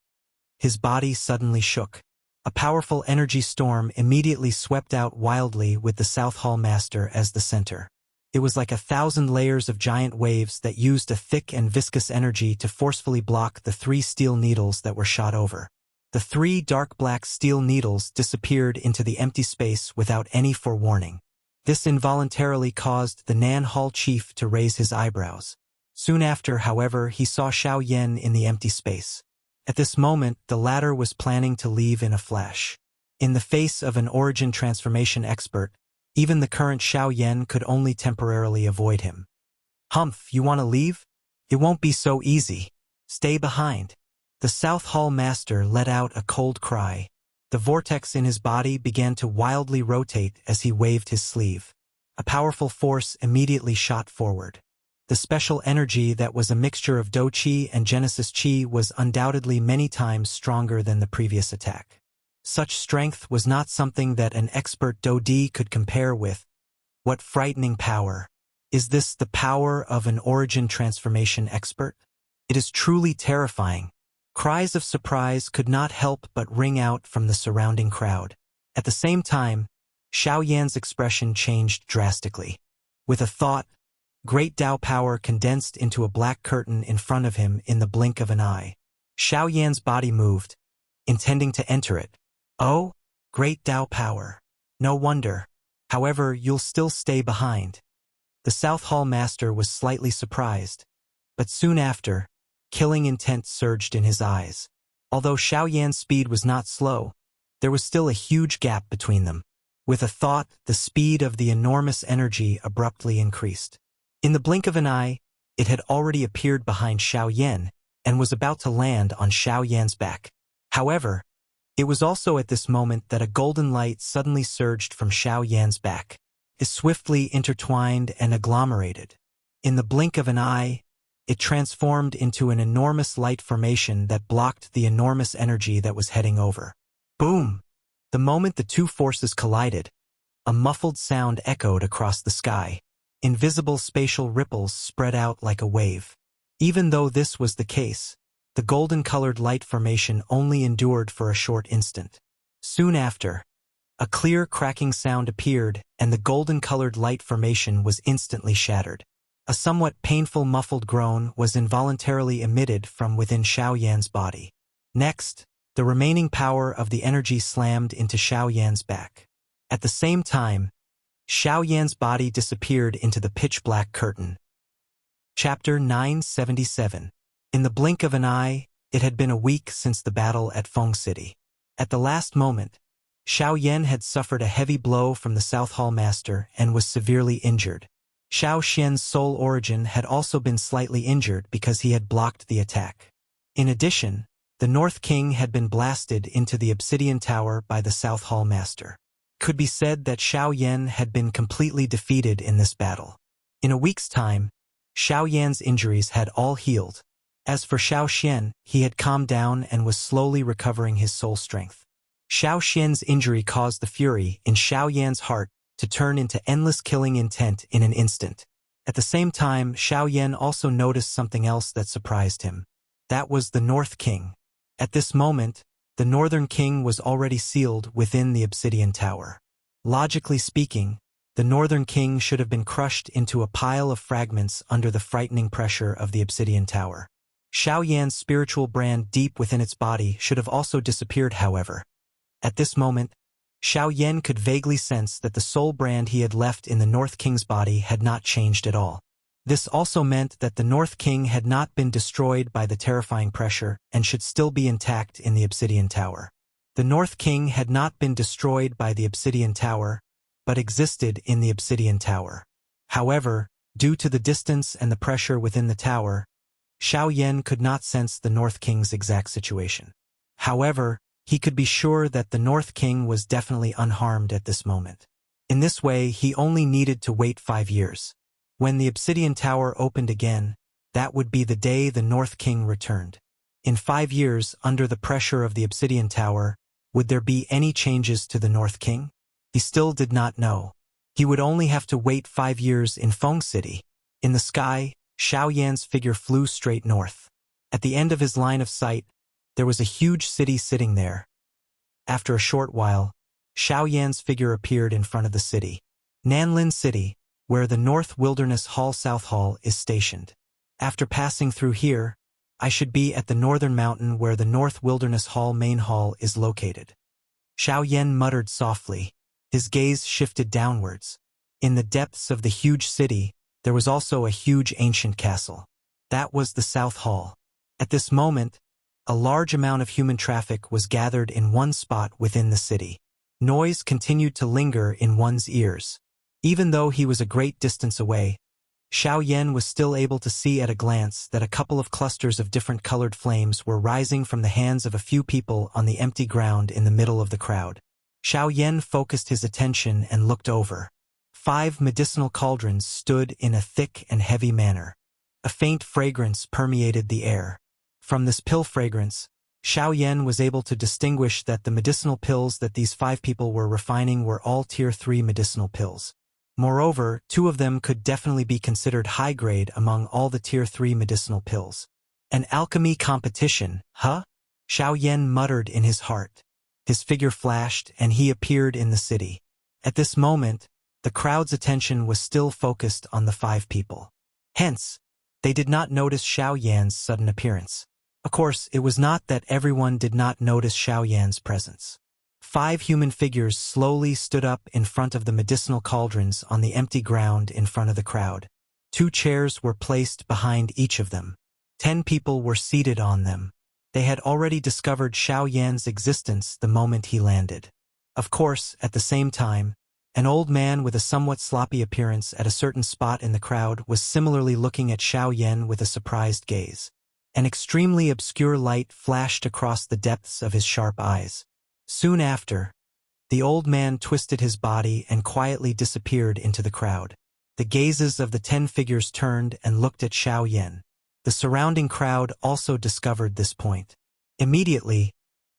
his body suddenly shook. A powerful energy storm immediately swept out wildly with the South Hall Master as the center. It was like 1,000 layers of giant waves that used a thick and viscous energy to forcefully block the three steel needles that were shot over. The three dark black steel needles disappeared into the empty space without any forewarning. This involuntarily caused the Nan Hall chief to raise his eyebrows. Soon after, however, he saw Xiao Yan in the empty space. At this moment, the latter was planning to leave in a flash. In the face of an origin transformation expert, even the current Xiao Yan could only temporarily avoid him. "Humph, you want to leave? It won't be so easy. Stay behind." The South Hall Master let out a cold cry. The vortex in his body began to wildly rotate as he waved his sleeve. A powerful force immediately shot forward. The special energy that was a mixture of Do Qi and Genesis Qi was undoubtedly many times stronger than the previous attack. Such strength was not something that an expert Do Di could compare with. What frightening power! Is this the power of an origin transformation expert? It is truly terrifying. Cries of surprise could not help but ring out from the surrounding crowd. At the same time, Xiao Yan's expression changed drastically. With a thought, great Dao power condensed into a black curtain in front of him in the blink of an eye. Xiao Yan's body moved, intending to enter it. "Oh, great Dao power. No wonder. However, you'll still stay behind." The South Hall Master was slightly surprised, but soon after, killing intent surged in his eyes. Although Xiao Yan's speed was not slow, there was still a huge gap between them. With a thought, the speed of the enormous energy abruptly increased. In the blink of an eye, it had already appeared behind Xiao Yan and was about to land on Xiao Yan's back. However, it was also at this moment that a golden light suddenly surged from Xiao Yan's back. It swiftly intertwined and agglomerated. In the blink of an eye, it transformed into an enormous light formation that blocked the enormous energy that was heading over. Boom! The moment the two forces collided, a muffled sound echoed across the sky. Invisible spatial ripples spread out like a wave. Even though this was the case, the golden-colored light formation only endured for a short instant. Soon after, a clear cracking sound appeared and the golden-colored light formation was instantly shattered. A somewhat painful muffled groan was involuntarily emitted from within Xiao Yan's body. Next, the remaining power of the energy slammed into Xiao Yan's back. At the same time, Xiao Yan's body disappeared into the pitch-black curtain. Chapter 977. In the blink of an eye, it had been a week since the battle at Feng City. At the last moment, Xiao Yan had suffered a heavy blow from the South Hall Master and was severely injured. Xiao Xian's soul origin had also been slightly injured because he had blocked the attack. In addition, the North King had been blasted into the Obsidian Tower by the South Hall Master. It could be said that Xiao Yan had been completely defeated in this battle. In a week's time, Xiao Yan's injuries had all healed. As for Xiao Xian, he had calmed down and was slowly recovering his soul strength. Xiao Xian's injury caused the fury in Xiao Yan's heart to turn into endless killing intent in an instant. At the same time, Xiao Yan also noticed something else that surprised him. That was the North King. At this moment, the Northern King was already sealed within the Obsidian Tower. Logically speaking, the Northern King should have been crushed into a pile of fragments under the frightening pressure of the Obsidian Tower. Xiao Yan's spiritual brand deep within its body should have also disappeared, however. At this moment, Xiao Yan could vaguely sense that the soul brand he had left in the North King's body had not changed at all. This also meant that the North King had not been destroyed by the terrifying pressure and should still be intact in the Obsidian Tower. The North King had not been destroyed by the Obsidian Tower, but existed in the Obsidian Tower. However, due to the distance and the pressure within the tower, Xiao Yan could not sense the North King's exact situation. However, he could be sure that the North King was definitely unharmed at this moment. In this way, he only needed to wait 5 years. When the Obsidian Tower opened again, that would be the day the North King returned. In 5 years, under the pressure of the Obsidian Tower, would there be any changes to the North King? He still did not know. He would only have to wait 5 years in Feng City. In the sky, Xiao Yan's figure flew straight north. At the end of his line of sight, there was a huge city sitting there. After a short while, Xiao Yan's figure appeared in front of the city. Nanlin City, where the North Wilderness Hall South Hall is stationed. After passing through here, I should be at the northern mountain where the North Wilderness Hall main hall is located. Xiao Yan muttered softly. His gaze shifted downwards. In the depths of the huge city, there was also a huge ancient castle. That was the South Hall. At this moment, a large amount of human traffic was gathered in one spot within the city. Noise continued to linger in one's ears. Even though he was a great distance away, Xiao Yan was still able to see at a glance that a couple of clusters of different colored flames were rising from the hands of a few people on the empty ground in the middle of the crowd. Xiao Yan focused his attention and looked over. 5 medicinal cauldrons stood in a thick and heavy manner. A faint fragrance permeated the air. From this pill fragrance, Xiao Yan was able to distinguish that the medicinal pills that these 5 people were refining were all Tier 3 medicinal pills. Moreover, 2 of them could definitely be considered high-grade among all the Tier 3 medicinal pills. An alchemy competition, huh? Xiao Yan muttered in his heart. His figure flashed and he appeared in the city. At this moment, the crowd's attention was still focused on the 5 people. Hence, they did not notice Xiao Yan's sudden appearance. Of course, it was not that everyone did not notice Xiao Yan's presence. 5 human figures slowly stood up in front of the medicinal cauldrons on the empty ground in front of the crowd. 2 chairs were placed behind each of them. 10 people were seated on them. They had already discovered Xiao Yan's existence the moment he landed. Of course, at the same time, an old man with a somewhat sloppy appearance at a certain spot in the crowd was similarly looking at Xiao Yan with a surprised gaze. An extremely obscure light flashed across the depths of his sharp eyes. Soon after, the old man twisted his body and quietly disappeared into the crowd. The gazes of the 10 figures turned and looked at Xiao Yan. The surrounding crowd also discovered this point. Immediately,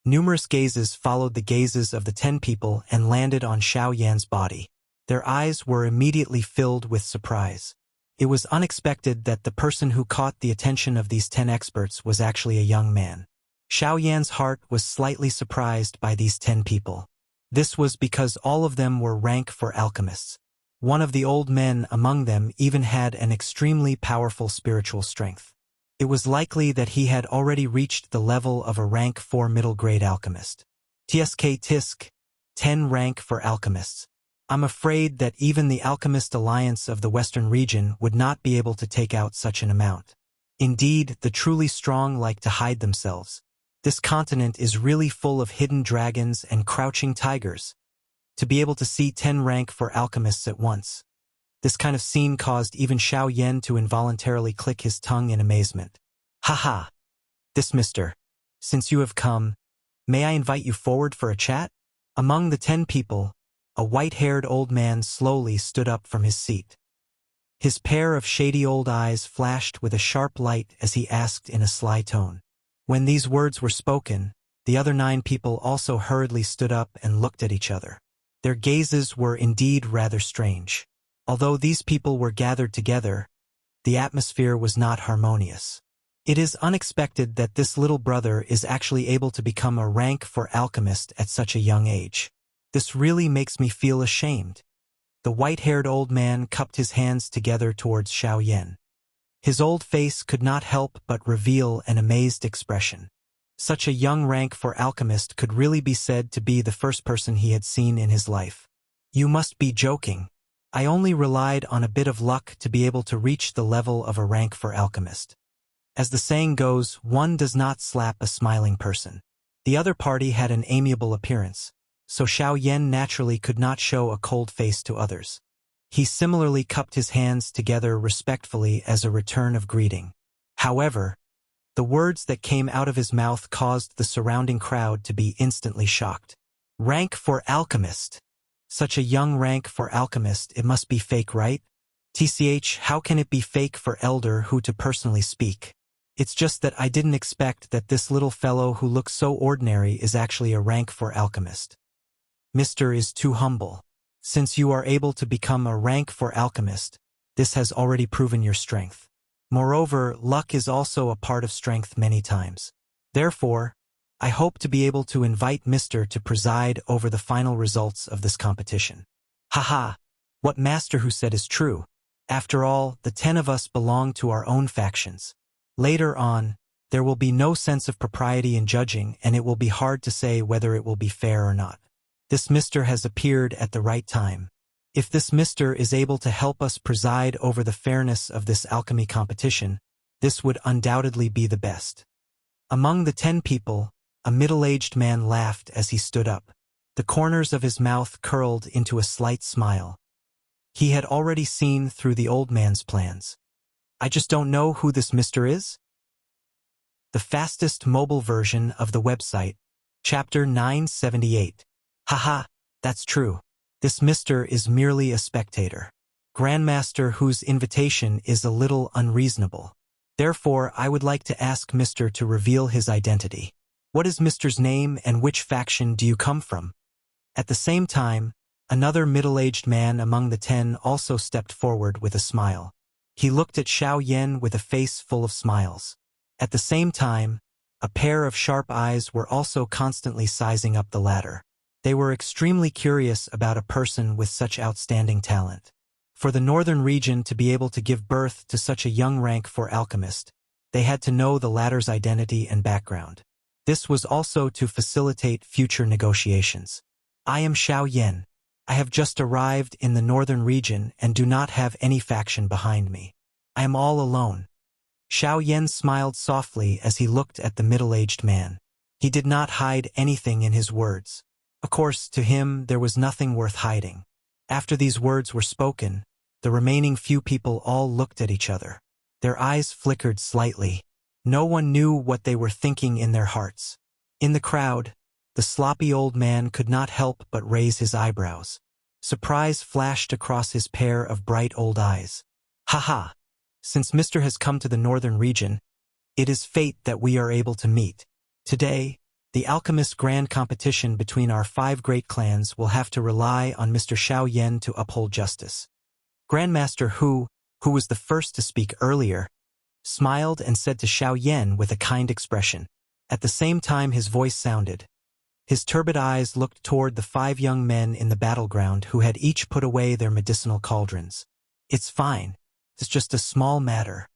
numerous gazes followed the gazes of the 10 people and landed on Xiao Yan's body. Their eyes were immediately filled with surprise. It was unexpected that the person who caught the attention of these 10 experts was actually a young man. Xiao Yan's heart was slightly surprised by these 10 people. This was because all of them were rank for alchemists. One of the old men among them even had an extremely powerful spiritual strength. It was likely that he had already reached the level of a rank 4 middle-grade alchemist. Tisk, 10 rank for alchemists. I'm afraid that even the Alchemist Alliance of the Western region would not be able to take out such an amount. Indeed, the truly strong like to hide themselves. This continent is really full of hidden dragons and crouching tigers. To be able to see 10 rank for alchemists at once. This kind of scene caused even Xiao Yan to involuntarily click his tongue in amazement. Haha! This mister. Since you have come, may I invite you forward for a chat? Among the 10 people, a white-haired old man slowly stood up from his seat. His pair of shady old eyes flashed with a sharp light as he asked in a sly tone. When these words were spoken, the other 9 people also hurriedly stood up and looked at each other. Their gazes were indeed rather strange. Although these people were gathered together, the atmosphere was not harmonious. It is unexpected that this little brother is actually able to become a rank 4 alchemist at such a young age. This really makes me feel ashamed. The white-haired old man cupped his hands together towards Xiao Yan. His old face could not help but reveal an amazed expression. Such a young rank 4 alchemist could really be said to be the first person he had seen in his life. You must be joking. I only relied on a bit of luck to be able to reach the level of a rank 4 alchemist. As the saying goes, one does not slap a smiling person. The other party had an amiable appearance, so Xiao Yan naturally could not show a cold face to others. He similarly cupped his hands together respectfully as a return of greeting. However, The words that came out of his mouth caused the surrounding crowd to be instantly shocked. Rank for alchemist. Such a young rank for alchemist, it must be fake, right? TCH, how can it be fake for elder who to personally speak? It's just that I didn't expect that this little fellow who looks so ordinary is actually a rank for alchemist. Mr. is too humble. Since you are able to become a rank for alchemist, this has already proven your strength. Moreover, luck is also a part of strength many times. Therefore, I hope to be able to invite Mr. to preside over the final results of this competition. Haha, what Master who said is true. After all, the 10 of us belong to our own factions. Later on, there will be no sense of propriety in judging, and it will be hard to say whether it will be fair or not. This Mr. has appeared at the right time. If this Mr. is able to help us preside over the fairness of this alchemy competition, this would undoubtedly be the best. Among the 10 people, a middle-aged man laughed as he stood up. The corners of his mouth curled into a slight smile. He had already seen through the old man's plans. I just don't know who this Mr. is? The fastest mobile version of the website, Chapter 978. Haha, that's true. This Mr. is merely a spectator. Grandmaster whose invitation is a little unreasonable. Therefore, I would like to ask Mr. to reveal his identity. What is Mr.'s name and which faction do you come from? At the same time, another middle-aged man among the 10 also stepped forward with a smile. He looked at Xiao Yan with a face full of smiles. At the same time, a pair of sharp eyes were also constantly sizing up the ladder. They were extremely curious about a person with such outstanding talent. For the northern region to be able to give birth to such a young rank for alchemist, they had to know the latter's identity and background. This was also to facilitate future negotiations. I am Xiao Yan. I have just arrived in the northern region and do not have any faction behind me. I am all alone. Xiao Yan smiled softly as he looked at the middle-aged man. He did not hide anything in his words. Of course, to him there was nothing worth hiding. After these words were spoken, the remaining few people all looked at each other. Their eyes flickered slightly. No one knew what they were thinking in their hearts. In the crowd, the sloppy old man could not help but raise his eyebrows. Surprise flashed across his pair of bright old eyes. Haha! Since Mr. has come to the northern region, it is fate that we are able to meet. Today, the alchemist grand competition between our 5 great clans will have to rely on Mr. Xiao Yan to uphold justice. Grandmaster who was the first to speak earlier, smiled and said to Xiao Yan with a kind expression. At the same time his voice sounded. His turbid eyes looked toward the 5 young men in the battleground who had each put away their medicinal cauldrons. It's fine. It's just a small matter.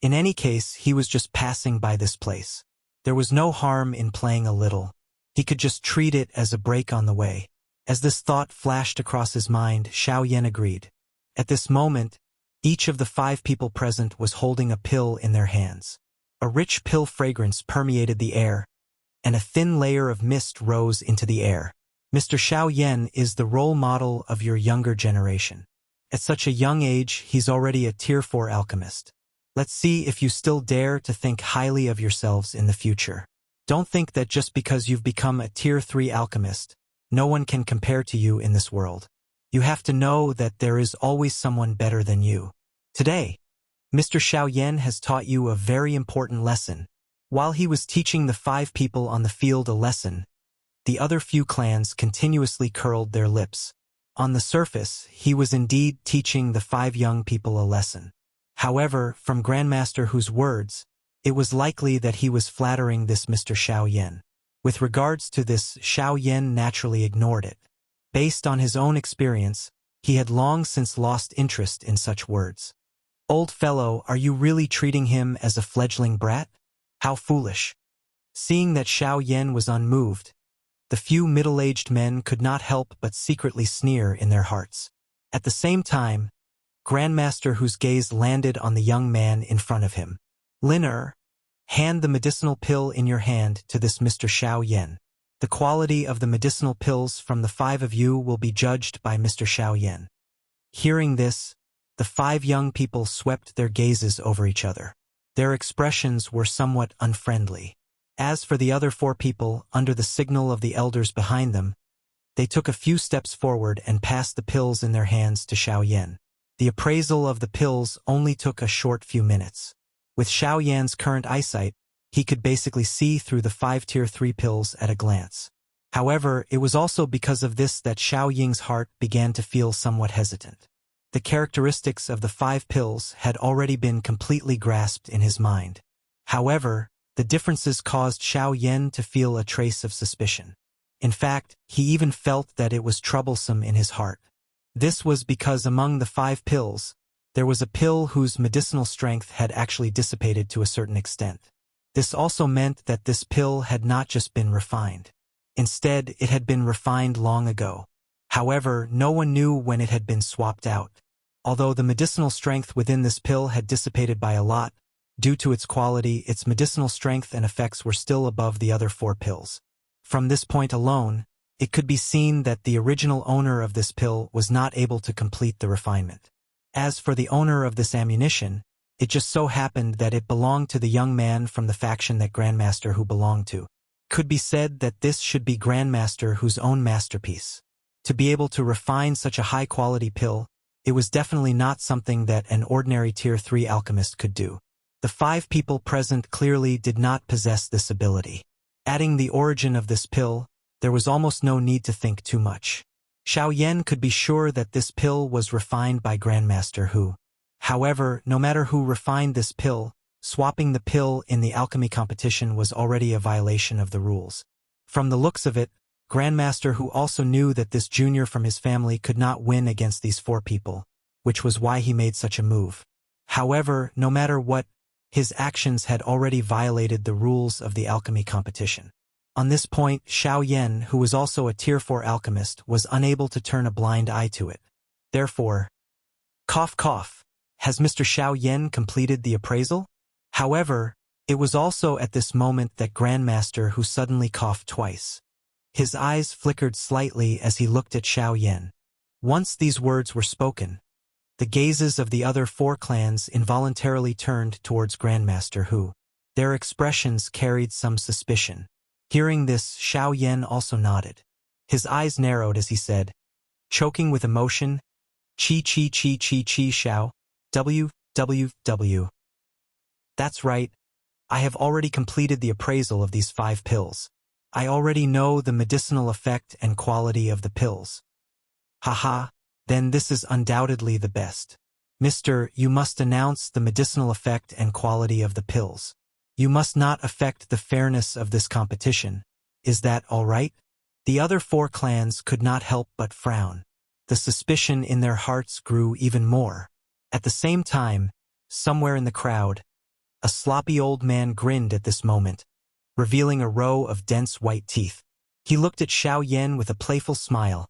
In any case, he was just passing by this place. There was no harm in playing a little. He could just treat it as a break on the way. As this thought flashed across his mind, Xiao Yan agreed. At this moment, each of the 5 people present was holding a pill in their hands. A rich pill fragrance permeated the air, and a thin layer of mist rose into the air. Mr. Xiao Yan is the role model of your younger generation. At such a young age, he's already a Tier 4 alchemist. Let's see if you still dare to think highly of yourselves in the future. Don't think that just because you've become a Tier 3 alchemist, no one can compare to you in this world. You have to know that there is always someone better than you. Today, Mr. Xiao Yan has taught you a very important lesson. While he was teaching the 5 people on the field a lesson, the other few clans continuously curled their lips. On the surface, he was indeed teaching the 5 young people a lesson. However, from Grandmaster Hu's words, it was likely that he was flattering this Mr. Xiao Yan. With regards to this, Xiao Yan naturally ignored it. Based on his own experience, he had long since lost interest in such words. Old fellow, are you really treating him as a fledgling brat? How foolish. Seeing that Xiao Yan was unmoved, the few middle-aged men could not help but secretly sneer in their hearts. At the same time, Grandmaster Hu's gaze landed on the young man in front of him. Liner, hand the medicinal pill in your hand to this Mr. Xiao Yan. The quality of the medicinal pills from the 5 of you will be judged by Mr. Xiao Yan. Hearing this, the 5 young people swept their gazes over each other. Their expressions were somewhat unfriendly. As for the other 4 people, under the signal of the elders behind them, they took a few steps forward and passed the pills in their hands to Xiao Yan. The appraisal of the pills only took a short few minutes. With Xiao Yan's current eyesight, he could basically see through the 5 tier 3 pills at a glance. However, it was also because of this that Xiao Ying's heart began to feel somewhat hesitant. The characteristics of the 5 pills had already been completely grasped in his mind. However, the differences caused Xiao Yan to feel a trace of suspicion. In fact, he even felt that it was troublesome in his heart. This was because among the 5 pills, there was a pill whose medicinal strength had actually dissipated to a certain extent. This also meant that this pill had not just been refined. Instead, it had been refined long ago. However, no one knew when it had been swapped out. Although the medicinal strength within this pill had dissipated by a lot, due to its quality, its medicinal strength and effects were still above the other 4 pills. From this point alone, it could be seen that the original owner of this pill was not able to complete the refinement. As for the owner of this ammunition, it just so happened that it belonged to the young man from the faction that Grandmaster Hu belonged to. Could be said that this should be Grandmaster Hu's own masterpiece. To be able to refine such a high-quality pill, it was definitely not something that an ordinary Tier 3 alchemist could do. The 5 people present clearly did not possess this ability. Adding the origin of this pill, there was almost no need to think too much. Xiao Yan could be sure that this pill was refined by Grandmaster Hu. However, no matter who refined this pill, swapping the pill in the alchemy competition was already a violation of the rules. From the looks of it, Grandmaster Hu also knew that this junior from his family could not win against these 4 people, which was why he made such a move. However, no matter what, his actions had already violated the rules of the alchemy competition. On this point, Xiao Yan, who was also a Tier 4 alchemist, was unable to turn a blind eye to it. Therefore, cough cough, has Mr. Xiao Yan completed the appraisal? However, it was also at this moment that Grandmaster Hu suddenly coughed twice. His eyes flickered slightly as he looked at Xiao Yan. Once these words were spoken, the gazes of the other 4 clans involuntarily turned towards Grandmaster Hu. Their expressions carried some suspicion. Hearing this, Xiao Yan also nodded. His eyes narrowed as he said, choking with emotion, Chi chi chi chi chi Xiao, W. That's right. I have already completed the appraisal of these 5 pills. I already know the medicinal effect and quality of the pills. Haha, then this is undoubtedly the best. Mister, you must announce the medicinal effect and quality of the pills. You must not affect the fairness of this competition. Is that all right? The other 4 clans could not help but frown. The suspicion in their hearts grew even more. At the same time, somewhere in the crowd, a sloppy old man grinned at this moment, revealing a row of dense white teeth. He looked at Xiao Yan with a playful smile,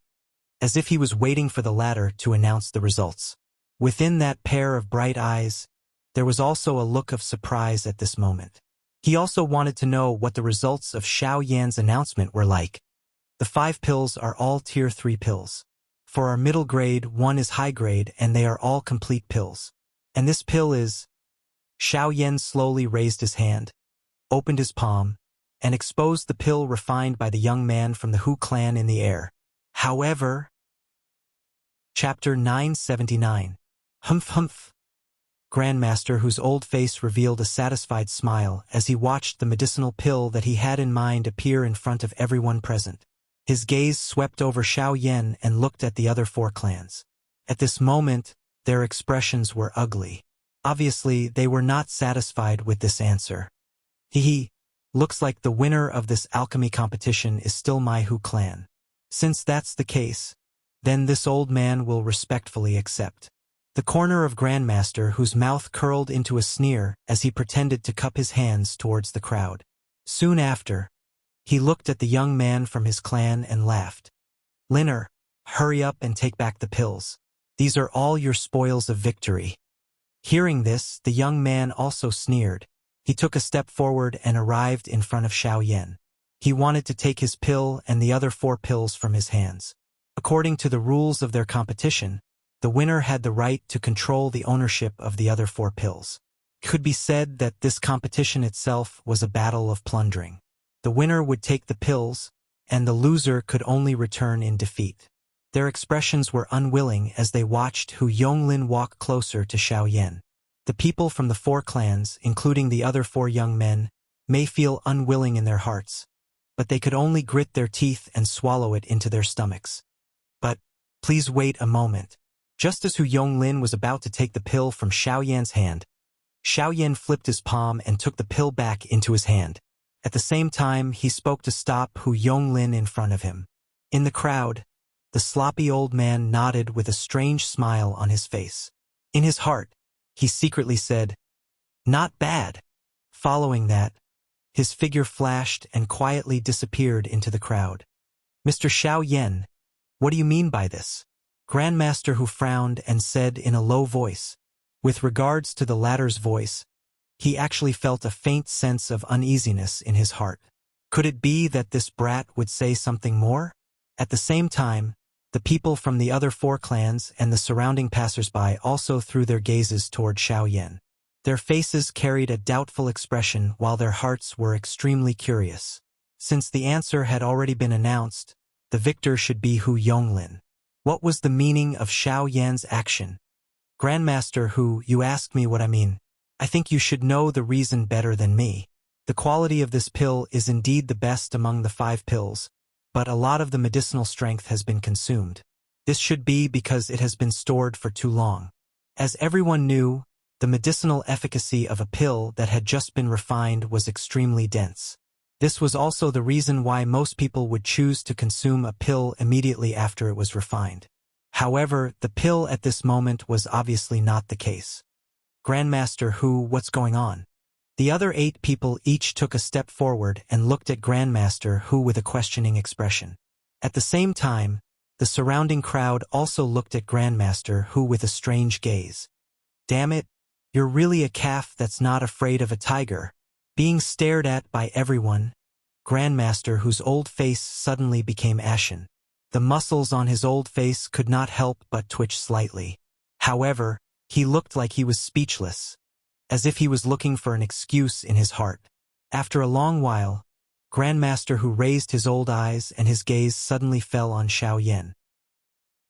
as if he was waiting for the latter to announce the results. Within that pair of bright eyes, there was also a look of surprise at this moment. He also wanted to know what the results of Xiao Yan's announcement were like. The 5 pills are all Tier 3 pills. For our middle grade, 1 is high grade, and they are all complete pills. And this pill is... Xiao Yan slowly raised his hand, opened his palm, and exposed the pill refined by the young man from the Hu clan in the air. However... Chapter 979. Humph humph. Grandmaster Hu's old face revealed a satisfied smile as he watched the medicinal pill that he had in mind appear in front of everyone present. His gaze swept over Xiao Yan and looked at the other 4 clans. At this moment, their expressions were ugly. Obviously, they were not satisfied with this answer. Hee, looks like the winner of this alchemy competition is still my Hu clan. Since that's the case, then this old man will respectfully accept. The corner of Grandmaster Hu's mouth curled into a sneer as he pretended to cup his hands towards the crowd. Soon after, he looked at the young man from his clan and laughed. Linner, hurry up and take back the pills. These are all your spoils of victory. Hearing this, the young man also sneered. He took a step forward and arrived in front of Xiao Yan. He wanted to take his pill and the other 4 pills from his hands. According to the rules of their competition, the winner had the right to control the ownership of the other 4 pills. could be said that this competition itself was a battle of plundering. The winner would take the pills, and the loser could only return in defeat. Their expressions were unwilling as they watched Hu Yonglin walk closer to Xiaoyan. The people from the 4 clans, including the other 4 young men, may feel unwilling in their hearts, but they could only grit their teeth and swallow it into their stomachs. But, please wait a moment. Just as Hu Yonglin was about to take the pill from Xiaoyan's hand, Xiaoyan flipped his palm and took the pill back into his hand. At the same time, he spoke to stop Hu Yonglin in front of him. In the crowd, the sloppy old man nodded with a strange smile on his face. In his heart, he secretly said, "Not bad." Following that, his figure flashed and quietly disappeared into the crowd. "Mr. Xiaoyan, what do you mean by this?" Grandmaster Hu frowned and said in a low voice. With regards to the latter's voice, he actually felt a faint sense of uneasiness in his heart. Could it be that this brat would say something more? At the same time, the people from the other 4 clans and the surrounding passers-by also threw their gazes toward Xiaoyan. Their faces carried a doubtful expression while their hearts were extremely curious. Since the answer had already been announced, the victor should be Hu Yonglin. What was the meaning of Xiaoyan's action? "Grandmaster Hu, you asked me what I mean. I think you should know the reason better than me. The quality of this pill is indeed the best among the 5 pills, but a lot of the medicinal strength has been consumed. This should be because it has been stored for too long." As everyone knew, the medicinal efficacy of a pill that had just been refined was extremely dense. This was also the reason why most people would choose to consume a pill immediately after it was refined. However, the pill at this moment was obviously not the case. "Grandmaster Hu, what's going on?" The other 8 people each took a step forward and looked at Grandmaster Hu with a questioning expression. At the same time, the surrounding crowd also looked at Grandmaster Hu with a strange gaze. "Damn it, you're really a calf that's not afraid of a tiger." Being stared at by everyone, Grandmaster Hu's old face suddenly became ashen. The muscles on his old face could not help but twitch slightly. However, he looked like he was speechless, as if he was looking for an excuse in his heart. After a long while, Grandmaster Hu raised his old eyes and his gaze suddenly fell on Xiaoyan.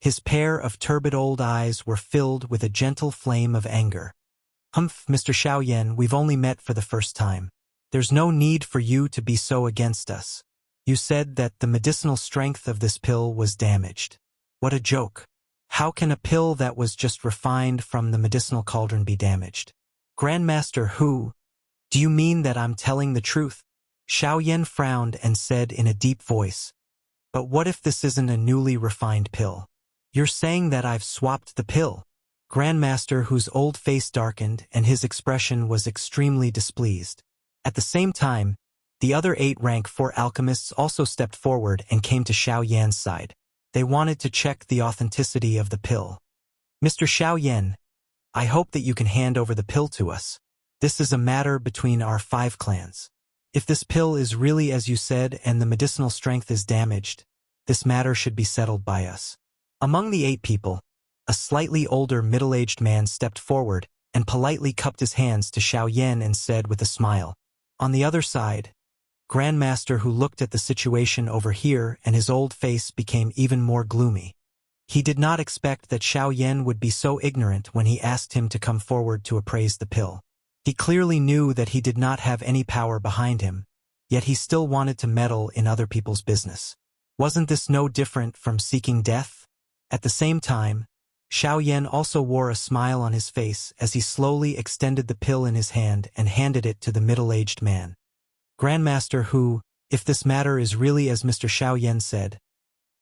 His pair of turbid old eyes were filled with a gentle flame of anger. "Humph, Mr. Xiaoyan, we've only met for the first time. There's no need for you to be so against us. You said that the medicinal strength of this pill was damaged. What a joke. How can a pill that was just refined from the medicinal cauldron be damaged?" "Grandmaster Hu, do you mean that I'm telling the truth?" Xiaoyan frowned and said in a deep voice, "But what if this isn't a newly refined pill? You're saying that I've swapped the pill?" Grandmaster Hu's old face darkened and his expression was extremely displeased. At the same time, the other 8 rank 4 alchemists also stepped forward and came to Xiaoyan's side. They wanted to check the authenticity of the pill. "Mr. Xiaoyan, I hope that you can hand over the pill to us. This is a matter between our 5 clans. If this pill is really as you said and the medicinal strength is damaged, this matter should be settled by us." Among the 8 people, a slightly older middle-aged man stepped forward and politely cupped his hands to Xiaoyan and said with a smile. On the other side, Grandmaster Hu looked at the situation over here and his old face became even more gloomy. He did not expect that Xiaoyan would be so ignorant when he asked him to come forward to appraise the pill. He clearly knew that he did not have any power behind him, yet he still wanted to meddle in other people's business. Wasn't this no different from seeking death? At the same time, Xiaoyan also wore a smile on his face as he slowly extended the pill in his hand and handed it to the middle-aged man. "Grandmaster Hu, if this matter is really as Mr. Xiaoyan said,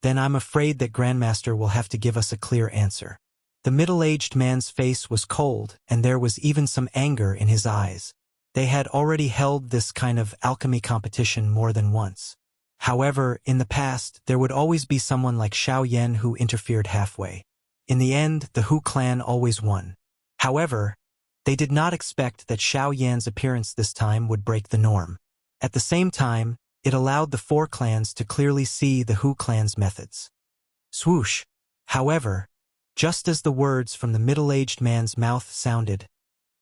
then I'm afraid that Grandmaster will have to give us a clear answer." The middle-aged man's face was cold and there was even some anger in his eyes. They had already held this kind of alchemy competition more than once. However, in the past, there would always be someone like Xiaoyan who interfered halfway. In the end, the Hu clan always won. However, they did not expect that Xiaoyan's appearance this time would break the norm. At the same time, it allowed the 4 clans to clearly see the Hu clan's methods. Swoosh! However, just as the words from the middle-aged man's mouth sounded,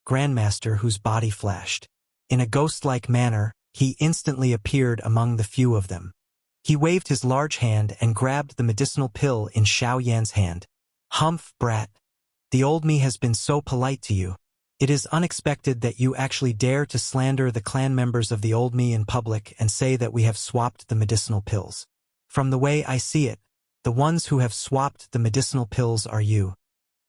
Grandmaster whose body flashed. In a ghost-like manner, he instantly appeared among the few of them. He waved his large hand and grabbed the medicinal pill in Xiao Yan's hand. Humph, brat. The old me has been so polite to you. It is unexpected that you actually dare to slander the clan members of the old me in public and say that we have swapped the medicinal pills. From the way I see it, the ones who have swapped the medicinal pills are you.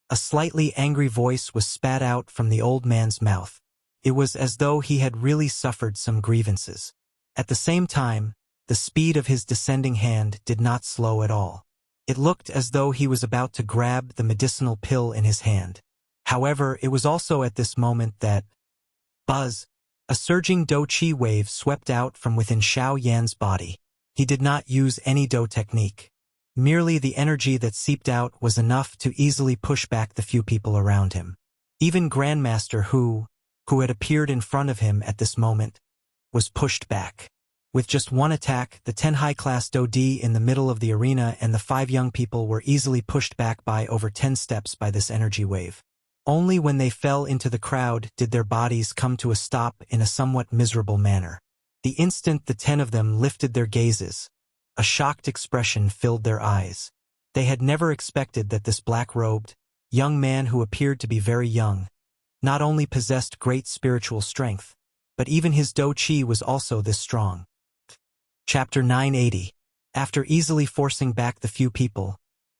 A slightly angry voice was spat out from the old man's mouth. It was as though he had really suffered some grievances. At the same time, the speed of his descending hand did not slow at all. It looked as though he was about to grab the medicinal pill in his hand. However, it was also at this moment that, buzz, a surging Do Chi wave swept out from within Xiao Yan's body. He did not use any Do technique. Merely the energy that seeped out was enough to easily push back the few people around him. Even Grandmaster who had appeared in front of him at this moment, was pushed back. With just one attack, the 10 high-class Do Di in the middle of the arena and the 5 young people were easily pushed back by over 10 steps by this energy wave. Only when they fell into the crowd did their bodies come to a stop in a somewhat miserable manner. The instant the 10 of them lifted their gazes, a shocked expression filled their eyes. They had never expected that this black-robed, young man who appeared to be very young, not only possessed great spiritual strength, but even his Do Chi was also this strong. Chapter 980. After easily forcing back the few people,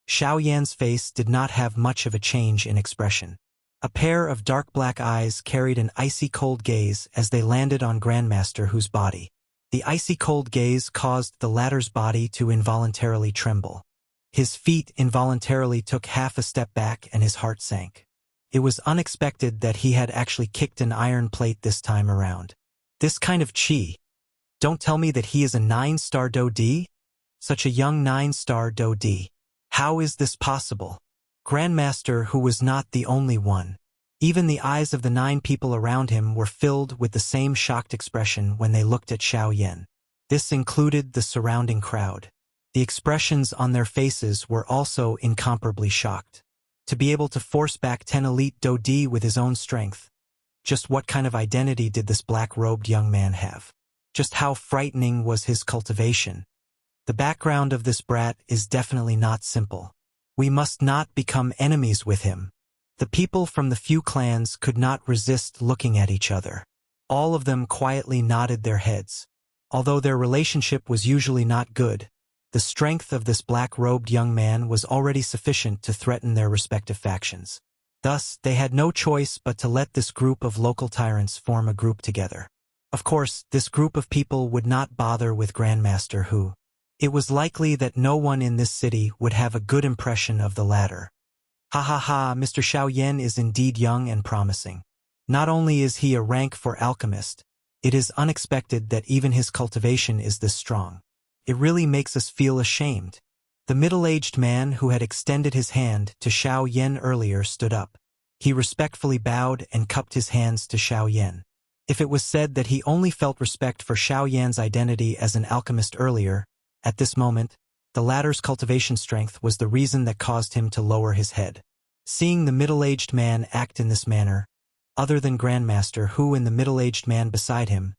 Xiao Yan's face did not have much of a change in expression. A pair of dark black eyes carried an icy cold gaze as they landed on Grandmaster whose body. The icy cold gaze caused the latter's body to involuntarily tremble. His feet involuntarily took half a step back and his heart sank. It was unexpected that he had actually kicked an iron plate this time around. This kind of chi. Don't tell me that he is a 9-star Do Di? Such a young 9-star Do Di. How is this possible? Grandmaster who was not the only one. Even the eyes of the 9 people around him were filled with the same shocked expression when they looked at Xiao Yan. This included the surrounding crowd. The expressions on their faces were also incomparably shocked. To be able to force back 10 elite Do Di with his own strength. Just what kind of identity did this black-robed young man have? Just how frightening was his cultivation? The background of this brat is definitely not simple. We must not become enemies with him. The people from the few clans could not resist looking at each other. All of them quietly nodded their heads. Although their relationship was usually not good, the strength of this black-robed young man was already sufficient to threaten their respective factions. Thus, they had no choice but to let this group of local tyrants form a group together. Of course, this group of people would not bother with Grandmaster who. It was likely that no one in this city would have a good impression of the latter. Ha ha ha, Mr. Xiao Yan is indeed young and promising. Not only is he a rank for alchemist, it is unexpected that even his cultivation is this strong. It really makes us feel ashamed. The middle-aged man who had extended his hand to Xiao Yan earlier stood up. He respectfully bowed and cupped his hands to Xiao Yan. If it was said that he only felt respect for Xiao Yan's identity as an alchemist earlier, at this moment, the latter's cultivation strength was the reason that caused him to lower his head. Seeing the middle-aged man act in this manner, other than Grandmaster who and the middle-aged man beside him,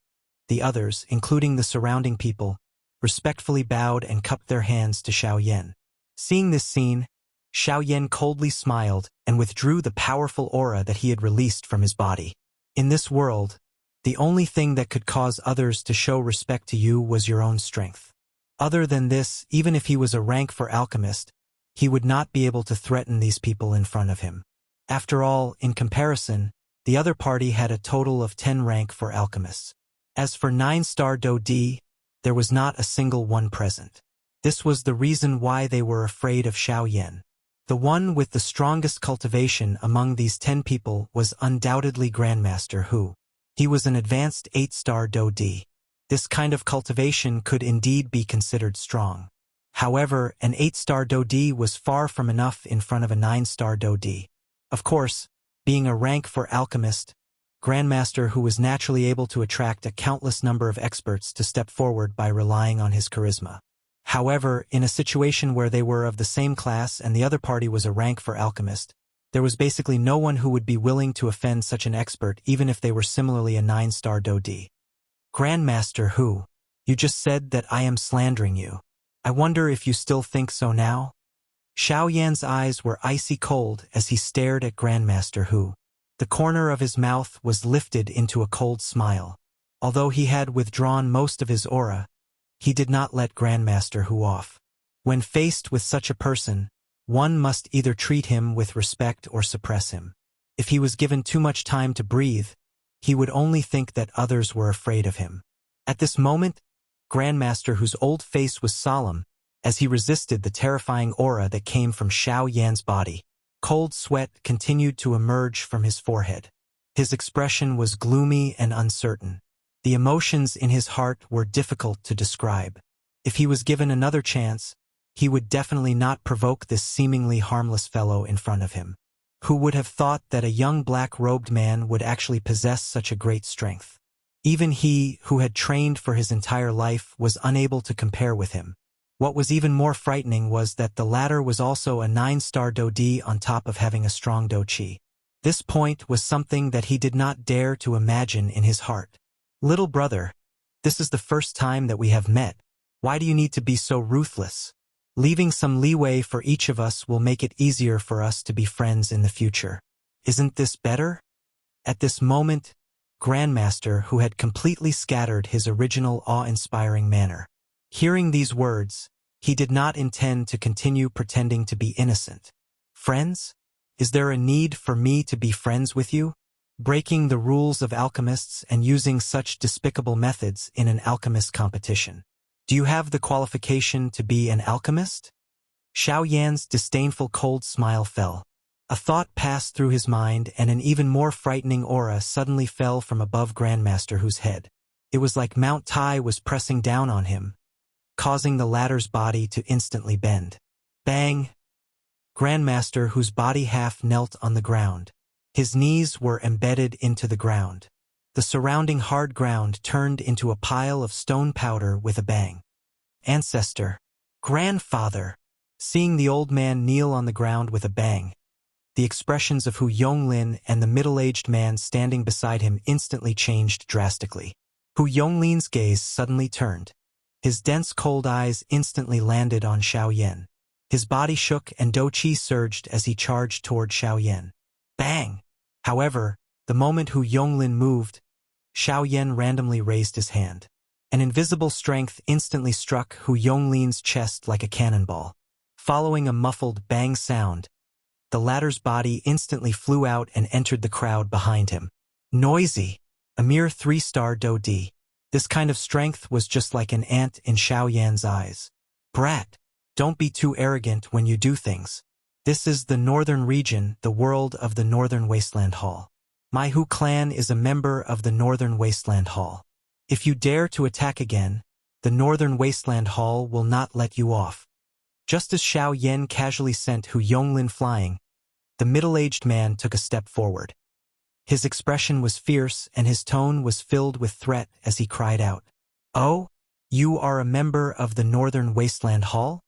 the others, including the surrounding people, respectfully bowed and cupped their hands to Xiao Yan. Seeing this scene, Xiao Yan coldly smiled and withdrew the powerful aura that he had released from his body. In this world, the only thing that could cause others to show respect to you was your own strength. Other than this, even if he was a rank for alchemist, he would not be able to threaten these people in front of him. After all, in comparison, the other party had a total of 10 rank for alchemists. As for 9-star Do Di, there was not a single one present. This was the reason why they were afraid of Xiao Yan. The one with the strongest cultivation among these 10 people was undoubtedly Grandmaster who. He was an advanced 8-star Do Di. This kind of cultivation could indeed be considered strong. However, an 8-star Do Di was far from enough in front of a 9-star Do Di. Of course, being a rank for alchemist, Grandmaster who was naturally able to attract a countless number of experts to step forward by relying on his charisma. However, in a situation where they were of the same class and the other party was a rank for alchemist, There was basically no one who would be willing to offend such an expert even if they were similarly a 9-star Dodi. Grandmaster Hu, you just said that I am slandering you. I wonder if you still think so now? Xiao Yan's eyes were icy cold as he stared at Grandmaster Hu. The corner of his mouth was lifted into a cold smile. Although he had withdrawn most of his aura, he did not let Grandmaster Hu off. When faced with such a person, one must either treat him with respect or suppress him. If he was given too much time to breathe, he would only think that others were afraid of him. At this moment, Grandmaster Hu's old face was solemn as he resisted the terrifying aura that came from Xiao Yan's body. Cold sweat continued to emerge from his forehead. His expression was gloomy and uncertain. The emotions in his heart were difficult to describe. If he was given another chance, he would definitely not provoke this seemingly harmless fellow in front of him. Who would have thought that a young black-robed man would actually possess such a great strength? Even he, who had trained for his entire life, was unable to compare with him. What was even more frightening was that the latter was also a 9-star Dodi on top of having a strong Do-Chi. This point was something that he did not dare to imagine in his heart. Little brother, this is the first time that we have met. Why do you need to be so ruthless? Leaving some leeway for each of us will make it easier for us to be friends in the future. Isn't this better? At this moment, Grandmaster Hu had completely scattered his original awe-inspiring manner. Hearing these words, he did not intend to continue pretending to be innocent. Friends? Is there a need for me to be friends with you? Breaking the rules of alchemists and using such despicable methods in an alchemist competition. Do you have the qualification to be an alchemist? Xiao Yan's disdainful cold smile fell. A thought passed through his mind and an even more frightening aura suddenly fell from above Grandmaster Hu's head. It was like Mount Tai was pressing down on him, causing the latter's body to instantly bend. Bang! Grandmaster Hu's body half knelt on the ground. His knees were embedded into the ground. The surrounding hard ground turned into a pile of stone powder with a bang. Ancestor! Grandfather! Seeing the old man kneel on the ground with a bang, the expressions of Hu Yonglin and the middle-aged man standing beside him instantly changed drastically. Hu Yonglin's gaze suddenly turned. His dense cold eyes instantly landed on Xiao Yan. His body shook and Do-Chi surged as he charged toward Xiao Yan. Bang! However, the moment Hu Yonglin moved, Xiao Yan randomly raised his hand. An invisible strength instantly struck Hu Yonglin's chest like a cannonball. Following a muffled bang sound, the latter's body instantly flew out and entered the crowd behind him. Noisy! A mere 3-star Dodi. This kind of strength was just like an ant in Xiao Yan's eyes. Brat! Don't be too arrogant when you do things. This is the Northern Region, the world of the Northern Wasteland Hall. My Hu clan is a member of the Northern Wasteland Hall. If you dare to attack again, the Northern Wasteland Hall will not let you off. Just as Xiao Yan casually sent Hu Yonglin flying, the middle-aged man took a step forward. His expression was fierce and his tone was filled with threat as he cried out, "Oh, you are a member of the Northern Wasteland Hall?"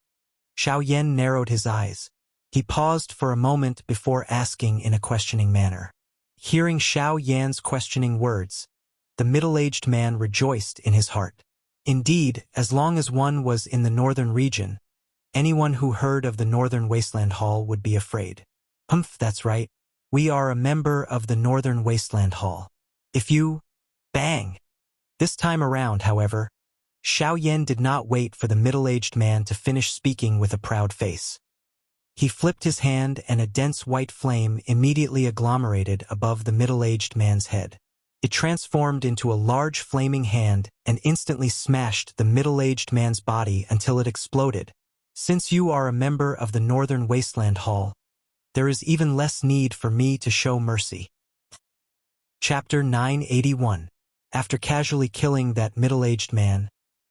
Xiao Yan narrowed his eyes. He paused for a moment before asking in a questioning manner. Hearing Xiao Yan's questioning words, the middle-aged man rejoiced in his heart. Indeed, as long as one was in the northern region, anyone who heard of the Northern Wasteland Hall would be afraid. That's right. We are a member of the Northern Wasteland Hall. If you... Bang! This time around, however, Xiao Yan did not wait for the middle-aged man to finish speaking with a proud face. He flipped his hand and a dense white flame immediately agglomerated above the middle-aged man's head. It transformed into a large flaming hand and instantly smashed the middle-aged man's body until it exploded. Since you are a member of the Northern Wasteland Hall, there is even less need for me to show mercy. Chapter 981. After casually killing that middle-aged man,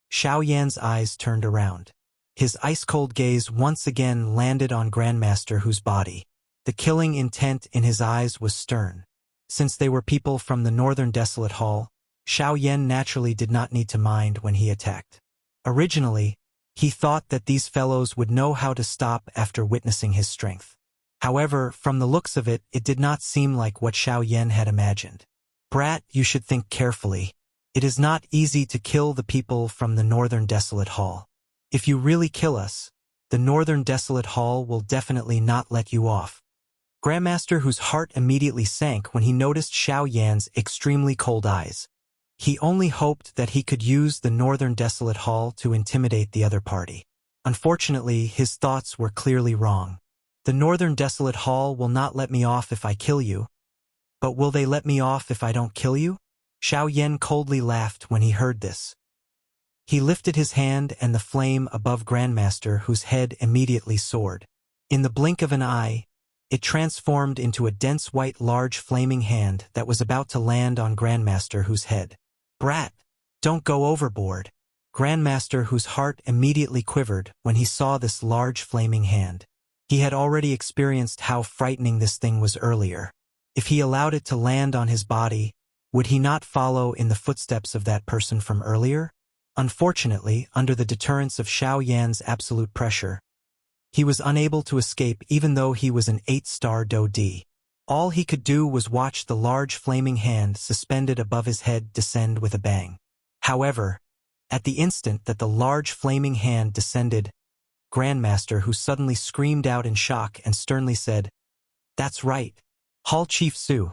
Xiao Yan's eyes turned around. His ice-cold gaze once again landed on Grandmaster Hu's body. The killing intent in his eyes was stern. Since they were people from the Northern Desolate Hall, Xiao Yan naturally did not need to mind when he attacked. Originally, he thought that these fellows would know how to stop after witnessing his strength. However, from the looks of it, it did not seem like what Xiao Yan had imagined. Brat, you should think carefully. It is not easy to kill the people from the Northern Desolate Hall. If you really kill us, the Northern Desolate Hall will definitely not let you off. Grandmaster, whose heart immediately sank when he noticed Xiao Yan's extremely cold eyes. He only hoped that he could use the Northern Desolate Hall to intimidate the other party. Unfortunately, his thoughts were clearly wrong. The Northern Desolate Hall will not let me off if I kill you. But will they let me off if I don't kill you? Xiao Yan coldly laughed when he heard this. He lifted his hand and the flame above Grandmaster, whose head immediately soared. In the blink of an eye, it transformed into a dense white large flaming hand that was about to land on Grandmaster, whose head. Brat, don't go overboard. Grandmaster, whose heart immediately quivered when he saw this large flaming hand. He had already experienced how frightening this thing was earlier. If he allowed it to land on his body, would he not follow in the footsteps of that person from earlier? Unfortunately, under the deterrence of Xiao Yan's absolute pressure, he was unable to escape even though he was an 8-star Do-D. All he could do was watch the large flaming hand suspended above his head descend with a bang. However, at the instant that the large flaming hand descended, Grandmaster, who suddenly screamed out in shock and sternly said, "That's right. Hall Chief Su.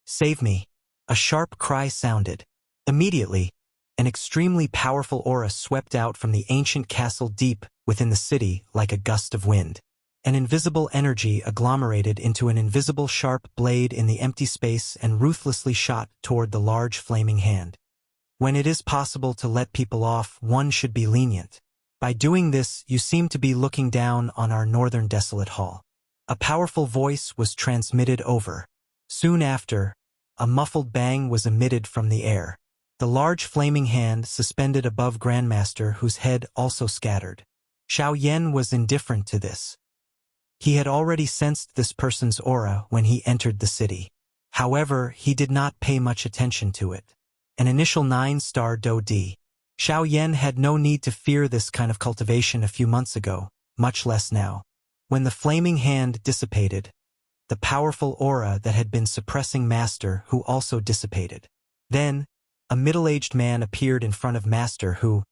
Save me." A sharp cry sounded. Immediately, an extremely powerful aura swept out from the ancient castle deep within the city like a gust of wind. An invisible energy agglomerated into an invisible sharp blade in the empty space and ruthlessly shot toward the large flaming hand. When it is possible to let people off, one should be lenient. By doing this, you seem to be looking down on our Northern Desolate Hall. A powerful voice was transmitted over. Soon after, a muffled bang was emitted from the air. The large flaming hand suspended above Grandmaster, whose head also scattered. Xiao Yan was indifferent to this. He had already sensed this person's aura when he entered the city. However, he did not pay much attention to it. An initial 9-star Do-D. Xiao Yan had no need to fear this kind of cultivation a few months ago, much less now. When the flaming hand dissipated, the powerful aura that had been suppressing Master, who also dissipated. Then, a middle-aged man appeared in front of Master, who,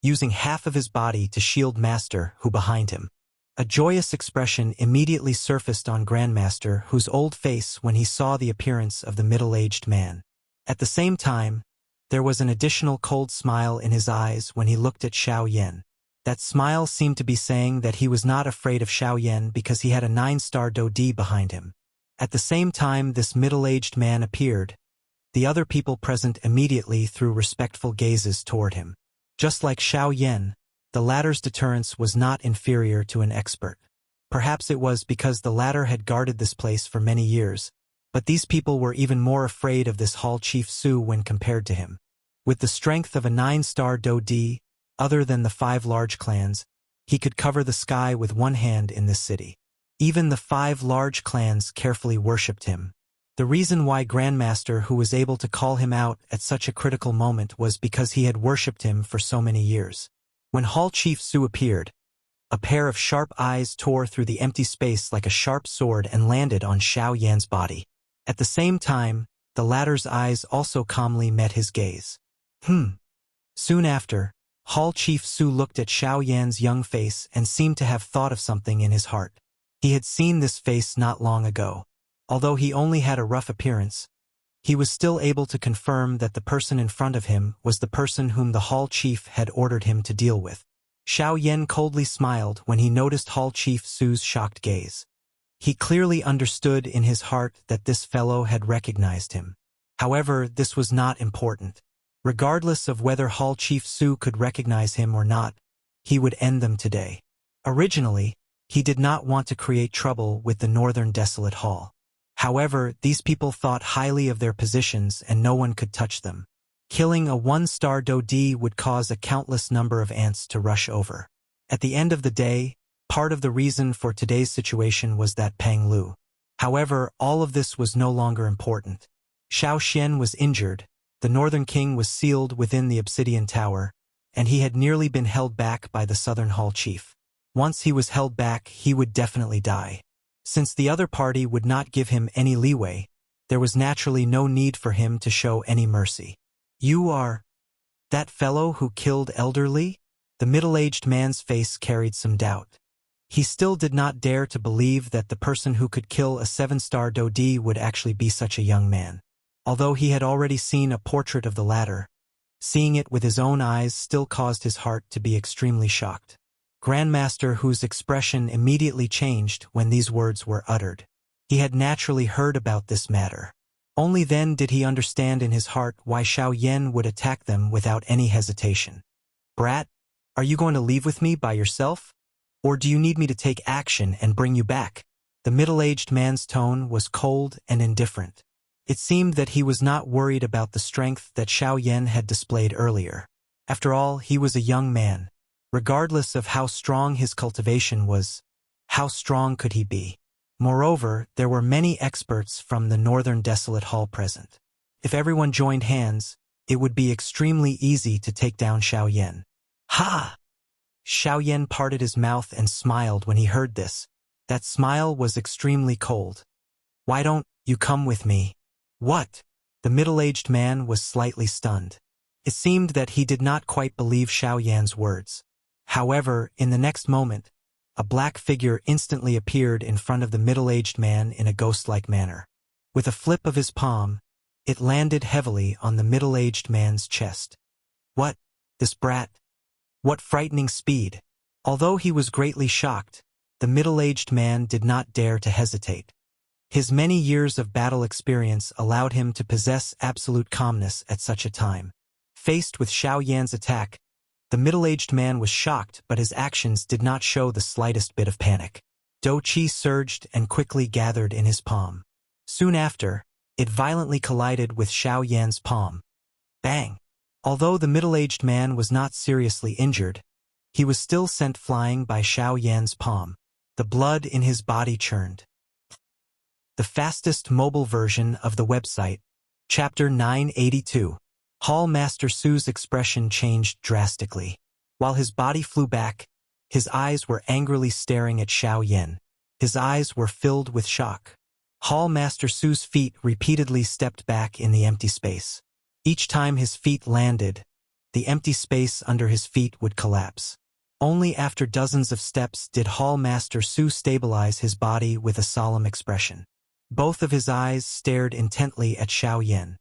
using half of his body to shield Master, who behind him. A joyous expression immediately surfaced on Grandmaster, whose old face when he saw the appearance of the middle-aged man. At the same time, there was an additional cold smile in his eyes when he looked at Xiao Yan. That smile seemed to be saying that he was not afraid of Xiao Yan because he had a 9-star Do-D behind him. At the same time this middle-aged man appeared, the other people present immediately threw respectful gazes toward him. Just like Xiao Yan, the latter's deterrence was not inferior to an expert. Perhaps it was because the latter had guarded this place for many years, but these people were even more afraid of this Hall Chief Su when compared to him. With the strength of a 9-star Do-D, other than the 5 large clans, he could cover the sky with one hand in this city. Even the 5 large clans carefully worshipped him. The reason why Grandmaster, who was able to call him out at such a critical moment, was because he had worshipped him for so many years. When Hall Chief Su appeared, a pair of sharp eyes tore through the empty space like a sharp sword and landed on Xiao Yan's body. At the same time, the latter's eyes also calmly met his gaze. Soon after, Hall Chief Su looked at Xiao Yan's young face and seemed to have thought of something in his heart. He had seen this face not long ago. Although he only had a rough appearance, he was still able to confirm that the person in front of him was the person whom the Hall Chief had ordered him to deal with. Xiao Yan coldly smiled when he noticed Hall Chief Su's shocked gaze. He clearly understood in his heart that this fellow had recognized him. However, this was not important. Regardless of whether Hall Chief Su could recognize him or not, he would end them today. Originally, he did not want to create trouble with the Northern Desolate Hall. However, these people thought highly of their positions and no one could touch them. Killing a 1-star Do-D would cause a countless number of ants to rush over. At the end of the day, part of the reason for today's situation was that Pang Lu. However, all of this was no longer important. Xiao Xian was injured, the Northern King was sealed within the Obsidian Tower, and he had nearly been held back by the Southern Hall Chief. Once he was held back, he would definitely die. Since the other party would not give him any leeway, there was naturally no need for him to show any mercy. "You are that fellow who killed Elderly?" The middle-aged man's face carried some doubt. He still did not dare to believe that the person who could kill a 7-star Dodi would actually be such a young man. Although he had already seen a portrait of the latter, seeing it with his own eyes still caused his heart to be extremely shocked. Grandmaster Hu's expression immediately changed when these words were uttered. He had naturally heard about this matter. Only then did he understand in his heart why Xiao Yan would attack them without any hesitation. "Brat, are you going to leave with me by yourself? Or do you need me to take action and bring you back?" The middle-aged man's tone was cold and indifferent. It seemed that he was not worried about the strength that Xiao Yan had displayed earlier. After all, he was a young man. Regardless of how strong his cultivation was, how strong could he be? Moreover, there were many experts from the Northern Desolate Hall present. If everyone joined hands, it would be extremely easy to take down Xiao Yan. "Ha!" Xiao Yan parted his mouth and smiled when he heard this. That smile was extremely cold. "Why don't you come with me?" "What?" The middle-aged man was slightly stunned. It seemed that he did not quite believe Xiao Yan's words. However, in the next moment, a black figure instantly appeared in front of the middle-aged man in a ghost-like manner. With a flip of his palm, it landed heavily on the middle-aged man's chest. "What? This brat? What frightening speed!" Although he was greatly shocked, the middle-aged man did not dare to hesitate. His many years of battle experience allowed him to possess absolute calmness at such a time. Faced with Xiao Yan's attack, the middle-aged man was shocked, but his actions did not show the slightest bit of panic. Do Qi surged and quickly gathered in his palm. Soon after, it violently collided with Xiao Yan's palm. Bang! Although the middle-aged man was not seriously injured, he was still sent flying by Xiao Yan's palm. The blood in his body churned. The fastest mobile version of the website, Chapter 982. Hall Master Su's expression changed drastically. While his body flew back, his eyes were angrily staring at Xiao Yan. His eyes were filled with shock. Hall Master Su's feet repeatedly stepped back in the empty space. Each time his feet landed, the empty space under his feet would collapse. Only after dozens of steps did Hall Master Su stabilize his body with a solemn expression. Both of his eyes stared intently at Xiao Yan.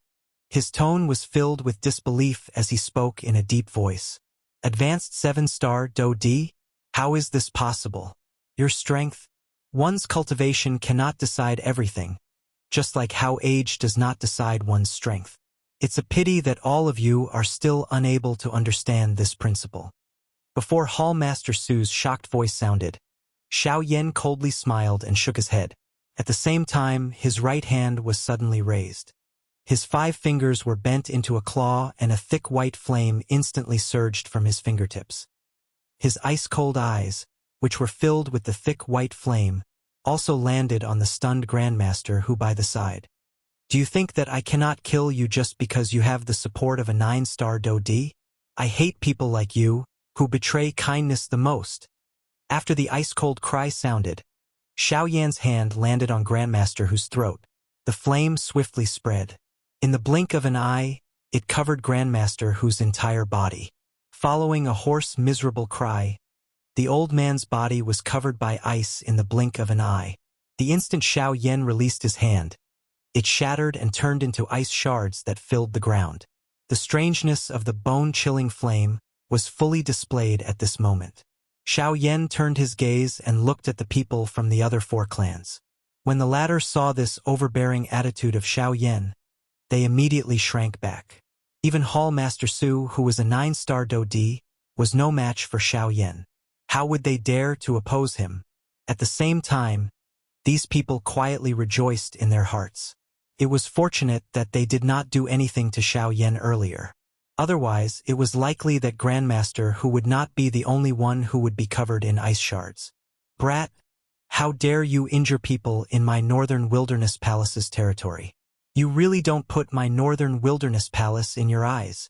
His tone was filled with disbelief as he spoke in a deep voice. "Advanced 7-star Do Di? How is this possible? Your strength? One's cultivation cannot decide everything, just like how age does not decide one's strength. It's a pity that all of you are still unable to understand this principle." Before Hall Master Su's shocked voice sounded, Xiao Yan coldly smiled and shook his head. At the same time, his right hand was suddenly raised. His 5 fingers were bent into a claw and a thick white flame instantly surged from his fingertips. His ice-cold eyes, which were filled with the thick white flame, also landed on the stunned Grandmaster Hu by the side. "Do you think that I cannot kill you just because you have the support of a 9-star Do Di? I hate people like you, who betray kindness the most." After the ice-cold cry sounded, Xiao Yan's hand landed on Grandmaster Hu's throat. The flame swiftly spread. In the blink of an eye, it covered Grandmaster Hu's entire body. Following a hoarse, miserable cry, the old man's body was covered by ice in the blink of an eye. The instant Xiao Yan released his hand, it shattered and turned into ice shards that filled the ground. The strangeness of the bone-chilling flame was fully displayed at this moment. Xiao Yan turned his gaze and looked at the people from the other 4 clans. When the latter saw this overbearing attitude of Xiao Yan, they immediately shrank back. Even Hall Master Su, who was a 9-star Do Di, was no match for Xiao Yan. How would they dare to oppose him? At the same time, these people quietly rejoiced in their hearts. It was fortunate that they did not do anything to Xiao Yan earlier. Otherwise, it was likely that Grandmaster Hu would not be the only one who would be covered in ice shards. "Brat, how dare you injure people in my Northern Wilderness Palace's territory? You really don't put my Northern Wilderness Palace in your eyes."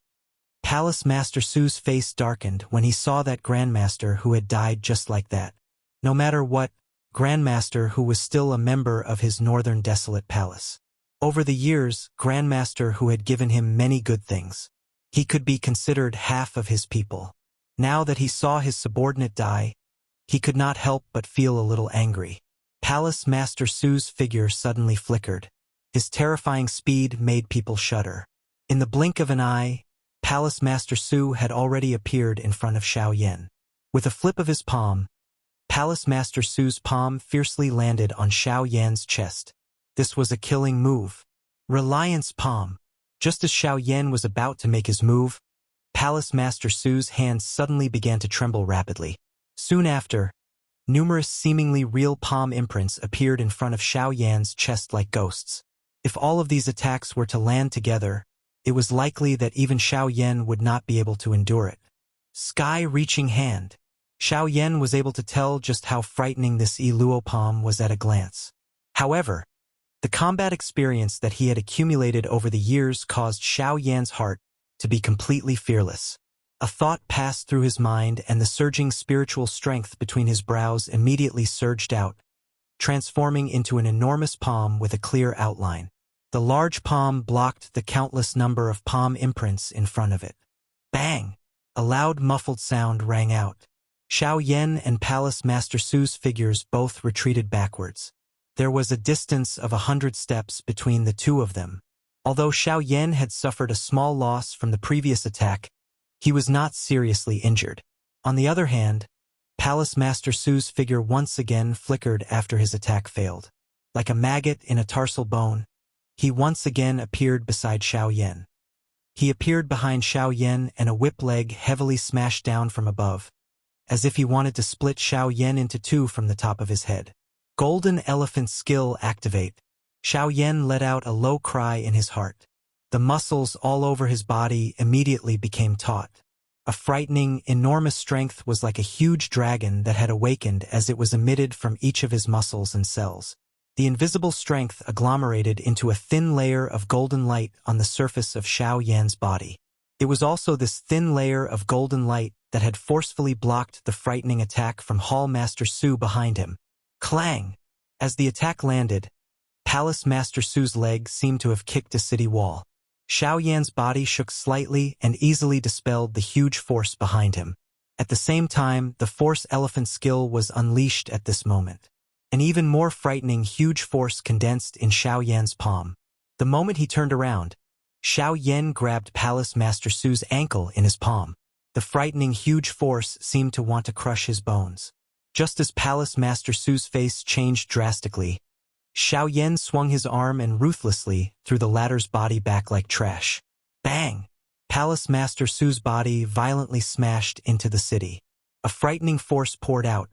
Palace Master Su's face darkened when he saw that Grandmaster Hu had died just like that. No matter what Grandmaster who was still a member of his northern desolate palace. Over the years, Grandmaster who had given him many good things. He could be considered half of his people. Now that he saw his subordinate die, he could not help but feel a little angry. Palace Master Su's figure suddenly flickered. His terrifying speed made people shudder. In the blink of an eye, Palace Master Su had already appeared in front of Xiao Yan. With a flip of his palm, Palace Master Su's palm fiercely landed on Xiao Yan's chest. This was a killing move. Reliance Palm. Just as Xiao Yan was about to make his move, Palace Master Su's hands suddenly began to tremble rapidly. Soon after, numerous seemingly real palm imprints appeared in front of Xiao Yan's chest like ghosts. If all of these attacks were to land together, it was likely that even Xiao Yan would not be able to endure it. Sky-reaching hand. Xiao Yan was able to tell just how frightening this Iluo palm was at a glance. However, the combat experience that he had accumulated over the years caused Xiao Yan's heart to be completely fearless. A thought passed through his mind, and the surging spiritual strength between his brows immediately surged out, transforming into an enormous palm with a clear outline. The large palm blocked the countless number of palm imprints in front of it. Bang! A loud muffled sound rang out. Xiao Yan and Palace Master Su's figures both retreated backwards. There was a distance of 100 steps between the two of them. Although Xiao Yan had suffered a small loss from the previous attack, he was not seriously injured. On the other hand, Palace Master Su's figure once again flickered after his attack failed. Like a maggot in a tarsal bone, he once again appeared beside Xiao Yan. He appeared behind Xiao Yan, and a whip leg heavily smashed down from above, as if he wanted to split Xiao Yan into two from the top of his head. Golden Elephant Skill Activate. Xiao Yan let out a low cry in his heart. The muscles all over his body immediately became taut. A frightening, enormous strength was like a huge dragon that had awakened as it was emitted from each of his muscles and cells. The invisible strength agglomerated into a thin layer of golden light on the surface of Xiao Yan's body. It was also this thin layer of golden light that had forcefully blocked the frightening attack from Hall Master Su behind him. Clang! As the attack landed, Palace Master Su's leg seemed to have kicked a city wall. Xiao Yan's body shook slightly and easily dispelled the huge force behind him. At the same time, the Force Elephant skill was unleashed at this moment. An even more frightening huge force condensed in Xiao Yan's palm. The moment he turned around, Xiao Yan grabbed Palace Master Su's ankle in his palm. The frightening huge force seemed to want to crush his bones. Just as Palace Master Su's face changed drastically, Xiao Yan swung his arm and ruthlessly threw the latter's body back like trash. Bang! Palace Master Su's body violently smashed into the city. A frightening force poured out,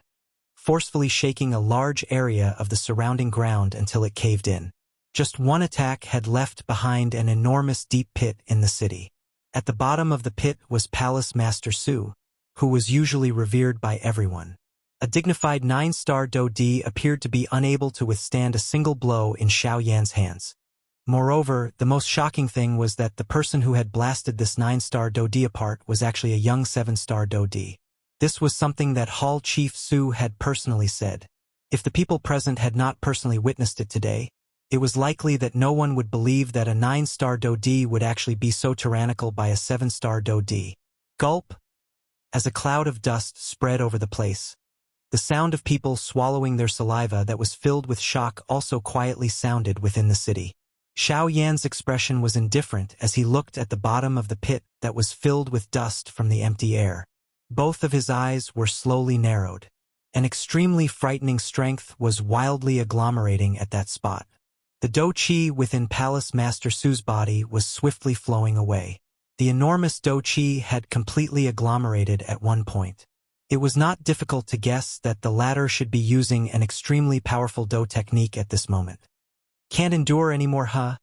forcefully shaking a large area of the surrounding ground until it caved in. Just one attack had left behind an enormous deep pit in the city. At the bottom of the pit was Palace Master Su, who was usually revered by everyone. A dignified 9-star Do-Di appeared to be unable to withstand a single blow in Xiao Yan's hands. Moreover, the most shocking thing was that the person who had blasted this 9-star Do-Di apart was actually a young 7-star Do-Di. This was something that Hall Chief Su had personally said. If the people present had not personally witnessed it today, it was likely that no one would believe that a 9-star Do-Di would actually be so tyrannical by a 7-star Do-Di. Gulp! As a cloud of dust spread over the place, the sound of people swallowing their saliva that was filled with shock also quietly sounded within the city. Xiao Yan's expression was indifferent as he looked at the bottom of the pit that was filled with dust from the empty air. Both of his eyes were slowly narrowed. An extremely frightening strength was wildly agglomerating at that spot. The Do-Chi within Palace Master Su's body was swiftly flowing away. The enormous Do-Chi had completely agglomerated at one point. It was not difficult to guess that the latter should be using an extremely powerful Do technique at this moment. Can't endure anymore, huh?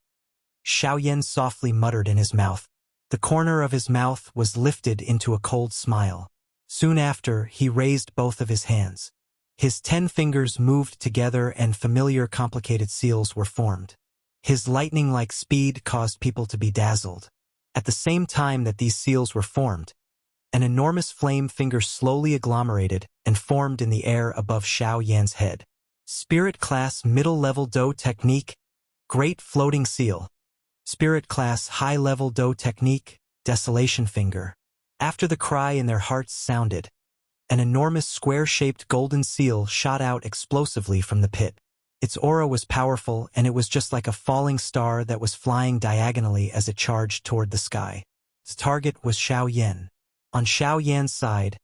Xiao Yan softly muttered in his mouth. The corner of his mouth was lifted into a cold smile. Soon after, he raised both of his hands. His 10 fingers moved together and familiar complicated seals were formed. His lightning-like speed caused people to be dazzled. At the same time that these seals were formed, an enormous flame finger slowly agglomerated and formed in the air above Xiao Yan's head. Spirit Class Middle-Level Do Technique, Great Floating Seal. Spirit Class High-Level Do Technique, Desolation Finger. After the cry in their hearts sounded, an enormous square-shaped golden seal shot out explosively from the pit. Its aura was powerful, and it was just like a falling star that was flying diagonally as it charged toward the sky. Its target was Xiao Yan. On Xiao Yan's side,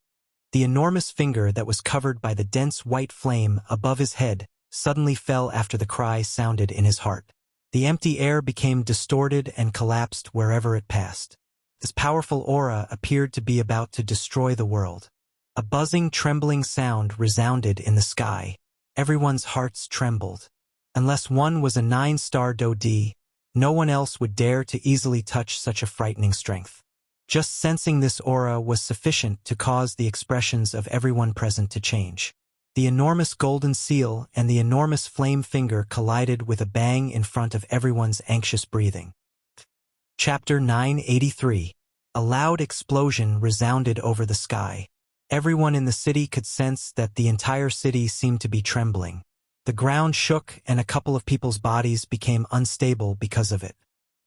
the enormous finger that was covered by the dense white flame above his head suddenly fell after the cry sounded in his heart. The empty air became distorted and collapsed wherever it passed. This powerful aura appeared to be about to destroy the world. A buzzing, trembling sound resounded in the sky. Everyone's hearts trembled. Unless one was a 9-star Do-D, no one else would dare to easily touch such a frightening strength. Just sensing this aura was sufficient to cause the expressions of everyone present to change. The enormous golden seal and the enormous flame finger collided with a bang in front of everyone's anxious breathing. Chapter 983. A loud explosion resounded over the sky. Everyone in the city could sense that the entire city seemed to be trembling. The ground shook and a couple of people's bodies became unstable because of it.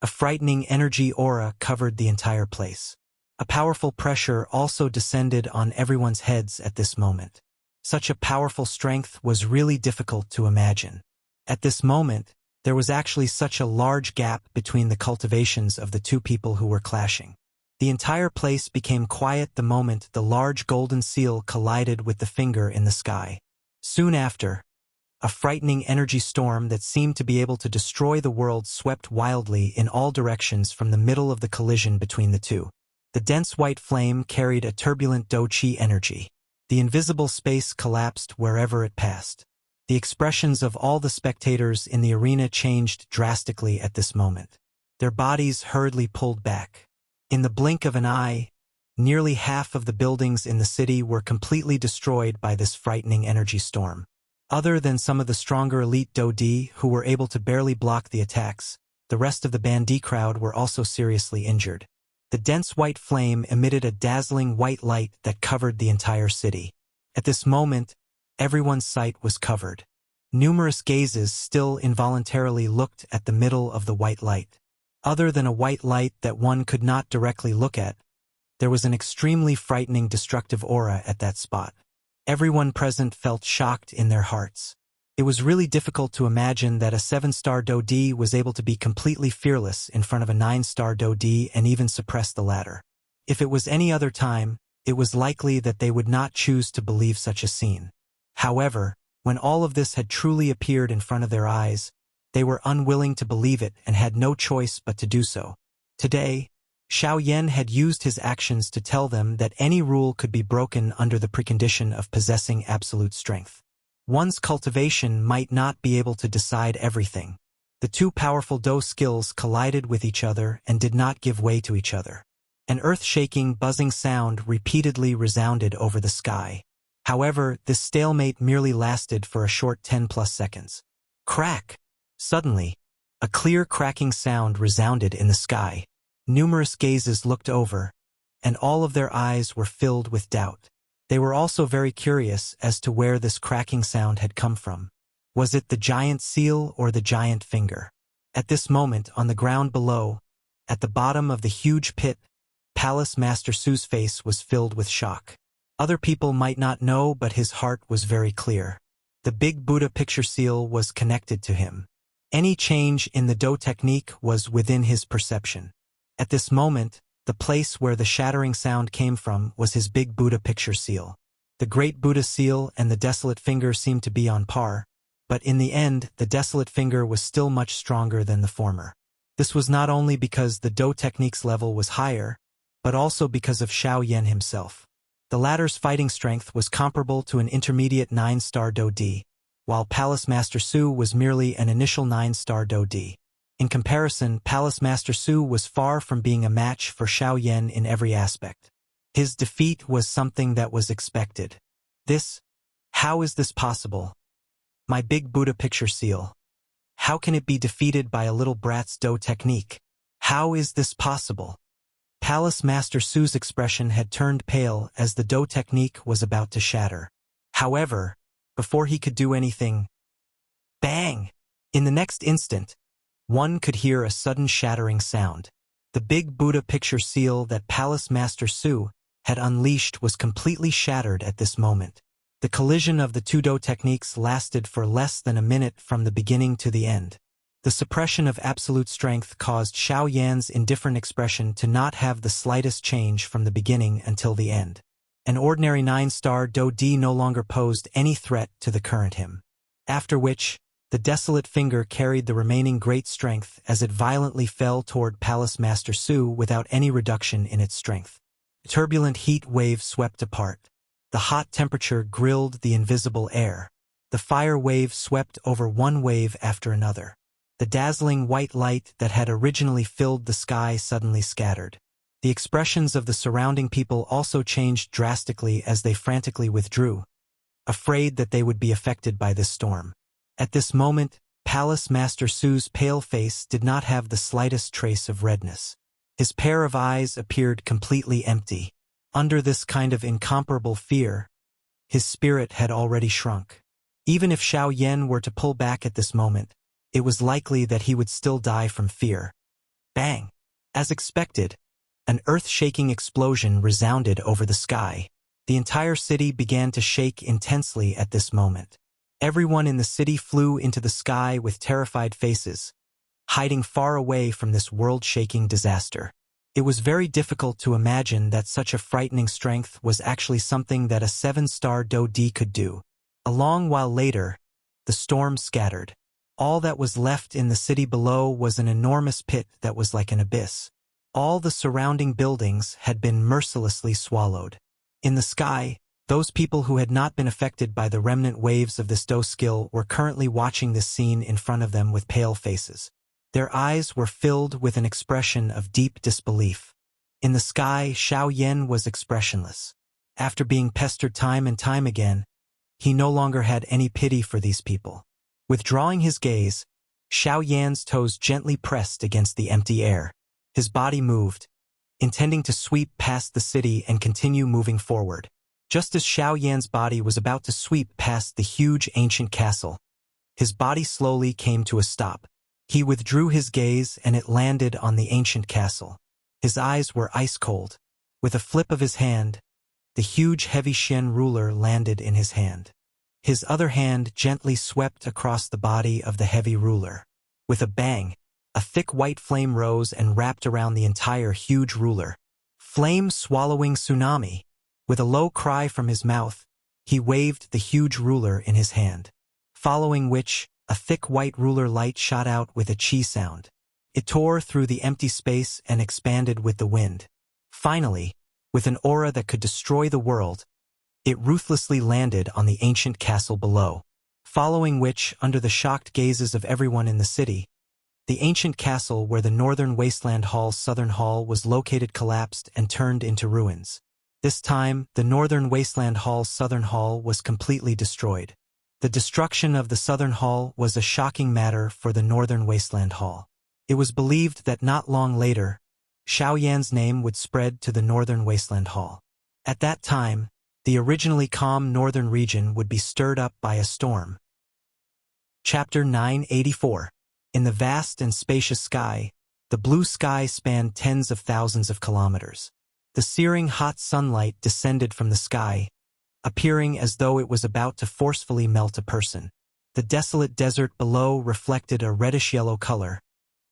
A frightening energy aura covered the entire place. A powerful pressure also descended on everyone's heads at this moment. Such a powerful strength was really difficult to imagine. At this moment, there was actually such a large gap between the cultivations of the two people who were clashing. The entire place became quiet the moment the large golden seal collided with the finger in the sky. Soon after, a frightening energy storm that seemed to be able to destroy the world swept wildly in all directions from the middle of the collision between the two. The dense white flame carried a turbulent Do-Chi energy. The invisible space collapsed wherever it passed. The expressions of all the spectators in the arena changed drastically at this moment. Their bodies hurriedly pulled back. In the blink of an eye, nearly half of the buildings in the city were completely destroyed by this frightening energy storm. Other than some of the stronger elite Do-D who were able to barely block the attacks, the rest of the Bandi crowd were also seriously injured. The dense white flame emitted a dazzling white light that covered the entire city. At this moment, everyone's sight was covered. Numerous gazes still involuntarily looked at the middle of the white light. Other than a white light that one could not directly look at, there was an extremely frightening destructive aura at that spot. Everyone present felt shocked in their hearts. It was really difficult to imagine that a 7-star Do-D was able to be completely fearless in front of a 9-star Do-D and even suppress the latter. If it was any other time, it was likely that they would not choose to believe such a scene. However, when all of this had truly appeared in front of their eyes, they were unwilling to believe it and had no choice but to do so. Today, Xiao Yan had used his actions to tell them that any rule could be broken under the precondition of possessing absolute strength. One's cultivation might not be able to decide everything. The two powerful Do skills collided with each other and did not give way to each other. An earth-shaking, buzzing sound repeatedly resounded over the sky. However, this stalemate merely lasted for a short 10+ seconds. Crack! Suddenly, a clear cracking sound resounded in the sky. Numerous gazes looked over, and all of their eyes were filled with doubt. They were also very curious as to where this cracking sound had come from. Was it the giant seal or the giant finger? At this moment, on the ground below, at the bottom of the huge pit, Palace Master Su's face was filled with shock. Other people might not know, but his heart was very clear. The big Buddha picture seal was connected to him. Any change in the Do technique was within his perception. At this moment, the place where the shattering sound came from was his big Buddha picture seal. The great Buddha seal and the desolate finger seemed to be on par, but in the end, the desolate finger was still much stronger than the former. This was not only because the Do technique's level was higher, but also because of Xiao Yan himself. The latter's fighting strength was comparable to an intermediate 9-star Do-D, while Palace Master Su was merely an initial 9-star Do-D. In comparison, Palace Master Su was far from being a match for Xiao Yan in every aspect. His defeat was something that was expected. How is this possible? My big Buddha picture seal. How can it be defeated by a little brat's Do technique? How is this possible? Palace Master Su's expression had turned pale as the Do technique was about to shatter. However, before he could do anything, Bang! In the next instant, one could hear a sudden shattering sound. The big Buddha picture seal that Palace Master Su had unleashed was completely shattered at this moment. The collision of the two Do techniques lasted for less than a minute from the beginning to the end. The suppression of absolute strength caused Xiao Yan's indifferent expression to not have the slightest change from the beginning until the end. An ordinary 9-star Do D no longer posed any threat to the current him. After which, the desolate finger carried the remaining great strength as it violently fell toward Palace Master Su without any reduction in its strength. A turbulent heat wave swept apart. The hot temperature grilled the invisible air. The fire wave swept over one wave after another. The dazzling white light that had originally filled the sky suddenly scattered. The expressions of the surrounding people also changed drastically as they frantically withdrew, afraid that they would be affected by this storm. At this moment, Palace Master Su's pale face did not have the slightest trace of redness. His pair of eyes appeared completely empty. Under this kind of incomparable fear, his spirit had already shrunk. Even if Xiao Yan were to pull back at this moment, it was likely that he would still die from fear. Bang! As expected, an earth-shaking explosion resounded over the sky. The entire city began to shake intensely at this moment. Everyone in the city flew into the sky with terrified faces, hiding far away from this world-shaking disaster. It was very difficult to imagine that such a frightening strength was actually something that a 7-star Do D could do. A long while later, the storm scattered. All that was left in the city below was an enormous pit that was like an abyss. All the surrounding buildings had been mercilessly swallowed. In the sky, those people who had not been affected by the remnant waves of this Do skill were currently watching this scene in front of them with pale faces. Their eyes were filled with an expression of deep disbelief. In the sky, Xiao Yan was expressionless. After being pestered time and time again, he no longer had any pity for these people. Withdrawing his gaze, Xiao Yan's toes gently pressed against the empty air. His body moved, intending to sweep past the city and continue moving forward. Just as Xiao Yan's body was about to sweep past the huge ancient castle, his body slowly came to a stop. He withdrew his gaze and it landed on the ancient castle. His eyes were ice-cold. With a flip of his hand, the huge heavy Xian ruler landed in his hand. His other hand gently swept across the body of the heavy ruler. With a bang, a thick white flame rose and wrapped around the entire huge ruler. Flame-swallowing tsunami. With a low cry from his mouth, he waved the huge ruler in his hand. Following which, a thick white ruler light shot out with a chi sound. It tore through the empty space and expanded with the wind. Finally, with an aura that could destroy the world, it ruthlessly landed on the ancient castle below. Following which, under the shocked gazes of everyone in the city, the ancient castle where the Northern Wasteland Hall's southern hall was located collapsed and turned into ruins. This time, the Northern Wasteland Hall's southern hall was completely destroyed. The destruction of the southern hall was a shocking matter for the Northern Wasteland Hall. It was believed that not long later, Xiao Yan's name would spread to the Northern Wasteland Hall. At that time, the originally calm northern region would be stirred up by a storm. Chapter 984. In the vast and spacious sky, the blue sky spanned tens of thousands of kilometers. The searing hot sunlight descended from the sky, appearing as though it was about to forcefully melt a person. The desolate desert below reflected a reddish-yellow color,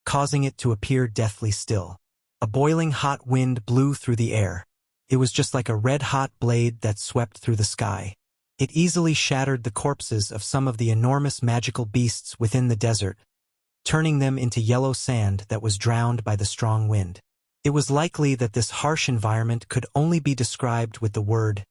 causing it to appear deathly still. A boiling hot wind blew through the air. It was just like a red-hot blade that swept through the sky. It easily shattered the corpses of some of the enormous magical beasts within the desert, turning them into yellow sand that was drowned by the strong wind. It was likely that this harsh environment could only be described with the word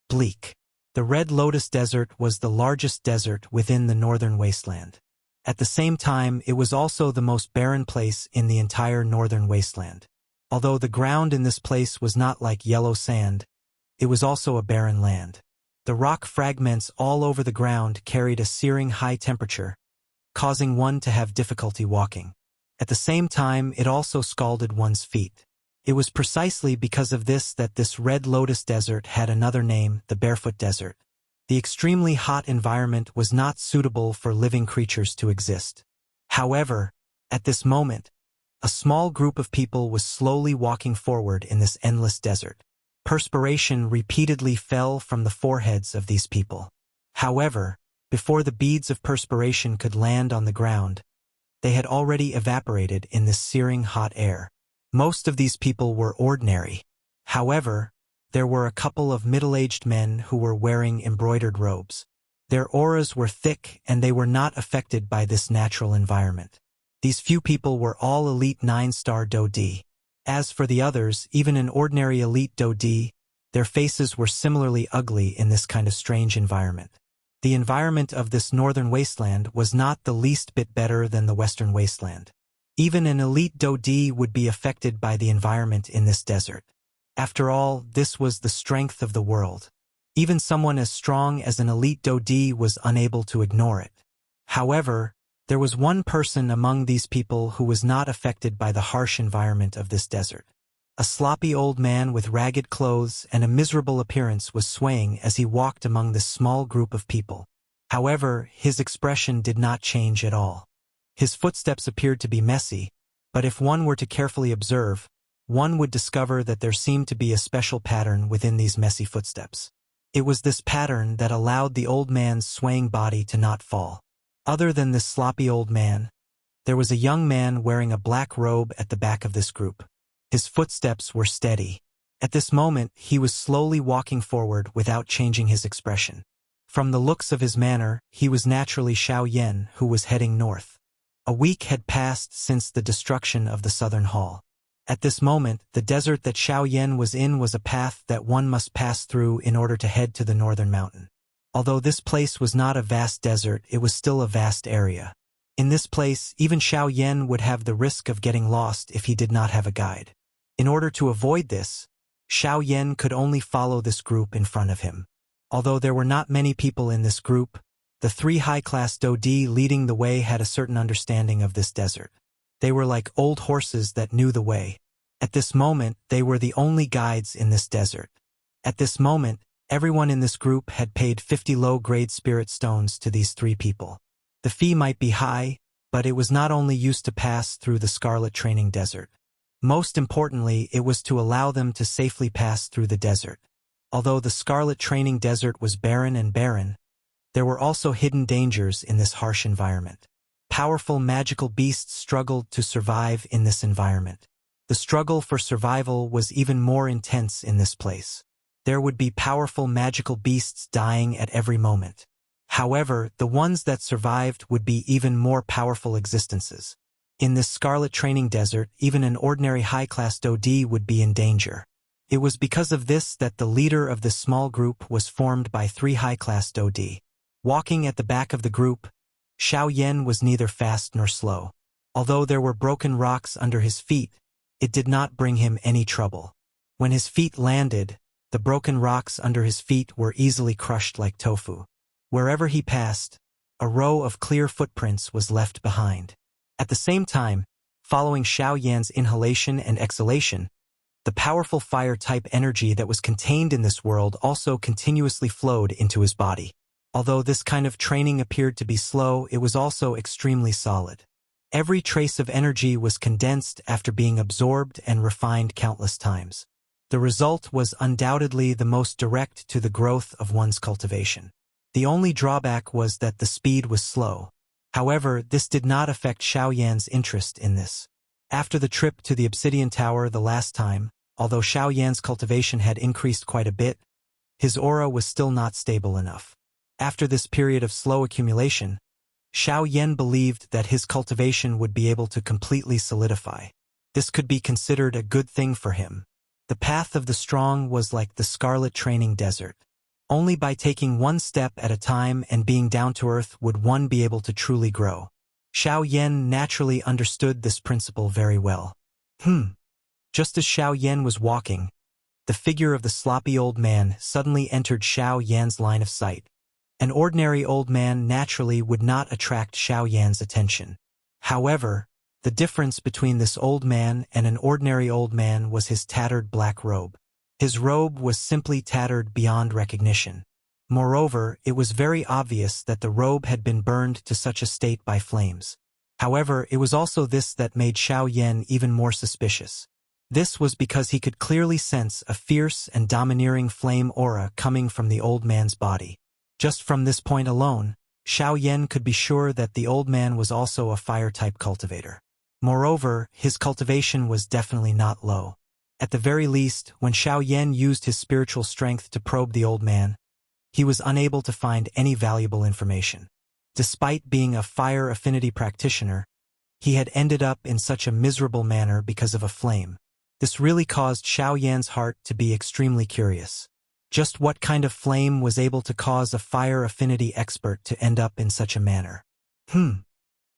bleak. The Red Lotus Desert was the largest desert within the northern wasteland. At the same time, it was also the most barren place in the entire northern wasteland. Although the ground in this place was not like yellow sand, it was also a barren land. The rock fragments all over the ground carried a searing high temperature, causing one to have difficulty walking. At the same time, it also scalded one's feet. It was precisely because of this that this Red Lotus Desert had another name, the Barefoot Desert. The extremely hot environment was not suitable for living creatures to exist. However, at this moment, a small group of people was slowly walking forward in this endless desert. Perspiration repeatedly fell from the foreheads of these people. However, before the beads of perspiration could land on the ground, they had already evaporated in this searing hot air. Most of these people were ordinary. However, there were a couple of middle-aged men who were wearing embroidered robes. Their auras were thick and they were not affected by this natural environment. These few people were all elite 9-star Do-D. As for the others, even an ordinary elite Do-D, their faces were similarly ugly in this kind of strange environment. The environment of this northern wasteland was not the least bit better than the western wasteland. Even an elite Do-D would be affected by the environment in this desert. After all, this was the strength of the world. Even someone as strong as an elite Do-D was unable to ignore it. However, there was one person among these people who was not affected by the harsh environment of this desert. A sloppy old man with ragged clothes and a miserable appearance was swaying as he walked among this small group of people. However, his expression did not change at all. His footsteps appeared to be messy, but if one were to carefully observe, one would discover that there seemed to be a special pattern within these messy footsteps. It was this pattern that allowed the old man's swaying body to not fall. Other than this sloppy old man, there was a young man wearing a black robe at the back of this group. His footsteps were steady. At this moment, he was slowly walking forward without changing his expression. From the looks of his manner, he was naturally Xiao Yan, who was heading north. A week had passed since the destruction of the Southern Hall. At this moment, the desert that Xiao Yan was in was a path that one must pass through in order to head to the northern mountain. Although this place was not a vast desert, it was still a vast area. In this place, even Xiao Yan would have the risk of getting lost if he did not have a guide. In order to avoid this, Xiao Yan could only follow this group in front of him. Although there were not many people in this group, the 3 high-class Do-D leading the way had a certain understanding of this desert. They were like old horses that knew the way. At this moment, they were the only guides in this desert. At this moment, everyone in this group had paid 50 low-grade spirit stones to these 3 people. The fee might be high, but it was not only used to pass through the Scarlet Training Desert. Most importantly, it was to allow them to safely pass through the desert. Although the Scarlet Training Desert was barren and barren, there were also hidden dangers in this harsh environment. Powerful magical beasts struggled to survive in this environment. The struggle for survival was even more intense in this place. There would be powerful magical beasts dying at every moment. However, the ones that survived would be even more powerful existences. In this Scarlet Training Desert, even an ordinary high-class Do-D would be in danger. It was because of this that the leader of this small group was formed by 3 high-class Do-D. Walking at the back of the group, Xiao Yan was neither fast nor slow. Although there were broken rocks under his feet, it did not bring him any trouble. When his feet landed, the broken rocks under his feet were easily crushed like tofu. Wherever he passed, a row of clear footprints was left behind. At the same time, following Xiao Yan's inhalation and exhalation, the powerful fire-type energy that was contained in this world also continuously flowed into his body. Although this kind of training appeared to be slow, it was also extremely solid. Every trace of energy was condensed after being absorbed and refined countless times. The result was undoubtedly the most direct to the growth of one's cultivation. The only drawback was that the speed was slow. However, this did not affect Xiao Yan's interest in this. After the trip to the Obsidian Tower the last time, although Xiao Yan's cultivation had increased quite a bit, his aura was still not stable enough. After this period of slow accumulation, Xiao Yan believed that his cultivation would be able to completely solidify. This could be considered a good thing for him. The path of the strong was like the Scarlet Training Desert. Only by taking one step at a time and being down to earth would one be able to truly grow. Xiao Yan naturally understood this principle very well. Just as Xiao Yan was walking, the figure of the sloppy old man suddenly entered Xiao Yan's line of sight. An ordinary old man naturally would not attract Xiao Yan's attention. However, the difference between this old man and an ordinary old man was his tattered black robe. His robe was simply tattered beyond recognition. Moreover, it was very obvious that the robe had been burned to such a state by flames. However, it was also this that made Xiao Yan even more suspicious. This was because he could clearly sense a fierce and domineering flame aura coming from the old man's body. Just from this point alone, Xiao Yan could be sure that the old man was also a fire-type cultivator. Moreover, his cultivation was definitely not low. At the very least, when Xiao Yan used his spiritual strength to probe the old man, he was unable to find any valuable information. Despite being a fire affinity practitioner, he had ended up in such a miserable manner because of a flame. This really caused Xiao Yan's heart to be extremely curious. Just what kind of flame was able to cause a fire affinity expert to end up in such a manner? When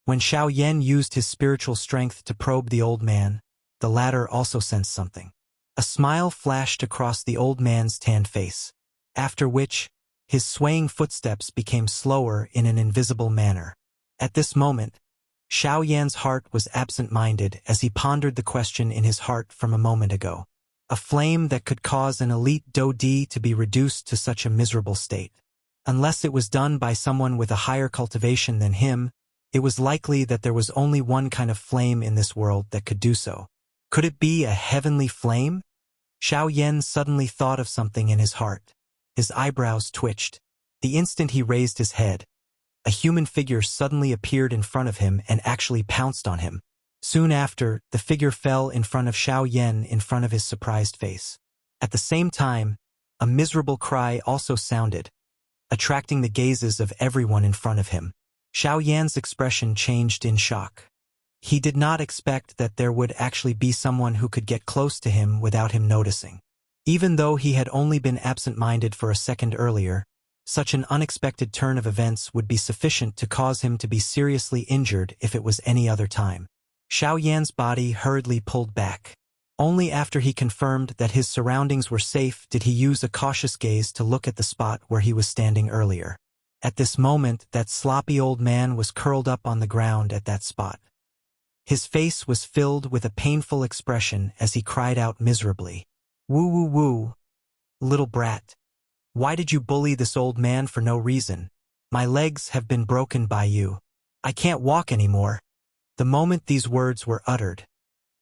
Xiao Yan used his spiritual strength to probe the old man, the latter also sensed something. A smile flashed across the old man's tanned face, after which, his swaying footsteps became slower in an invisible manner. At this moment, Xiao Yan's heart was absent-minded as he pondered the question in his heart from a moment ago. A flame that could cause an elite Dodi to be reduced to such a miserable state. Unless it was done by someone with a higher cultivation than him, it was likely that there was only one kind of flame in this world that could do so. Could it be a heavenly flame? Xiao Yan suddenly thought of something in his heart. His eyebrows twitched. The instant he raised his head, a human figure suddenly appeared in front of him and actually pounced on him. Soon after, the figure fell in front of Xiao Yan in front of his surprised face. At the same time, a miserable cry also sounded, attracting the gazes of everyone in front of him. Xiao Yan's expression changed in shock. He did not expect that there would actually be someone who could get close to him without him noticing. Even though he had only been absent-minded for a second earlier, such an unexpected turn of events would be sufficient to cause him to be seriously injured if it was any other time. Xiao Yan's body hurriedly pulled back. Only after he confirmed that his surroundings were safe did he use a cautious gaze to look at the spot where he was standing earlier. At this moment, that sloppy old man was curled up on the ground at that spot. His face was filled with a painful expression as he cried out miserably, "Woo woo woo, little brat. Why did you bully this old man for no reason? My legs have been broken by you. I can't walk anymore." The moment these words were uttered,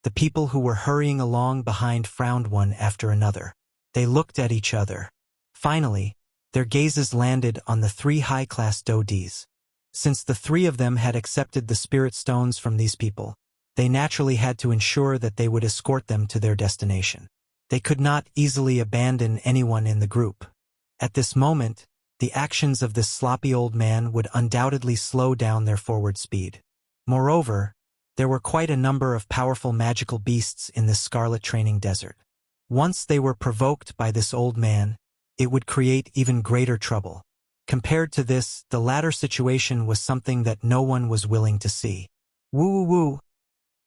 the people who were hurrying along behind frowned one after another. They looked at each other. Finally, their gazes landed on the three high-class Dodis. Since the three of them had accepted the spirit stones from these people, they naturally had to ensure that they would escort them to their destination. They could not easily abandon anyone in the group. At this moment, the actions of this sloppy old man would undoubtedly slow down their forward speed. Moreover, there were quite a number of powerful magical beasts in this scarlet training desert. Once they were provoked by this old man, it would create even greater trouble. Compared to this, the latter situation was something that no one was willing to see. Woo woo woo.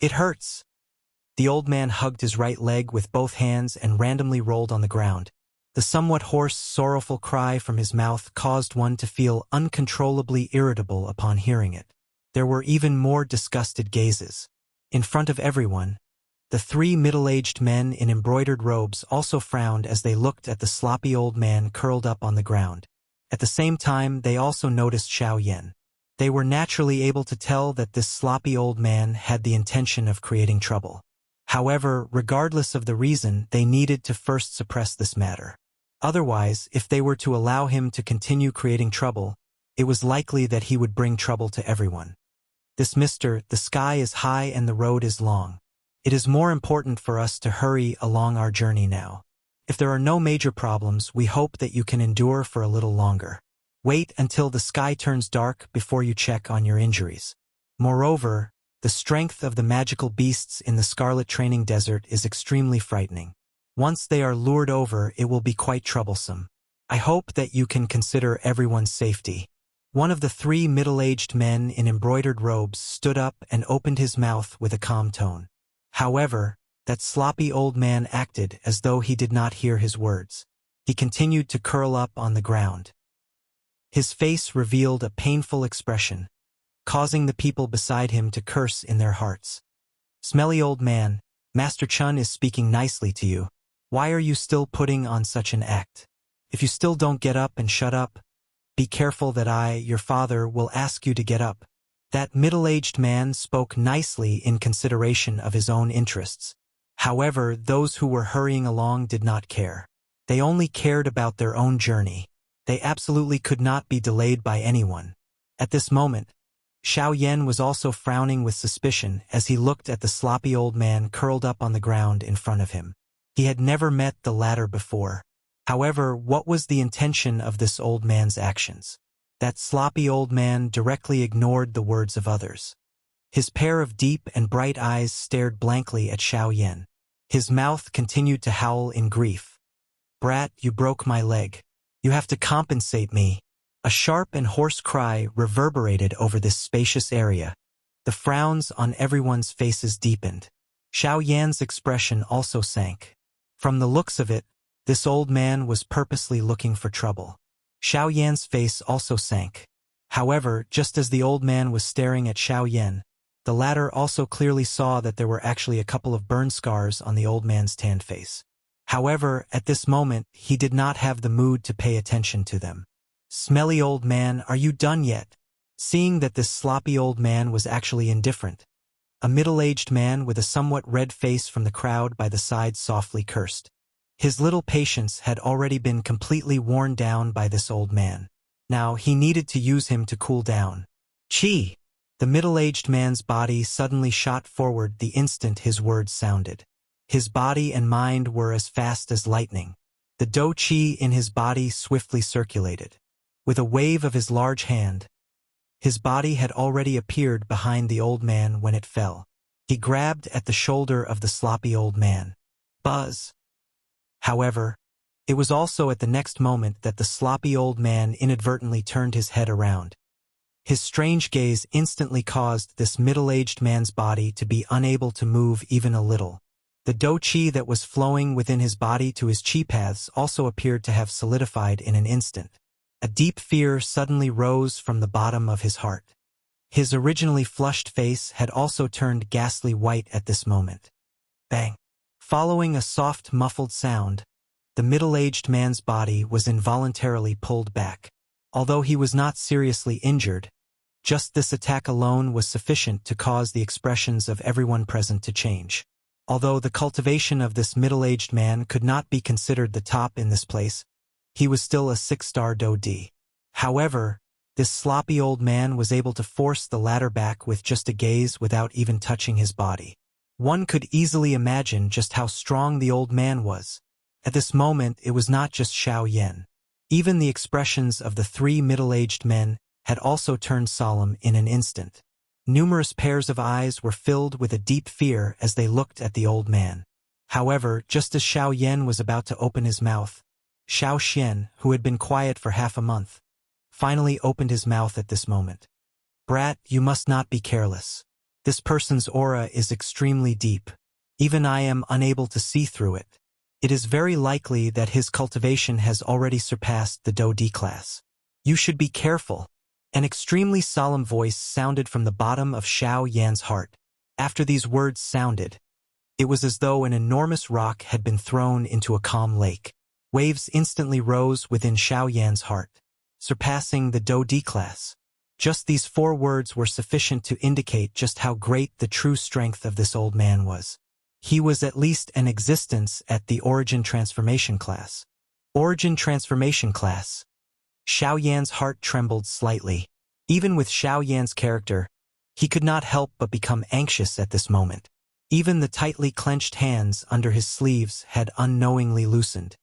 It hurts. The old man hugged his right leg with both hands and randomly rolled on the ground. The somewhat hoarse, sorrowful cry from his mouth caused one to feel uncontrollably irritable upon hearing it. There were even more disgusted gazes. In front of everyone, the three middle-aged men in embroidered robes also frowned as they looked at the sloppy old man curled up on the ground. At the same time, they also noticed Xiao Yan. They were naturally able to tell that this sloppy old man had the intention of creating trouble. However, regardless of the reason, they needed to first suppress this matter. Otherwise, if they were to allow him to continue creating trouble, it was likely that he would bring trouble to everyone. This Mr. The sky is high and the road is long. It is more important for us to hurry along our journey now. If there are no major problems, we hope that you can endure for a little longer. Wait until the sky turns dark before you check on your injuries. Moreover, the strength of the magical beasts in the Scarlet Training Desert is extremely frightening. Once they are lured over, it will be quite troublesome. I hope that you can consider everyone's safety. One of the three middle-aged men in embroidered robes stood up and opened his mouth with a calm tone. However, that sloppy old man acted as though he did not hear his words. He continued to curl up on the ground. His face revealed a painful expression, causing the people beside him to curse in their hearts. "Smelly old man, Master Chun is speaking nicely to you. Why are you still putting on such an act?" If you still don't get up and shut up, be careful that I, your father, will ask you to get up. That middle-aged man spoke nicely in consideration of his own interests. However, those who were hurrying along did not care. They only cared about their own journey. They absolutely could not be delayed by anyone. At this moment, Xiao Yan was also frowning with suspicion as he looked at the sloppy old man curled up on the ground in front of him. He had never met the latter before. However, what was the intention of this old man's actions? That sloppy old man directly ignored the words of others. His pair of deep and bright eyes stared blankly at Xiao Yan. His mouth continued to howl in grief. "Brat, you broke my leg. You have to compensate me." A sharp and hoarse cry reverberated over this spacious area. The frowns on everyone's faces deepened. Xiao Yan's expression also sank. From the looks of it, this old man was purposely looking for trouble. Xiao Yan's face also sank. However, just as the old man was staring at Xiao Yan, the latter also clearly saw that there were actually a couple of burn scars on the old man's tanned face. However, at this moment, he did not have the mood to pay attention to them. "Smelly old man, are you done yet?" Seeing that this sloppy old man was actually indifferent, a middle-aged man with a somewhat red face from the crowd by the side softly cursed. His little patience had already been completely worn down by this old man. Now he needed to use him to cool down. "Chi!" The middle-aged man's body suddenly shot forward the instant his words sounded. His body and mind were as fast as lightning. The dou qi in his body swiftly circulated. With a wave of his large hand, his body had already appeared behind the old man when it fell. He grabbed at the shoulder of the sloppy old man. Buzz! However, it was also at the next moment that the sloppy old man inadvertently turned his head around. His strange gaze instantly caused this middle-aged man's body to be unable to move even a little. The dou qi that was flowing within his body to his qi paths also appeared to have solidified in an instant. A deep fear suddenly rose from the bottom of his heart. His originally flushed face had also turned ghastly white at this moment. Bang! Following a soft, muffled sound, the middle-aged man's body was involuntarily pulled back. Although he was not seriously injured, just this attack alone was sufficient to cause the expressions of everyone present to change. Although the cultivation of this middle-aged man could not be considered the top in this place, he was still a 6-star dou di. However, this sloppy old man was able to force the latter back with just a gaze without even touching his body. One could easily imagine just how strong the old man was. At this moment, it was not just Xiao Yan. Even the expressions of the three middle-aged men had also turned solemn in an instant. Numerous pairs of eyes were filled with a deep fear as they looked at the old man. However, just as Xiao Yan was about to open his mouth, Xiao Xian, who had been quiet for half a month, finally opened his mouth at this moment. "Brat, you must not be careless. This person's aura is extremely deep. Even I am unable to see through it. It is very likely that his cultivation has already surpassed the dou di class. You should be careful." An extremely solemn voice sounded from the bottom of Xiao Yan's heart. After these words sounded, it was as though an enormous rock had been thrown into a calm lake. Waves instantly rose within Xiao Yan's heart, surpassing the dou di class. Just these 4 words were sufficient to indicate just how great the true strength of this old man was. He was at least an existence at the Origin Transformation class. Origin Transformation class. Xiao Yan's heart trembled slightly. Even with Xiao Yan's character, he could not help but become anxious at this moment. Even the tightly clenched hands under his sleeves had unknowingly loosened.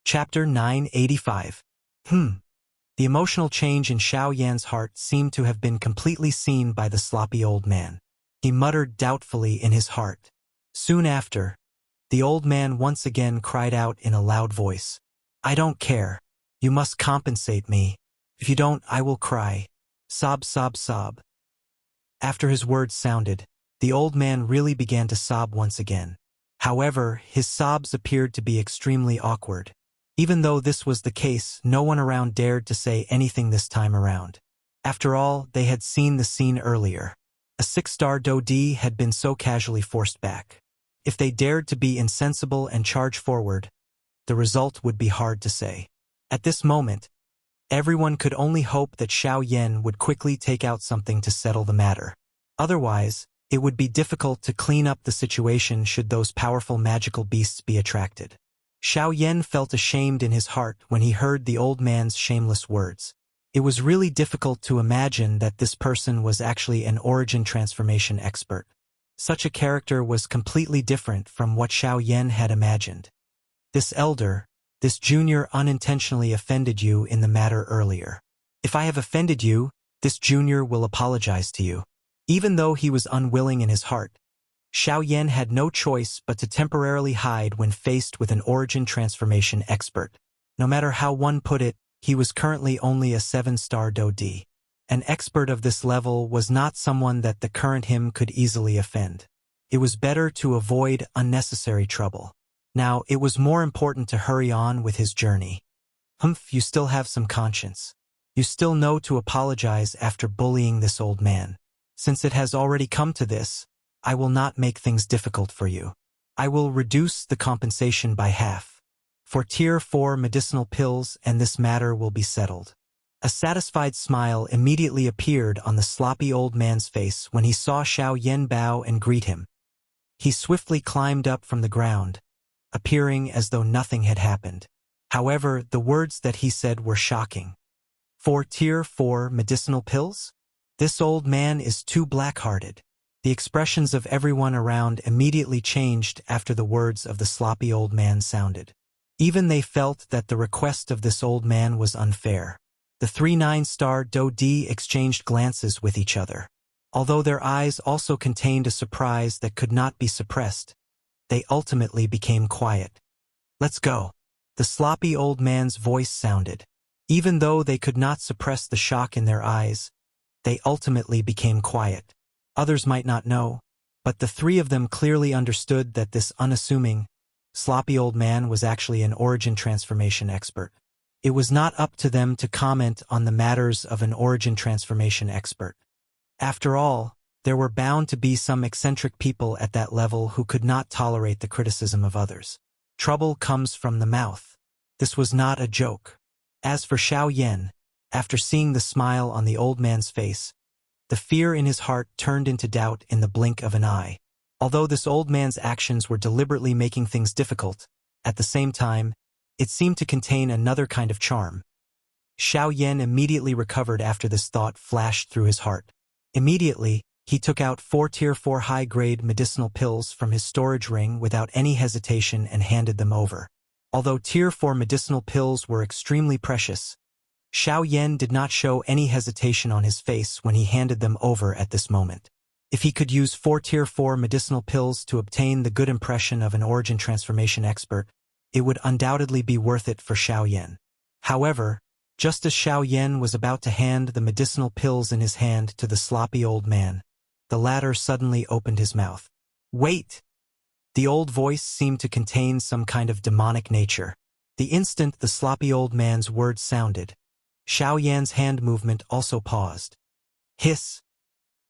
Chapter 985. The emotional change in Xiao Yan's heart seemed to have been completely seen by the sloppy old man. He muttered doubtfully in his heart. Soon after, the old man once again cried out in a loud voice, "I don't care. You must compensate me. If you don't, I will cry. Sob, sob, sob." After his words sounded, the old man really began to sob once again. However, his sobs appeared to be extremely awkward. Even though this was the case, no one around dared to say anything this time around. After all, they had seen the scene earlier. A 6-star dou di had been so casually forced back. If they dared to be insensible and charge forward, the result would be hard to say. At this moment, everyone could only hope that Xiao Yan would quickly take out something to settle the matter. Otherwise, it would be difficult to clean up the situation should those powerful magical beasts be attracted. Xiao Yan felt ashamed in his heart when he heard the old man's shameless words. It was really difficult to imagine that this person was actually an origin transformation expert. Such a character was completely different from what Xiao Yan had imagined. This junior unintentionally offended you in the matter earlier. If I have offended you, this junior will apologize to you. Even though he was unwilling in his heart, Xiao Yan had no choice but to temporarily hide when faced with an origin transformation expert. No matter how one put it, he was currently only a 7-star Do-D. An expert of this level was not someone that the current him could easily offend. It was better to avoid unnecessary trouble. Now, it was more important to hurry on with his journey. You still have some conscience. You still know to apologize after bullying this old man. Since it has already come to this, I will not make things difficult for you. I will reduce the compensation by half. For Tier 4 medicinal pills, and this matter will be settled. A satisfied smile immediately appeared on the sloppy old man's face when he saw Xiao Yan bow and greet him. He swiftly climbed up from the ground, appearing as though nothing had happened. However, the words that he said were shocking. For Tier 4 medicinal pills? This old man is too black-hearted. The expressions of everyone around immediately changed after the words of the sloppy old man sounded. Even they felt that the request of this old man was unfair. The 3 9-star Do-D exchanged glances with each other. Although their eyes also contained a surprise that could not be suppressed, they ultimately became quiet. Let's go. The sloppy old man's voice sounded. Even though they could not suppress the shock in their eyes, they ultimately became quiet. Others might not know, but the 3 of them clearly understood that this unassuming, sloppy old man was actually an origin transformation expert. It was not up to them to comment on the matters of an origin transformation expert. After all, there were bound to be some eccentric people at that level who could not tolerate the criticism of others. Trouble comes from the mouth. This was not a joke. As for Xiao Yan, after seeing the smile on the old man's face, the fear in his heart turned into doubt in the blink of an eye. Although this old man's actions were deliberately making things difficult, at the same time, it seemed to contain another kind of charm. Xiao Yan immediately recovered after this thought flashed through his heart. Immediately, he took out 4 Tier 4 high-grade medicinal pills from his storage ring without any hesitation and handed them over. Although Tier 4 medicinal pills were extremely precious, Xiao Yan did not show any hesitation on his face when he handed them over at this moment. If he could use 4 Tier 4 medicinal pills to obtain the good impression of an origin transformation expert, it would undoubtedly be worth it for Xiao Yan. However, just as Xiao Yan was about to hand the medicinal pills in his hand to the sloppy old man, the latter suddenly opened his mouth. Wait! The old voice seemed to contain some kind of demonic nature. The instant the sloppy old man's words sounded, Xiao Yan's hand movement also paused. Hiss!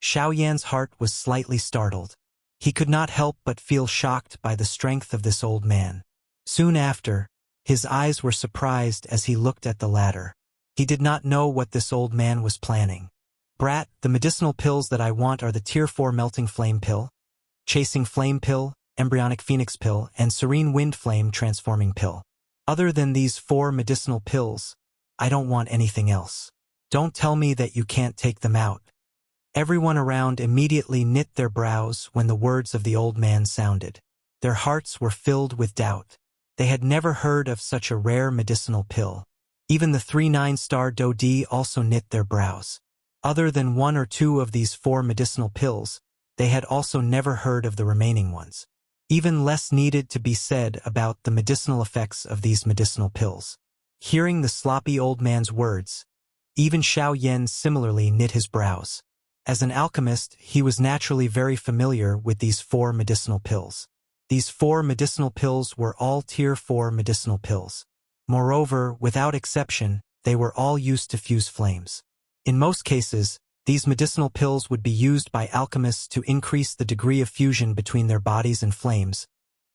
Xiao Yan's heart was slightly startled. He could not help but feel shocked by the strength of this old man. Soon after, his eyes were surprised as he looked at the latter. He did not know what this old man was planning. Brat, the medicinal pills that I want are the Tier 4 Melting Flame Pill, Chasing Flame Pill, Embryonic Phoenix Pill, and Serene Wind Flame Transforming Pill. Other than these 4 medicinal pills, I don't want anything else. Don't tell me that you can't take them out. Everyone around immediately knit their brows when the words of the old man sounded. Their hearts were filled with doubt. They had never heard of such a rare medicinal pill. Even the 3 9-star Do-D also knit their brows. Other than 1 or 2 of these 4 medicinal pills, they had also never heard of the remaining ones. Even less needed to be said about the medicinal effects of these medicinal pills. Hearing the sloppy old man's words, even Xiao Yan similarly knit his brows. As an alchemist, he was naturally very familiar with these 4 medicinal pills. These 4 medicinal pills were all Tier 4 medicinal pills. Moreover, without exception, they were all used to fuse flames. In most cases, these medicinal pills would be used by alchemists to increase the degree of fusion between their bodies and flames,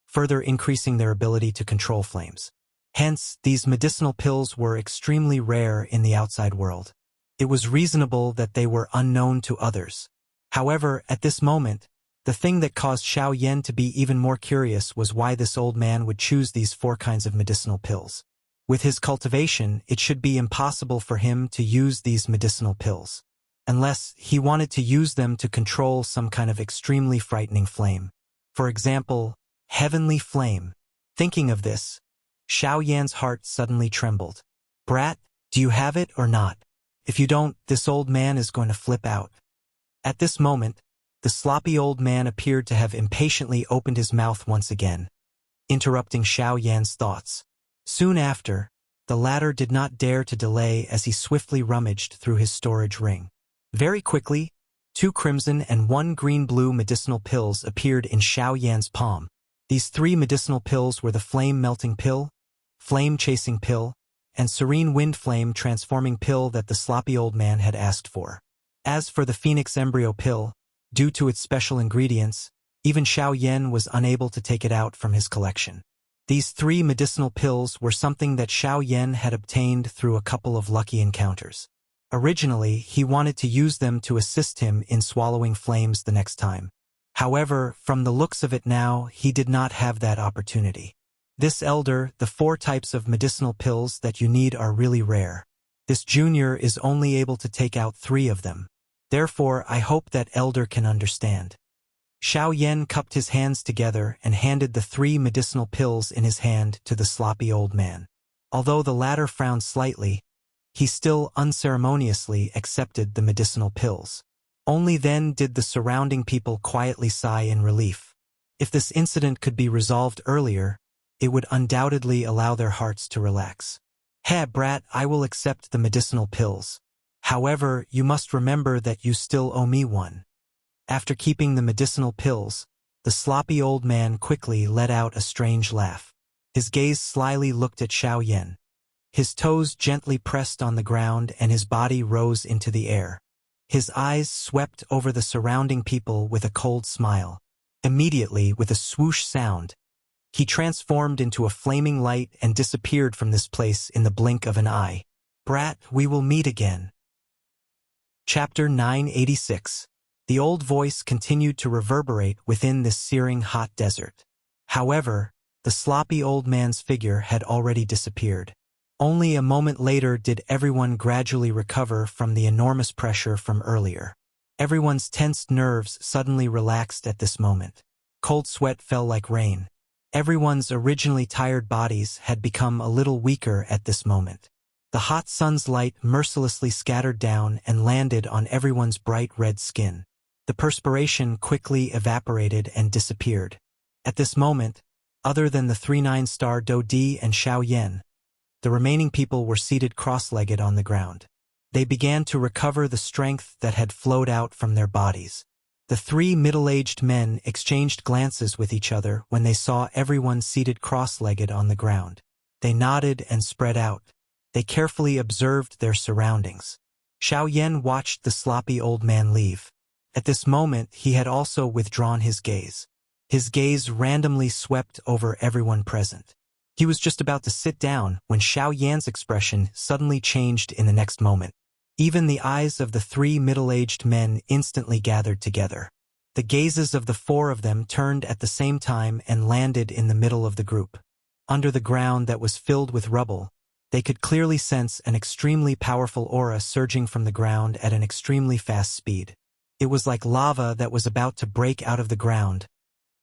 further increasing their ability to control flames. Hence, these medicinal pills were extremely rare in the outside world. It was reasonable that they were unknown to others. However, at this moment, the thing that caused Xiao Yan to be even more curious was why this old man would choose these 4 kinds of medicinal pills. With his cultivation, it should be impossible for him to use these medicinal pills, unless he wanted to use them to control some kind of extremely frightening flame. For example, heavenly flame. Thinking of this, Xiao Yan's heart suddenly trembled. "Brat, do you have it or not? If you don't, this old man is going to flip out." At this moment, the sloppy old man appeared to have impatiently opened his mouth once again, interrupting Xiao Yan's thoughts. Soon after, the latter did not dare to delay as he swiftly rummaged through his storage ring. Very quickly, 2 crimson and 1 green-blue medicinal pills appeared in Xiao Yan's palm. These 3 medicinal pills were the flame-melting pill, flame-chasing pill, and serene wind flame transforming pill that the sloppy old man had asked for. As for the phoenix embryo pill, due to its special ingredients, even Xiao Yan was unable to take it out from his collection. These 3 medicinal pills were something that Xiao Yan had obtained through a couple of lucky encounters. Originally, he wanted to use them to assist him in swallowing flames the next time. However, from the looks of it now, he did not have that opportunity. This elder, the 4 types of medicinal pills that you need are really rare. This junior is only able to take out 3 of them. Therefore, I hope that elder can understand. Xiao Yan cupped his hands together and handed the 3 medicinal pills in his hand to the sloppy old man. Although the latter frowned slightly, he still unceremoniously accepted the medicinal pills. Only then did the surrounding people quietly sigh in relief. If this incident could be resolved earlier, it would undoubtedly allow their hearts to relax. "Hey, brat, I will accept the medicinal pills. However, you must remember that you still owe me one." After keeping the medicinal pills, the sloppy old man quickly let out a strange laugh. His gaze slyly looked at Xiao Yan. His toes gently pressed on the ground and his body rose into the air. His eyes swept over the surrounding people with a cold smile. Immediately, with a swoosh sound, he transformed into a flaming light and disappeared from this place in the blink of an eye. "Brat, we will meet again." Chapter 986. The old voice continued to reverberate within this searing hot desert. However, the sloppy old man's figure had already disappeared. Only a moment later did everyone gradually recover from the enormous pressure from earlier. Everyone's tensed nerves suddenly relaxed at this moment. Cold sweat fell like rain. Everyone's originally tired bodies had become a little weaker at this moment. The hot sun's light mercilessly scattered down and landed on everyone's bright red skin. The perspiration quickly evaporated and disappeared. At this moment, other than the 3 9-star Do Di and Xiao Yan, the remaining people were seated cross-legged on the ground. They began to recover the strength that had flowed out from their bodies. The 3 middle-aged men exchanged glances with each other when they saw everyone seated cross-legged on the ground. They nodded and spread out. They carefully observed their surroundings. Xiao Yan watched the sloppy old man leave. At this moment, he had also withdrawn his gaze. His gaze randomly swept over everyone present. He was just about to sit down when Xiao Yan's expression suddenly changed in the next moment. Even the eyes of the 3 middle-aged men instantly gathered together. The gazes of the 4 of them turned at the same time and landed in the middle of the group. Under the ground that was filled with rubble, they could clearly sense an extremely powerful aura surging from the ground at an extremely fast speed. It was like lava that was about to break out of the ground,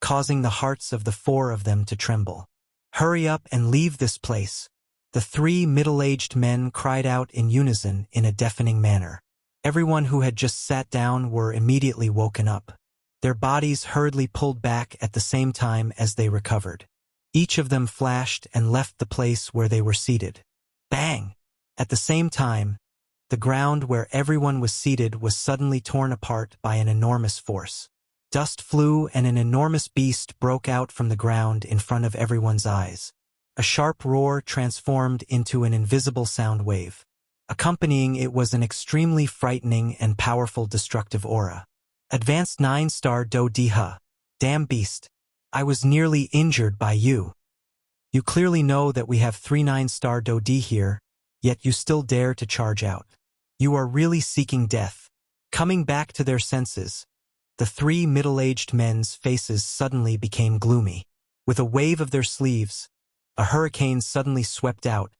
causing the hearts of the 4 of them to tremble. "Hurry up and leave this place," the 3 middle-aged men cried out in unison in a deafening manner. Everyone who had just sat down were immediately woken up. Their bodies hurriedly pulled back at the same time as they recovered. Each of them flashed and left the place where they were seated. Bang! At the same time, the ground where everyone was seated was suddenly torn apart by an enormous force. Dust flew and an enormous beast broke out from the ground in front of everyone's eyes. A sharp roar transformed into an invisible sound wave. Accompanying it was an extremely frightening and powerful destructive aura. Advanced 9-star Do Di Ha. Damn beast. I was nearly injured by you. You clearly know that we have 3 9-star Dodi here, yet you still dare to charge out. You are really seeking death. Coming back to their senses, the 3 middle-aged men's faces suddenly became gloomy. With a wave of their sleeves, a hurricane suddenly swept out,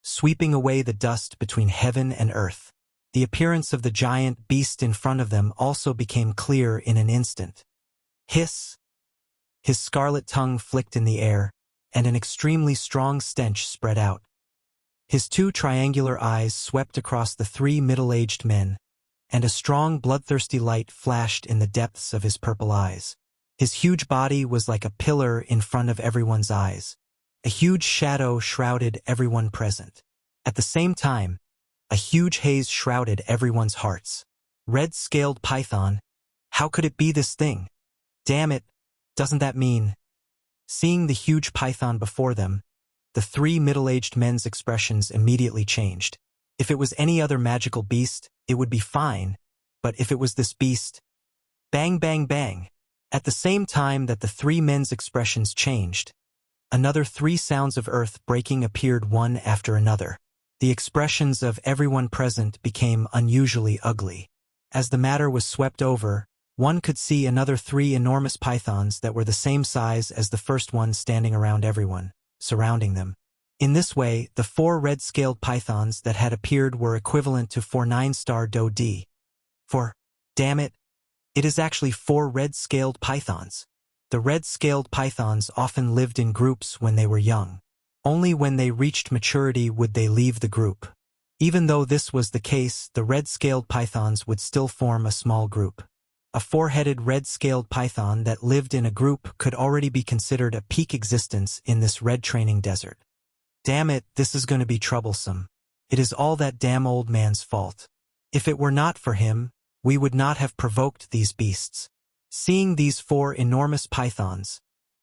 sweeping away the dust between heaven and earth. The appearance of the giant beast in front of them also became clear in an instant. Hiss! His scarlet tongue flicked in the air, and an extremely strong stench spread out. His 2 triangular eyes swept across the 3 middle-aged men, and a strong bloodthirsty light flashed in the depths of his purple eyes. His huge body was like a pillar in front of everyone's eyes. A huge shadow shrouded everyone present. At the same time, a huge haze shrouded everyone's hearts. Red-scaled python. How could it be this thing? Damn it, doesn't that mean? Seeing the huge python before them, the 3 middle-aged men's expressions immediately changed. If it was any other magical beast, it would be fine, but if it was this beast, bang, bang, bang. At the same time that the 3 men's expressions changed, another 3 sounds of earth breaking appeared one after another. The expressions of everyone present became unusually ugly. As the matter was swept over, one could see another 3 enormous pythons that were the same size as the first one standing around everyone, surrounding them. In this way, the 4 red-scaled pythons that had appeared were equivalent to 4 9-star Dodi. Damn it, it is actually 4 red-scaled pythons. The red-scaled pythons often lived in groups when they were young. Only when they reached maturity would they leave the group. Even though this was the case, the red-scaled pythons would still form a small group. A 4-headed red-scaled python that lived in a group could already be considered a peak existence in this red training desert. Damn it, this is going to be troublesome. It is all that damn old man's fault. If it were not for him, we would not have provoked these beasts. Seeing these 4 enormous pythons,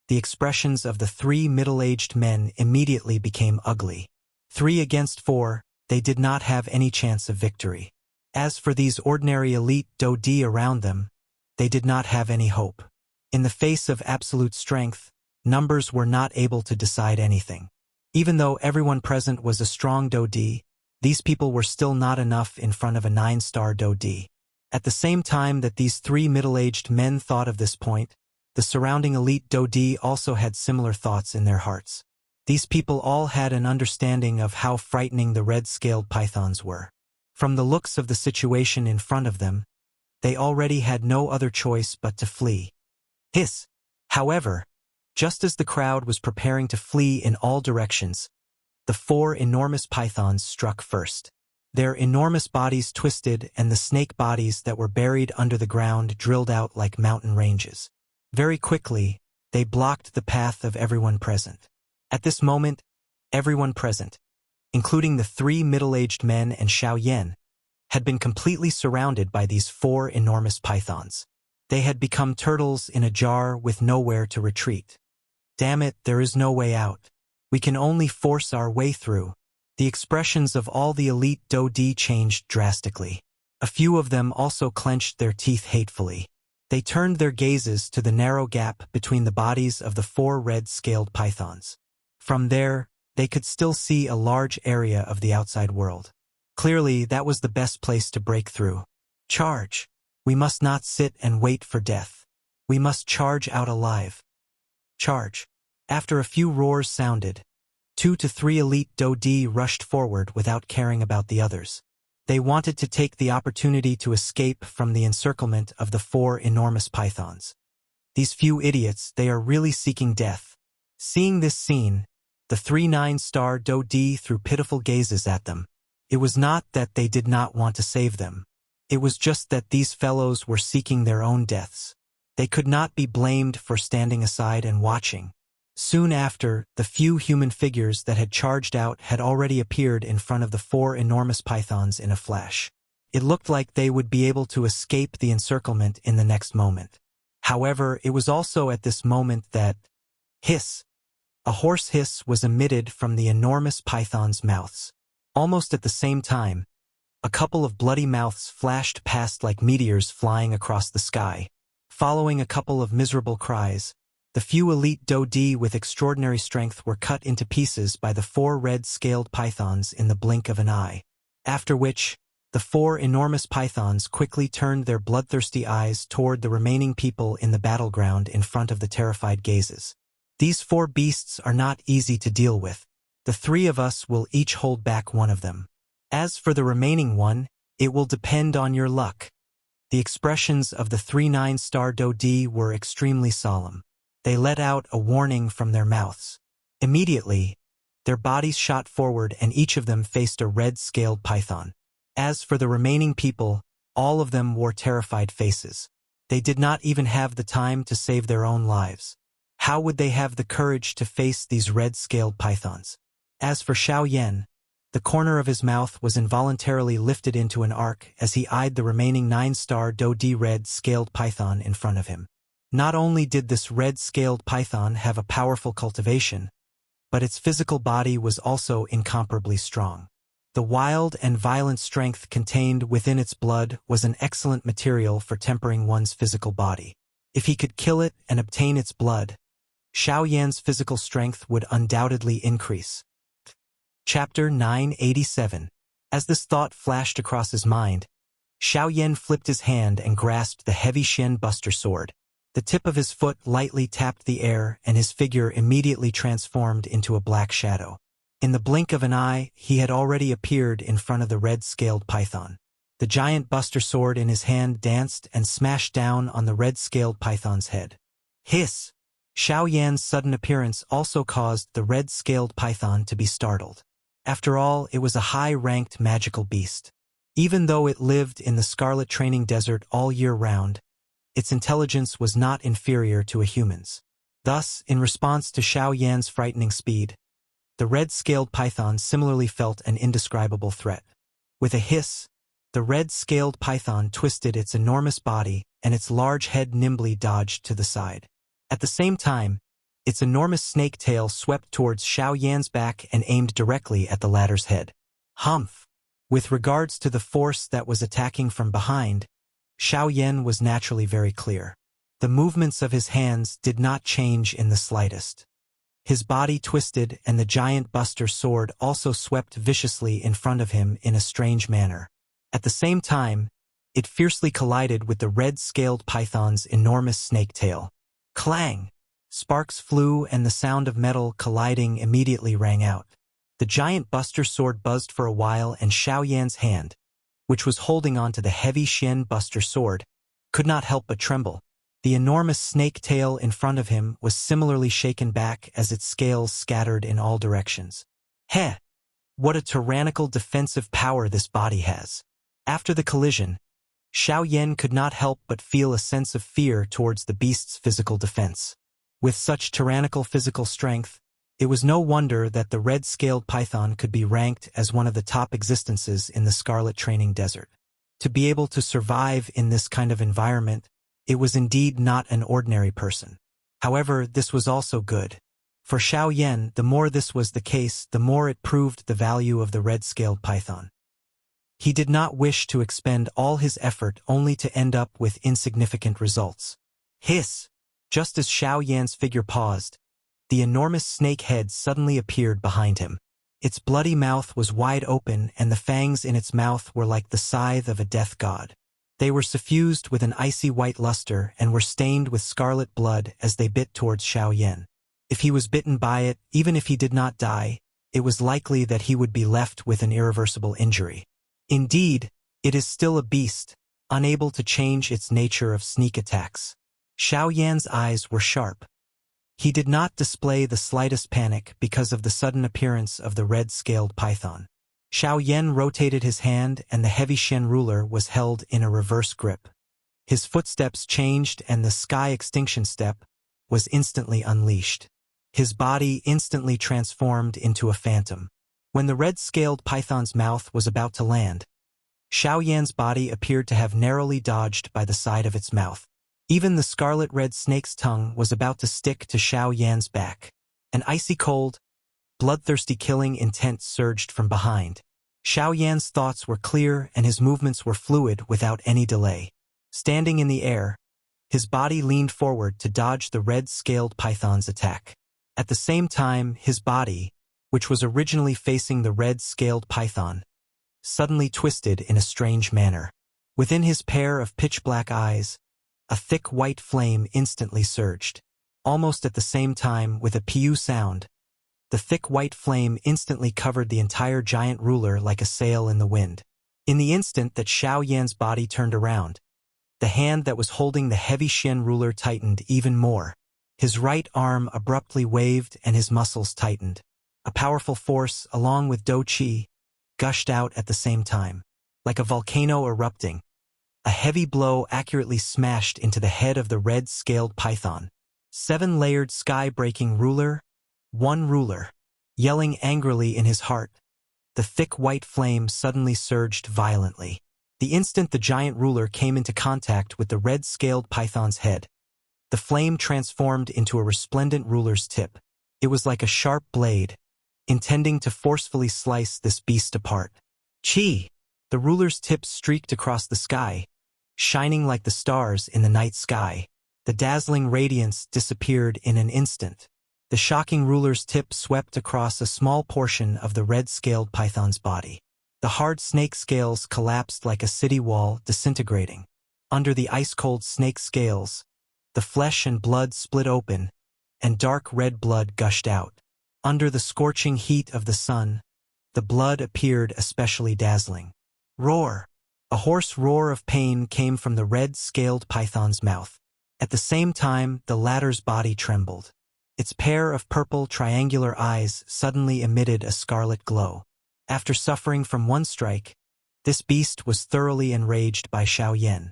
the expressions of the 3 middle-aged men immediately became ugly. 3 against 4, they did not have any chance of victory. As for these ordinary elite Dodi around them, they did not have any hope. In the face of absolute strength, numbers were not able to decide anything. Even though everyone present was a strong Dodi, these people were still not enough in front of a 9-star Dodi. At the same time that these 3 middle-aged men thought of this point, the surrounding elite Dodi also had similar thoughts in their hearts. These people all had an understanding of how frightening the red-scaled pythons were. From the looks of the situation in front of them, they already had no other choice but to flee. Hiss! However, just as the crowd was preparing to flee in all directions, the 4 enormous pythons struck first. Their enormous bodies twisted and the snake bodies that were buried under the ground drilled out like mountain ranges. Very quickly, they blocked the path of everyone present. At this moment, everyone present, including the 3 middle-aged men and Xiao Yan, had been completely surrounded by these 4 enormous pythons. They had become turtles in a jar with nowhere to retreat. Damn it, there is no way out. We can only force our way through. The expressions of all the elite Dodi changed drastically. A few of them also clenched their teeth hatefully. They turned their gazes to the narrow gap between the bodies of the 4 red-scaled pythons. From there, they could still see a large area of the outside world. Clearly, that was the best place to break through. Charge! We must not sit and wait for death. We must charge out alive. Charge! After a few roars sounded, 2 to 3 elite Dodi rushed forward without caring about the others. They wanted to take the opportunity to escape from the encirclement of the 4 enormous pythons. These few idiots, they are really seeking death. Seeing this scene, the 3 9-star Dodi threw pitiful gazes at them. It was not that they did not want to save them. It was just that these fellows were seeking their own deaths. They could not be blamed for standing aside and watching. Soon after, the few human figures that had charged out had already appeared in front of the 4 enormous pythons in a flash. It looked like they would be able to escape the encirclement in the next moment. However, it was also at this moment that, hiss! A hoarse hiss was emitted from the enormous pythons' mouths. Almost at the same time, a couple of bloody mouths flashed past like meteors flying across the sky. Following a couple of miserable cries, The few elite Dodi with extraordinary strength were cut into pieces by the 4 red-scaled pythons in the blink of an eye, after which, the 4 enormous pythons quickly turned their bloodthirsty eyes toward the remaining people in the battleground in front of the terrified gazes. These 4 beasts are not easy to deal with. The 3 of us will each hold back one of them. As for the remaining one, it will depend on your luck. The expressions of the 3 9-star Dodi were extremely solemn. They let out a warning from their mouths. Immediately, their bodies shot forward and each of them faced a red-scaled python. As for the remaining people, all of them wore terrified faces. They did not even have the time to save their own lives. How would they have the courage to face these red-scaled pythons? As for Xiao Yan, the corner of his mouth was involuntarily lifted into an arc as he eyed the remaining 9-star Dodi red-scaled python in front of him. Not only did this red-scaled python have a powerful cultivation, but its physical body was also incomparably strong. The wild and violent strength contained within its blood was an excellent material for tempering one's physical body. If he could kill it and obtain its blood, Xiao Yan's physical strength would undoubtedly increase. Chapter 987. As this thought flashed across his mind, Xiao Yan flipped his hand and grasped the heavy Shen Buster sword. The tip of his foot lightly tapped the air and his figure immediately transformed into a black shadow. In the blink of an eye, he had already appeared in front of the red-scaled python. The giant buster sword in his hand danced and smashed down on the red-scaled python's head. Hiss! Xiao Yan's sudden appearance also caused the red-scaled python to be startled. After all, it was a high-ranked magical beast. Even though it lived in the Scarlet Training Desert all year round, its intelligence was not inferior to a human's. Thus, in response to Xiao Yan's frightening speed, the red-scaled python similarly felt an indescribable threat. With a hiss, the red-scaled python twisted its enormous body and its large head nimbly dodged to the side. At the same time, its enormous snake tail swept towards Xiao Yan's back and aimed directly at the latter's head. Humph! With regards to the force that was attacking from behind, Xiao Yan was naturally very clear. The movements of his hands did not change in the slightest. His body twisted and the giant buster sword also swept viciously in front of him in a strange manner. At the same time, it fiercely collided with the red-scaled python's enormous snake tail. Clang! Sparks flew and the sound of metal colliding immediately rang out. The giant buster sword buzzed for a while and Xiao Yan's hand, which was holding on to the heavy Shen Buster sword, could not help but tremble. The enormous snake tail in front of him was similarly shaken back as its scales scattered in all directions. Heh! What a tyrannical defensive power this body has. After the collision, Xiao Yan could not help but feel a sense of fear towards the beast's physical defense. With such tyrannical physical strength, it was no wonder that the red-scaled python could be ranked as one of the top existences in the Scarlet Training Desert. To be able to survive in this kind of environment, it was indeed not an ordinary person. However, this was also good. For Xiao Yan, the more this was the case, the more it proved the value of the red-scaled python. He did not wish to expend all his effort only to end up with insignificant results. Hiss! Just as Xiao Yan's figure paused, the enormous snake head suddenly appeared behind him. Its bloody mouth was wide open and the fangs in its mouth were like the scythe of a death god. They were suffused with an icy white luster and were stained with scarlet blood as they bit towards Xiao Yan. If he was bitten by it, even if he did not die, it was likely that he would be left with an irreversible injury. Indeed, it is still a beast, unable to change its nature of sneak attacks. Xiao Yan's eyes were sharp. He did not display the slightest panic because of the sudden appearance of the red-scaled python. Xiao Yan rotated his hand and the heavy Shen ruler was held in a reverse grip. His footsteps changed and the sky extinction step was instantly unleashed. His body instantly transformed into a phantom. When the red-scaled python's mouth was about to land, Xiao Yan's body appeared to have narrowly dodged by the side of its mouth. Even the scarlet-red snake's tongue was about to stick to Xiao Yan's back. An icy cold, bloodthirsty killing intent surged from behind. Xiao Yan's thoughts were clear and his movements were fluid without any delay. Standing in the air, His body leaned forward to dodge the red-scaled python's attack. At the same time, his body, which was originally facing the red-scaled python, suddenly twisted in a strange manner. Within his pair of pitch-black eyes, a thick white flame instantly surged. Almost at the same time, with a pew sound, the thick white flame instantly covered the entire giant ruler like a sail in the wind. In the instant that Xiao Yan's body turned around, the hand that was holding the heavy Xian ruler tightened even more. His right arm abruptly waved and his muscles tightened. A powerful force, along with Dou Qi, gushed out at the same time. Like a volcano erupting, a heavy blow accurately smashed into the head of the red-scaled python. 7-layered sky-breaking ruler, one ruler. Yelling angrily in his heart, the thick white flame suddenly surged violently. The instant the giant ruler came into contact with the red-scaled python's head, the flame transformed into a resplendent ruler's tip. It was like a sharp blade, intending to forcefully slice this beast apart. Chi! The ruler's tip streaked across the sky, shining like the stars in the night sky. The dazzling radiance disappeared in an instant. The shocking ruler's tip swept across a small portion of the red-scaled python's body. The hard snake scales collapsed like a city wall, disintegrating. Under the ice-cold snake scales, the flesh and blood split open, and dark red blood gushed out. Under the scorching heat of the sun, the blood appeared especially dazzling. Roar! A hoarse roar of pain came from the red-scaled python's mouth. At the same time, the latter's body trembled. Its pair of purple triangular eyes suddenly emitted a scarlet glow. After suffering from one strike, this beast was thoroughly enraged by Xiao Yan.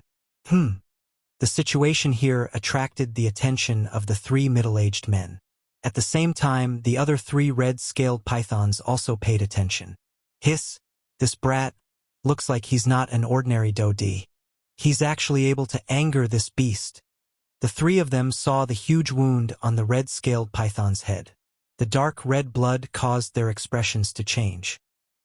The situation here attracted the attention of the 3 middle-aged men. At the same time, the other 3 red-scaled pythons also paid attention. Hiss! This brat looks like he's not an ordinary Dodi. He's actually able to anger this beast. The 3 of them saw the huge wound on the red-scaled python's head. The dark red blood caused their expressions to change.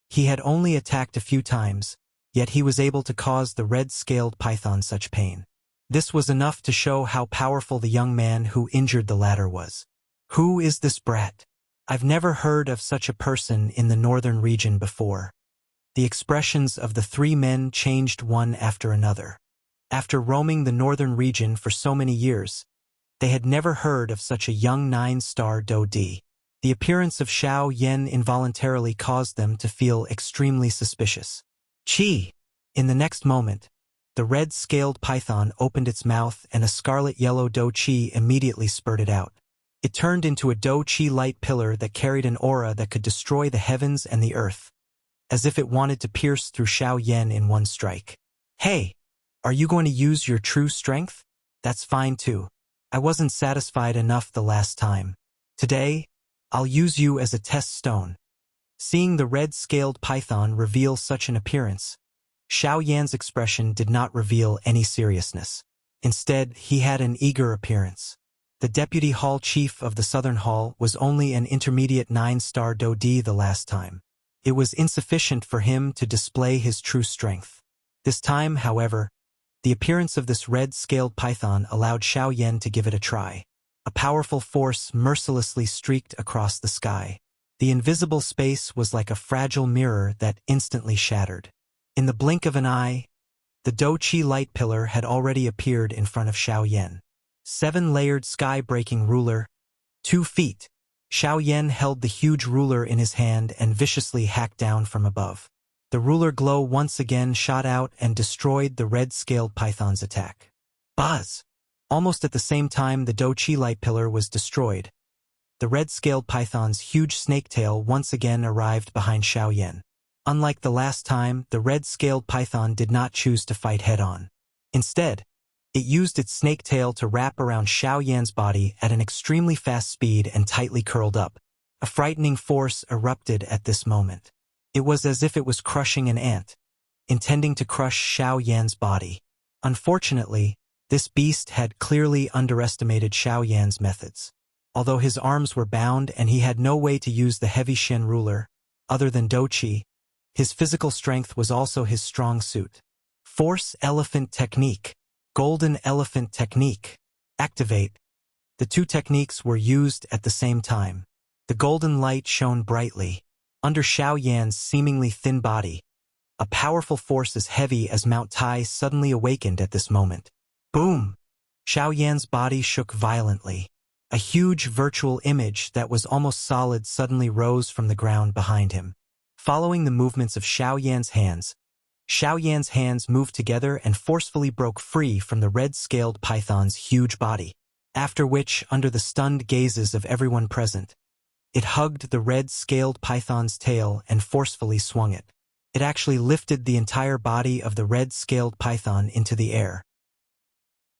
He had only attacked a few times, yet he was able to cause the red-scaled python such pain. This was enough to show how powerful the young man who injured the latter was. Who is this brat? I've never heard of such a person in the northern region before. The expressions of the 3 men changed one after another. After roaming the northern region for so many years, they had never heard of such a young 9-star Dodi. The appearance of Xiao Yan involuntarily caused them to feel extremely suspicious. Chi! In the next moment, the red-scaled python opened its mouth and a scarlet-yellow Dou Qi immediately spurted out. It turned into a Dou Qi light pillar that carried an aura that could destroy the heavens and the earth, as if it wanted to pierce through Xiao Yan in one strike. Hey! Are you going to use your true strength? That's fine too. I wasn't satisfied enough the last time. Today, I'll use you as a test stone. Seeing the red-scaled python reveal such an appearance, Xiao Yan's expression did not reveal any seriousness. Instead, he had an eager appearance. The deputy hall chief of the Southern Hall was only an intermediate 9-star Dodi the last time. It was insufficient for him to display his true strength. This time, however, the appearance of this red-scaled python allowed Xiao Yan to give it a try. A powerful force mercilessly streaked across the sky. The invisible space was like a fragile mirror that instantly shattered. In the blink of an eye, the Dou Qi light pillar had already appeared in front of Xiao Yan. 7-layered sky-breaking ruler, 2 feet. Xiao Yan held the huge ruler in his hand and viciously hacked down from above. The ruler glow once again shot out and destroyed the red-scaled python's attack. Buzz! Almost at the same time the Dou Qi light pillar was destroyed, the red-scaled python's huge snake tail once again arrived behind Xiao Yan. Unlike the last time, the red-scaled python did not choose to fight head-on. Instead, it used its snake tail to wrap around Xiao Yan's body at an extremely fast speed and tightly curled up. A frightening force erupted at this moment. It was as if it was crushing an ant, intending to crush Xiao Yan's body. Unfortunately, this beast had clearly underestimated Xiao Yan's methods. Although his arms were bound and he had no way to use the heavy Shen ruler, other than Dou Qi, his physical strength was also his strong suit. Force elephant technique. Golden Elephant Technique. Activate. The two techniques were used at the same time. The golden light shone brightly. Under Xiao Yan's seemingly thin body, a powerful force as heavy as Mount Tai suddenly awakened at this moment. Boom! Xiao Yan's body shook violently. A huge virtual image that was almost solid suddenly rose from the ground behind him. Following the movements of Xiao Yan's hands moved together and forcefully broke free from the red-scaled python's huge body. After which, under the stunned gazes of everyone present, it hugged the red-scaled python's tail and forcefully swung it. It actually lifted the entire body of the red-scaled python into the air.